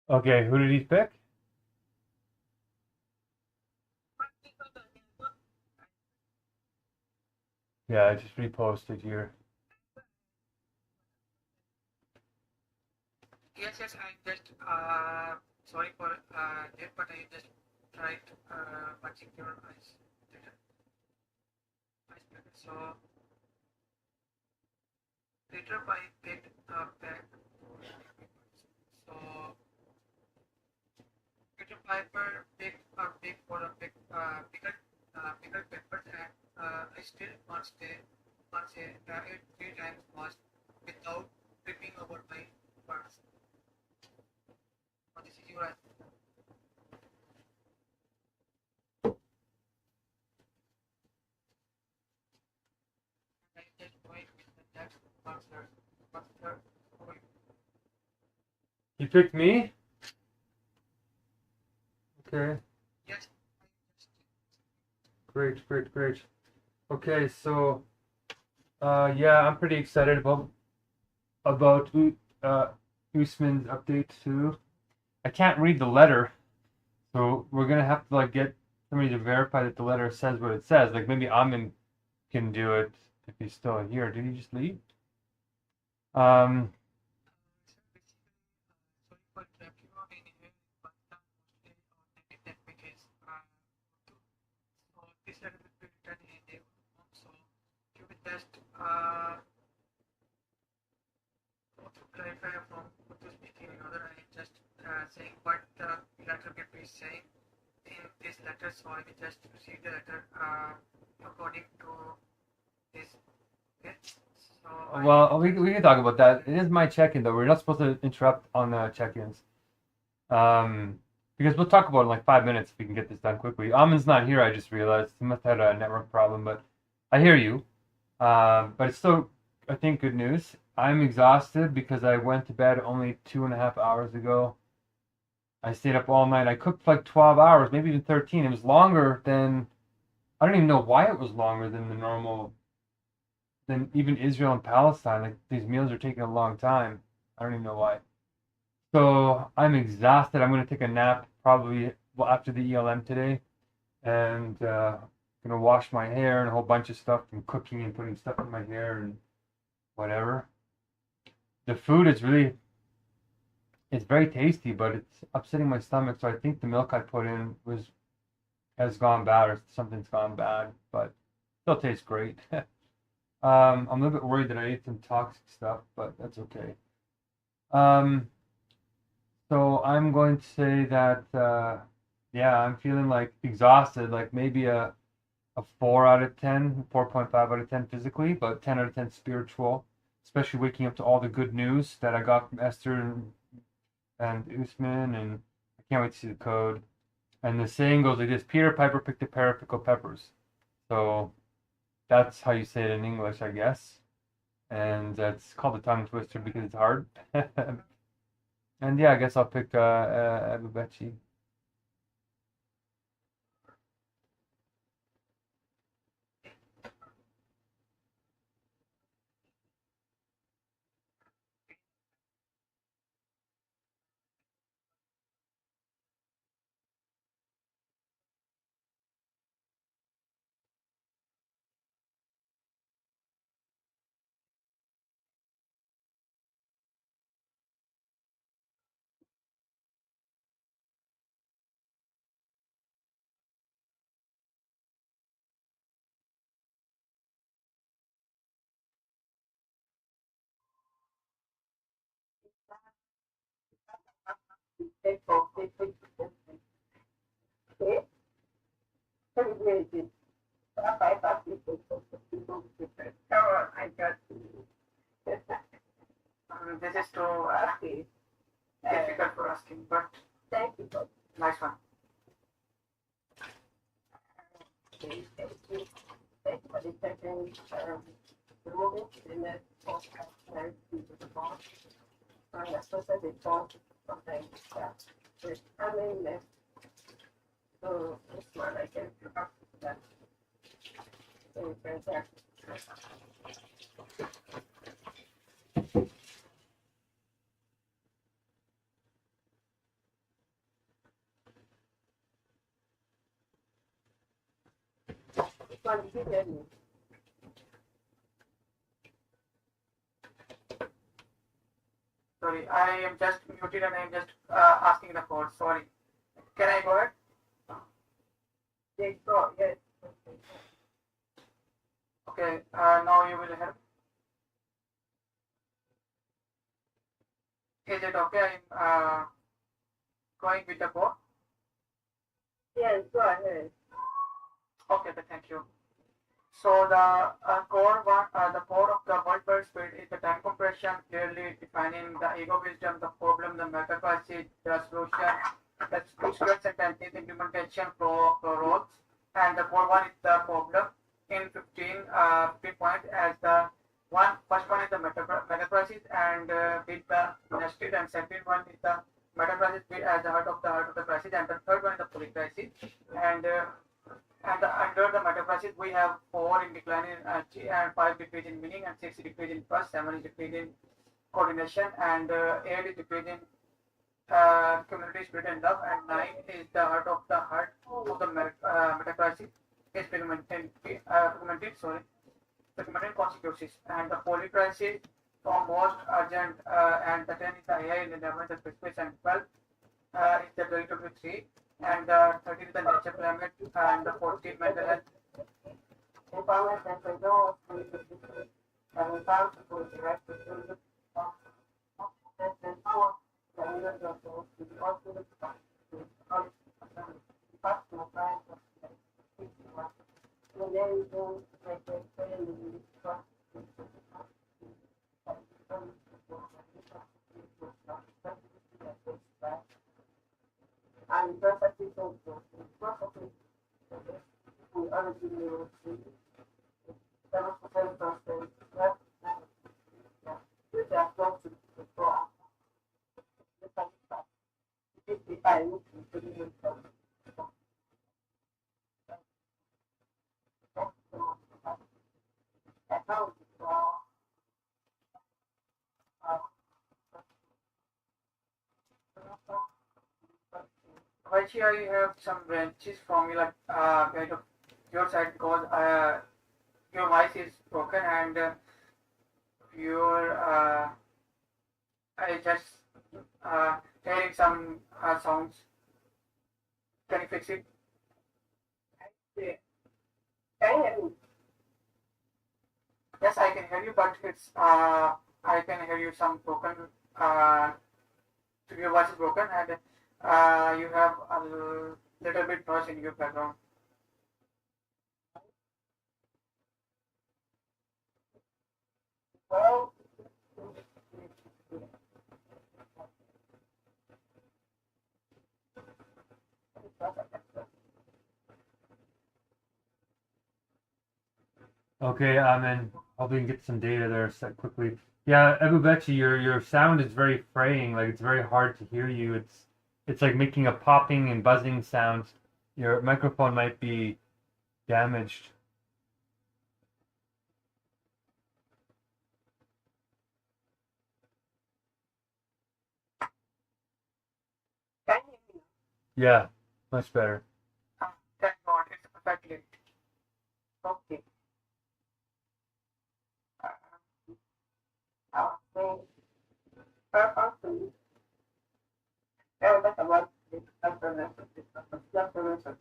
Okay, who did he pick? Yeah, I just reposted here. Yes, yes, I just sorry for that, but I just tried watching your eyes. So later I picked back. So Peter Piper picked a big for a bigger paper, and I still must say it 3 times fast without tripping over my words. So this is your answer. I just going with the next answer. Answer for you. You picked me? Okay, Yes, great, great, great. Okay, so yeah, I'm pretty excited about Usman's update too. I can't read the letter, so we're gonna have to like get somebody to verify that the letter says what it says. Like maybe Amin can do it if he's still here. Did he just leave? Um, sorry for interrupting you anyway, but mostly on the network is so this letter will be written in the home. So you will just to clarify from what to speaking in order, I just saying what the letter will be saying in this letter. So I will just read the letter according to this. Okay. So well, we can talk about that. It is my check-in though. We're not supposed to interrupt on check-ins. Because we'll talk about it in like 5 minutes if we can get this done quickly. Amin's not here. I just realized he must have had a network problem, but I hear you. But it's still, I think, good news. I'm exhausted because I went to bed only 2.5 hours ago. I stayed up all night. I cooked like 12 hours, maybe even 13. It was longer than, I don't even know why it was longer than the normal, than even Israel and Palestine. Like these meals are taking a long time. I don't even know why. So I'm exhausted. I'm gonna take a nap probably well, after the ELM today, and gonna wash my hair and a whole bunch of stuff from cooking and putting stuff in my hair and whatever. The food is really, it's very tasty, but it's upsetting my stomach. So I think the milk I put in has gone bad or something's gone bad, but still tastes great. I'm a little bit worried that I ate some toxic stuff, but that's okay. Um, so I'm going to say that yeah, I'm feeling like exhausted, like maybe a 4 out of 10, 4.5 out of 10 physically, but 10 out of 10 spiritual, especially waking up to all the good news that I got from Esther and Usman, and I can't wait to see the code. And the saying goes like this: Peter Piper picked a pair of pickled peppers. So that's how you say it in English, I guess. And that's called a tongue twister because it's hard. And yeah, I guess I'll pick Abubechi. this is too difficult for asking, but thank you. Nice one. Sorry, I am just muted and I am just asking the code. Sorry. Can I go ahead? Yes, go. Yes. Okay. Now you will help. Is it okay? I'm going with the code. Yes, go ahead. Okay, thank you. So the the core of the world speed is the time compression, clearly defining the ego wisdom, the problem, the Megacrisis, the solution, the squares and tenses, implementation roles, and the core one is the problem in 15 points as the first one is the Megacrisis and with the nested, and second one is the Megacrisis bit as the heart of the crisis, and the third one is the polycrisis, and under the metaphrases, we have 4 in decline in energy, and 5 decrease in meaning, and 6 decrease in trust, 7 is decrease in coordination, and 8 is decrease in community spirit and love, and 9 is the heart of the metaphrases is documented consequences, and the polycrisis from most urgent, and the 10 is the AI in the environment, the space, and 12 is the territory 3. And 13 the nature climate, and the 14 mental health. And perfectly so perfectly we are doing right here you have some branches from kind of your side because your voice is broken and your I just hearing some sounds. Can you fix it? Yeah. Can you hear me? Yes, I can hear you, but it's I can hear you some broken. Your voice is broken and you have a little bit noise in your background. Well, Okay, and hoping to get some data there set quickly. Yeah, Ebubechi, your sound is very fraying. Like it's very hard to hear you. It's like making a popping and buzzing sound. Your microphone might be damaged. can you hear me? Yeah, much better. Thank God, it's perfectly okay. So, purposely, that's about the explanation.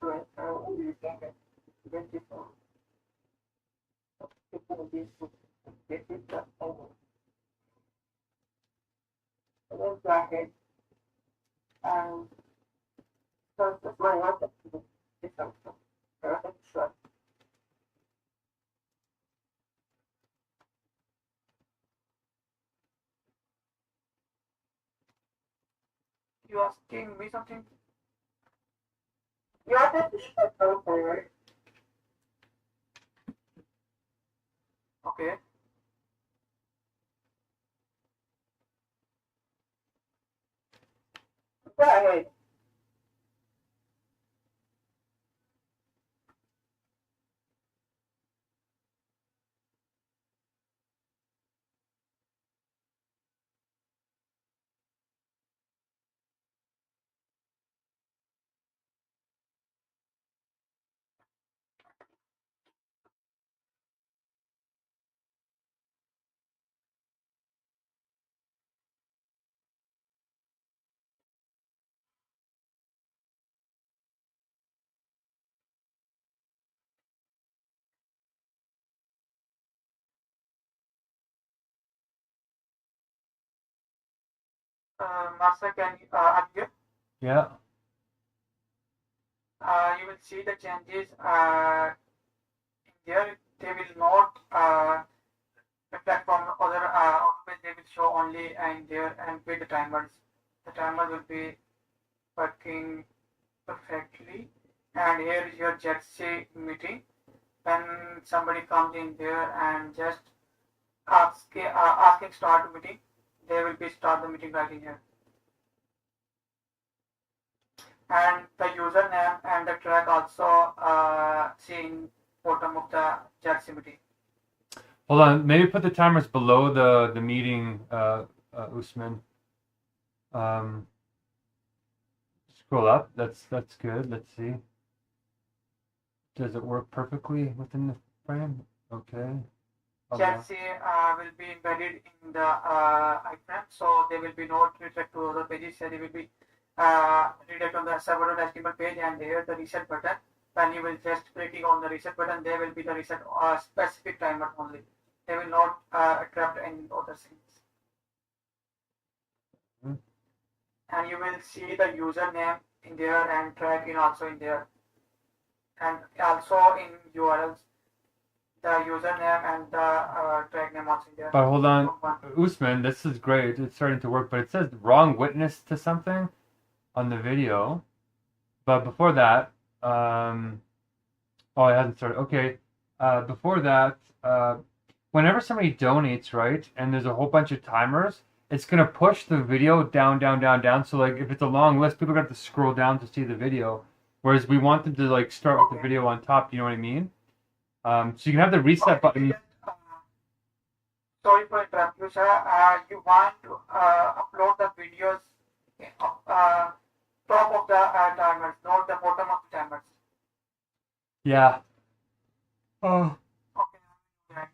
To ensure you can get this on. People be get it done over. So let's go ahead and so that's my answer to this answer. Perfect, sure. You asking me something? You are the right? Okay. Go ahead. Master, can you, are you here? Yeah. You will see the changes in there. They will not reflect from other page. They will show only in there and with the timers. The timer will be working perfectly. And here is your Jersey meeting. When somebody comes in there and just asking start meeting, they will be start the meeting right in here. And the username and the track also seen bottom of the Jersey meeting. Hold on. Maybe put the timers below the meeting, Usman. Scroll up. That's good. Let's see. Does it work perfectly within the frame? Okay. Jersey will be embedded in the iframe, so they will be not redirect to other pages. So they will be redirect on the server.html page, and there the reset button. When you will just clicking on the reset button, there will be the reset specific timer only. They will not attract any other things. And you will see the username in there and track in also in there, and also in URLs the username and the track name also in there. But hold on, Usman, this is great. It's starting to work, but it says wrong witness to something on the video. But before that, oh, it hasn't started. Okay, before that, whenever somebody donates, right, and there's a whole bunch of timers, it's gonna push the video down, down, down, down. So like, if it's a long list, people are gonna have to scroll down to see the video. Whereas we want them to like start with the video on top. You know what I mean? So you can have the reset button. Sorry for interrupt you, sir. You want to upload the videos top of the timers, not the bottom of the timers. Yeah. Oh. Okay, right.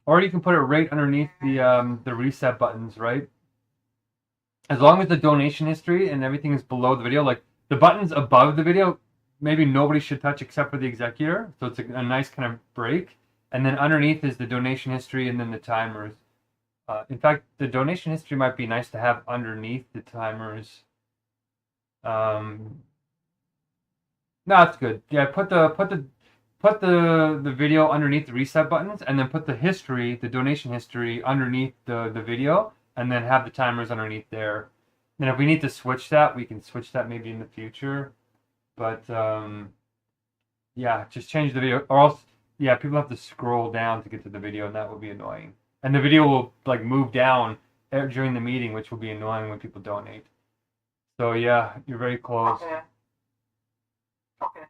Or you can put it right underneath the reset buttons, right? As long as the donation history and everything is below the video, like the buttons above the video, maybe nobody should touch except for the executor. So it's a nice kind of break. And then underneath is the donation history and then the timers. In fact, the donation history might be nice to have underneath the timers. No, it's good. Yeah, put the video underneath the reset buttons, and then put the history, the donation history, underneath the video, and then have the timers underneath there. And if we need to switch that, we can switch that maybe in the future. But yeah, just change the video, or else people have to scroll down to get to the video, and that will be annoying. And the video will like move down during the meeting, which will be annoying when people donate. So yeah, you're very close. Okay.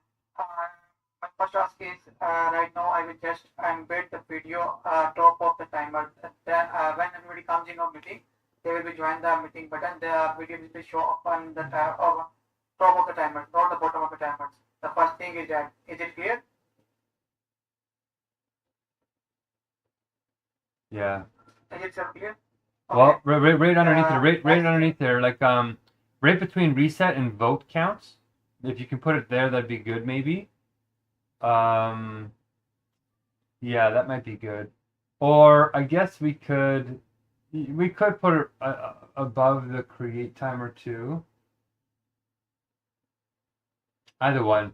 My first task is right now I will just embed the video top of the timer. Then when everybody comes in a meeting, they will be join the meeting button. The video will be show up on the top of the timer, not the bottom of the timers. The first thing is that. Is it clear? Yeah. Is it clear? Okay. Well, right underneath there, right underneath there, like right between reset and vote counts. If you can put it there, that'd be good, maybe. Yeah, that might be good. Or I guess we could put it above the create timer too. Either one,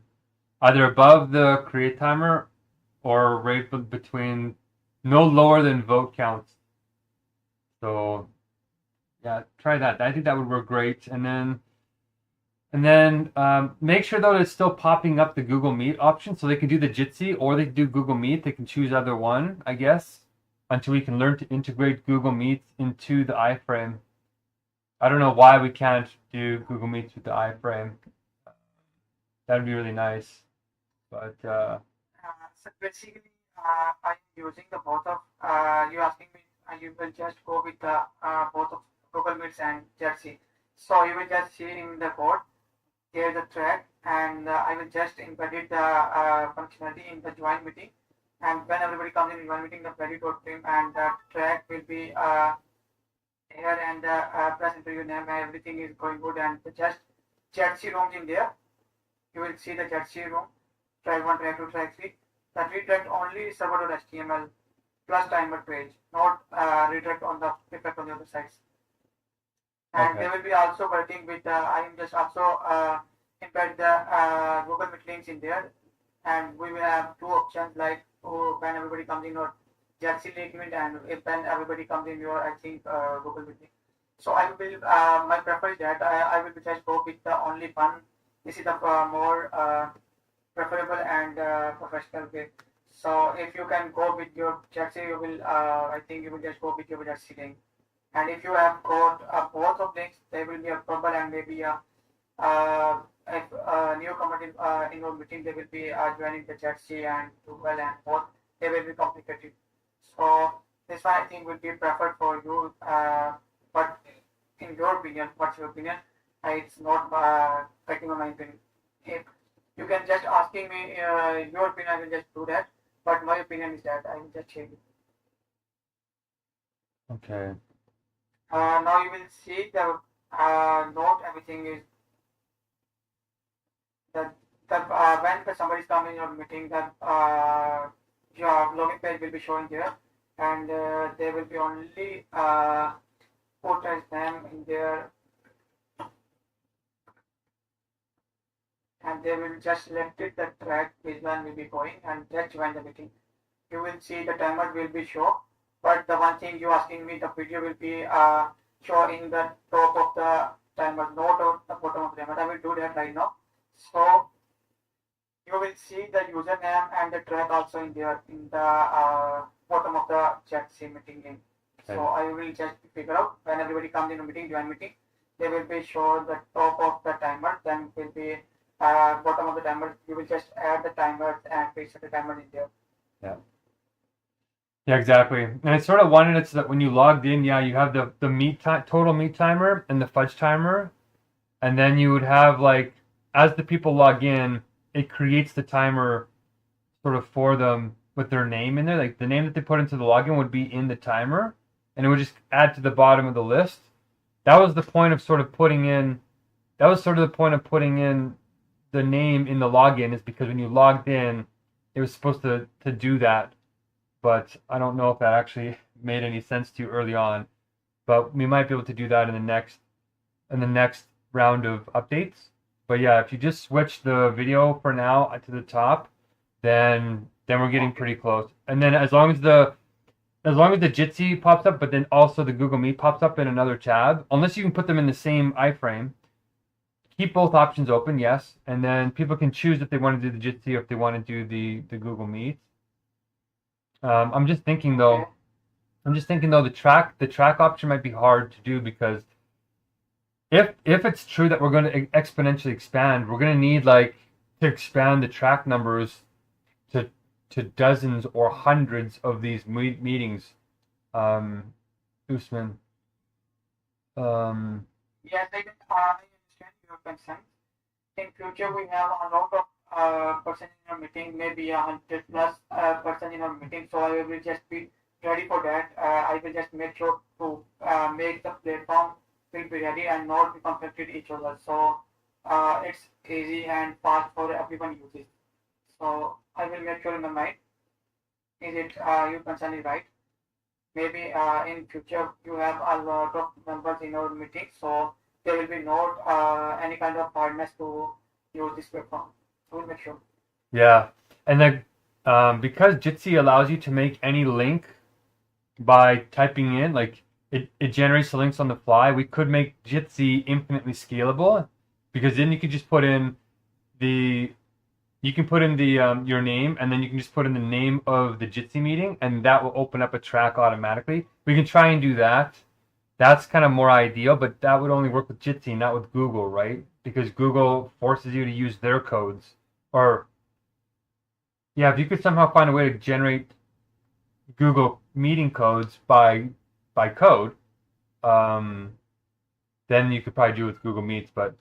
either above the create timer or right between, no lower than vote counts. So yeah, try that. I think that would work great. And then make sure though it's still popping up the Google Meet option, so they can do the Jitsi or they can do Google Meet. They can choose either one, I guess, until we can learn to integrate Google Meet into the iframe. I don't know why we can't do Google Meets with the iframe. That would be really nice. But so basically, I'm using the both of you asking me. You will just go with the both of Google Meets and Jitsi. So you will just see in the code. Here's the track, and I will just embed the functionality in the join meeting. And when everybody comes in join meeting, the value.prim and the track will be here, and press into your name, and everything is going good. And just Jitsi rooms in there. You will see the Jitsi room, track 1, track 2, track 3. That redirect only server.html to plus timer page, not redirect on the effect on the other sides. And Okay. they will be also working with I am just also embed the Google Meet links in there, and we will have two options like when everybody comes in your Jersey link and if when everybody comes in your I think Google Meet link. So I will my preference that I will just go with the only one. This is the more preferable and professional way. So if you can go with your Jersey, you will I think you will just go with your Jersey link. And if you have got both of links, there will be a problem and maybe if a newcomer in your meeting, they will be joining the Jersey and Google and both. They will be complicated. So this one I think will be preferred for you. But in your opinion, what's your opinion? It's not cutting on my opinion. If you can just asking me your opinion, I will just do that. But my opinion is that I will just change it. Okay. Now you will see the note everything is that when somebody is coming in your meeting, that your login page will be showing there, and there will be only put as them in there, and they will just select it the track which one will be going and just join the meeting. You will see the timer will be show, but the one thing you asking me, the video will be show in the top of the timer, not on the bottom of the timer. I will do that right now. So you will see the username and the track also in there in the bottom of the chat meeting link. Okay. So I will just figure out when everybody comes in a meeting, join meeting, they will be show the top of the timer, then will be bottom of the timer. You will just add the timers and paste the timer in there. Yeah. Yeah, exactly. And I sort of wanted it so that when you logged in, yeah, you have the total meet timer and the fudge timer, and then you would have like as the people log in, it creates the timer sort of for them with their name in there. Like the name that they put into the login would be in the timer, and it would just add to the bottom of the list. That was the point of sort of putting in. That was sort of the point of putting in the name in the login, is because when you logged in, it was supposed to do that. But I don't know if that actually made any sense to you early on. But we might be able to do that in the next round of updates. But yeah, if you just switch the video for now to the top, then we're getting pretty close. And then as long as the Jitsi pops up, but then also the Google Meet pops up in another tab, unless you can put them in the same iframe, keep both options open, yes. And then people can choose if they want to do the Jitsi or if they want to do the Google Meet. I'm just thinking though the track option might be hard to do, because if it's true that we're going to exponentially expand, we're going to need like to expand the track numbers to dozens or hundreds of these meetings. Usman. Yes, I understand your concern. In future, we have a lot of person in our meeting, maybe 100 plus person in our meeting. So I will just be ready for that. I will just make sure to make the platform will be ready and not be conflicted each other. So it's easy and fast for everyone uses. So I will make sure in my mind. Is it your concern is right? Maybe in future you have a lot of members in our meeting, so there will be not any kind of hardness to use this platform. So we'll make sure. Yeah, and then because Jitsi allows you to make any link by typing in, like it generates the links on the fly. We could make Jitsi infinitely scalable, because then you could just put in your name, and then you can just put in the name of the Jitsi meeting, and that will open up a track automatically. We can try and do that. That's kind of more ideal, but that would only work with Jitsi, not with Google, right? Because Google forces you to use their codes. Or, yeah, if you could somehow find a way to generate Google meeting codes by code, then you could probably do it with Google Meets. But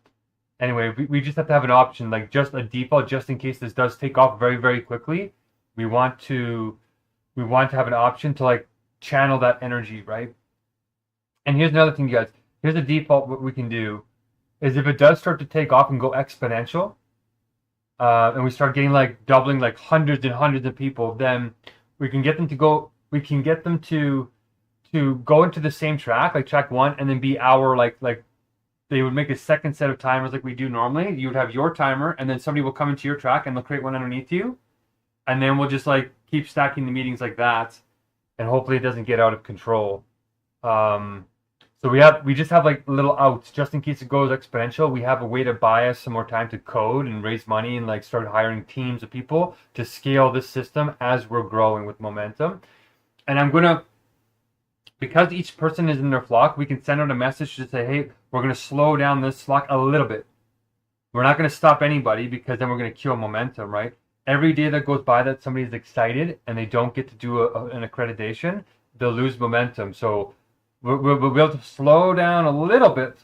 anyway, we just have to have an option, like just a default, just in case this does take off very, very quickly. We want to have an option to like channel that energy, right? And here's another thing, guys. Here's a default. What we can do is, if it does start to take off and go exponential, and we start getting like doubling, like hundreds and hundreds of people, then we can get them to go we can get them to go into the same track, like track 1, and then be our like they would make a second set of timers like we do normally. You would have your timer, and then somebody will come into your track and they'll create one underneath you, and then we'll just like keep stacking the meetings like that, and hopefully it doesn't get out of control. So we just have like little outs just in case it goes exponential. We have a way to buy us some more time to code and raise money and like start hiring teams of people to scale this system as we're growing with momentum. And I'm gonna, because each person is in their flock, we can send out a message to say, hey, we're gonna slow down this flock a little bit. We're not gonna stop anybody because then we're gonna kill momentum, right? Every day that goes by that somebody's excited and they don't get to do an accreditation, they'll lose momentum. So we'll be able to slow down a little bit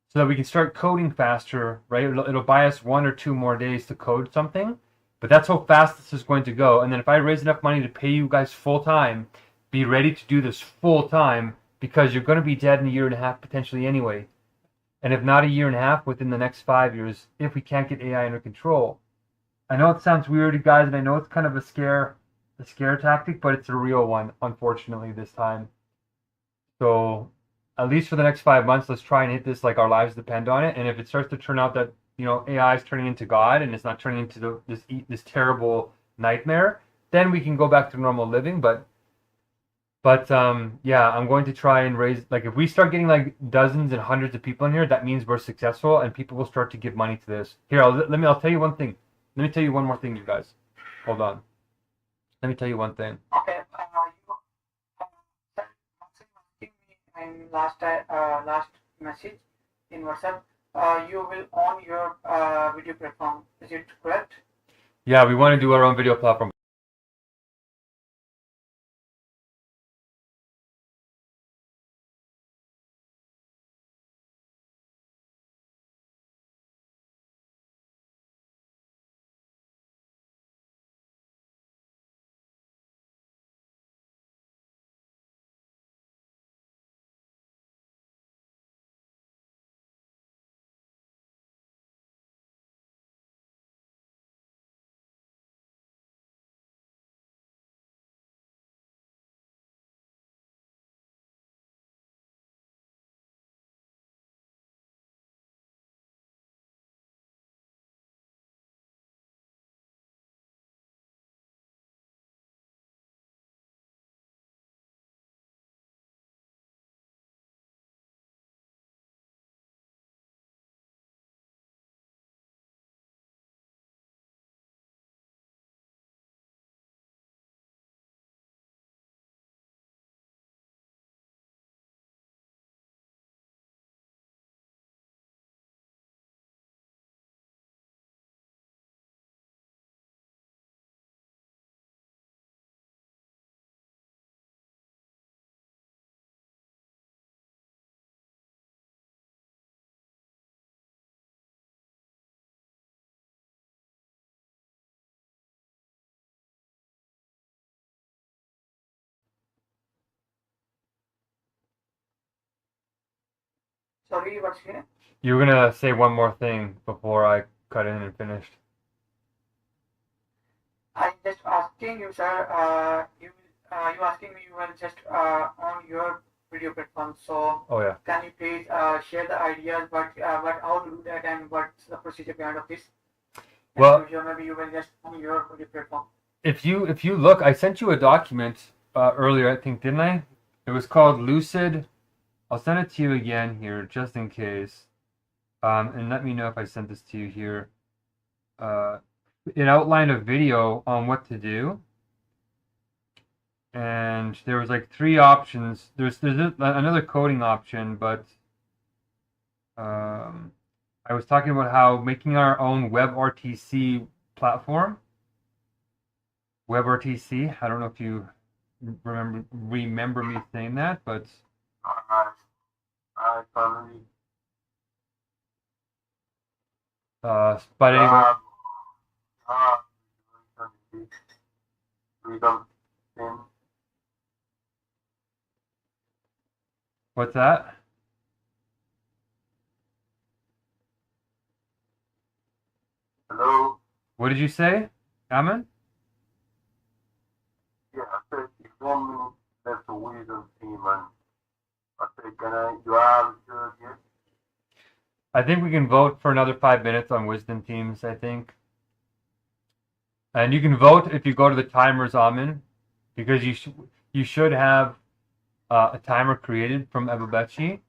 so that we can start coding faster, right? It'll buy us 1 or 2 more days to code something, but that's how fast this is going to go. And then if I raise enough money to pay you guys full time, be ready to do this full time, because you're going to be dead in a year and a half potentially anyway. And if not a year and a half, within the next 5 years, if we can't get AI under control. I know it sounds weird, guys, and I know it's kind of a scare tactic, but it's a real one, unfortunately, this time. So at least for the next 5 months, let's try and hit this like our lives depend on it. And if it starts to turn out that, you know, AI is turning into God and it's not turning into this terrible nightmare, then we can go back to normal living. But yeah, I'm going to try and raise, like, if we start getting like dozens and hundreds of people in here, that means we're successful and people will start to give money to this. Here, I'll tell you one thing. Let me tell you one more thing, you guys. Hold on. Let me tell you one thing. Okay. In last message in WhatsApp, you will own your video platform. Is it correct? Yeah, we want to do our own video platform. Sorry, what's here? You were gonna say one more thing before I cut in and finished. I'm just asking you, sir. You asking me you will just on your video platform. So Oh yeah. can you please share the ideas, but how to do that and what's the procedure behind of this? Well, maybe you will just on your video platform. If you look, I sent you a document earlier, I think, didn't I? It was called Lucid. I'll send it to you again here, just in case. And let me know if I sent this to you here. It outlined a video on what to do. And there was like 3 options. There's another coding option, but I was talking about how making our own WebRTC platform. WebRTC. I don't know if you remember me saying that, but I finally but anyway. Freedom in What's that? hello. What did you say, Ammon? Yeah, I said you want me left the wisdom team, and I said, do I have to again? I think we can vote for another 5 minutes on wisdom teams, I think. And you can vote if you go to the timers, Amin, because you should have a timer created from Ebubechi.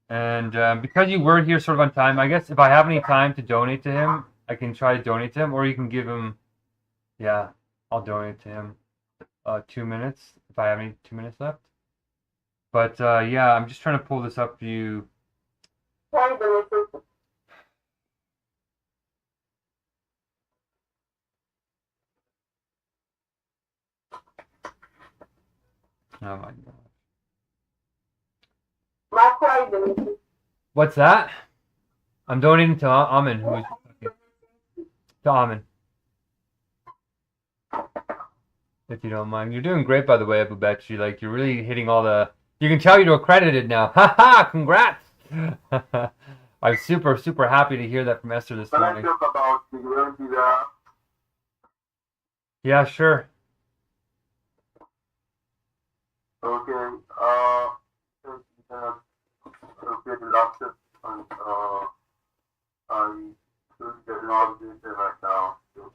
And because you were here sort of on time, I guess if I have any time to donate to him, I can try to donate to him, or you can give him, yeah, I'll donate to him 2 minutes if I have any 2 minutes left. But yeah, I'm just trying to pull this up for you. Oh my god. What's that? I'm donating to Amin. Who's to Amin. If you don't mind. You're doing great, by the way, Abubechi. Like, you're really hitting all the... You can tell you're accredited now. Haha! Congrats! I'm super, super happy to hear that from Esther this Can I morning. talk about the Yeah, sure. Okay, okay, the laptop, and I should get logged into right now. So,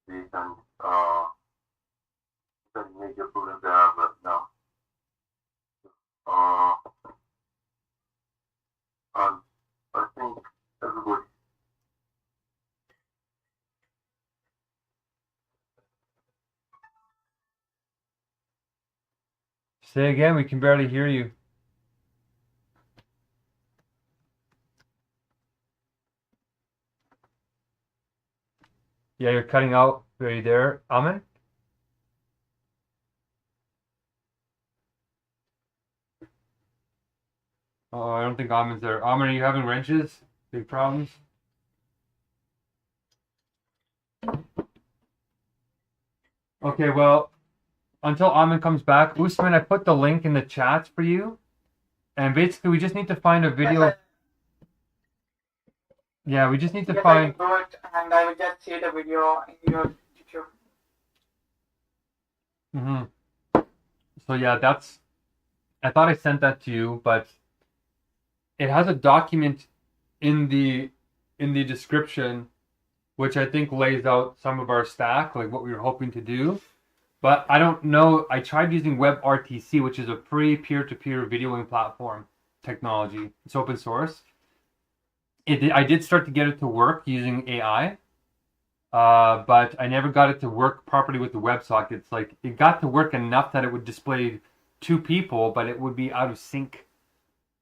we can, major problem they have right now. And I think everybody. Say again, we can barely hear you. Yeah, you're cutting out. Are you there, Amin? Oh, I don't think Amin's there. Amin, are you having wrenches? Big problems? Okay, well, until Amin comes back, Usman, I put the link in the chat for you. And basically, we just need to find a video. Yeah, we just need to find... I will do it, and I will just see the video in your YouTube. Mm-hmm. So yeah, that's... I thought I sent that to you, but it has a document in the description, which I think lays out some of our stack, like what we were hoping to do. But I don't know. I tried using WebRTC, which is a free peer-to-peer videoing platform technology. It's open source. I did start to get it to work using AI, but I never got it to work properly with the WebSockets. Like, it got to work enough that it would display 2 people, but it would be out of sync.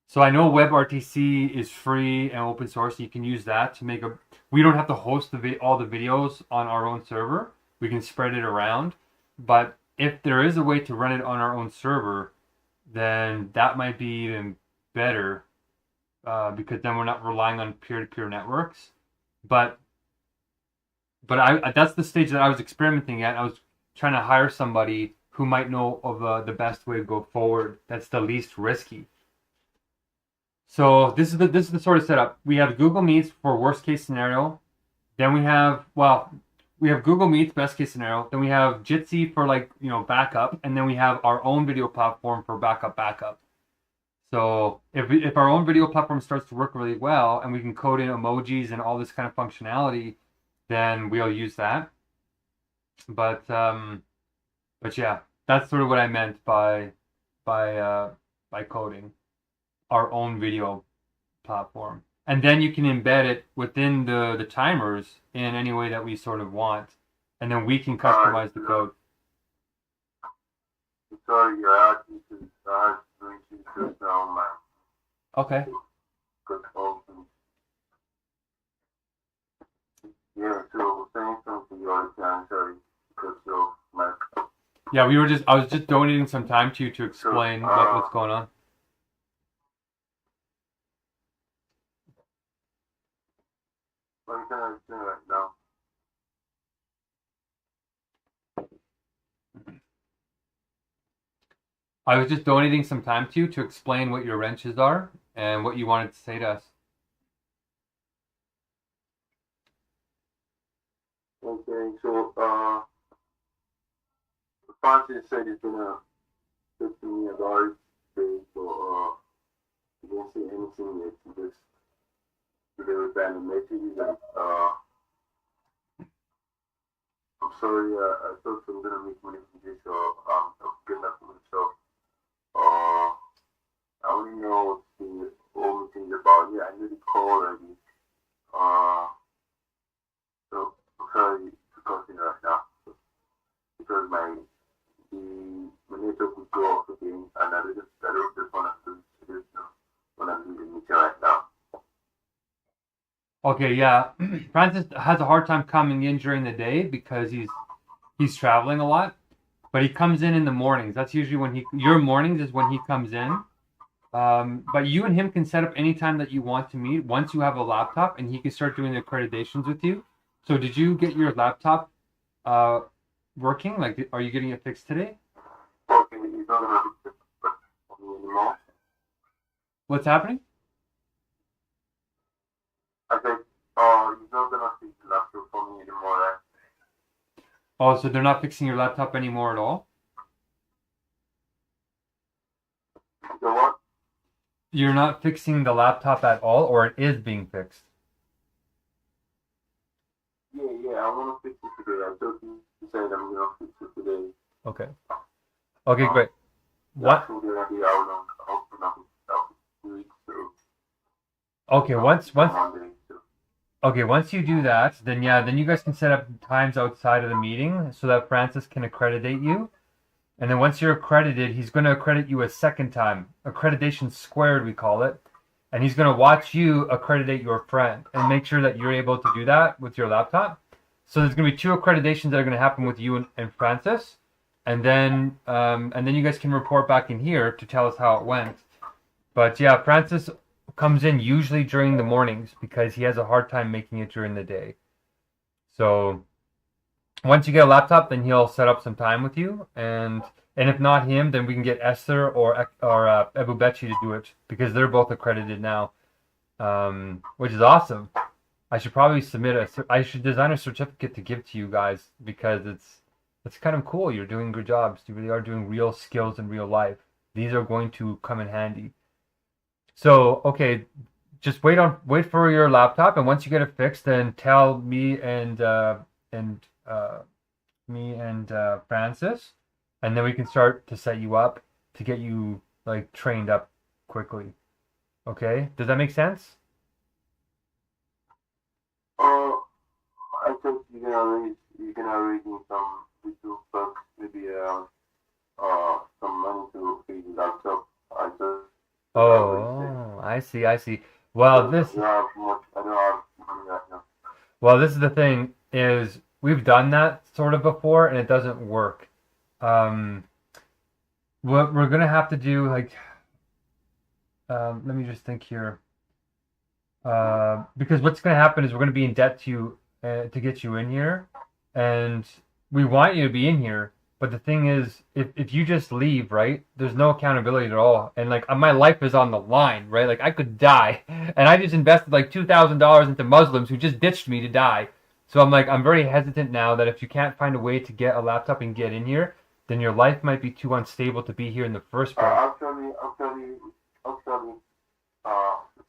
So I know WebRTC is free and open source. So you can use that to make a... We don't have to host all the videos on our own server. We can spread it around. But if there is a way to run it on our own server, then that might be even better, because then we're not relying on peer-to-peer networks. But that's the stage that I was experimenting at. I was trying to hire somebody who might know of the best way to go forward. That's the least risky. So this is the sort of setup. We have Google Meets for worst case scenario. Then we have Google Meets best case scenario. Then we have Jitsi for backup, and then we have our own video platform for backup. So if our own video platform starts to work really well, and we can code in emojis and all this kind of functionality, then we'll use that. But yeah, that's sort of what I meant by coding our own video platform. And then you can embed it within the timers in any way that we sort of want. And then we can customize the code. Sorry, I had to just now, man. Okay. Yeah, so saying something you already can, sorry, because you're my... Yeah, I was just donating some time to you to explain what's going on. What can I do right now? I was just donating some time to you to explain what your wrenches are and what you wanted to say to us. Okay, so Francis said he's gonna talk to me about it today, so he didn't say anything yet. He just today replying to messages and I'm sorry, I thought I'm gonna make money from this, so I'm getting that for myself. I only know what the whole thing's about. Yeah, I knew the call already. So I'm sorry to continue right now because my network would go off again, and I don't just want to do this when I'm doing the meeting right now. Okay, yeah. Francis has a hard time coming in during the day because he's traveling a lot, but he comes in the mornings. That's usually when your mornings is when he comes in. But you and him can set up any time that you want to meet once you have a laptop, and he can start doing the accreditations with you. So did you get your laptop working? Like, are you getting it fixed today? Okay, he's not gonna be for me anymore. What's happening? I said, he's not gonna fix the laptop for me anymore, right? Oh, so they're not fixing your laptop anymore at all? So what? You're not fixing the laptop at all, or it is being fixed? Yeah, I wanna fix it today. I thought you said I'm gonna fix it today. Okay. Okay, great. What? That's gonna be out on about 2 weeks, so Okay, once Monday, so. okay, once you do that, then you guys can set up times outside of the meeting so that Francis can accreditate you. And then once you're accredited, he's going to accredit you a second time. Accreditation squared, we call it. And he's going to watch you accreditate your friend and make sure that you're able to do that with your laptop. So there's going to be 2 accreditations that are going to happen with you and Francis. And then you guys can report back in here to tell us how it went. But yeah, Francis comes in usually during the mornings because he has a hard time making it during the day. So once you get a laptop, then he'll set up some time with you, and if not him, then we can get Esther or Ebu Bechi to do it because they're both accredited now, which is awesome. I should probably I should design a certificate to give to you guys because it's kind of cool. You're doing good jobs. You really are doing real skills in real life. These are going to come in handy. So okay, just wait for your laptop, and once you get it fixed, then tell me and Francis, and then we can start to set you up to get you like trained up quickly. Okay, does that make sense? I think you're gonna raise me some little bucks, maybe some money to pay the laptop. Oh, I see. Well, I don't have money right now. Well, this is the thing is we've done that sort of before and it doesn't work. What we're gonna have to do, like, let me just think here. Because what's gonna happen is we're gonna be in debt to you to get you in here, and we want you to be in here. But the thing is, if you just leave, right, there's no accountability at all. And like my life is on the line, right? Like I could die. And I just invested like $2,000 into Muslims who just ditched me to die. So I'm very hesitant now that if you can't find a way to get a laptop and get in here, then your life might be too unstable to be here in the first place. Actually,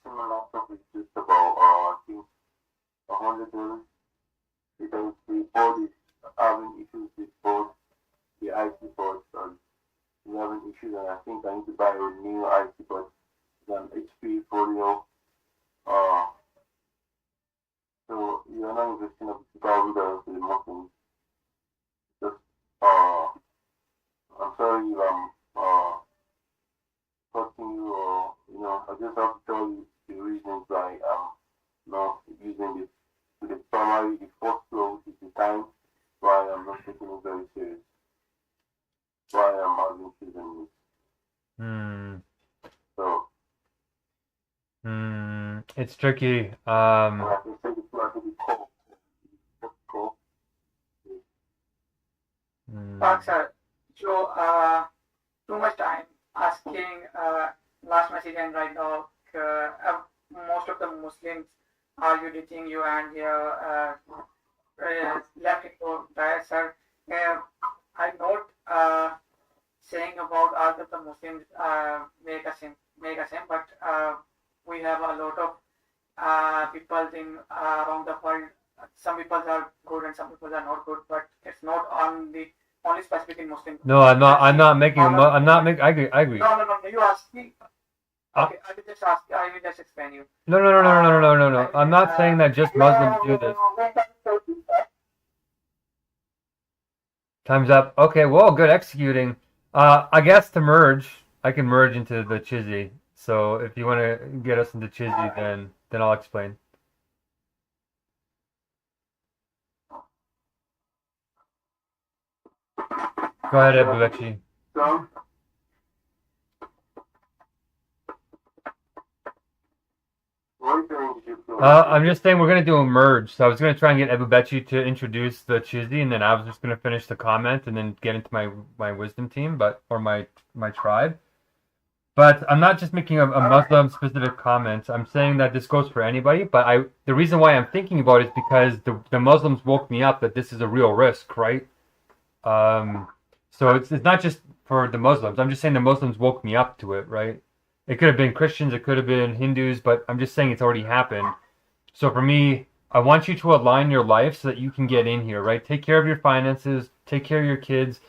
my laptop is just about, I think, $100. Because the board is having issues with board. The IC board, we have an issue, and I think I need to buy a new IC board. It's an HP Folio. So you're not investing up to buy with the Muslims. Just I'm sorry if I'm costing you, or I just have to tell you the reasons why I'm not using this. The primary, the first floor, which is the time why I'm not taking it very serious. Why I'm having children. So. It's tricky. Sir, so too much time asking last message, and right now most of the Muslims are auditing you, and left it to die, sir. I note saying about all of the Muslims make a same, but we have a lot of people in around the world. Some people are good and some people are not good, but it's not only specific in Muslim. No, I'm not making. I'm not making. I agree. I agree. No. You ask me. Okay, I will just ask. I will just explain you. No. I'm not saying that just Muslims do this. Time's up. Okay, well, good executing. I guess to merge, I can merge into the Chizzy. So if you want to get us into Chizzy, then I'll explain. Go ahead, Ebubechi. So, what are you saying? I'm just saying we're gonna do a merge. So I was gonna try and get Ebubechi to introduce the Chizzy, and then I was just gonna finish the comment and then get into my wisdom team, or my tribe. But I'm not just making a Muslim specific comment. I'm saying that this goes for anybody. But the reason why I'm thinking about it is because the Muslims woke me up that this is a real risk, right? So it's not just for the Muslims. I'm just saying the Muslims woke me up to it, right? It could have been Christians, it could have been Hindus, but I'm just saying it's already happened. So for me, I want you to align your life so that you can get in here, right? Take care of your finances, take care of your kids,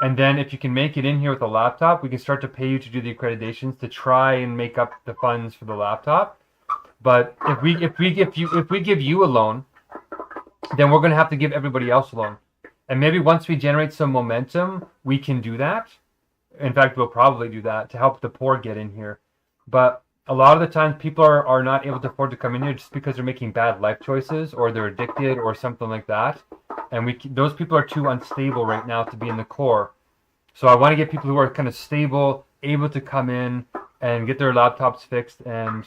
and then if you can make it in here with a laptop, we can start to pay you to do the accreditations to try and make up the funds for the laptop. But if we give you a loan, then we're going to have to give everybody else a loan. And maybe once we generate some momentum, we can do that. In fact, we'll probably do that to help the poor get in here. But a lot of the times people are not able to afford to come in here just because they're making bad life choices or they're addicted or something like that. And those people are too unstable right now to be in the core. So I want to get people who are kind of stable, able to come in and get their laptops fixed and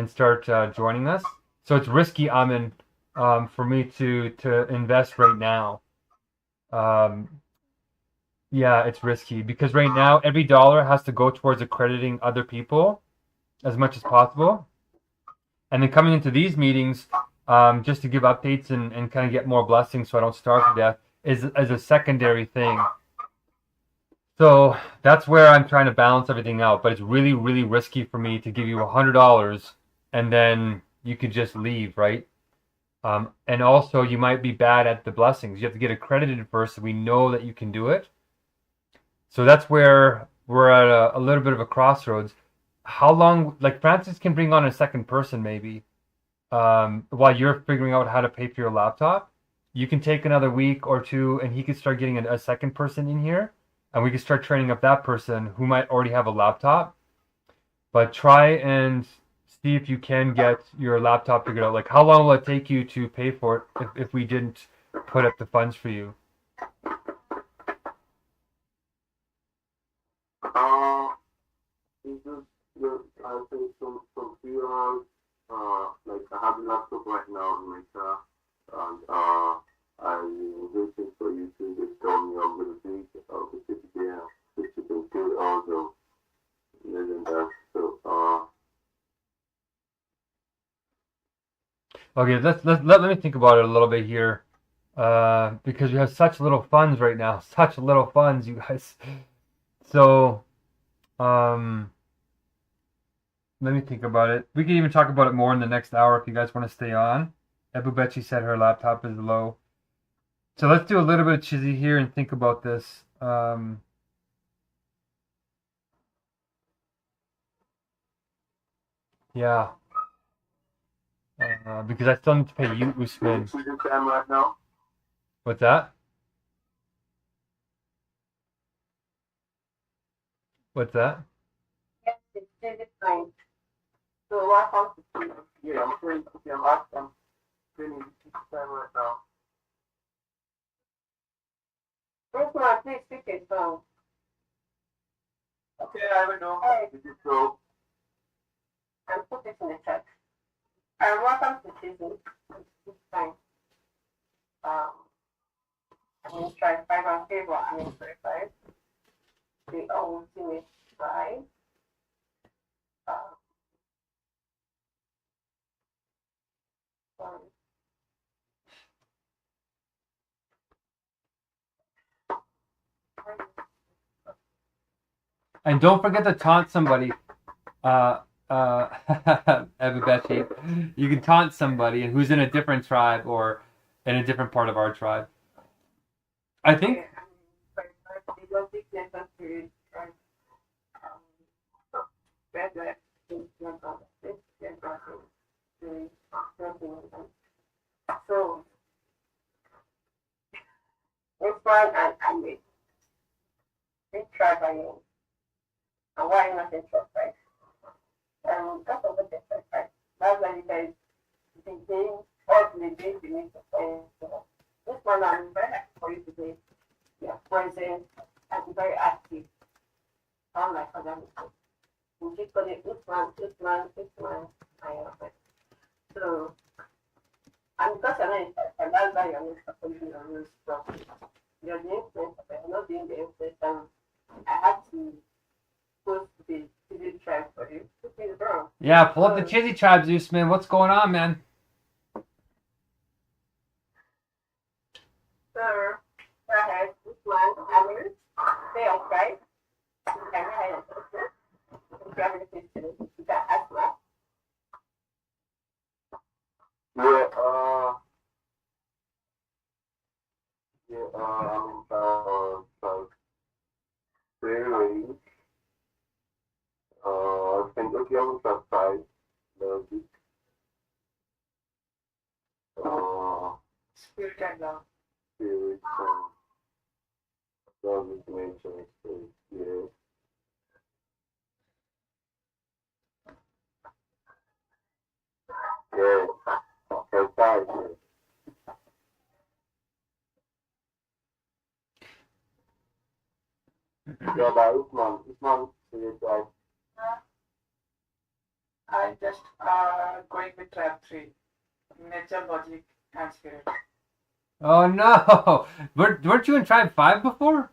start joining us. So it's risky, Amin, for me to invest right now. Yeah, it's risky because right now every dollar has to go towards accrediting other people as much as possible. And then coming into these meetings, just to give updates and kind of get more blessings so I don't starve to death is a secondary thing. So that's where I'm trying to balance everything out. But it's really, really risky for me to give you $100 and then you could just leave, right? And also you might be bad at the blessings. You have to get accredited first so we know that you can do it. So that's where we're at a little bit of a crossroads. How long, like Francis can bring on a second person maybe, while you're figuring out how to pay for your laptop. You can take another week or two and he could start getting a second person in here and we can start training up that person who might already have a laptop. But try and see if you can get your laptop figured out. Like how long will it take you to pay for it if we didn't put up the funds for you? It's just I think some few hours. Like I have a laptop right now in my car, and I'm waiting for you to just tell me I'm gonna do it. I'll be sitting there, just you can do also. And that. So Okay, let me think about it a little bit here, because we have such little funds right now, such little funds, you guys. So, let me think about it. We can even talk about it more in the next hour if you guys want to stay on. Ebubechi said her laptop is low. So let's do a little bit of Chizzy here and think about this. Yeah. Because I still need to pay you, Usman. time right now. What's that? What's that? Yes, it's fine. So what else? Yeah, I'm training. I'm training time right now. First one, please speak it down. Okay, I will do. This is so. And put it in the chat. And welcome to season. This time. I'm going to try 5 and favor. I'm going to try 5. The ultimate 5. Sorry. And don't forget to taunt somebody. Evabechi, you can taunt somebody who's in a different tribe or in a different part of our tribe. I think. So this one and this tribe I know. And why not introspect? Because of the different right? That's why you guys begin all the days you need to say. This one I'm very happy for you today. You're present and very active. Unlike other people. You keep calling this one, I am it. So and because you're not interested, that's why you're not supporting your real stuff. You're the influence, but you're not doing the influence, and I had to post the TV tribe for you. Yeah, pull up the Chizzy tribe, Zeus, man. What's going on, man? So, go ahead. This one, Amir, stay on right. You can hide and sister. If you have anything to do, you can ask me. I'm very ready. I think okay, I'm satisfied. Logic. Spirit and love. Spirit, logic, nature, spirit, yeah. Yeah, satisfied, yeah. Yeah, but Usman, spirit, I'm just going with trap 3. Nature, logic, and spirit. Oh no! Weren't you in tribe 5 before?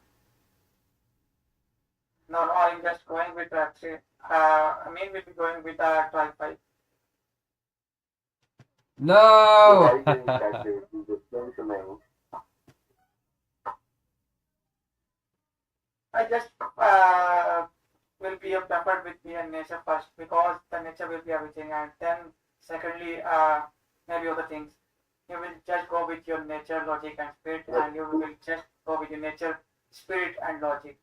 No, I'm just going with trap 3. I mean, we'll be going with trap 5. No! Yeah, you can just explain to me. I just will be preferred with the nature first because the nature will be everything, and then secondly, maybe other things. You will just go with your nature, logic, and spirit, and you will just go with your nature, spirit, and logic.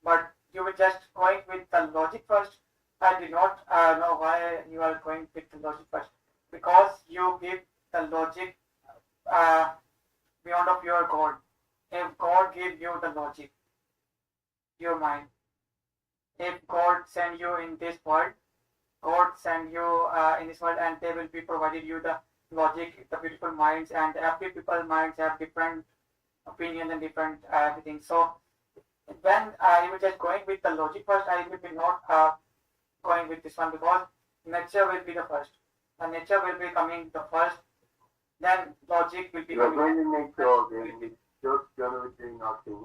But you will just going with the logic first. I do not know why you are going with the logic first because you give the logic beyond of your God. If God gave you the logic, your mind. If God send you in this world, God send you in this world, and they will be provided you the logic, the beautiful minds, and every people's minds have different opinions and different everything. So when you were just going with the logic first, I will be not going with this one because nature will be the first. The nature will be coming the first, then logic will be You're coming. going to make sure that it's just generating nothing.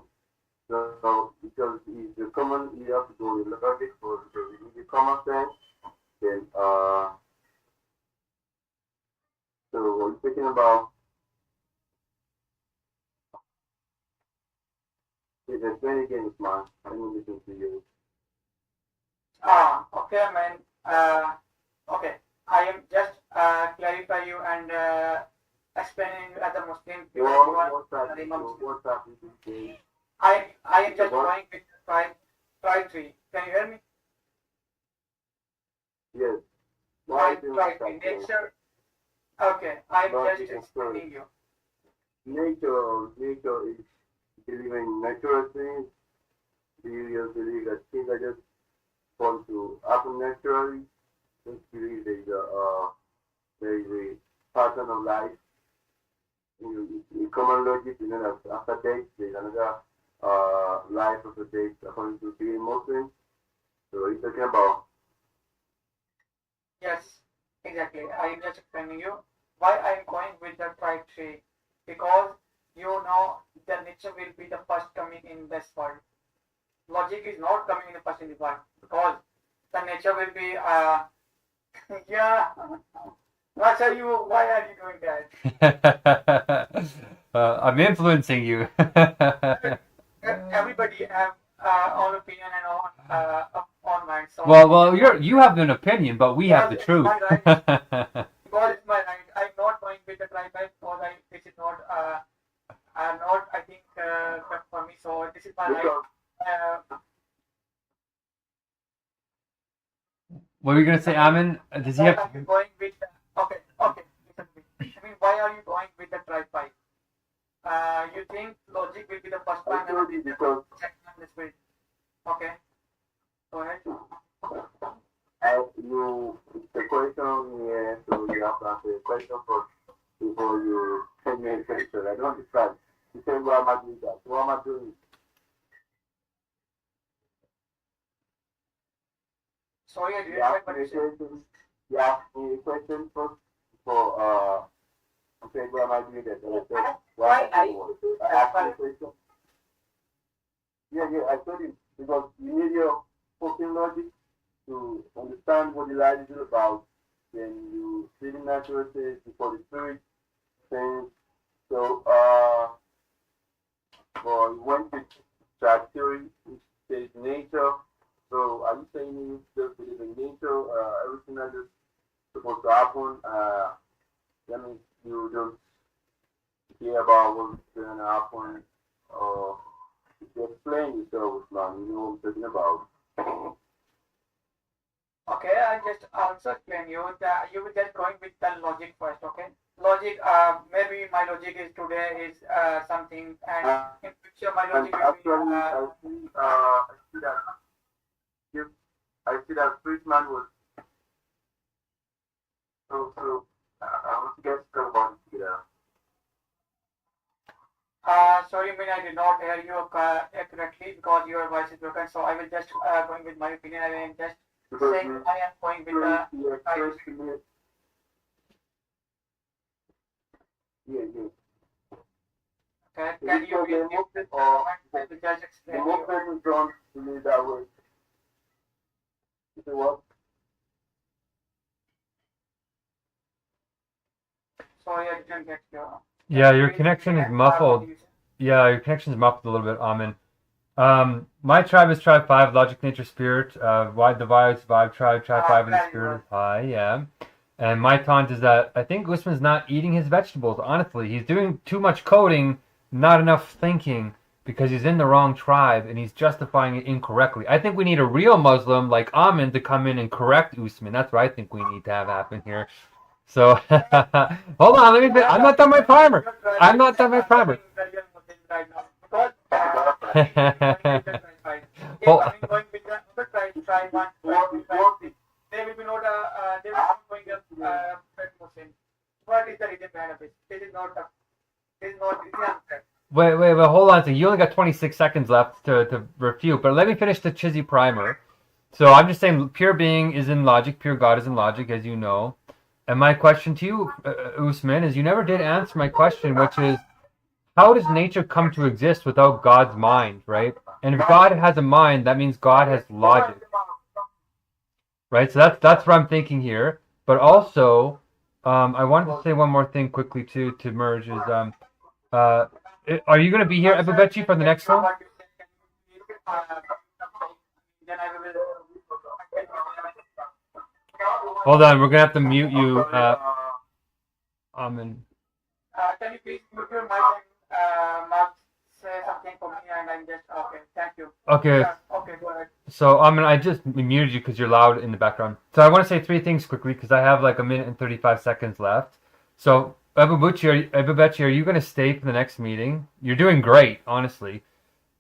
So, because if the common, you have to go with logic for because if you need the common sense, then, so what you're thinking about is explain again, man. Let me listen to you. Okay, man. Okay, I am just clarify you and explaining you as a Muslim. What's happening? I am just going with tribe 3. Can you hear me? Yes. Tribe 3. Nature. Okay, I am just explaining you. Nature is believing natural things. Do you believe that things are just going to happen naturally? Just believe there is a pattern of life. In common logic, you know that after death, there's another life after death according to being Muslim. So he's talking about. Yes, exactly. I am just explaining you why I am going with the tribe 3 because you know the nature will be the first coming in this world. Logic is not coming in the first in the world because the nature will be yeah. What are you? Why are you doing that? I'm influencing you. Everybody have own opinion and own mind. So Well, you have an opinion, but we have the Because truth. it's my right. Because it's my right. I'm not going with the tripod because this is not not I think correct for me. So this is my right. Because What were you gonna say, Amin? Does he Why have? are you going with okay, listen to me. I mean, why are you going with the tripod? You think logic will be the first one I told you because second one the spirit. Okay, go ahead. it's a question here, so you have to answer the question first before you send me a question. I don't understand. You say, why am I doing that? Why am I doing it? Sorry, I didn't You ask get what me you a said. question. You ask me a question first before you say, why am I doing that? And I said, why am I doing it? I asked you a question. Yeah, I told you because you need your fucking logic to understand what the light is all about. Then you see the natural things before the spirit things. So, well, you went with track theory, which says nature. So, are you saying you just believe in nature? Everything that is supposed to happen, that means you don't care about what's going to happen, or you explain yourself, man. You know what I'm talking about. Okay, I just also explain you that you were just going with the logic first. Okay, logic. Maybe my logic is today is something, and in future my And logic will actually, be. I see that. If I see that Friedman was so. I want to get someone together. Sorry, I mean I did not hear you accurately because your voice is broken. So I will just going with my opinion. I am just Because saying I am going with the. you expressed to me. Yeah. Okay, Is can it you because please the mute this movement or comment? I will just the explain you. movement is drawn to me that way? You say what? Sorry, I didn't get you. Yeah, your connection is muffled. Yeah, your connection is muffled a little bit, Amin. My tribe is tribe 5, logic, nature, spirit. Why the vibe tribe 5 of the spirit is high, yeah. And my taunt is that I think Usman's not eating his vegetables, honestly. He's doing too much coding, not enough thinking, because he's in the wrong tribe and he's justifying it incorrectly. I think we need a real Muslim like Amin to come in and correct Usman. That's what I think we need to have happen here. So, hold on, I'm not done my primer. I'm not done my primer. Well, going with the other try one, they will be not they will not going up Muslim. What is the reason behind of it? This is not this is not the answer. Wait, hold on. So you only got 26 seconds left to refute, but let me finish the Chizzy primer. So I'm just saying pure being is in logic, pure God is in logic, as you know. And my question to you, Usman, is you never did answer my question, which is, how does nature come to exist without God's mind, right? And if God has a mind, that means God has logic, right? So that's what I'm thinking here. But also, I wanted to say one more thing quickly too to merge is, are you going to be here, Ebubechi, for the next one? Hold on, we're going to have to mute you, Amin. Can you please mute your mic and Mark say something for me and I'm just okay. Thank you. Okay. Okay, go ahead. So I just muted you because you're loud in the background. So I want to say 3 things quickly because I have like 1 minute and 35 seconds left. So Ebubechi, are you going to stay for the next meeting? You're doing great, honestly.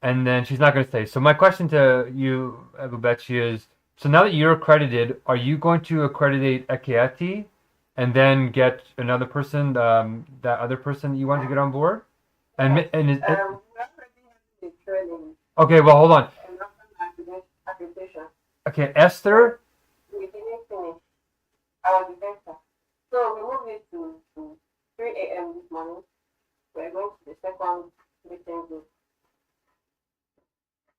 And then she's not going to stay. So my question to you, Ebubechi, is, so now that you're accredited, are you going to accreditate Ekeati and then get another person, that other person that you want to get on board? And is it, okay, well, hold on. Okay, Esther. We didn't finish our defense. So we moved it to 3 a.m. this morning. We're going to the second meeting group.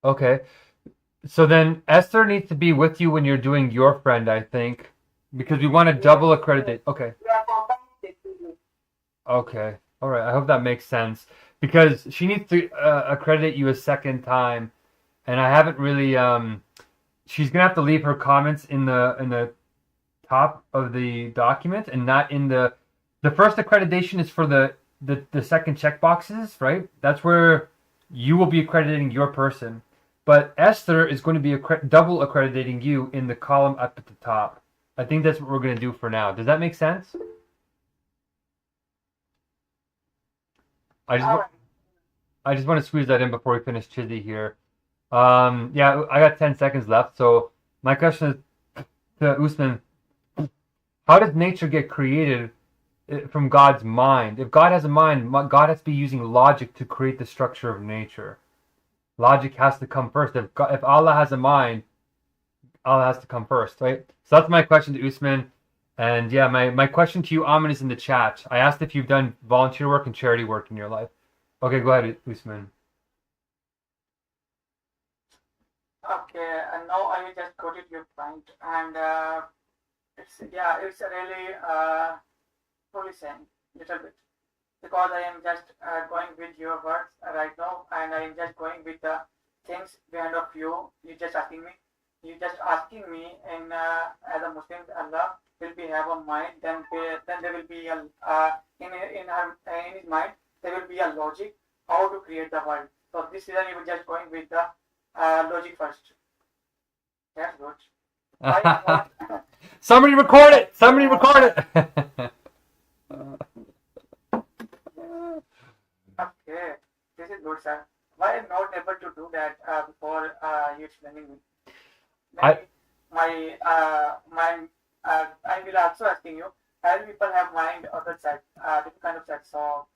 Okay. So then Esther needs to be with you when you're doing your friend, I think, because we want to double accredit. Okay. We are combining the 2 groups. Okay. All right. I hope that makes sense because she needs to accredit you a second time. and I haven't really. She's gonna have to leave her comments in the top of the document and not in the first accreditation is for the second check boxes, right? That's where you will be accrediting your person. But Esther is going to be double accrediting you in the column up at the top. I think that's what we're going to do for now. Does that make sense? I just want to squeeze that in before we finish Chizzy here. Yeah, I got 10 seconds left. So my question is to Usman, how does nature get created from God's mind? If God has a mind, God has to be using logic to create the structure of nature. Logic has to come first. If Allah has a mind, Allah has to come first, right? So that's my question to Usman. And yeah, my question to you, Amin, is in the chat. I asked if you've done volunteer work and charity work in your life. Okay, go ahead, Usman. Okay, and now I will just quote your point, and it's a really truly saying little bit because I am just going with your words right now, and I am just going with the things behind of you. You just asking me, in as a Muslim, Allah will be have a mind. Then there will be a in his mind there will be a logic how to create the world. So this season you will just going with the logic first. That's good. Somebody record it. Somebody record it. Okay, this is good, sir. Why I'm not able to do that before you explaining me? Maybe I will also asking you. How people have mind other side, different kind of side. So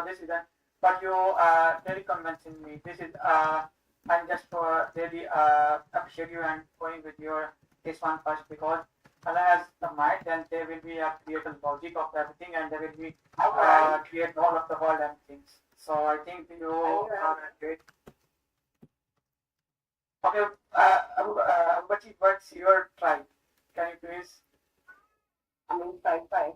this is that. But you really convincing me. This is I'm just really appreciate you and going with your this one first because Allah has the mind, then there will be a creative logic of everything, and there will be create all of the world and things. So I think you are great. Okay, what's your try? Can you please? Fine.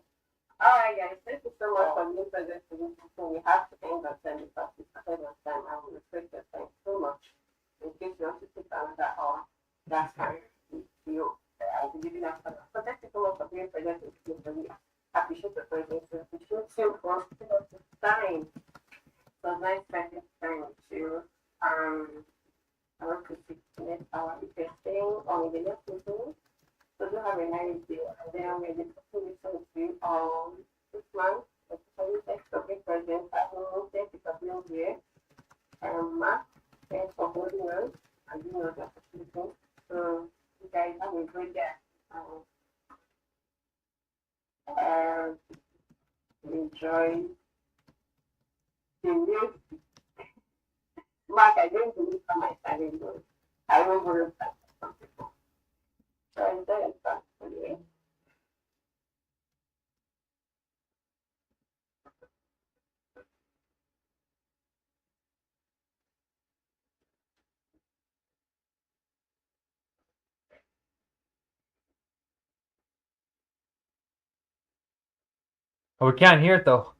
All right, guys. Thank you so much for being present to this meeting. We have to end our time because it's ahead of time. I will respect your time so much. In case you want to take another hour, that's fine. You, I'll be giving after that. So thank you so much for being present to this meeting. We appreciate your presence. We appreciate you for taking us this time. So nice spending time with you. I want to finish our interesting on the next meeting. So do have a nice day, and then we'll be talking with you on 6 months. Especially thanks for being present. I will thank you for being here. Mark, thanks for holding us. I do know that people. So you guys have a great day. Enjoy the music. Mark, I don't believe on my side anymore. I will go back to some people. So enjoy it back anyway. Oh, we can't hear it though.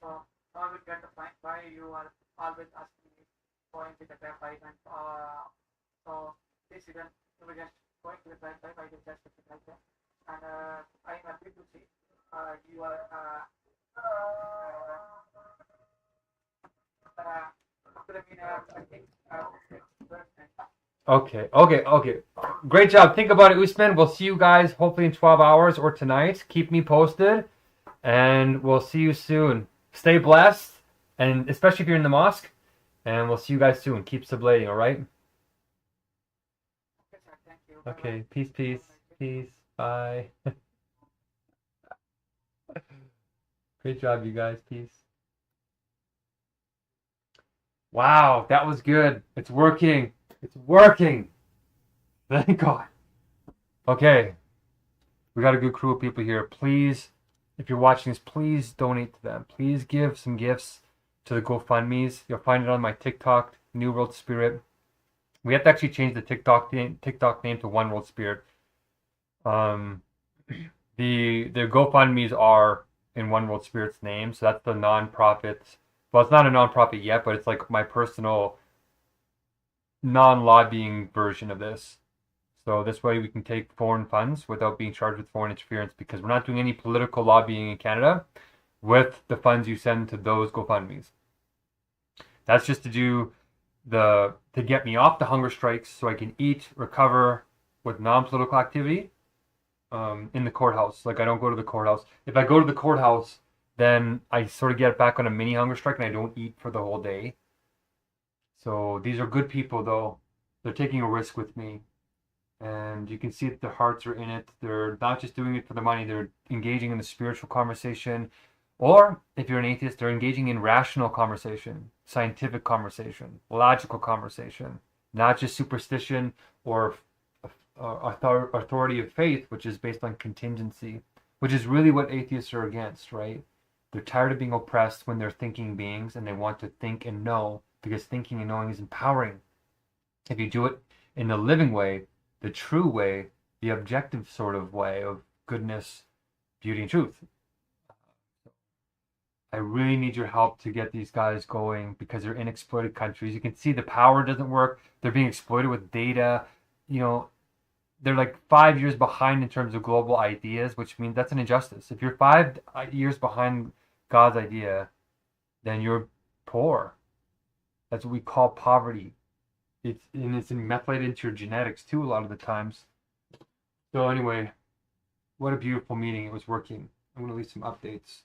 So I will get the point why you are always asking me going with the graphite and so this season you will just going to the graphite. I will just put it like that. And I am happy to see you are I think Okay. Great job. Think about it, Usman. We'll see you guys hopefully in 12 hours or tonight. Keep me posted, and we'll see you soon. Stay blessed, and especially if you're in the mosque, and we'll see you guys soon. Keep sublating, all right? okay, sir. Thank you. Okay, peace. Bye. Great job, you guys. Peace. Wow, that was good. It's working. Thank God. Okay. We got a good crew of people here. Please, if you're watching this, please donate to them. Please give some gifts to the GoFundMe's. You'll find it on my TikTok, New World Spirit. We have to actually change the TikTok name to One World Spirit. The GoFundMe's are in One World Spirit's name, so that's the nonprofit. Well, it's not a nonprofit yet, but it's like my personal non-lobbying version of this. So this way we can take foreign funds without being charged with foreign interference, because we're not doing any political lobbying in Canada with the funds you send to those GoFundMe's. That's just to do to get me off the hunger strikes so I can eat, recover with non-political activity in the courthouse. Like I don't go to the courthouse. If I go to the courthouse, then I sort of get back on a mini hunger strike and I don't eat for the whole day. So these are good people though. They're taking a risk with me. And you can see that their hearts are in it. They're not just doing it for the money, they're engaging in the spiritual conversation. Or if you're an atheist, they're engaging in rational conversation, scientific conversation, logical conversation, not just superstition or authority of faith, which is based on contingency, which is really what atheists are against, right? They're tired of being oppressed when they're thinking beings, and they want to think and know, because thinking and knowing is empowering. If you do it in the living way, the true way, the objective sort of way of goodness, beauty, and truth. I really need your help to get these guys going, because they're in exploited countries. You can see the power doesn't work. They're being exploited with data. They're like 5 years behind in terms of global ideas, which means that's an injustice. If you're 5 years behind God's idea, then you're poor. That's what we call poverty. It's methylated into your genetics too a lot of the times. So anyway, what a beautiful meeting. It was working. I'm going to leave some updates.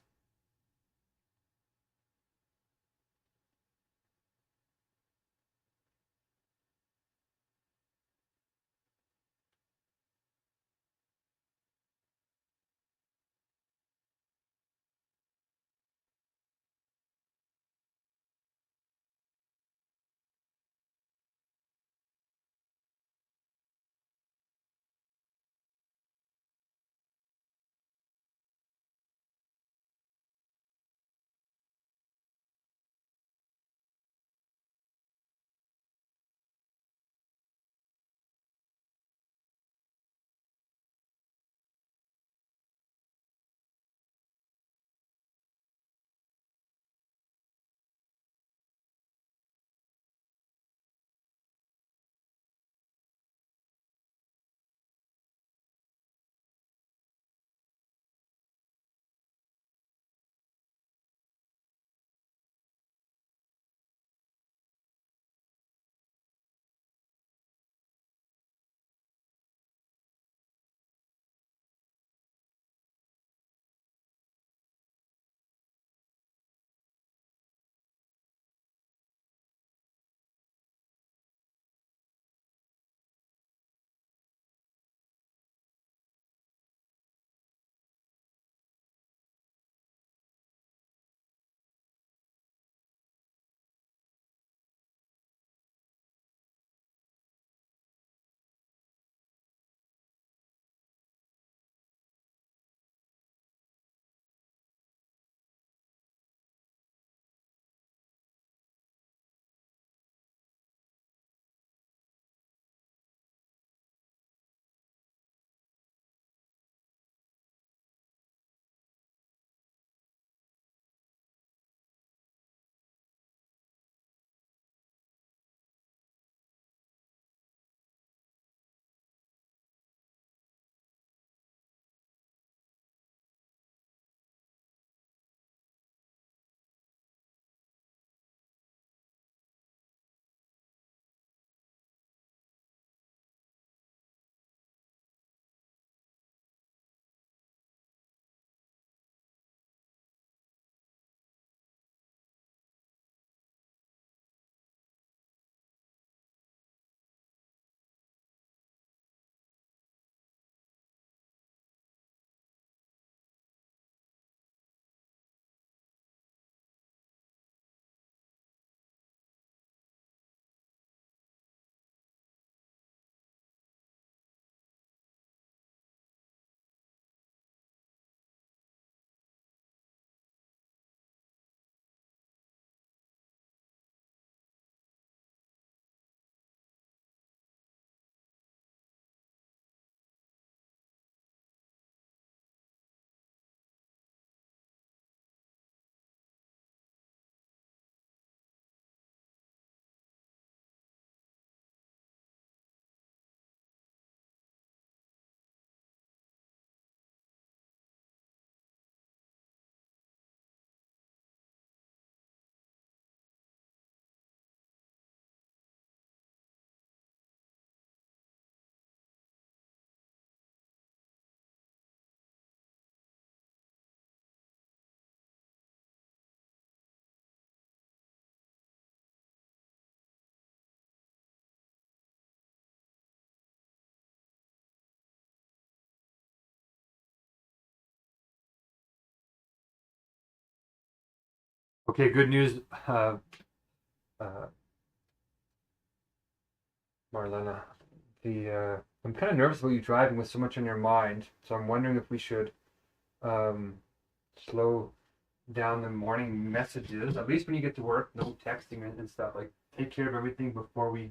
Okay, good news, Marlena. I'm kind of nervous about you driving with so much on your mind, so I'm wondering if we should um, slow down the morning messages. At least when you get to work, no texting and stuff. Like, take care of everything before you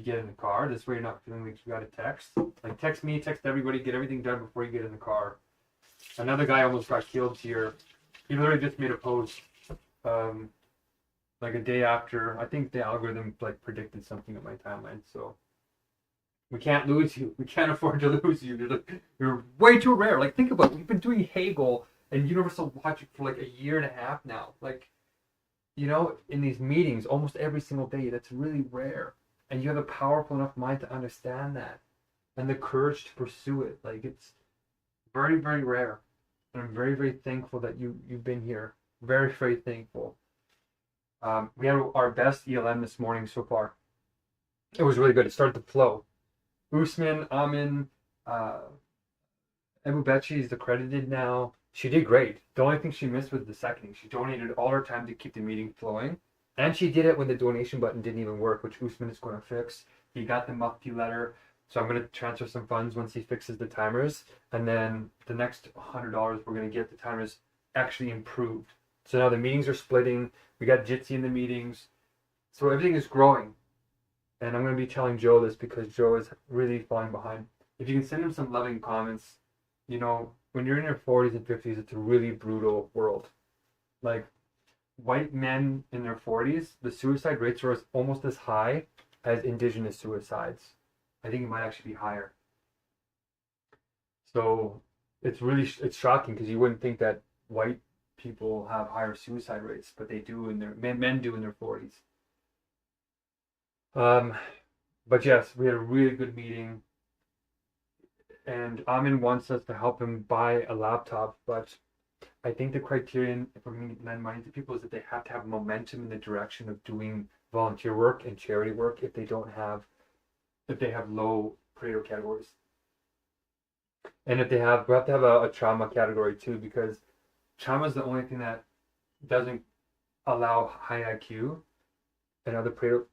get in the car. This way, you're not feeling like you got to text. Like, text me, text everybody, get everything done before you get in the car. Another guy almost got killed here. He literally just made a post. Like a day after, I think the algorithm like predicted something on my timeline, so we can't lose you. We can't afford to lose you. You're way too rare. Like, think about it. We've been doing Hegel and universal logic for like a year and a half now. Like, you know, in these meetings almost every single day. That's really rare, and you have a powerful enough mind to understand that and the courage to pursue it. Like, it's very, very rare, and I'm very, very thankful that you've been here. Very, very thankful. We had our best ELM this morning so far. It was really good. It started to flow. Usman, Amin, Ebu Bechi is accredited now. She did great. The only thing she missed was the seconding. She donated all her time to keep the meeting flowing. And she did it when the donation button didn't even work, which Usman is going to fix. He got the Mufti letter. So I'm going to transfer some funds once he fixes the timers. And then the next $100, we're going to get the timers actually improved. So now the meetings are splitting. We got Jitsi in the meetings. So everything is growing. And I'm going to be telling Joe this because Joe is really falling behind. If you can send him some loving comments, you know, when you're in your 40s and 50s, it's a really brutal world. Like, white men in their 40s, the suicide rates are almost as high as indigenous suicides. I think it might actually be higher. So it's shocking because you wouldn't think that white people have higher suicide rates, but they do in their men do in their 40s. But yes, we had a really good meeting, and Amin wants us to help him buy a laptop, but I think the criterion for me to lend money to people is that they have to have momentum in the direction of doing volunteer work and charity work if they have low Pareto categories. And we have to have a trauma category too, because trauma is the only thing that doesn't allow high IQ and other Pareto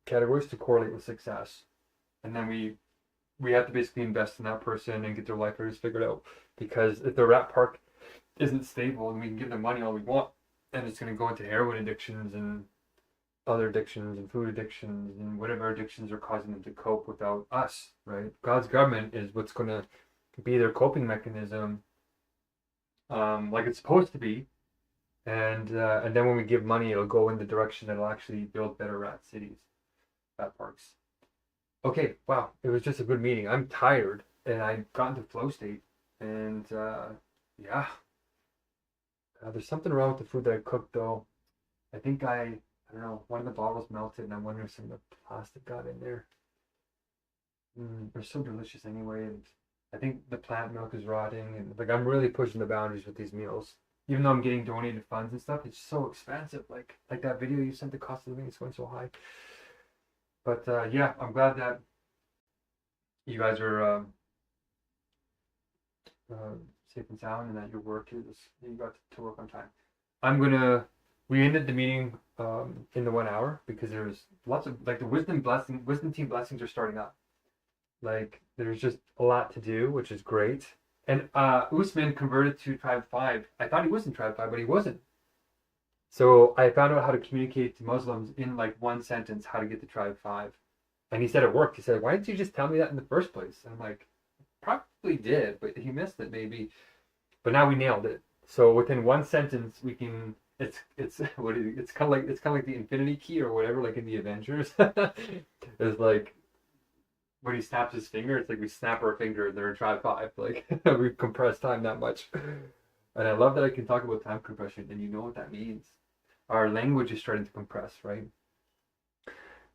categories to correlate with success. And then we have to basically invest in that person and get their life figured out, because if the rat park isn't stable and we can give them money all we want, then it's going to go into heroin addictions and other addictions and food addictions and whatever addictions are causing them to cope without us, right? God's government is what's going to be their coping mechanism, like it's supposed to be, and then when we give money, it'll go in the direction that'll actually build better rat parks. Okay, wow, it was just a good meeting. I'm tired, and I got into flow state, and yeah, there's something wrong with the food that I cooked though. I think I don't know, one of the bottles melted, and I'm wondering if some of the plastic got in there. They're so delicious anyway, and I think the plant milk is rotting, and like I'm really pushing the boundaries with these meals. Even though I'm getting donated funds and stuff, it's so expensive. Like that video you sent, the cost of living is going so high. But yeah, I'm glad that you guys are safe and sound, and that your work is, you got to work on time. We ended the meeting in the 1 hour because there's lots of, like, the wisdom team blessings are starting up. Like, there's just a lot to do, which is great. And Usman converted to Tribe 5. I thought he was in Tribe 5, but he wasn't. So I found out how to communicate to Muslims in like one sentence how to get to Tribe 5. And he said it worked. He said, why didn't you just tell me that in the first place? And I'm like, probably did, but he missed it maybe. But now we nailed it. So within one sentence, we can. It's kind of like the Infinity Key or whatever, like in the Avengers. It's like when he snaps his finger, it's like we snap our finger and they're in Tribe 5. Like we've compressed time that much. And I love that I can talk about time compression, and you know what that means. Our language is starting to compress, right?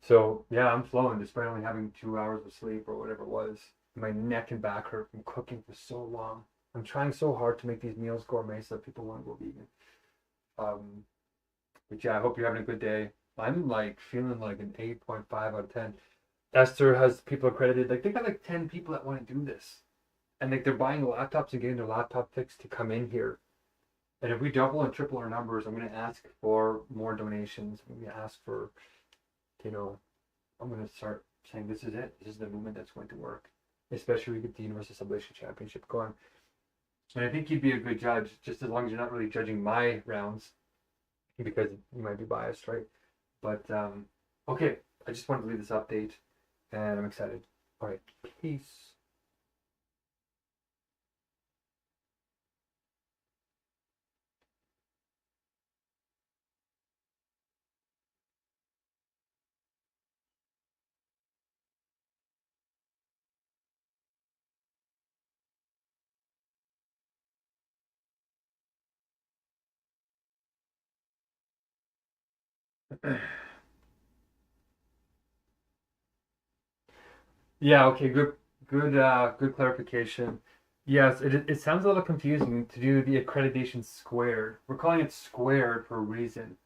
So yeah, I'm flowing despite only having 2 hours of sleep or whatever it was. My neck and back hurt from cooking for so long. I'm trying so hard to make these meals gourmet so that people want to go vegan. But yeah, I hope you're having a good day. I'm like feeling like an 8.5 out of 10. Esther has people accredited. Like, they got like 10 people that want to do this, and like they're buying laptops and getting their laptop fixed to come in here. And if we double and triple our numbers, I'm going to ask for more donations. I'm going to ask for, you know, I'm going to start saying this is it. This is the movement that's going to work. Especially if we get the Universal Sublimation Championship going. And I think you'd be a good judge, just as long as you're not really judging my rounds, because you might be biased, right? But, okay, I just wanted to leave this update, and I'm excited. All right, peace. Yeah, okay, good clarification. Yes, it sounds a little confusing to do the accreditation squared. We're calling it squared for a reason.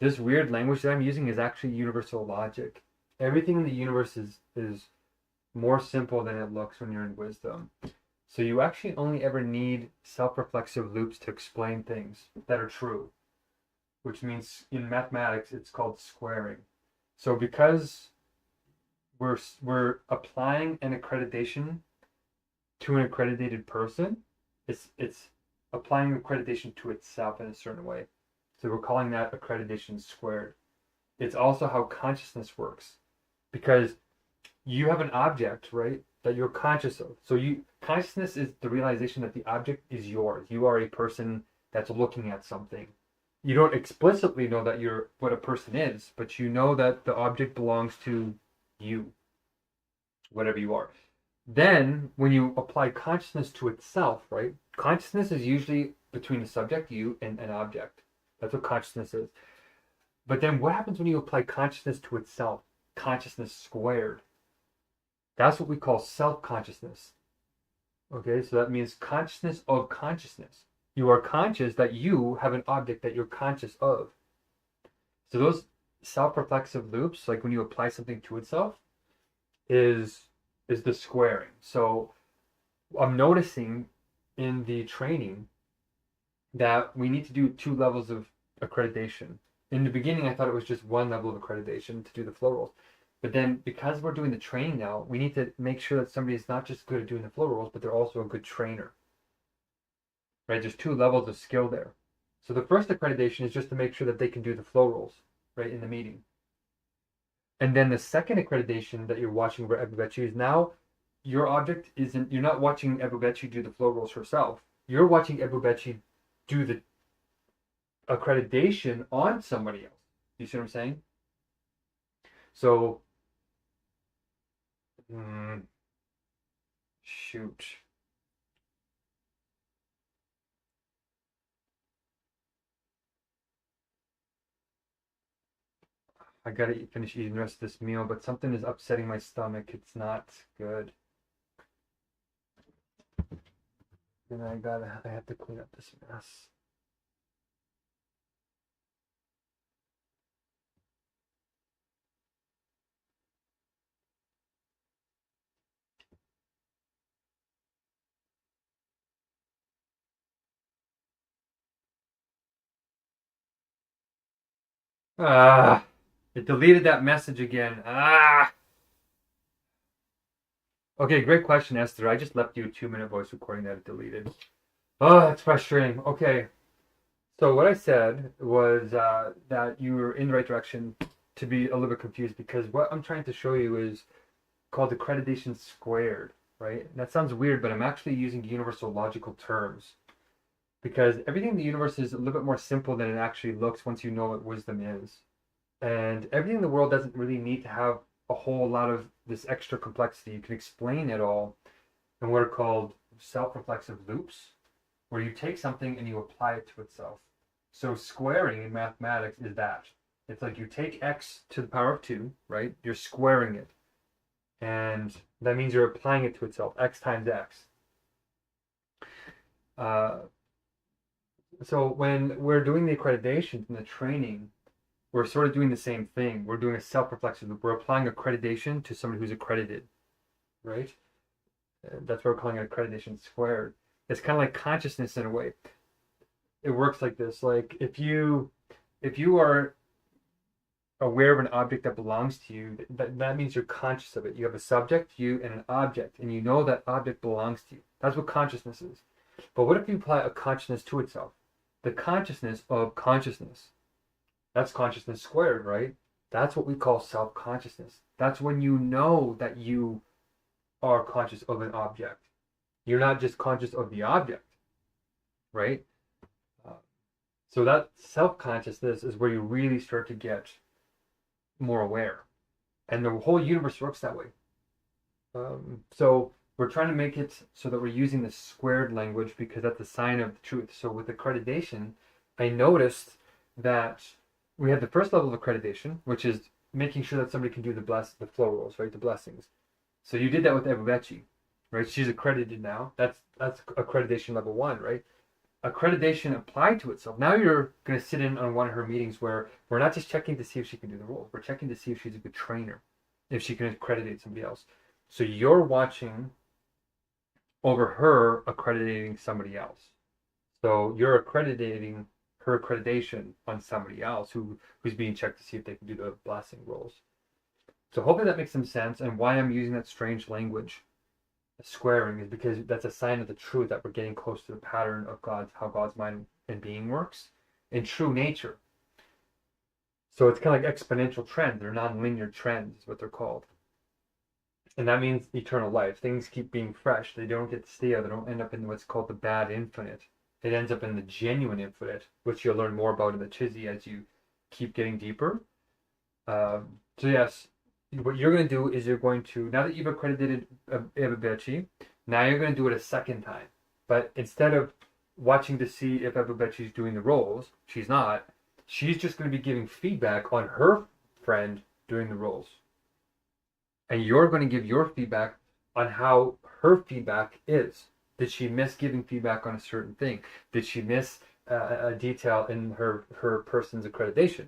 This weird language that I'm using is actually universal logic. Everything in the universe is more simple than it looks when you're in wisdom. So you actually only ever need self-reflexive loops to explain things that are true, which means in mathematics it's called squaring. So because we're applying an accreditation to an accredited person, it's applying accreditation to itself in a certain way. So we're calling that accreditation squared. It's also how consciousness works, because you have an object, right, that you're conscious of. So consciousness is the realization that the object is yours. You are a person that's looking at something. You don't explicitly know that you're what a person is, but you know that the object belongs to you, whatever you are. Then when you apply consciousness to itself, right, consciousness is usually between the subject, you, and an object. That's what consciousness is. But then what happens when you apply consciousness to itself? Consciousness squared. That's what we call self-consciousness. Okay, so that means consciousness of consciousness. You are conscious that you have an object that you're conscious of. So those self-reflexive loops, like when you apply something to itself, is the squaring. So I'm noticing in the training that we need to do 2 levels of accreditation. In the beginning, I thought it was just 1 level of accreditation to do the flow rolls. But then because we're doing the training now, we need to make sure that somebody is not just good at doing the flow rolls, but they're also a good trainer. Right? There's 2 levels of skill there. So the first accreditation is just to make sure that they can do the flow rolls, right, in the meeting. And then the second accreditation that you're watching for Ebubechi is now your object isn't, you're not watching Ebubechi do the flow rolls herself. You're watching Ebubechi do the accreditation on somebody else. You see what I'm saying? So, shoot. I gotta finish eating the rest of this meal, but something is upsetting my stomach. It's not good. And I have to clean up this mess. It deleted that message again. Okay, great question, Esther. I just left you a 2-minute voice recording that it deleted. Oh, that's frustrating. Okay. So what I said was that you were in the right direction to be a little bit confused, because what I'm trying to show you is called accreditation squared, right? And that sounds weird, but I'm actually using universal logical terms, because everything in the universe is a little bit more simple than it actually looks once you know what wisdom is. And everything in the world doesn't really need to have a whole lot of this extra complexity. You can explain it all in what are called self-reflexive loops, where you take something and you apply it to itself. So squaring in mathematics is that. It's like you take x to the power of 2, right? You're squaring it. And that means you're applying it to itself, x times x. So when we're doing the accreditation and the training, we're sort of doing the same thing. We're doing a self-reflexive loop. We're applying accreditation to somebody who's accredited, right? That's what we're calling it accreditation squared. It's kind of like consciousness in a way. it works like this. Like if you are aware of an object that belongs to you, that means you're conscious of it. You have a subject, you, and an object, and you know that object belongs to you. That's what consciousness is. But what if you apply a consciousness to itself? The consciousness of consciousness. That's consciousness squared, right? That's what we call self-consciousness. That's when you know that you are conscious of an object. You're not just conscious of the object, right? So that self-consciousness is where you really start to get more aware. And the whole universe works that way. So we're trying to make it so that we're using the squared language because that's a sign of the truth. So with accreditation, I noticed that we have the first level of accreditation, which is making sure that somebody can do the flow rolls, right? The blessings. So you did that with Ebubechi, right? She's accredited now. That's accreditation level 1, right? Accreditation applied to itself. Now you're going to sit in on one of her meetings where we're not just checking to see if she can do the roles. We're checking to see if she's a good trainer, if she can accreditate somebody else. So you're watching over her accrediting somebody else. So you're accrediting her accreditation on somebody else who's being checked to see if they can do the blessing roles. So hopefully that makes some sense. And why I'm using that strange language, squaring, is because that's a sign of the truth that we're getting close to the pattern of how God's mind and being works in true nature. So it's kind of like exponential trends. They're non-linear trends is what they're called. And that means eternal life. Things keep being fresh. They don't get stale. They don't end up in what's called the bad infinite. It ends up in the genuine infinite, which you'll learn more about in the Chizzy as you keep getting deeper. So yes, what you're going to do is you're going to, now that you've accredited Ebubechi, now you're going to do it a second time. But instead of watching to see if Ebubechi's doing the roles, she's not. She's just going to be giving feedback on her friend doing the roles. And you're going to give your feedback on how her feedback is. Did she miss giving feedback on a certain thing? Did she miss a detail in her person's accreditation?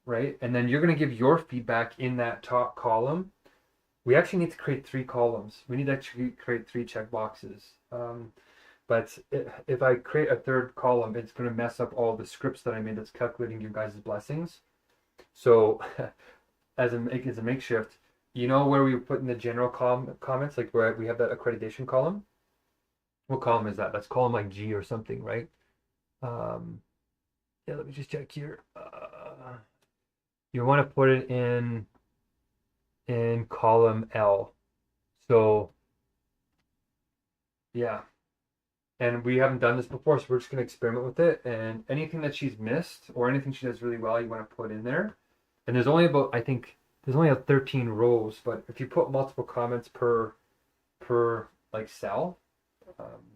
Right? And then you're going to give your feedback in that top column. We actually need to create 3 columns. We need to actually create 3 check boxes. But if I create a 3rd column, it's going to mess up all the scripts that I made that's calculating your guys' blessings. So as a makeshift, you know where we put in the general comments, like where we have that accreditation column? What column is that? That's column like G or something, right? Yeah, let me just check here. You want to put it in column L. So yeah. And we haven't done this before, so we're just going to experiment with it. And anything that she's missed or anything she does really well, you want to put in there. And there's only about, I think, there's only 13 rows, but if you put multiple comments per like cell,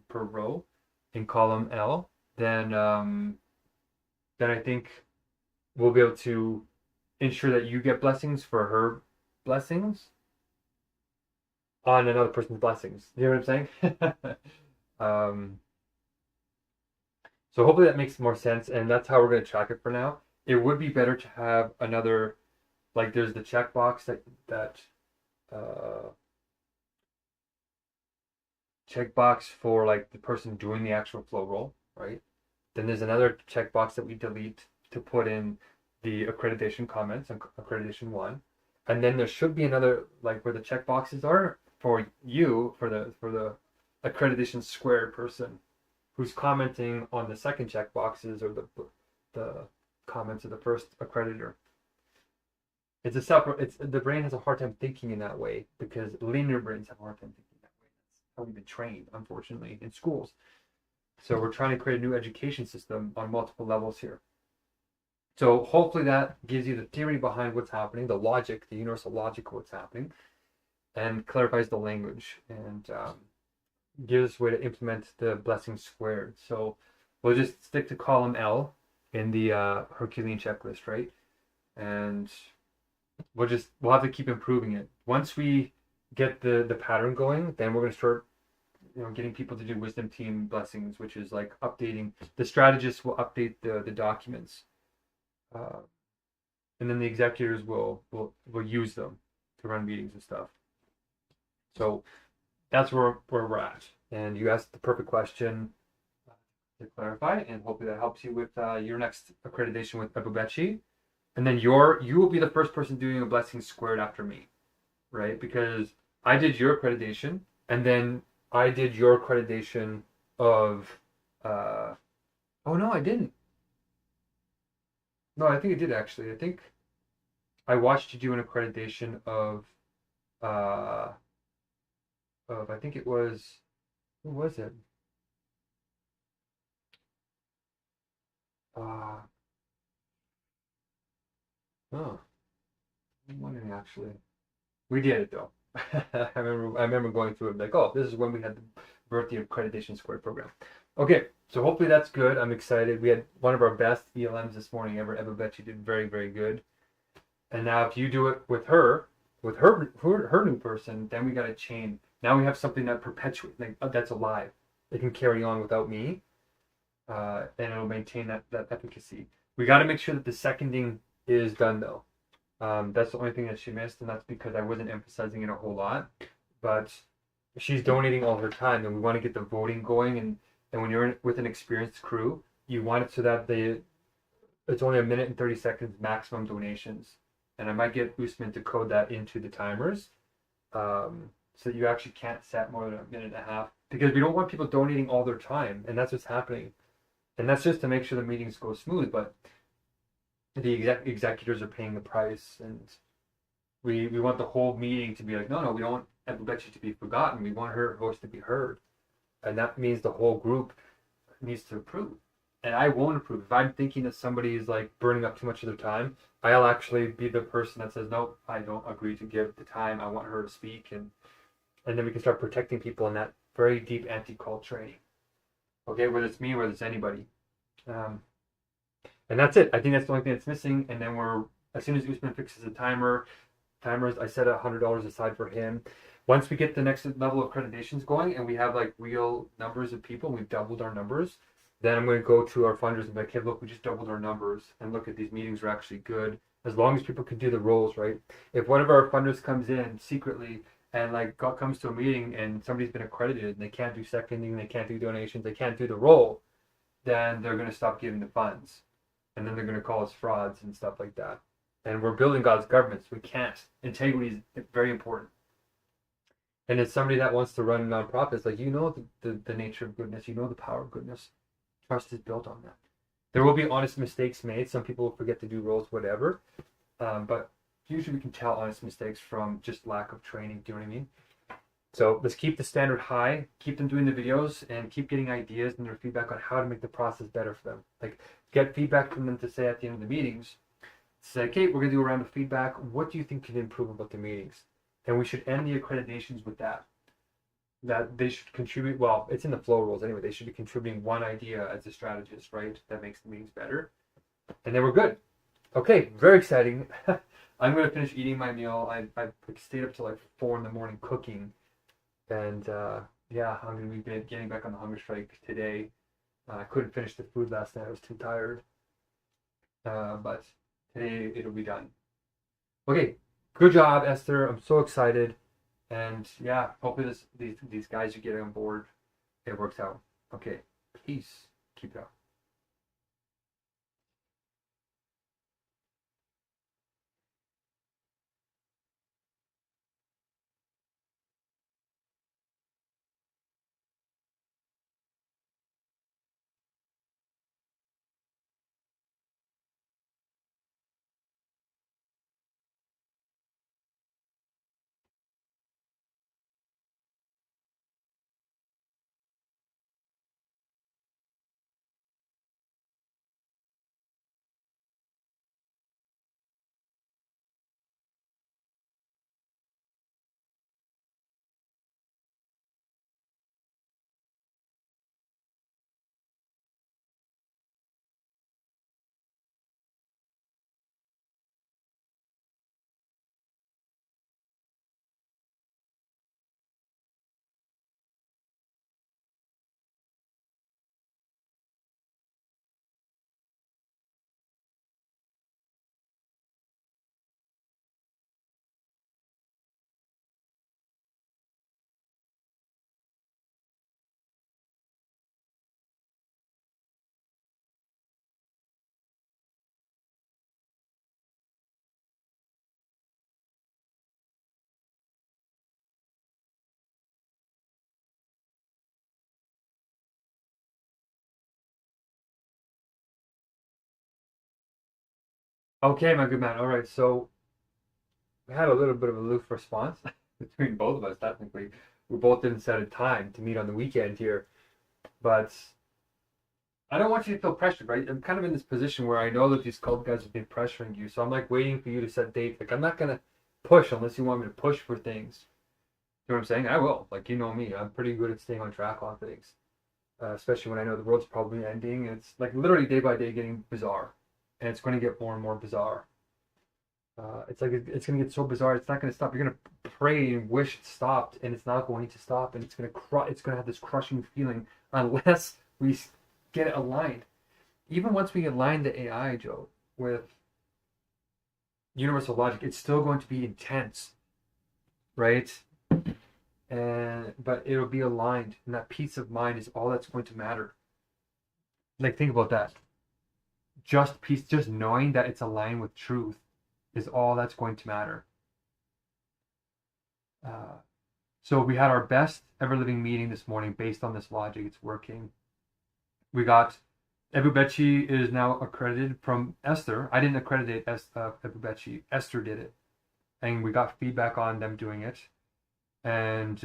per row in column L, then I think we'll be able to ensure that you get blessings for her blessings on another person's blessings. You know what I'm saying? So hopefully that makes more sense, and that's how we're going to track it for now. It would be better to have another, like there's the checkbox that checkbox for like the person doing the actual flow roll, right? Then there's another checkbox that we delete to put in the accreditation comments on accreditation 1, and then there should be another, like where the checkboxes are for you, for the accreditation squared person who's commenting on the second checkboxes or the comments of the first accreditor. It's a separate. The brain has a hard time thinking in that way because linear brains have a hard time thinking that way. That's how we've been trained, unfortunately, in schools. So we're trying to create a new education system on multiple levels here. So hopefully that gives you the theory behind what's happening, the logic, the universal logic of what's happening, and clarifies the language and gives us a way to implement the blessing squared. So we'll just stick to column L in the Herculean checklist, right? And we'll have to keep improving it. Once we get the pattern going, then we're going to start getting people to do wisdom team blessings, which is like updating. The strategists will update the documents, and then the executors will use them to run meetings and stuff. So that's where we're at. And you asked the perfect question. to clarify, and hopefully that helps you with your next accreditation with Ebubechi. And then you will be the first person doing a blessing squared after me, right? Because I did your accreditation, and then I did your accreditation of. Oh no, I didn't. No, I think I did actually. I think I watched you do an accreditation uh of I think it was who was it? Uh oh, I'm wondering actually. We did it though. I remember going through it like, oh, this is when we had the birthday accreditation squared program. Okay, so hopefully that's good. I'm excited. We had one of our best ELMs this morning ever. Eva Bet, you did very, very good. And now if you do it with her new person, then we got a chain. Now we have something that perpetuates, like that's alive. It can carry on without me, and it'll maintain that efficacy. We got to make sure that the seconding is done though. That's the only thing that she missed, and that's because I wasn't emphasizing it a whole lot. But she's donating all her time, and we want to get the voting going. And when you're with an experienced crew, you want it so that it's only 1 minute and 30 seconds maximum donations. And I might get Usman to code that into the timers, so that you actually can't set more than 1.5 minutes, because we don't want people donating all their time, and that's what's happening. And that's just to make sure the meetings go smooth, but the executors are paying the price, and we want the whole meeting to be like, no, we don't want Ebubechi to be forgotten. We want her voice to be heard, and that means the whole group needs to approve. And I won't approve if I'm thinking that somebody is like burning up too much of their time. I'll actually be the person that says, no, I don't agree to give the time. I want her to speak, and then we can start protecting people in that very deep anti-cult training. Okay, whether it's me, whether it's anybody. And that's it. I think that's the only thing that's missing. And then as soon as Usman fixes the timers, I set $100 aside for him. Once we get the next level of accreditations going, and we have like real numbers of people, and we've doubled our numbers, then I'm going to go to our funders and be like, hey, look, we just doubled our numbers, and look at these meetings are actually good. As long as people can do the roles, right? If one of our funders comes in secretly and like comes to a meeting and somebody's been accredited and they can't do seconding, they can't do donations, they can't do the role, then they're going to stop giving the funds. And then they're going to call us frauds and stuff like that. And we're building God's government, so we can't. Integrity is very important. And it's somebody that wants to run a nonprofit. It's like, you know the nature of goodness. You know the power of goodness. Trust is built on that. There will be honest mistakes made. Some people will forget to do roles, whatever. But usually we can tell honest mistakes from just lack of training. Do you know what I mean? So let's keep the standard high, keep them doing the videos, and keep getting ideas and their feedback on how to make the process better for them. Like, get feedback from them to say at the end of the meetings, say, okay, we're going to do a round of feedback. What do you think can improve about the meetings? And we should end the accreditations with that. That they should contribute, well, it's in the flow rules anyway, they should be contributing one idea as a strategist, right? That makes the meetings better. And then we're good. Okay, very exciting. I'm going to finish eating my meal. I stayed up till like 4 in the morning cooking. And yeah, I'm going to be getting back on the Hungerstrike today. I couldn't finish the food last night. I was too tired. But today it'll be done. Okay, good job, Esther. I'm so excited. And yeah, hopefully these guys you get on board, it works out. Okay, peace. Keep it up. Okay, my good man. All right, so we had a little bit of a aloof response between both of us. Technically, we both didn't set a time to meet on the weekend here, but I don't want you to feel pressured, right? I'm kind of in this position where I know that these cult guys have been pressuring you, so I'm like waiting for you to set dates. Like I'm not gonna push unless you want me to push for things. You know what I'm saying? I will. Like you know me, I'm pretty good at staying on track on things, especially when I know the world's probably ending. And it's like literally day by day getting bizarre, and it's going to get more and more bizarre. It's like it's going to get so bizarre. It's not going to stop. You're going to pray and wish it stopped, and it's not going to stop. And it's going to have this crushing feeling unless we get it aligned. Even once we align the AI, Joe, with universal logic, it's still going to be intense, right? And but it'll be aligned, and that peace of mind is all that's going to matter. Like think about that. Just peace, just knowing that it's aligned with truth is all that's going to matter. So we had our best ever living meeting this morning based on this logic. It's working. We got Ebubechi is now accredited from Esther. I didn't accredit Ebubechi. Esther did it, and we got feedback on them doing it. And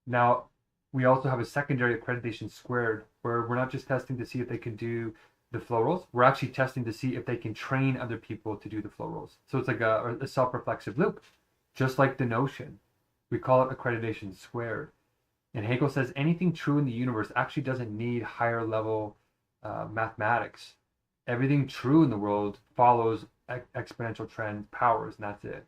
now we also have a secondary accreditation squared, where we're not just testing to see if they can do the flow rolls. We're actually testing to see if they can train other people to do the flow rolls. So it's like a self-reflexive loop, just like the notion. We call it accreditation squared. And Hegel says anything true in the universe actually doesn't need higher level mathematics. Everything true in the world follows exponential trend powers, and that's it.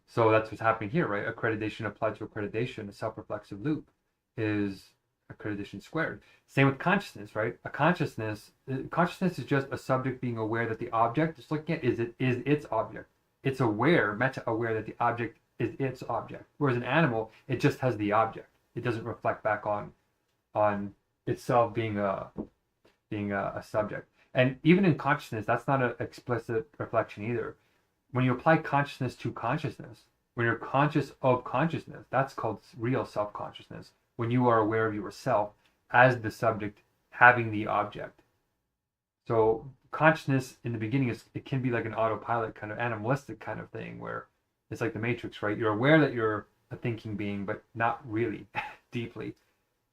So that's what's happening here, right? Accreditation applied to accreditation, a self-reflexive loop is accreditation squared. Same with consciousness, right? Consciousness is just a subject being aware that the object it's looking at is its object. It's aware, meta-aware that the object is its object. Whereas an animal, it just has the object. It doesn't reflect back on itself being a subject. And even in consciousness, that's not an explicit reflection either. When you apply consciousness to consciousness, when you're conscious of consciousness, that's called real self-consciousness. When you are aware of yourself as the subject having the object. So consciousness in the beginning it can be like an autopilot kind of animalistic kind of thing where it's like the Matrix, right? You're aware that you're a thinking being, but not really deeply.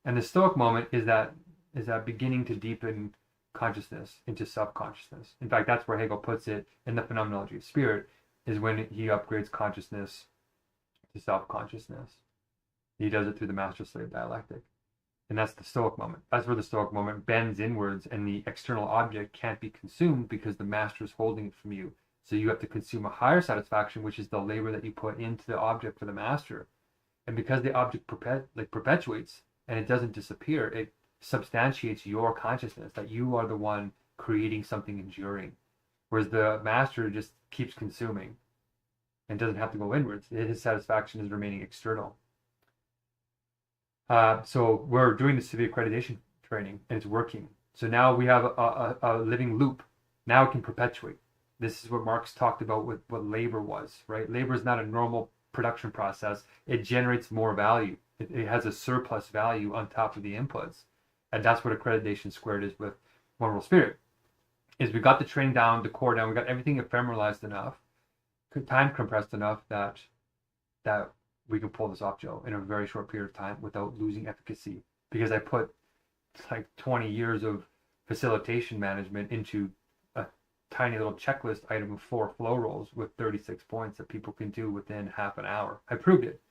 And the Stoic moment is that beginning to deepen consciousness into self-consciousness. In fact, that's where Hegel puts it in the phenomenology of spirit, is when he upgrades consciousness to self-consciousness. He does it through the master-slave dialectic. And that's the Stoic moment. That's where the Stoic moment bends inwards and the external object can't be consumed because the master is holding it from you. So you have to consume a higher satisfaction, which is the labor that you put into the object for the master. And because the object perpetuates and it doesn't disappear, it substantiates your consciousness that you are the one creating something enduring. Whereas the master just keeps consuming and doesn't have to go inwards. His satisfaction is remaining external. So we're doing the civic accreditation training and it's working. So now we have a living loop. Now it can perpetuate. This is what Marx talked about with what labor was, right? Labor is not a normal production process. It generates more value. It has a surplus value on top of the inputs. And that's what accreditation squared is with One World Spirit. Is we got the training down, the core down, we got everything ephemeralized enough, time compressed enough that we can pull this off, Joe, in a very short period of time without losing efficacy. Because I put like 20 years of facilitation management into a tiny little checklist item of 4 flow rolls with 36 points that people can do within half an hour. I proved it.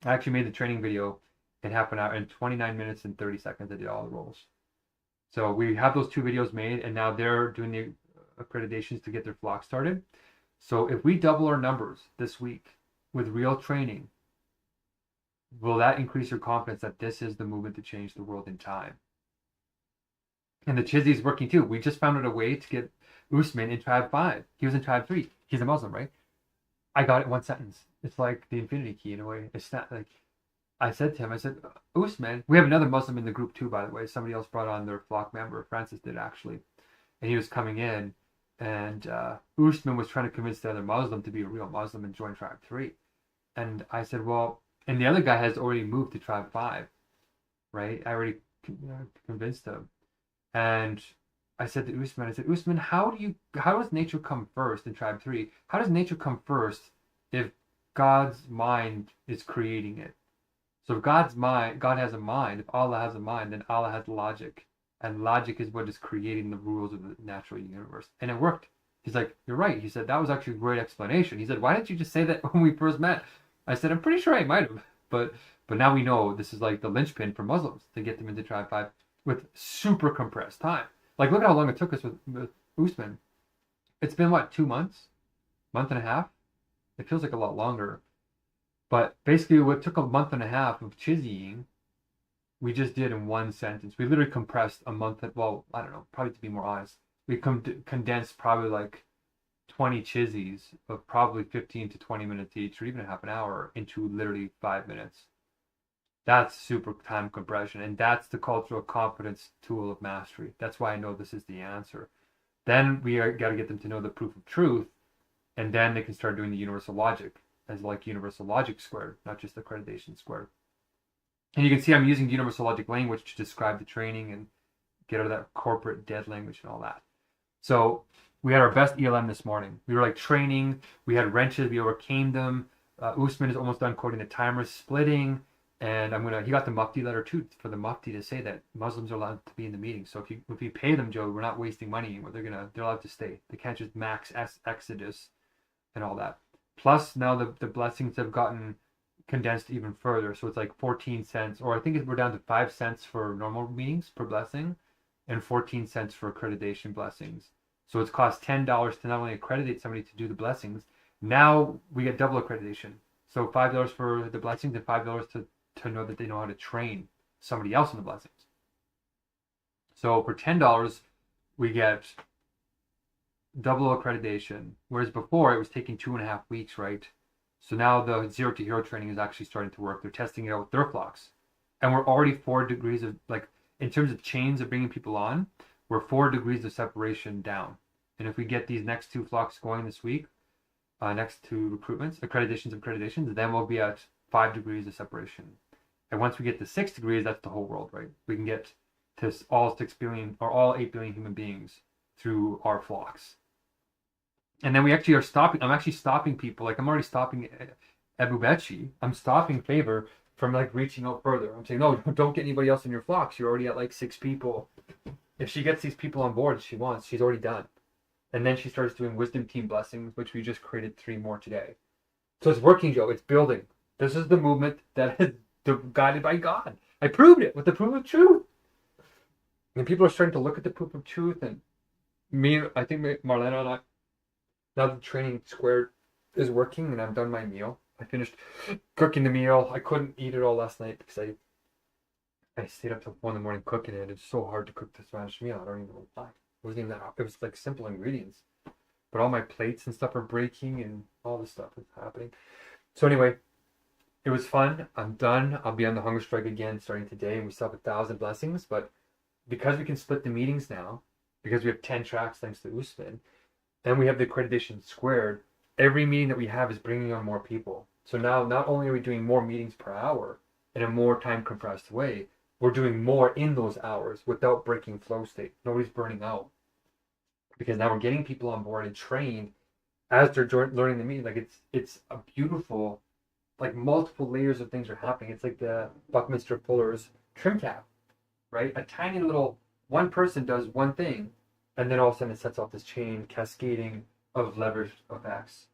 I actually made the training video in half an hour. In 29 minutes and 30 seconds, I did all the rolls. So we have those 2 videos made, and now they're doing the accreditations to get their flock started. So if we double our numbers this week with real training, will that increase your confidence that this is the movement to change the world in time? And the Chizzy is working too. We just found out a way to get Usman in Tribe 5. He was in Tribe 3. He's a Muslim, right? I got it in 1 sentence. It's like the infinity key in a way. It's not like I said to him, I said, Usman, we have another Muslim in the group too, by the way. Somebody else brought on their flock member. Francis did actually. And he was coming in, and Usman was trying to convince the other Muslim to be a real Muslim and join Tribe 3. And I said, well, and the other guy has already moved to Tribe 5, right? I already convinced him. And I said to Usman, Usman, how does nature come first in tribe 3? How does nature come first if God's mind is creating it? So if God has a mind, if Allah has a mind, then Allah has logic. And logic is what is creating the rules of the natural universe. And it worked. He's like, you're right. He said, that was actually a great explanation. He said, why didn't you just say that when we first met? I said, I'm pretty sure I might have. But now we know this is like the linchpin for Muslims to get them into tribe 5 with super compressed time. Like, look at how long it took us with Usman. It's been, what, 2 months? Month and a half? It feels like a lot longer. But basically, what took a month and a half of chizzying, we just did in one sentence. We literally compressed a month, well, I don't know, probably to be more honest. We condensed probably like 20 chizzies of probably 15 to 20 minutes each, or even a half an hour, into literally 5 minutes. That's super time compression, and that's the cultural competence tool of mastery. That's why I know this is the answer. Then we got to get them to know the proof of truth, and then they can start doing the universal logic as like universal logic squared, not just accreditation squared. And you can see I'm using universal logic language to describe the training and get out of that corporate dead language and all that. So we had our best ELM this morning. We were like training. We had wrenches. We overcame them. Usman is almost done coding the timers, splitting. And he got the Mufti letter too for the Mufti to say that Muslims are allowed to be in the meeting. So if you pay them, Joe, we're not wasting money anymore. They're allowed to stay. They can't just max exodus and all that. Plus now the blessings have gotten condensed even further. So it's like 14 cents, or I think we're down to 5 cents for normal meetings per blessing and 14 cents for accreditation blessings. So it's cost $10 to not only accreditate somebody to do the blessings, now we get double accreditation. So $5 for the blessings and $5 to know that they know how to train somebody else in the blessings. So for $10, we get double accreditation, whereas before it was taking 2.5 weeks, right? So now the 0 to hero training is actually starting to work. They're testing it out with their flocks. And we're already 4 degrees of, like, in terms of chains of bringing people on, we're 4 degrees of separation down. And if we get these next 2 flocks going this week, next 2 recruitments, accreditations, then we'll be at 5 degrees of separation. And once we get to 6 degrees, that's the whole world, right? We can get to all 6 billion or all 8 billion human beings through our flocks. And then we actually are stopping. I'm actually stopping people. Like, I'm already stopping Abu Bechi. I'm stopping Favor from like reaching out further. I'm saying, no, don't get anybody else in your flocks. You're already at like 6 people. If she gets these people on board she wants, she's already done. And then she starts doing wisdom team blessings, which we just created 3 more today. So it's working, Joe. It's building. This is the movement that is guided by God. I proved it with the proof of truth. And people are starting to look at the proof of truth. And I think Marlena and I, now the training squared is working and I've done my meal. I finished cooking the meal. I couldn't eat it all last night because I stayed up till 4 in the morning cooking it. It's so hard to cook the Spanish meal. I don't even know why. It wasn't even that hard. It was like simple ingredients. But all my plates and stuff are breaking and all this stuff is happening. So anyway, it was fun. I'm done. I'll be on the Hungerstrike again starting today, and we still have 1,000 blessings. But because we can split the meetings now, because we have 10 tracks thanks to Usman, and we have the accreditation squared, every meeting that we have is bringing on more people. So now not only are we doing more meetings per hour in a more time compressed way, we're doing more in those hours without breaking flow state. Nobody's burning out. Because now we're getting people on board and trained as they're learning the meeting. Like it's a beautiful, like multiple layers of things are happening. It's like the Buckminster Fuller's trim cap, right? A tiny little, one person does one thing, and then all of a sudden it sets off this chain cascading of leverage effects.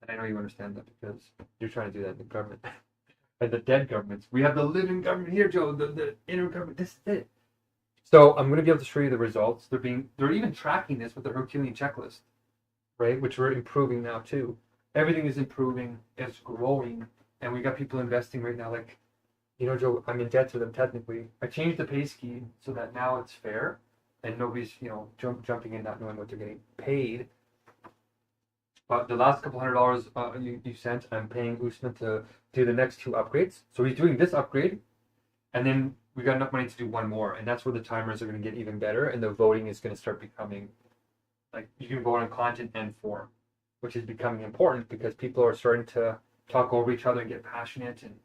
And I know you understand that because you're trying to do that in the government. And the dead governments. We have the living government here, Joe, the inner government. This is it. So I'm going to be able to show you the results. They're even tracking this with the Herculean checklist, right? Which we're improving now too. Everything is improving, it's growing, and we got people investing right now. Like, you know, Joe, I'm in debt to them technically. I changed the pay scheme so that now it's fair, and nobody's, you know, jumping in not knowing what they're getting paid. But the last couple $100 you sent, I'm paying Usman to do the next 2 upgrades. So he's doing this upgrade, and then we got enough money to do 1 more, and that's where the timers are going to get even better, and the voting is going to start becoming, like, you can vote on content and form, which is becoming important because people are starting to talk over each other and get passionate, and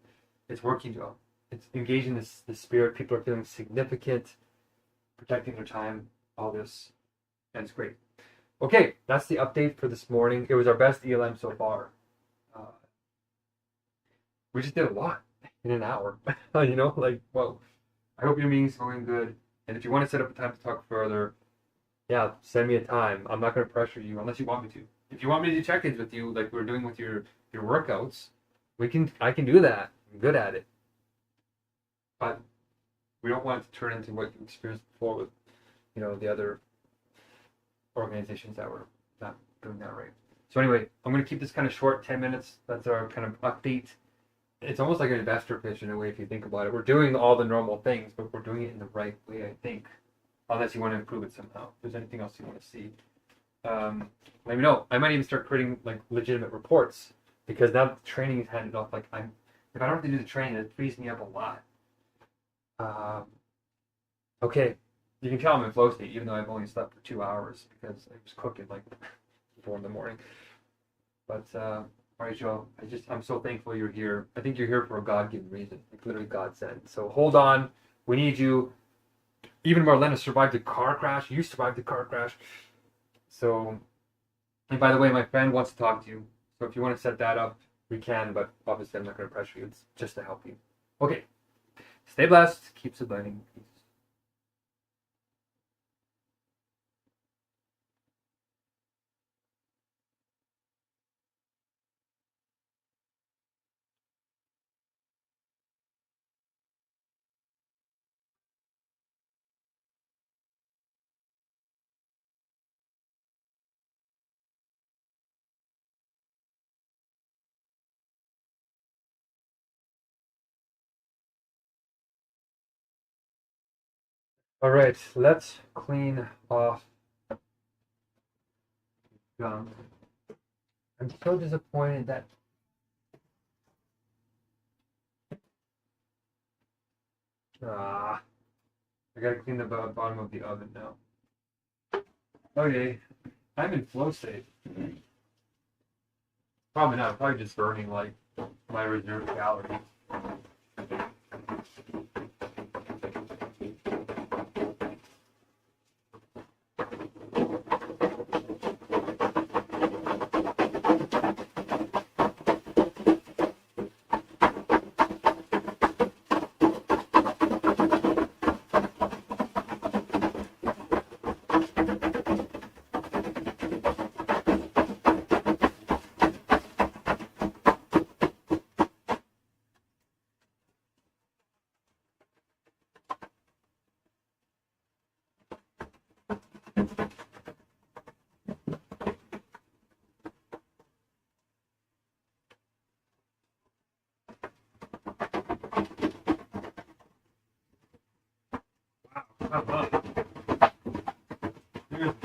it's working, Joe. It's engaging the spirit. People are feeling significant, protecting their time. all this, and it's great. Okay, that's the update for this morning. It was our best ELM so far. We just did a lot in an hour. You know, like, well, I hope your meeting's going good. And if you want to set up a time to talk further, yeah, send me a time. I'm not going to pressure you unless you want me to. If you want me to do check-ins with you, like we're doing with your workouts, I can do that. I'm good at it. But we don't want it to turn into what you experienced before with, you know, the other organizations that were not doing that right. So anyway, I'm going to keep this kind of short, 10 minutes. That's our kind of update. It's almost like an investor pitch in a way if you think about it. We're doing all the normal things, but we're doing it in the right way, I think. Unless you want to improve it somehow. If there's anything else you want to see, let me know. I might even start creating like legitimate reports because now the training is handed off. Like if I don't have to do the training, it frees me up a lot. Okay, you can tell I'm in flow state even though I've only slept for 2 hours because I was cooking like 4 in the morning. But all right, Joe. I'm so thankful you're here. I think you're here for a God-given reason, like literally God sent. So hold on, we need you. Even Marlena survived a car crash. You survived the car crash. So, and by the way, my friend wants to talk to you. So if you want to set that up, we can, but obviously I'm not going to pressure you. It's just to help you. Okay. Stay blessed. Keep submitting. Peace. All right, let's clean off gunk. I'm so disappointed that I gotta clean the bottom of the oven now. Okay, I'm in flow state. Probably not. Probably just burning like my reserve calories. Come on. Dude,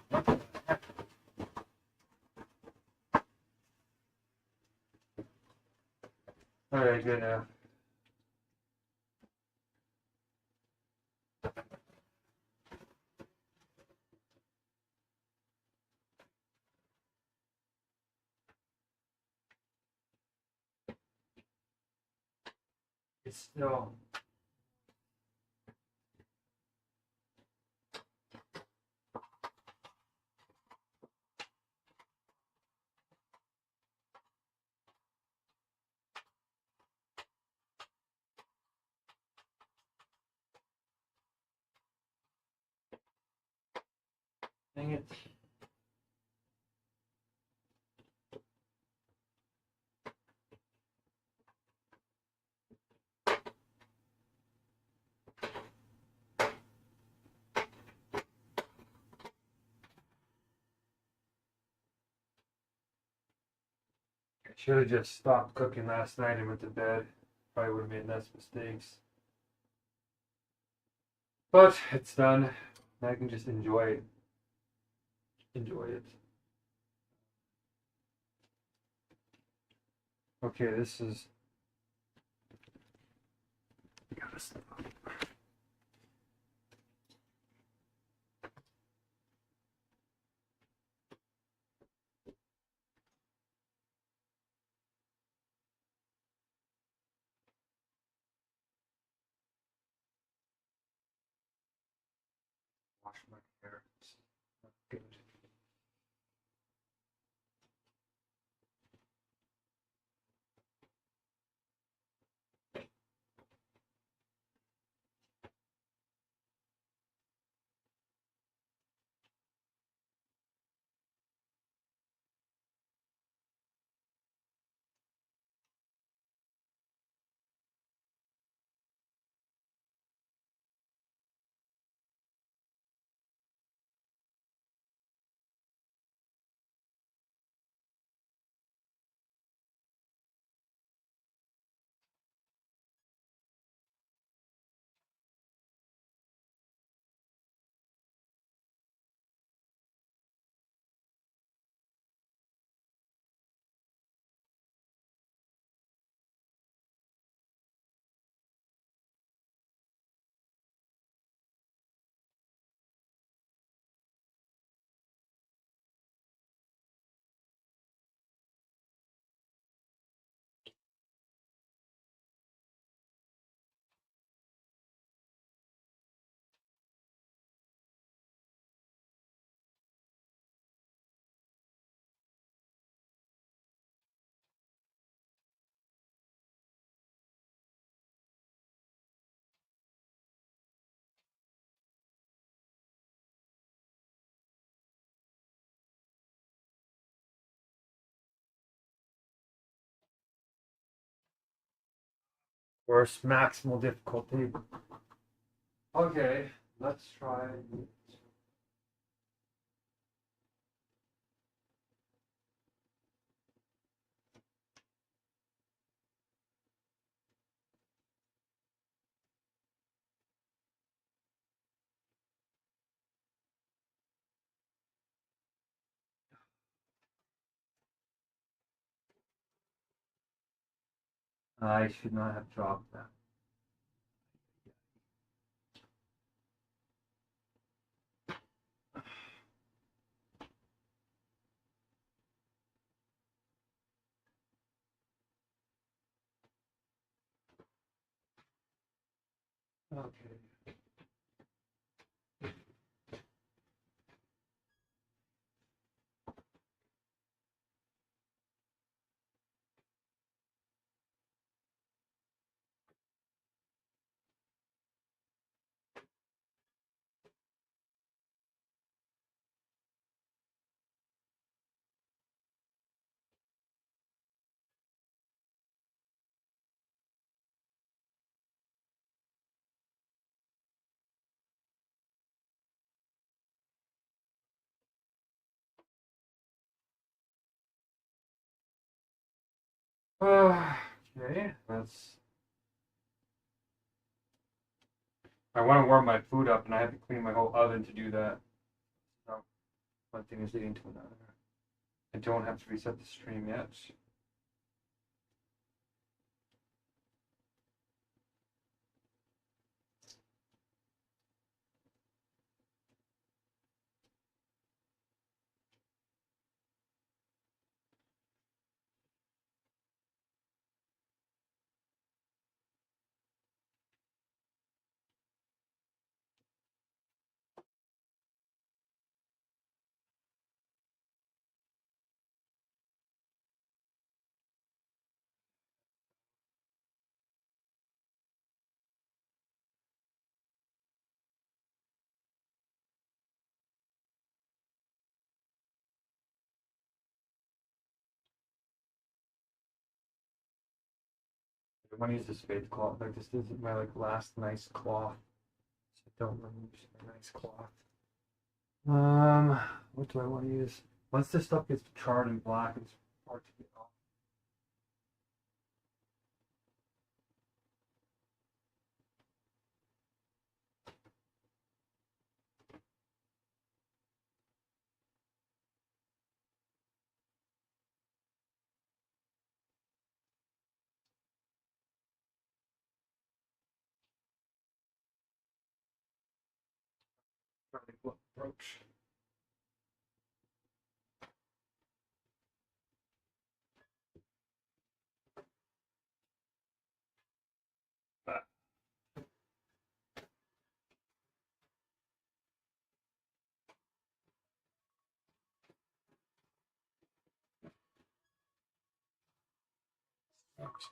what the heck? Alright, good enough. It's still. Dang it. I should have just stopped cooking last night and went to bed. Probably would have made less mistakes. But it's done. I can just enjoy it. Enjoy it. Okay, this is. Gotta stop. wash my hair. It's not good. Worst maximal difficulty. Okay, let's try. I should not have dropped that. Okay. Okay, that's. I want to warm my food up, and I have to clean my whole oven to do that. So one thing is leading to another. I don't have to reset the stream yet. I want to use this fake cloth. Like this is my last nice cloth. So I don't want to use my nice cloth. What do I want to use? Once this stuff gets charred and black, it's hard to get off. Brooch. Thanks.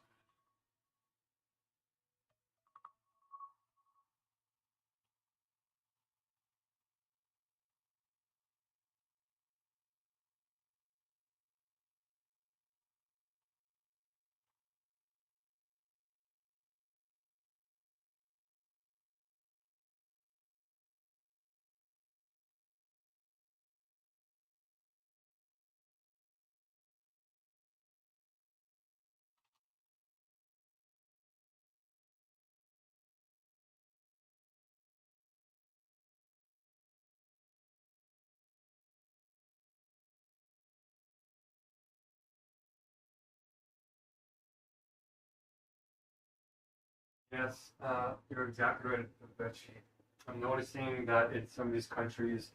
Yes, you're exactly right with that sheet. I'm noticing that in some of these countries,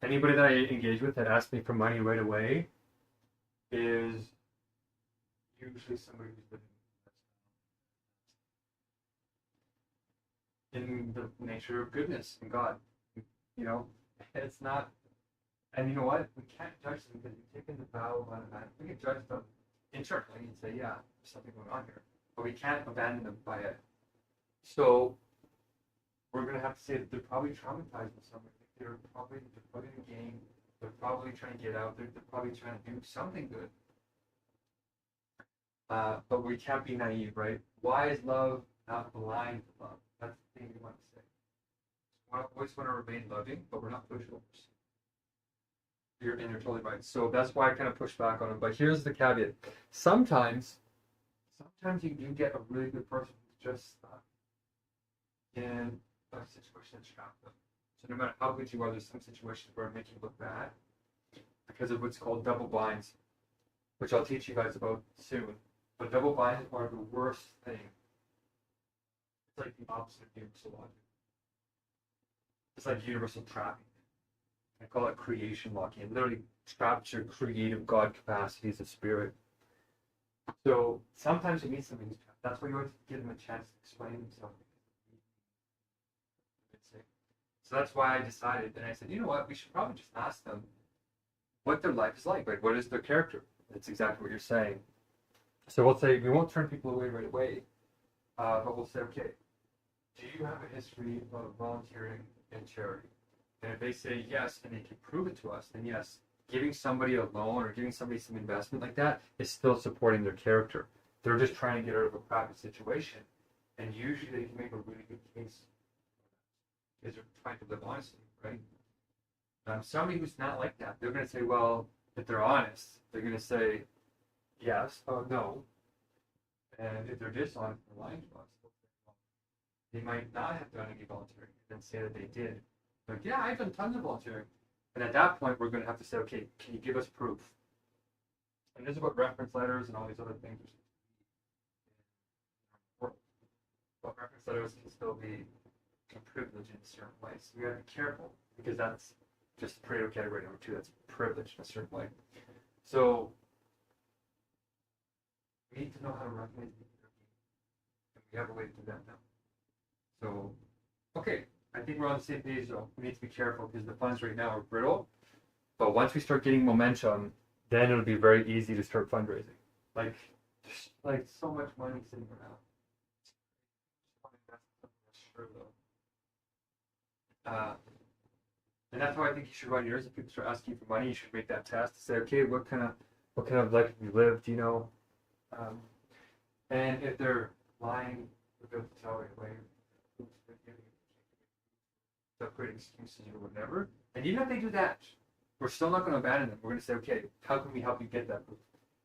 anybody that I engage with that asks me for money right away is usually somebody who's living in the nature of goodness and God. You know, it's not, and you know what? We can't judge them because we've taken the vow of automatic. We can judge them internally and say, yeah, there's something going on here. But we can't abandon them by it. So we're gonna have to say that they're probably traumatized in some way. They're put in a game. They're probably trying to get out. They're probably trying to do something good. But we can't be naive, right? Why is love not blind to love? That's the thing we want to say. We always want to remain loving, but we're not pushovers. You're totally right. So that's why I kind of push back on them. But here's the caveat: sometimes you do get a really good person who's just in a situation that's trapped them. So no matter how good you are, there's some situations where it makes you look bad because of what's called double binds, which I'll teach you guys about soon. But double binds are the worst thing. It's like the opposite of universal logic. It's like universal trapping. I call it creation locking. It literally traps your creative God capacities of spirit. So sometimes you meet somebody who's trapped. That's why you always give them a chance to explain themselves. So that's why I decided, and I said, you know what, we should probably just ask them what their life is like. Like, what is their character? That's exactly what you're saying. So we'll say, we won't turn people away right away, but we'll say, okay, do you have a history of volunteering and charity? And if they say yes, and they can prove it to us, then yes, giving somebody a loan or giving somebody some investment like that is still supporting their character. They're just trying to get out of a crappy situation. And usually they can make a really good case because they're trying to live honestly, right? Somebody who's not like that, they're going to say, well, if they're honest, they're going to say yes or no. And if they're dishonest and lying to us, they might not have done any volunteering and then say that they did. Like, yeah, I've done tons of volunteering. And at that point, we're going to have to say, okay, can you give us proof? And this is what reference letters and all these other things are. But reference letters can still be a privilege in a certain way. So we got to be careful because that's just Pareto category number 2. That's privilege in a certain way. So we need to know how to recognize the and we have a way to do that now. So, okay, I think we're on the same page though. We need to be careful because the funds right now are brittle. But once we start getting momentum, then it'll be very easy to start fundraising. Like, just like so much money sitting around. Sure though. And that's why I think you should run yours. If people start asking you for money, you should make that test to say, okay, what kind of life have you lived? You know, and if they're lying, they'll tell right away. They'll create excuses or whatever. And even if they do that, we're still not going to abandon them. We're going to say, okay, how can we help you get that proof?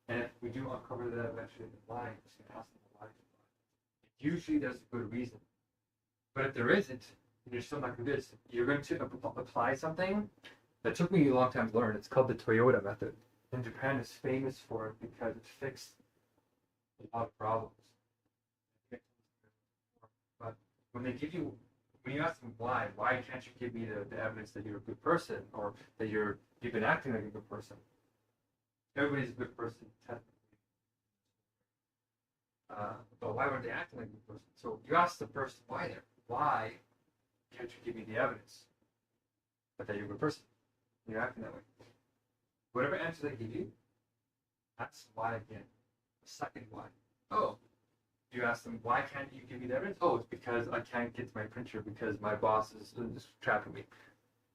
And if we do uncover that eventually they're lying, we're just going to ask them why. Usually there's a good reason. But if there isn't, and you're still not convinced, you're going to apply something that took me a long time to learn. It's called the Toyota method. And Japan is famous for it because it fixed a lot of problems. But when you ask them why can't you give me the evidence that you're a good person or that you've been acting like a good person? Everybody's a good person technically. But why weren't they acting like a good person? So you ask the person why can't you give me the evidence that you're a good person? You're acting that way. Whatever answer they give you, that's why again. The second why. Oh. You ask them, why can't you give me the evidence? Oh, it's because I can't get to my printer because my boss is trapping me.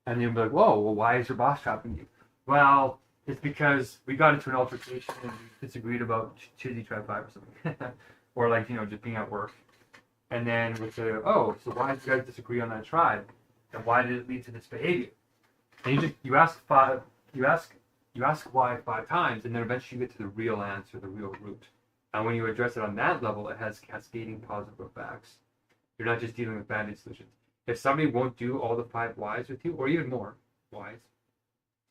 And you'll be like, whoa, well, why is your boss trapping you? Well, it's because we got into an altercation and we disagreed about Tuesday Tribe 5 or something. Or like, just being at work. And then we say, oh, so why did you guys disagree on that tribe? And why did it lead to this behavior? And you ask why 5 times, and then eventually you get to the real answer, the real root. And when you address it on that level, it has cascading positive effects. You're not just dealing with band-aid solutions. If somebody won't do all the 5 whys with you, or even more whys,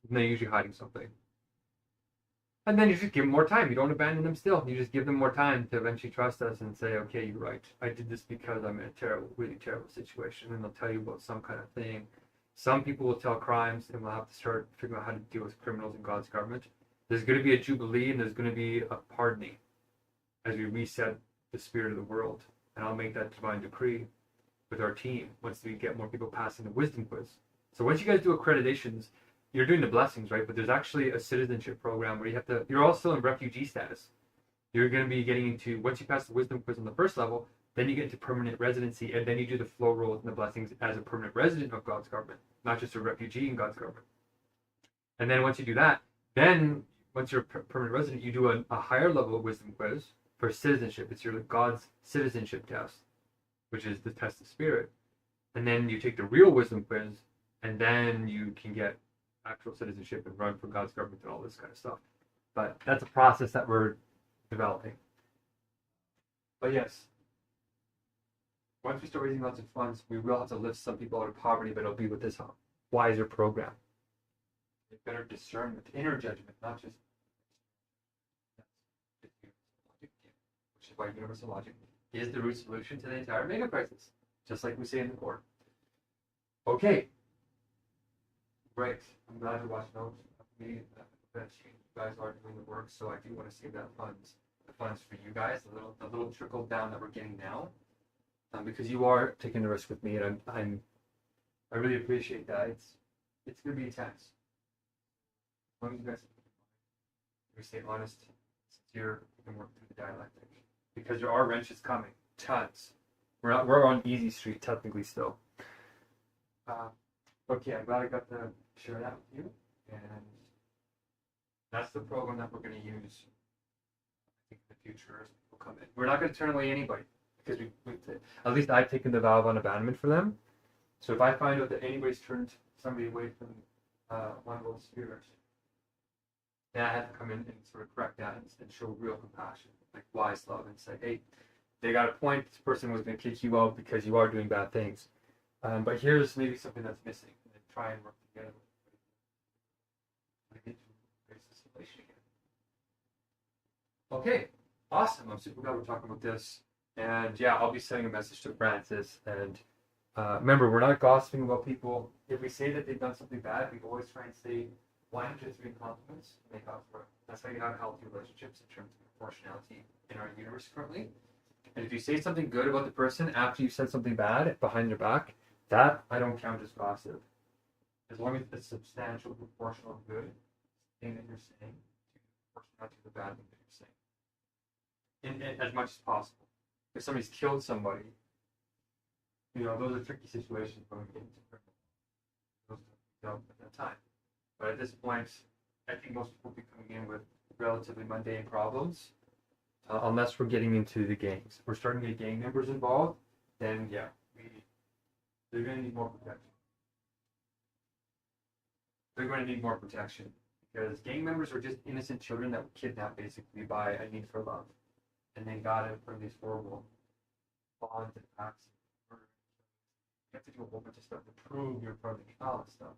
then they're usually hiding something. And then you just give them more time. You don't abandon them still. You just give them more time to eventually trust us and say, okay, you're right. I did this because I'm in a really terrible situation. And they'll tell you about some kind of thing. Some people will tell crimes, and we'll have to start figuring out how to deal with criminals in God's government. There's going to be a jubilee, and there's going to be a pardoning as we reset the spirit of the world. And I'll make that divine decree with our team once we get more people passing the wisdom quiz. So once you guys do accreditations, you're doing the blessings, right? But there's actually a citizenship program where you're all still in refugee status. You're going to be getting into, once you pass the wisdom quiz on the first level, then you get into permanent residency, and then you do the flow rolls and the blessings as a permanent resident of God's government, not just a refugee in God's government. And then once you do that, then once you're a permanent resident, you do a higher level of wisdom quiz for citizenship. It's your God's citizenship test, which is the test of spirit. And then you take the real wisdom quiz, and then you can get actual citizenship and run for God's government and all this kind of stuff. But that's a process that we're developing. But yes, once we start raising lots of funds, we will have to lift some people out of poverty, but it'll be with this wiser program. Better discernment, inner judgment, not just which is why universal logic is the root solution to the entire Megacrisis, just like we say in the Court. Okay. Great. I'm glad you're watching out for me. That you guys are doing the work, so I do want to save the funds for you guys, the little trickle down that we're getting now, because you are taking the risk with me, and I really appreciate that. It's gonna be intense. As long as you guys stay honest, sincere, you can work through the dialectic, because there are wrenches coming, tons. We're on easy street technically still. Okay, I'm glad I got to share that with you, and that's the program that we're going to use. I think in the future as people come in. We're not going to turn away anybody, because at least I've taken the vow of unabandonment for them. So if I find out that anybody's turned somebody away from one of those spirits, then I have to come in and sort of correct that and show real compassion, like wise love, and say, hey, they got a point. This person was going to kick you out because you are doing bad things. But here's maybe something that's missing, and then try and work together to get to raise this relation again. Okay, awesome. I'm super glad we're talking about this. And yeah, I'll be sending a message to Francis. And remember, we're not gossiping about people. If we say that they've done something bad, we always try and say 1 to 3 compliments to make up for it. That's how you have healthy relationships in terms of proportionality in our universe currently. And if you say something good about the person after you said something bad behind their back, that I don't count as gossip. As long as it's substantial, proportional good thing that you're saying to proportional to the bad thing that you're saying. In as much as possible. If somebody's killed somebody, those are tricky situations when we get into criminal. Those at that time. But at this point, I think most people will be coming in with relatively mundane problems, unless we're getting into the gangs. If we're starting to get gang members involved, then yeah, they're going to need more protection. They're going to need more protection because gang members are just innocent children that were kidnapped basically by a need for love, and they got it from these horrible bonds and acts of murder. You have to do a whole bunch of stuff to prove you're part of the child and stuff.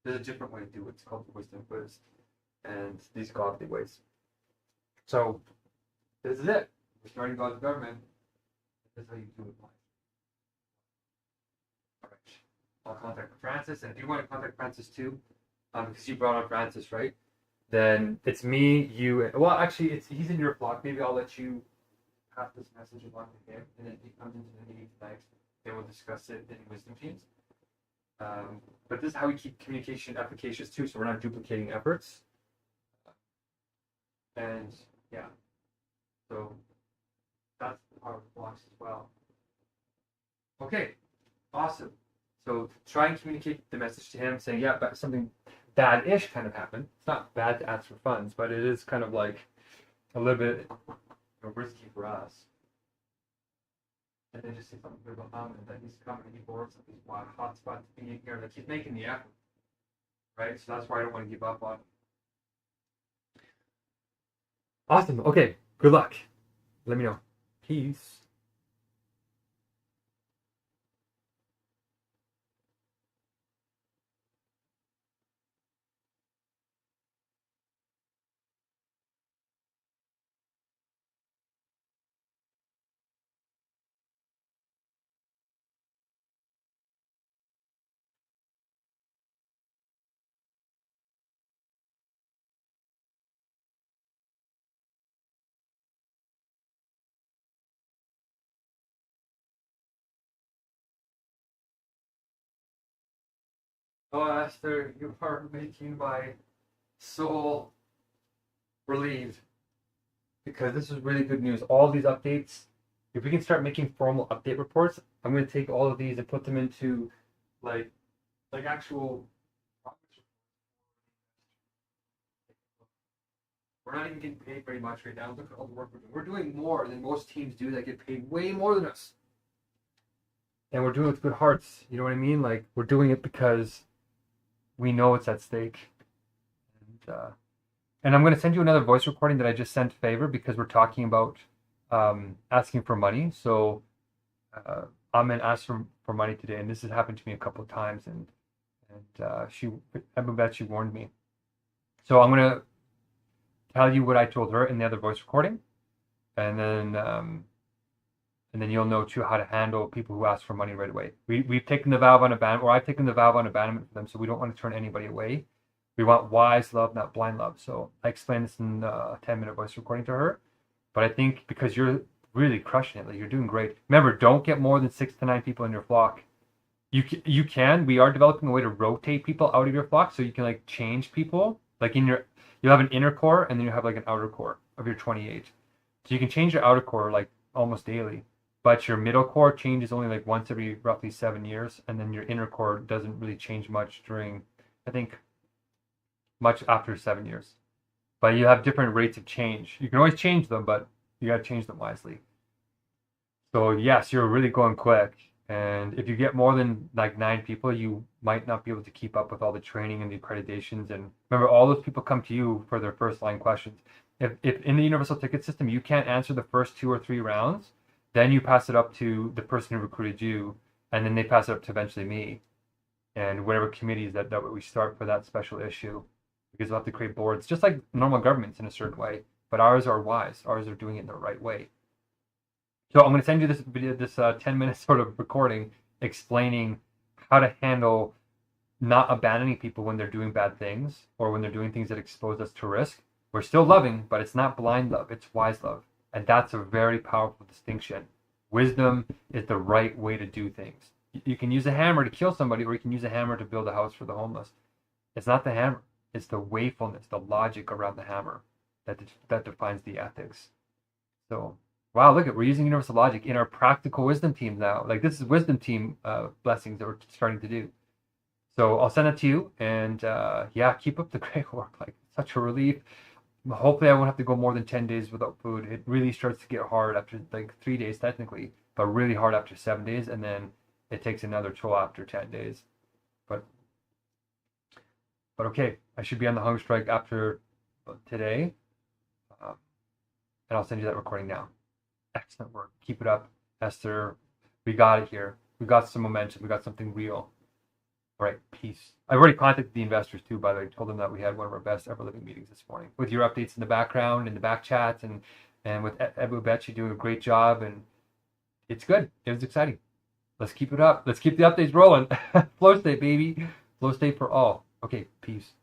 There's a different way to do it. It's called the wisdom quiz, and these godly ways. So this is it. We're starting God's government. This is how you do it. I'll contact Francis, and if you want to contact Francis too, because you brought on Francis, right? Then it's me, you, and, well, actually, he's in your flock. Maybe I'll let you pass this message along to him, and then he comes into the meeting tonight, and we'll discuss it in wisdom teams. But this is how we keep communication efficacious too, so we're not duplicating efforts. And yeah, so box as well. Okay, awesome. So try and communicate the message to him, saying, yeah, but something bad-ish kind of happened. It's not bad to ask for funds, but it is kind of like a little bit risky for us. And then just say something good about him, and that he's coming, he boards up these wild hot spots being here, like he's making the effort, right? So that's why I don't want to give up on him. Awesome. Okay. Good luck. Let me know. Peace. Oh, Esther, you are making my soul relieved, because this is really good news. All these updates, if we can start making formal update reports, I'm going to take all of these and put them into like actual. We're not even getting paid very much right now. Look at all the work we're doing. We're doing more than most teams do that get paid way more than us. And we're doing it with good hearts. You know what I mean? Like, we're doing it because we know it's at stake. And I'm going to send you another voice recording that I just sent Favor, because we're talking about asking for money. So I'm going to ask for money today, and this has happened to me a couple of times, and I bet she warned me. So I'm going to tell you what I told her in the other voice recording, and then you'll know too how to handle people who ask for money right away. We've taken the vow on abandonment, or I've taken the vow on abandonment for them, so we don't want to turn anybody away. We want wise love, not blind love. So I explained this in a 10-minute voice recording to her. But I think because you're really crushing it, like, you're doing great. Remember, don't get more than 6 to 9 people in your flock. You can. We are developing a way to rotate people out of your flock, so you can like change people. Like you'll have an inner core, and then you have like an outer core of your 28. So you can change your outer core like almost daily. But your middle core changes only like once every roughly 7 years, and then your inner core doesn't really change much during, I think, much after 7 years. But you have different rates of change. You can always change them, but you got to change them wisely. So yes, you're really going quick. And if you get more than like 9 people, you might not be able to keep up with all the training and the accreditations. And remember, all those people come to you for their first line questions. If in the universal ticket system you can't answer the first 2 or 3 rounds, then you pass it up to the person who recruited you, and then they pass it up to eventually me and whatever committees that we start for that special issue. Because we'll have to create boards, just like normal governments in a certain way. But ours are wise. Ours are doing it in the right way. So I'm going to send you this video, this 10-minute sort of recording explaining how to handle not abandoning people when they're doing bad things, or when they're doing things that expose us to risk. We're still loving, but it's not blind love. It's wise love. And that's a very powerful distinction. Wisdom is the right way to do things. You can use a hammer to kill somebody, or you can use a hammer to build a house for the homeless. It's not the hammer. It's the wayfulness, the logic around the hammer that defines the ethics. So, wow, look, we're using universal logic in our practical wisdom team now. Like, this is wisdom team blessings that we're starting to do. So I'll send it to you, and yeah, keep up the great work. Like, such a relief. Hopefully I won't have to go more than 10 days without food. It really starts to get hard after like 3 days technically, but really hard after 7 days, and then it takes another toll after 10 days. But okay, I should be on the Hungerstrike after today, and I'll send you that recording now. Excellent work. Keep it up, Esther. We got it here. We got some momentum. We got something real. All right, peace. I've already contacted the investors too, by the way. I told them that we had one of our best ever living meetings this morning, with your updates in the background, in the back chats, and with Ebu Betchy doing a great job, and it's good. It was exciting. Let's keep it up. Let's keep the updates rolling. Flow state, baby. Flow state for all. Okay, peace.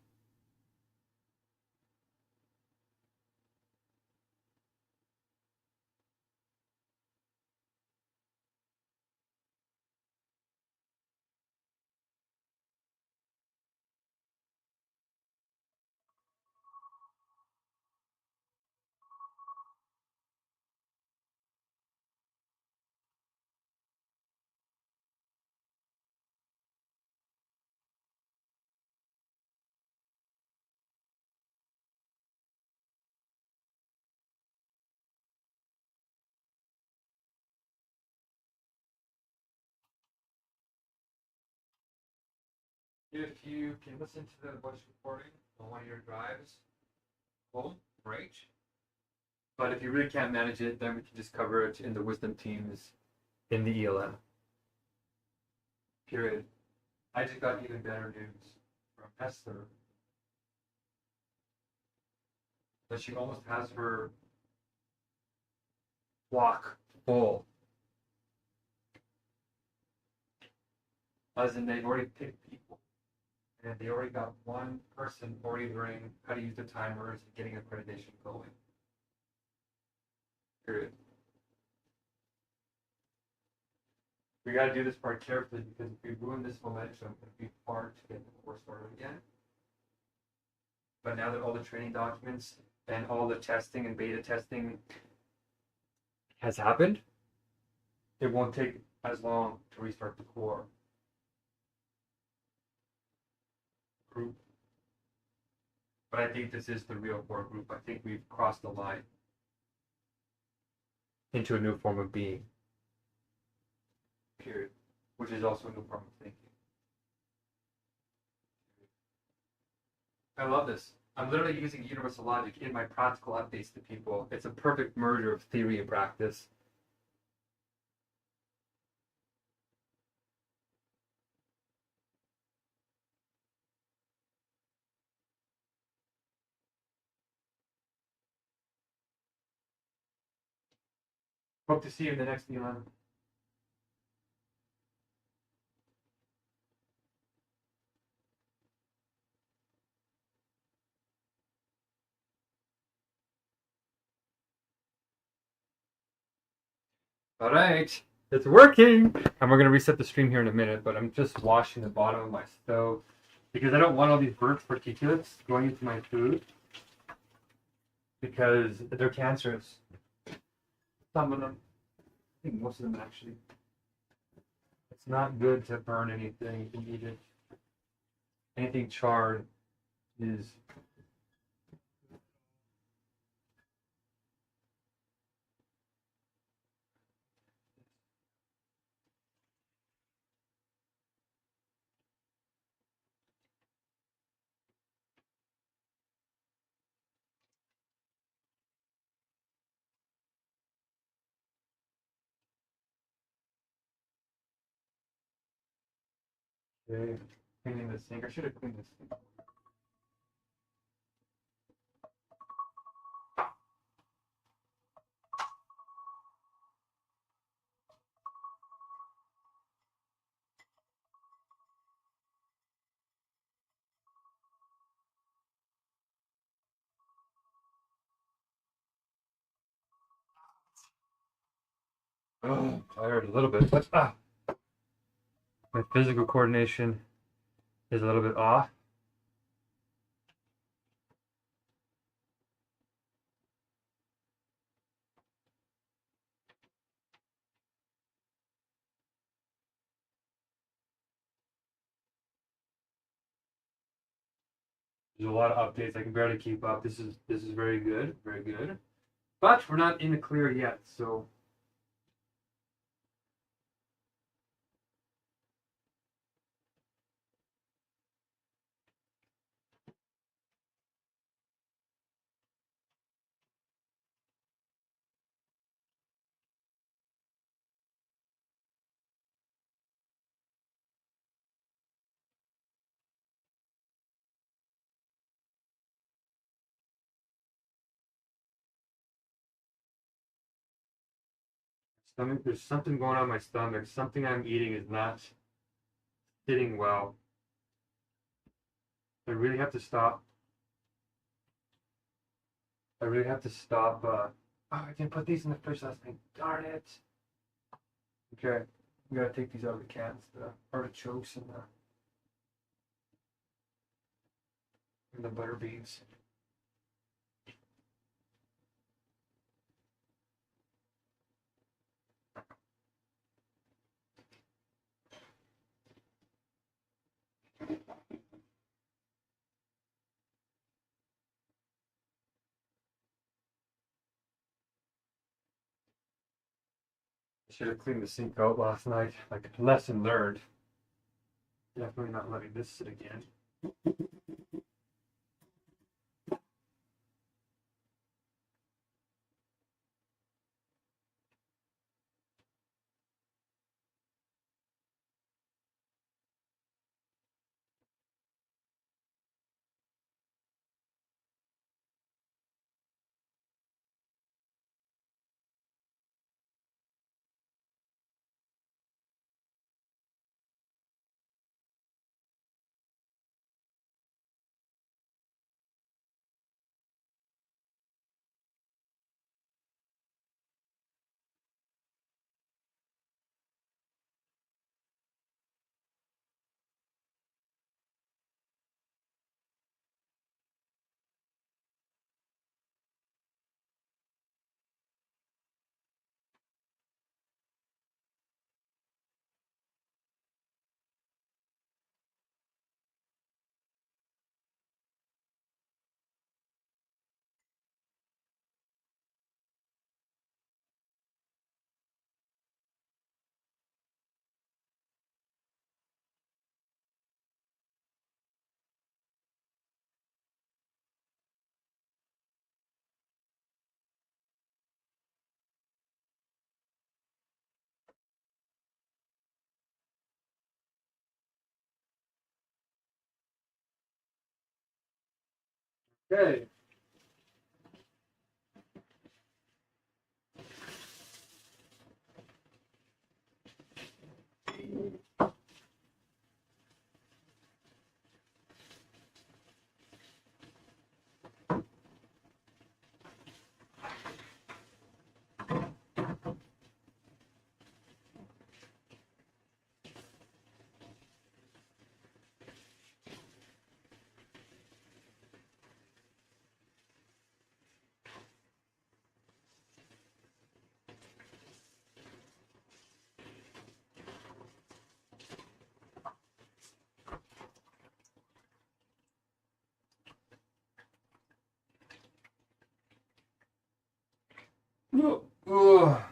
If you can listen to the voice recording on one of your drives home, great. But if you really can't manage it, then we can just cover it in the wisdom teams in the ELM. Period. I just got even better news from Esther that she almost has her block full. As in, they've already picked people. And they already got one person already learning how to use the timers and getting accreditation going. Period. We got to do this part carefully because if we ruin this momentum, it'd be hard to get the course started again. But now that all the training documents and all the testing and beta testing has happened, it won't take as long to restart the core group. But I think this is the real core group. I think we've crossed the line into a new form of being. Period. Which is also a new form of thinking. I love this. I'm literally using universal logic in my practical updates to people. It's a perfect merger of theory and practice. Hope to see you in the next ELM. All right, it's working. And we're gonna reset the stream here in a minute, but I'm just washing the bottom of my stove because I don't want all these burnt particulates going into my food because they're cancerous. Some of them, I think most of them actually. It's not good to burn anything and eat it. Anything charred is okay. Cleaning the sink. I should have cleaned this sink. Oh, tired a little bit, but my physical coordination is a little bit off. There's a lot of updates. I can barely keep up. This is very good, very good. But we're not in the clear yet, so stomach. There's something going on in my stomach. Something I'm eating is not sitting well. I really have to stop. I really have to stop. Oh, I didn't put these in the fridge last night. Darn it. Okay, we gotta take these out of the cans. The artichokes and the butter beans. I should have cleaned the sink out last night. Like, lesson learned. Definitely not letting this sit again. Okay. Ugh.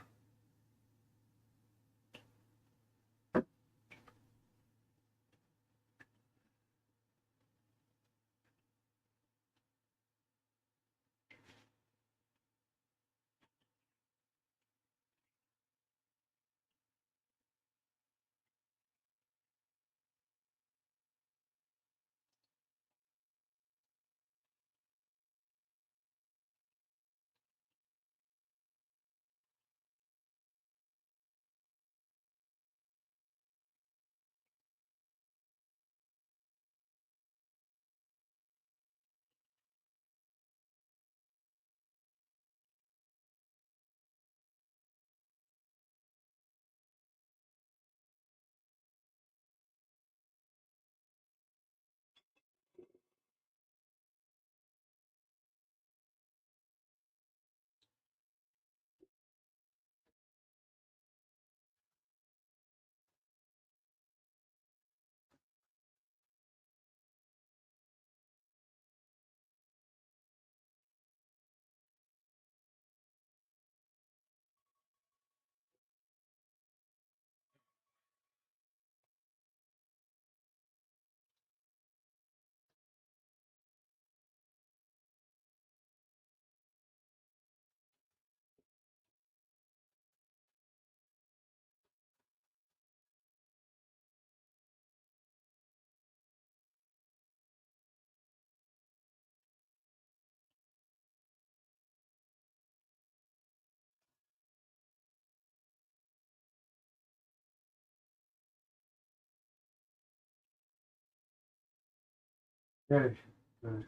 Okay. Good.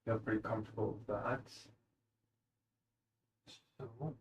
Feel pretty comfortable with that. So,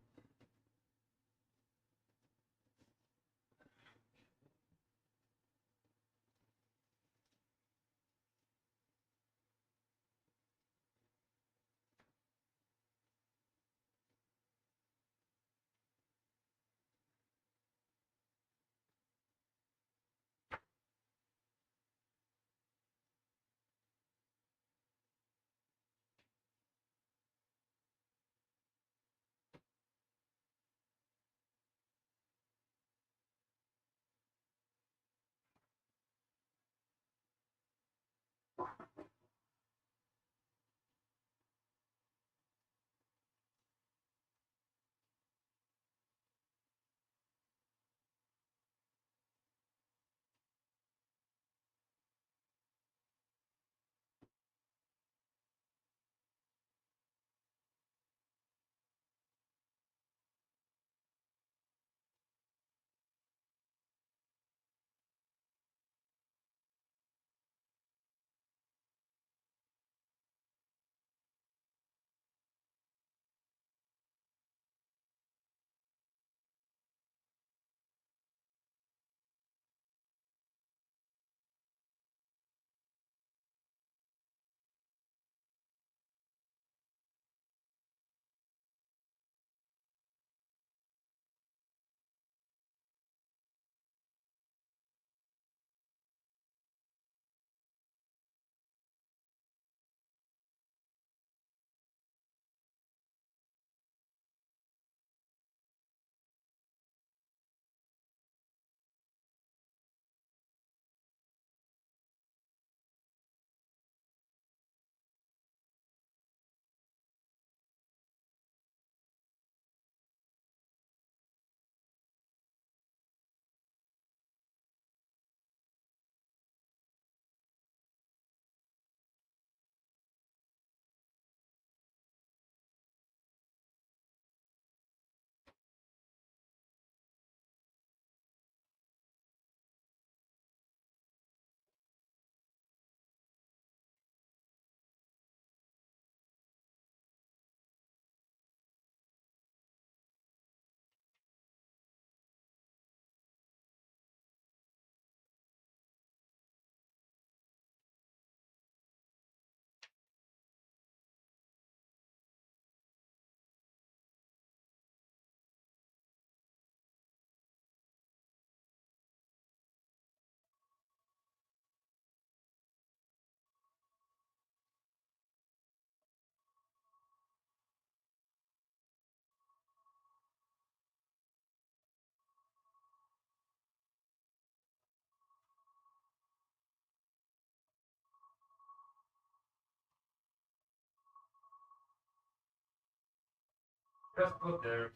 Just put there.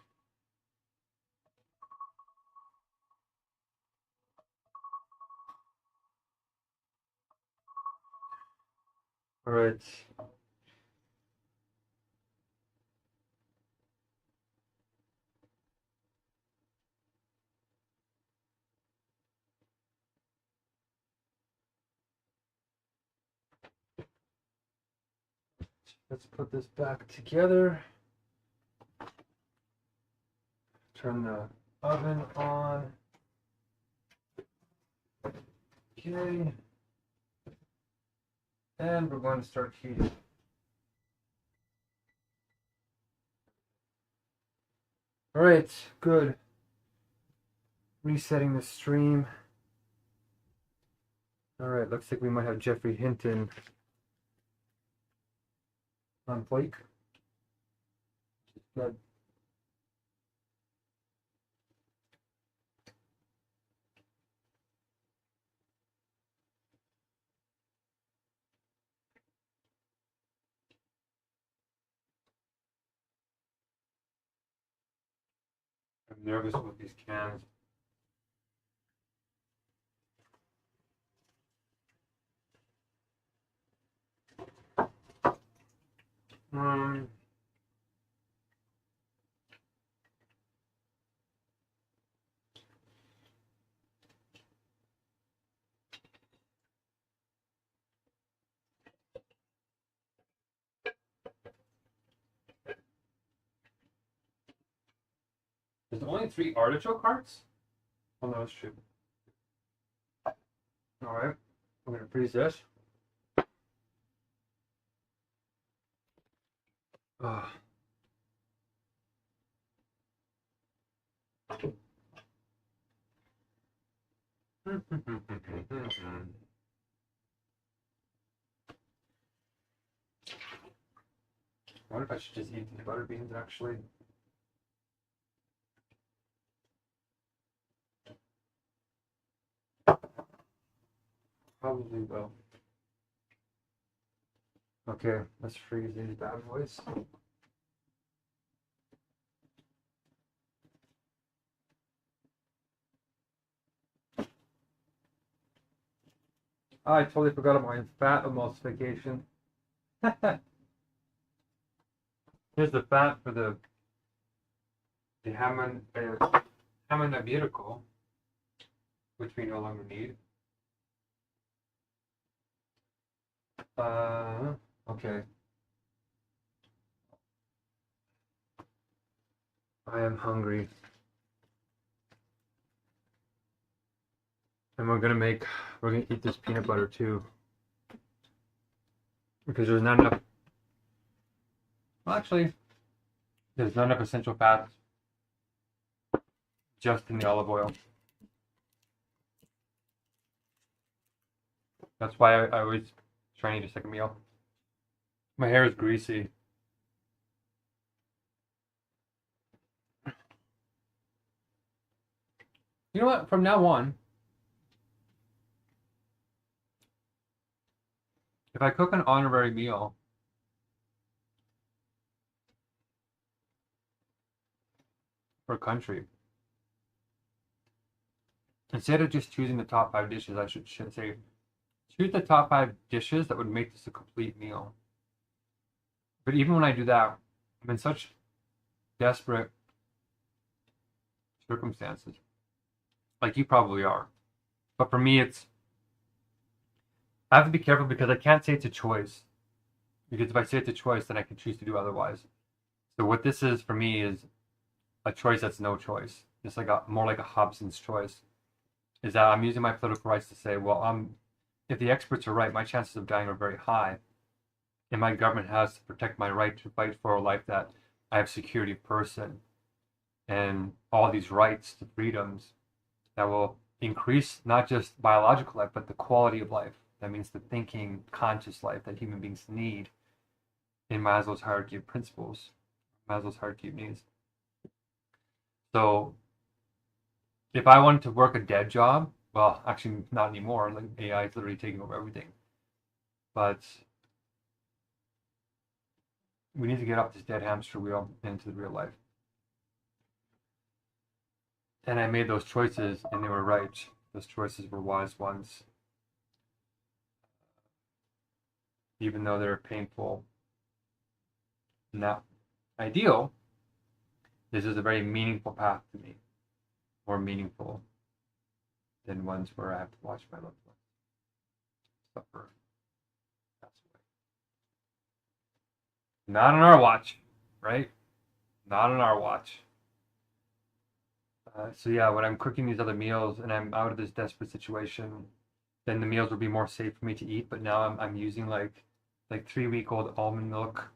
All right. Let's put this back together. Turn the oven on. Okay. And we're going to start heating. All right, good. Resetting the stream. All right, looks like we might have Jeffrey Hinton on flake. Good. I'm nervous with these cans. Um, there's only 3 artichoke hearts? Oh no, that's true. Alright, I'm gonna freeze this. Ah. I wonder if I should just eat these butter beans actually. Probably will. Okay, let's freeze these bad boys. Oh, I totally forgot about my fat emulsification. Here's the fat for the Hammonabutical, which we no longer need. Okay. I am hungry. And we're gonna eat this peanut butter too. Because there's not enough, well actually, there's not enough essential fats just in the olive oil. That's why I always try and eat a second meal. My hair is greasy. You know what? From now on, if I cook an honorary meal, for a country, instead of just choosing the top 5 dishes, I should say, choose the top 5 dishes that would make this a complete meal. But even when I do that, I'm in such desperate circumstances, like you probably are. But for me, I have to be careful because I can't say it's a choice. Because if I say it's a choice, then I can choose to do otherwise. So what this is for me is a choice that's no choice. It's like more like a Hobson's choice. Is that I'm using my political rights to say, well, if the experts are right, my chances of dying are very high. And my government has to protect my right to fight for a life that I have security of person. And all these rights to freedoms that will increase not just biological life, but the quality of life. That means the thinking, conscious life that human beings need in Maslow's hierarchy of principles, Maslow's hierarchy of needs. So if I wanted to work a dead job, well, actually not anymore, like AI is literally taking over everything. But we need to get off this dead hamster wheel into the real life. And I made those choices, and they were right. Those choices were wise ones, even though they're painful. Not ideal. This is a very meaningful path to me, more meaningful than ones where I have to watch my loved ones suffer. Pass away. Not on our watch, right? Not on our watch. So yeah, when I'm cooking these other meals and I'm out of this desperate situation, then the meals will be more safe for me to eat. But now I'm using like 3-week-old almond milk.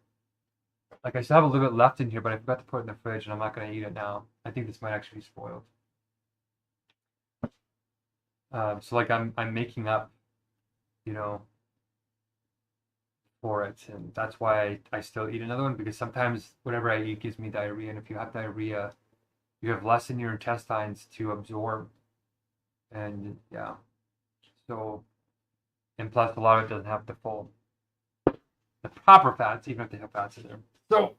Like I still have a little bit left in here, but I forgot to put it in the fridge, and I'm not gonna eat it now. I think this might actually be spoiled. So like I'm making up, you know, for it, and that's why I still eat another one, because sometimes whatever I eat gives me diarrhea, and if you have diarrhea, you have less in your intestines to absorb, and yeah, so, and plus a lot of it doesn't have the proper fats, even if they have fats in there. So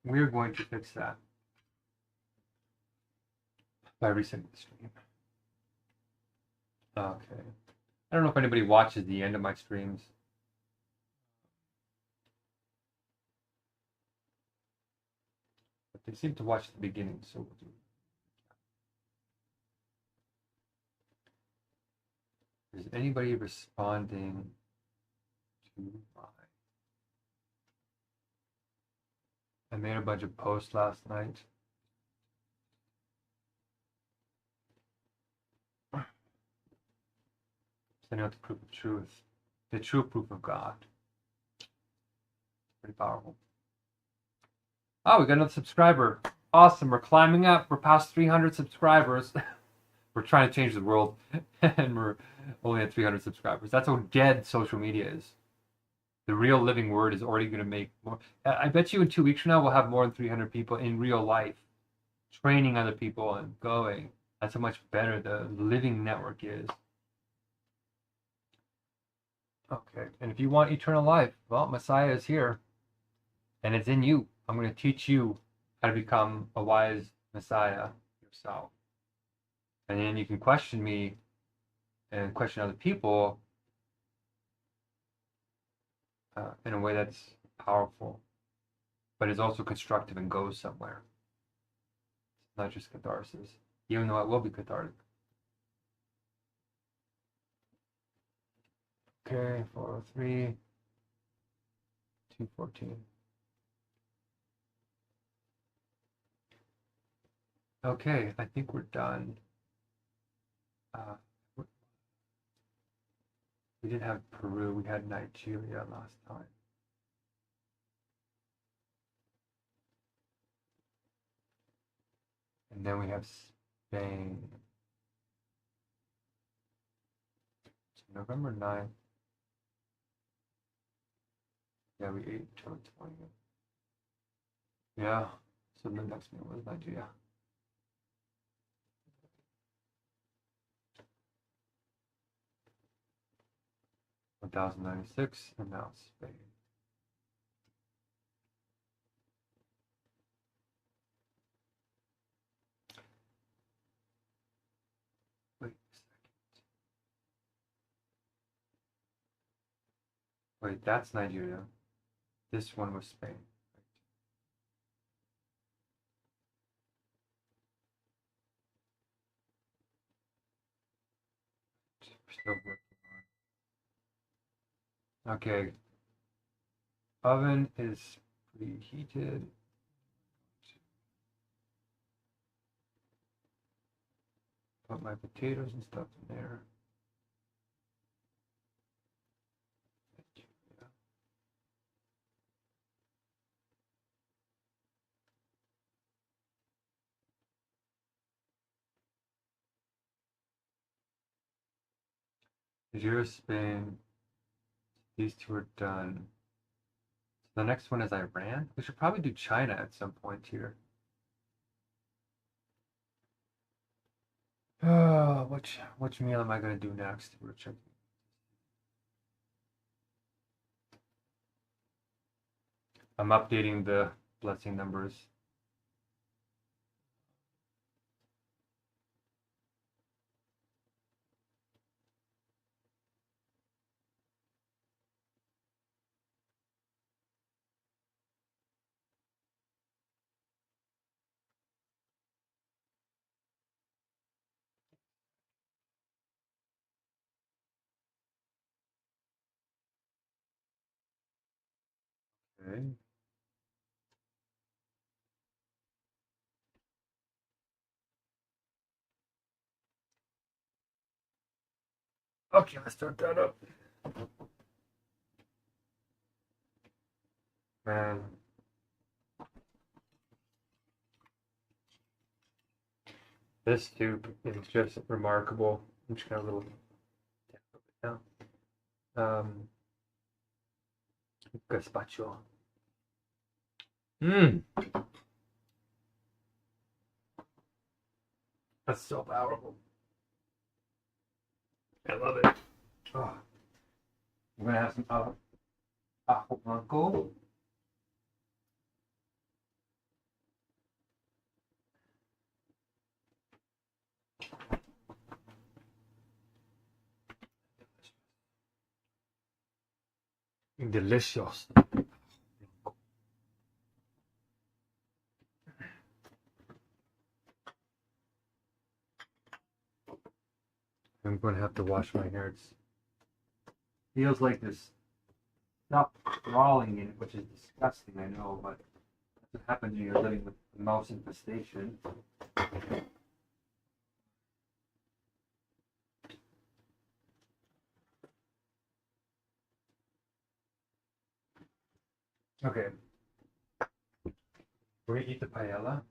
we're going to fix that by resetting the stream. Okay. I don't know if anybody watches the end of my streams. But they seem to watch the beginning, so we'll do it. Is anybody responding to my... I made a bunch of posts last night. Sending out the proof of truth. The true proof of God. Pretty powerful. Oh, we got another subscriber. Awesome. We're climbing up. We're past 300 subscribers. We're trying to change the world. And we're only at 300 subscribers. That's how dead social media is. The real living word is already going to make more. I bet you in 2 weeks from now, we'll have more than 300 people in real life. Training other people and going. That's how much better the living network is. Okay, and if you want eternal life, well, Messiah is here, and it's in you. I'm going to teach you how to become a wise Messiah yourself. And then you can question me and question other people in a way that's powerful, but is also constructive and goes somewhere. It's not just catharsis, even though it will be cathartic. Okay, 403, 214. Okay, I think we're done. We did have Peru, we had Nigeria last time. And then we have Spain. So November 9th. Yeah, we ate until the 20th. Yeah, so the next meal was Nigeria. 1096, and now Spain. Wait a second. Wait, that's Nigeria. This one was Spain. We're still working on. Okay. Oven is preheated. Put my potatoes and stuff in there. Nigeria, Spain. These two are done. The next one is Iran. We should probably do China at some point here. Which meal am I going to do next? We're checking. I'm updating the blessing numbers. Okay. Okay, let's start that up. Man. This tube is just remarkable. I'm just gonna have a little tap it down. Gazpacho. Mmm. That's so powerful. I love it. Oh. I'm gonna have some ajo blanco. Delicious. I'm going to have to wash my hair. It feels like there's stuff crawling in it, which is disgusting, I know, but that's what happens when you're living with a mouse infestation. Okay. We're going to eat the paella.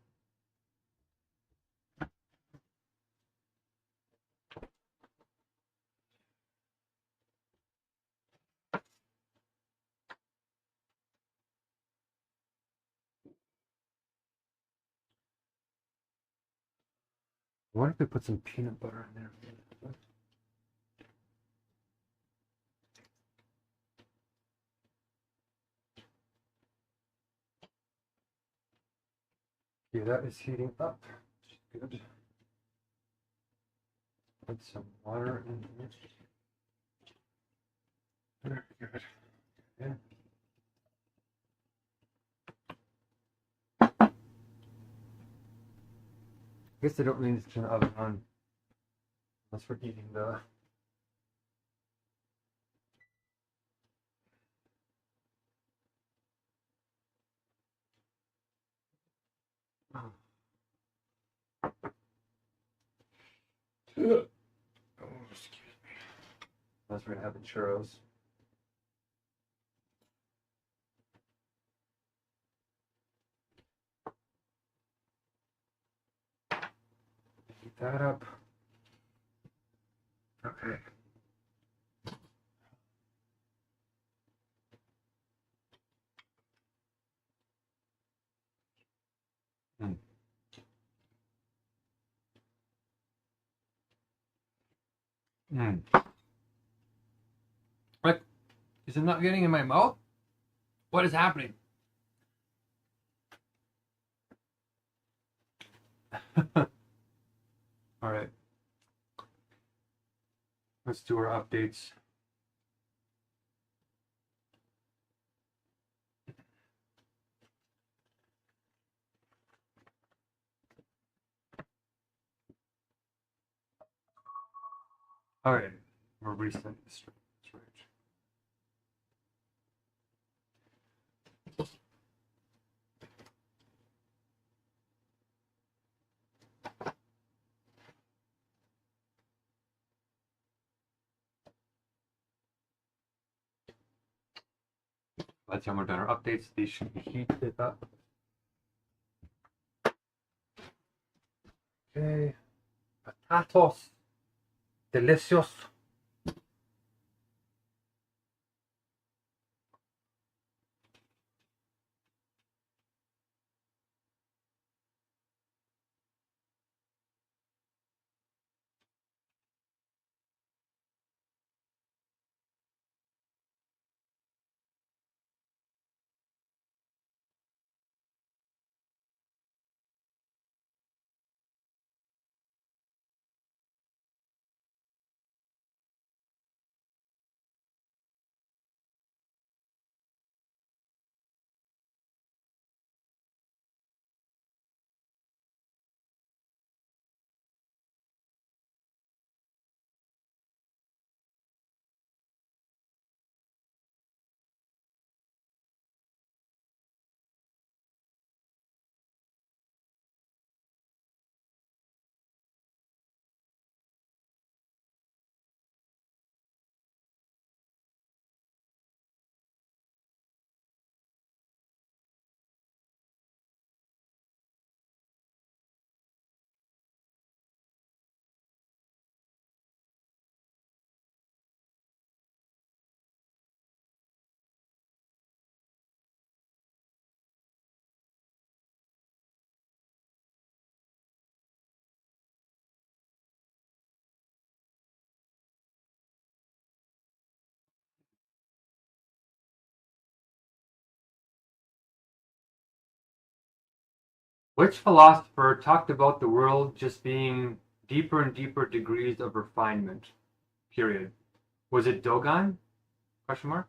What if we put some peanut butter in there? Yeah, that is heating up. Good. Put some water in here. Very good. Yeah. I guess I don't really need to turn the oven on unless we're eating the. Oh, excuse me. Unless we're gonna have the churros. Heat that up. Okay. Mm. Mm. What? Is it not getting in my mouth? What is happening? All right. Let's do our updates. All right. We're resetting this. That's right. By the time we're done our updates, these should be heated up. Okay. Potatoes. Delicious. Which philosopher talked about the world just being deeper and deeper degrees of refinement? Period. Was it Dogon? Question mark.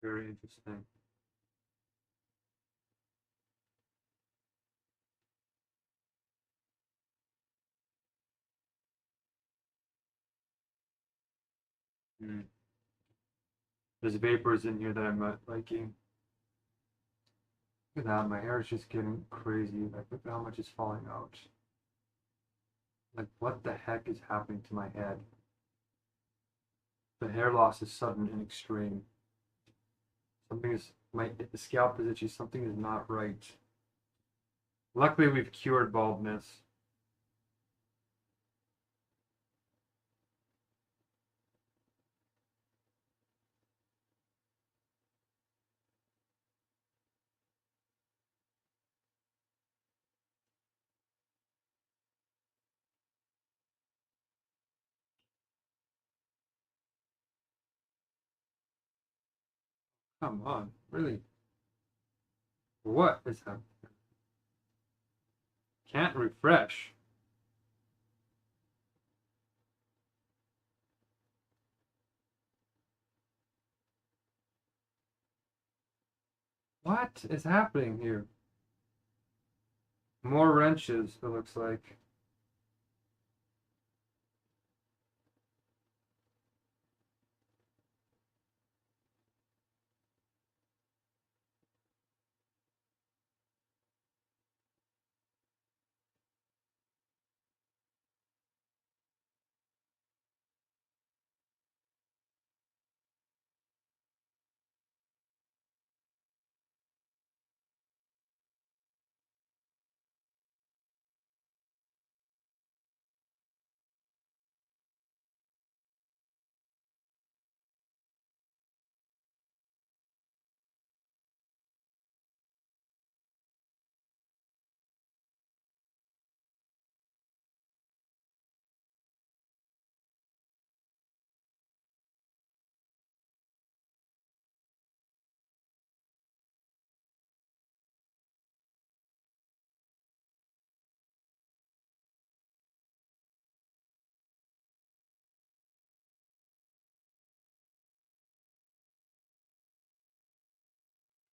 Very interesting. There's vapors in here that I'm not liking. Look at that, my hair is just getting crazy. Like, look at how much is falling out. Like, what the heck is happening to my head? The hair loss is sudden and extreme. Something is, the scalp is itchy, something is not right. Luckily, we've cured baldness. Come on, really? What is happening? Can't refresh. What is happening here? More wrenches, it looks like.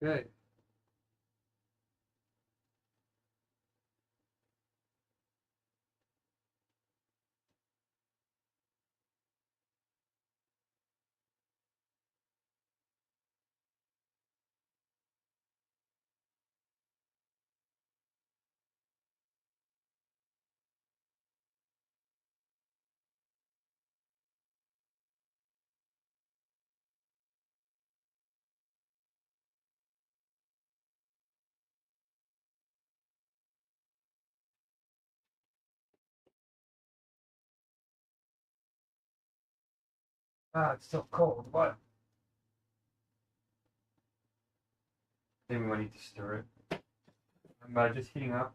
Okay. Ah, it's still cold. What? Maybe we need to stir it. I'm just heating up.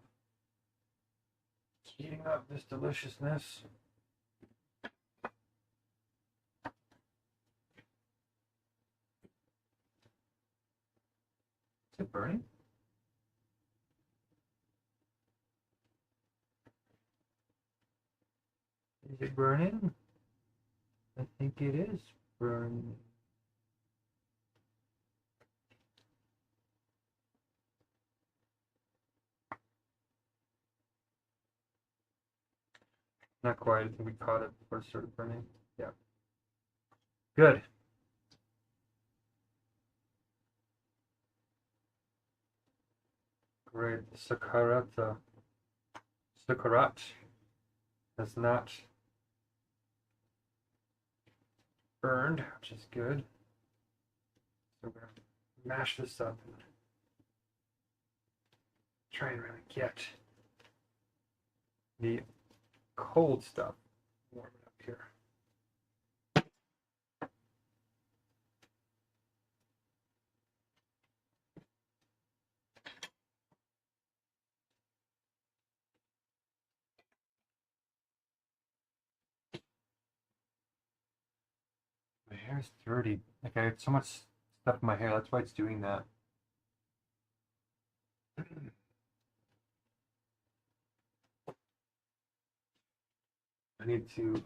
Heating up this deliciousness. Is it burning? Is it burning? I think it is burning. Not quite. I think we caught it before it started burning. Yeah. Good. Great. Sakarat has not burned, which is good. So we're going to mash this up and try and really get the cold stuff warming up here. My hair is dirty. Like I had so much stuff in my hair. That's why it's doing that. I need to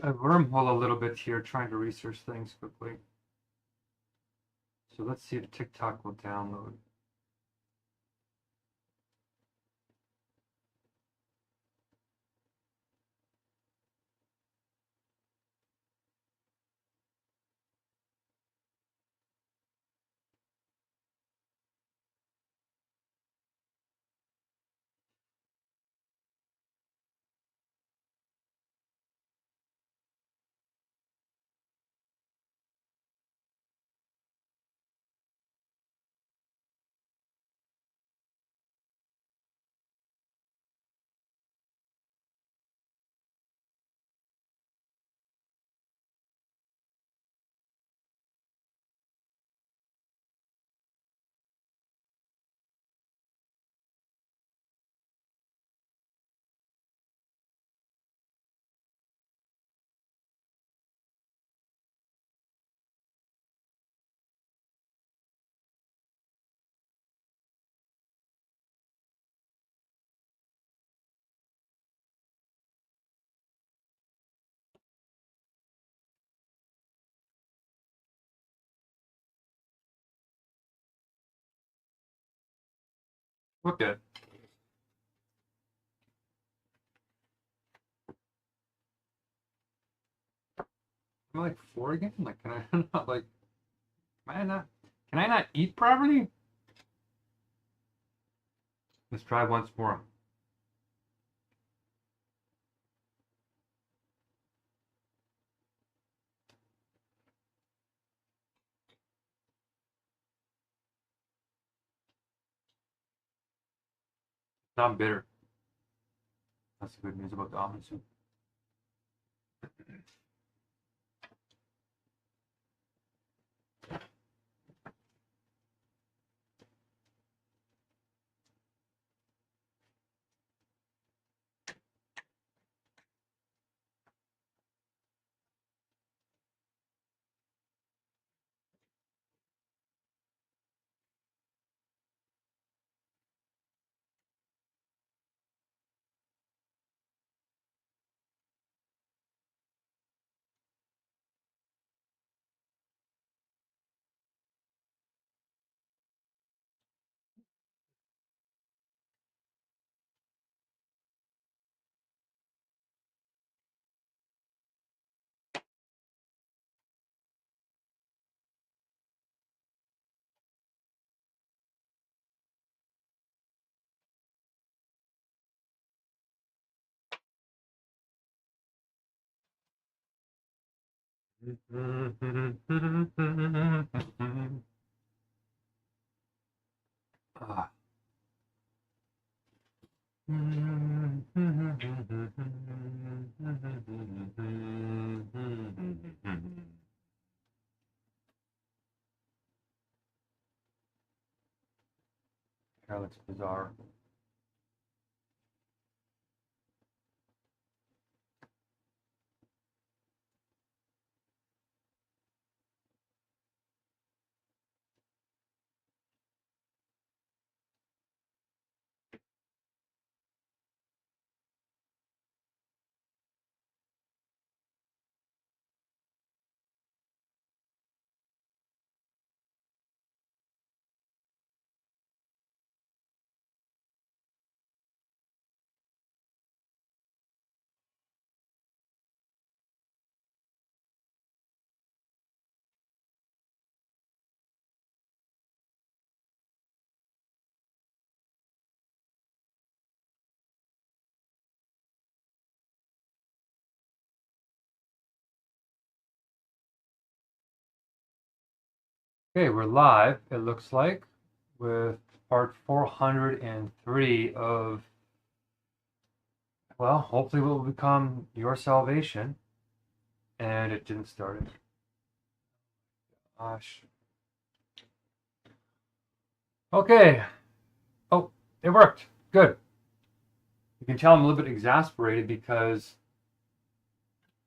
I wormhole a little bit here trying to research things quickly. So let's see if TikTok will download. Okay. Am I like 4 again? Like, can I not like? Am I not? Can I not eat properly? Let's try once more. Now I'm bitter. That's the good news about the almond soup. Ah. That looks bizarre. Okay, we're live, it looks like, with part 403 of, well, hopefully what will become your salvation. And it didn't start it. Gosh. Okay. Oh, it worked. Good. You can tell I'm a little bit exasperated because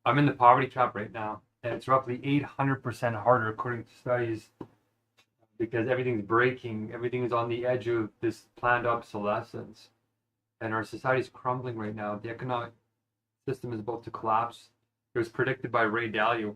I'm in the poverty trap right now. And it's roughly 800% harder according to studies because everything's breaking. Everything is on the edge of this planned obsolescence. And our society is crumbling right now. The economic system is about to collapse. It was predicted by Ray Dalio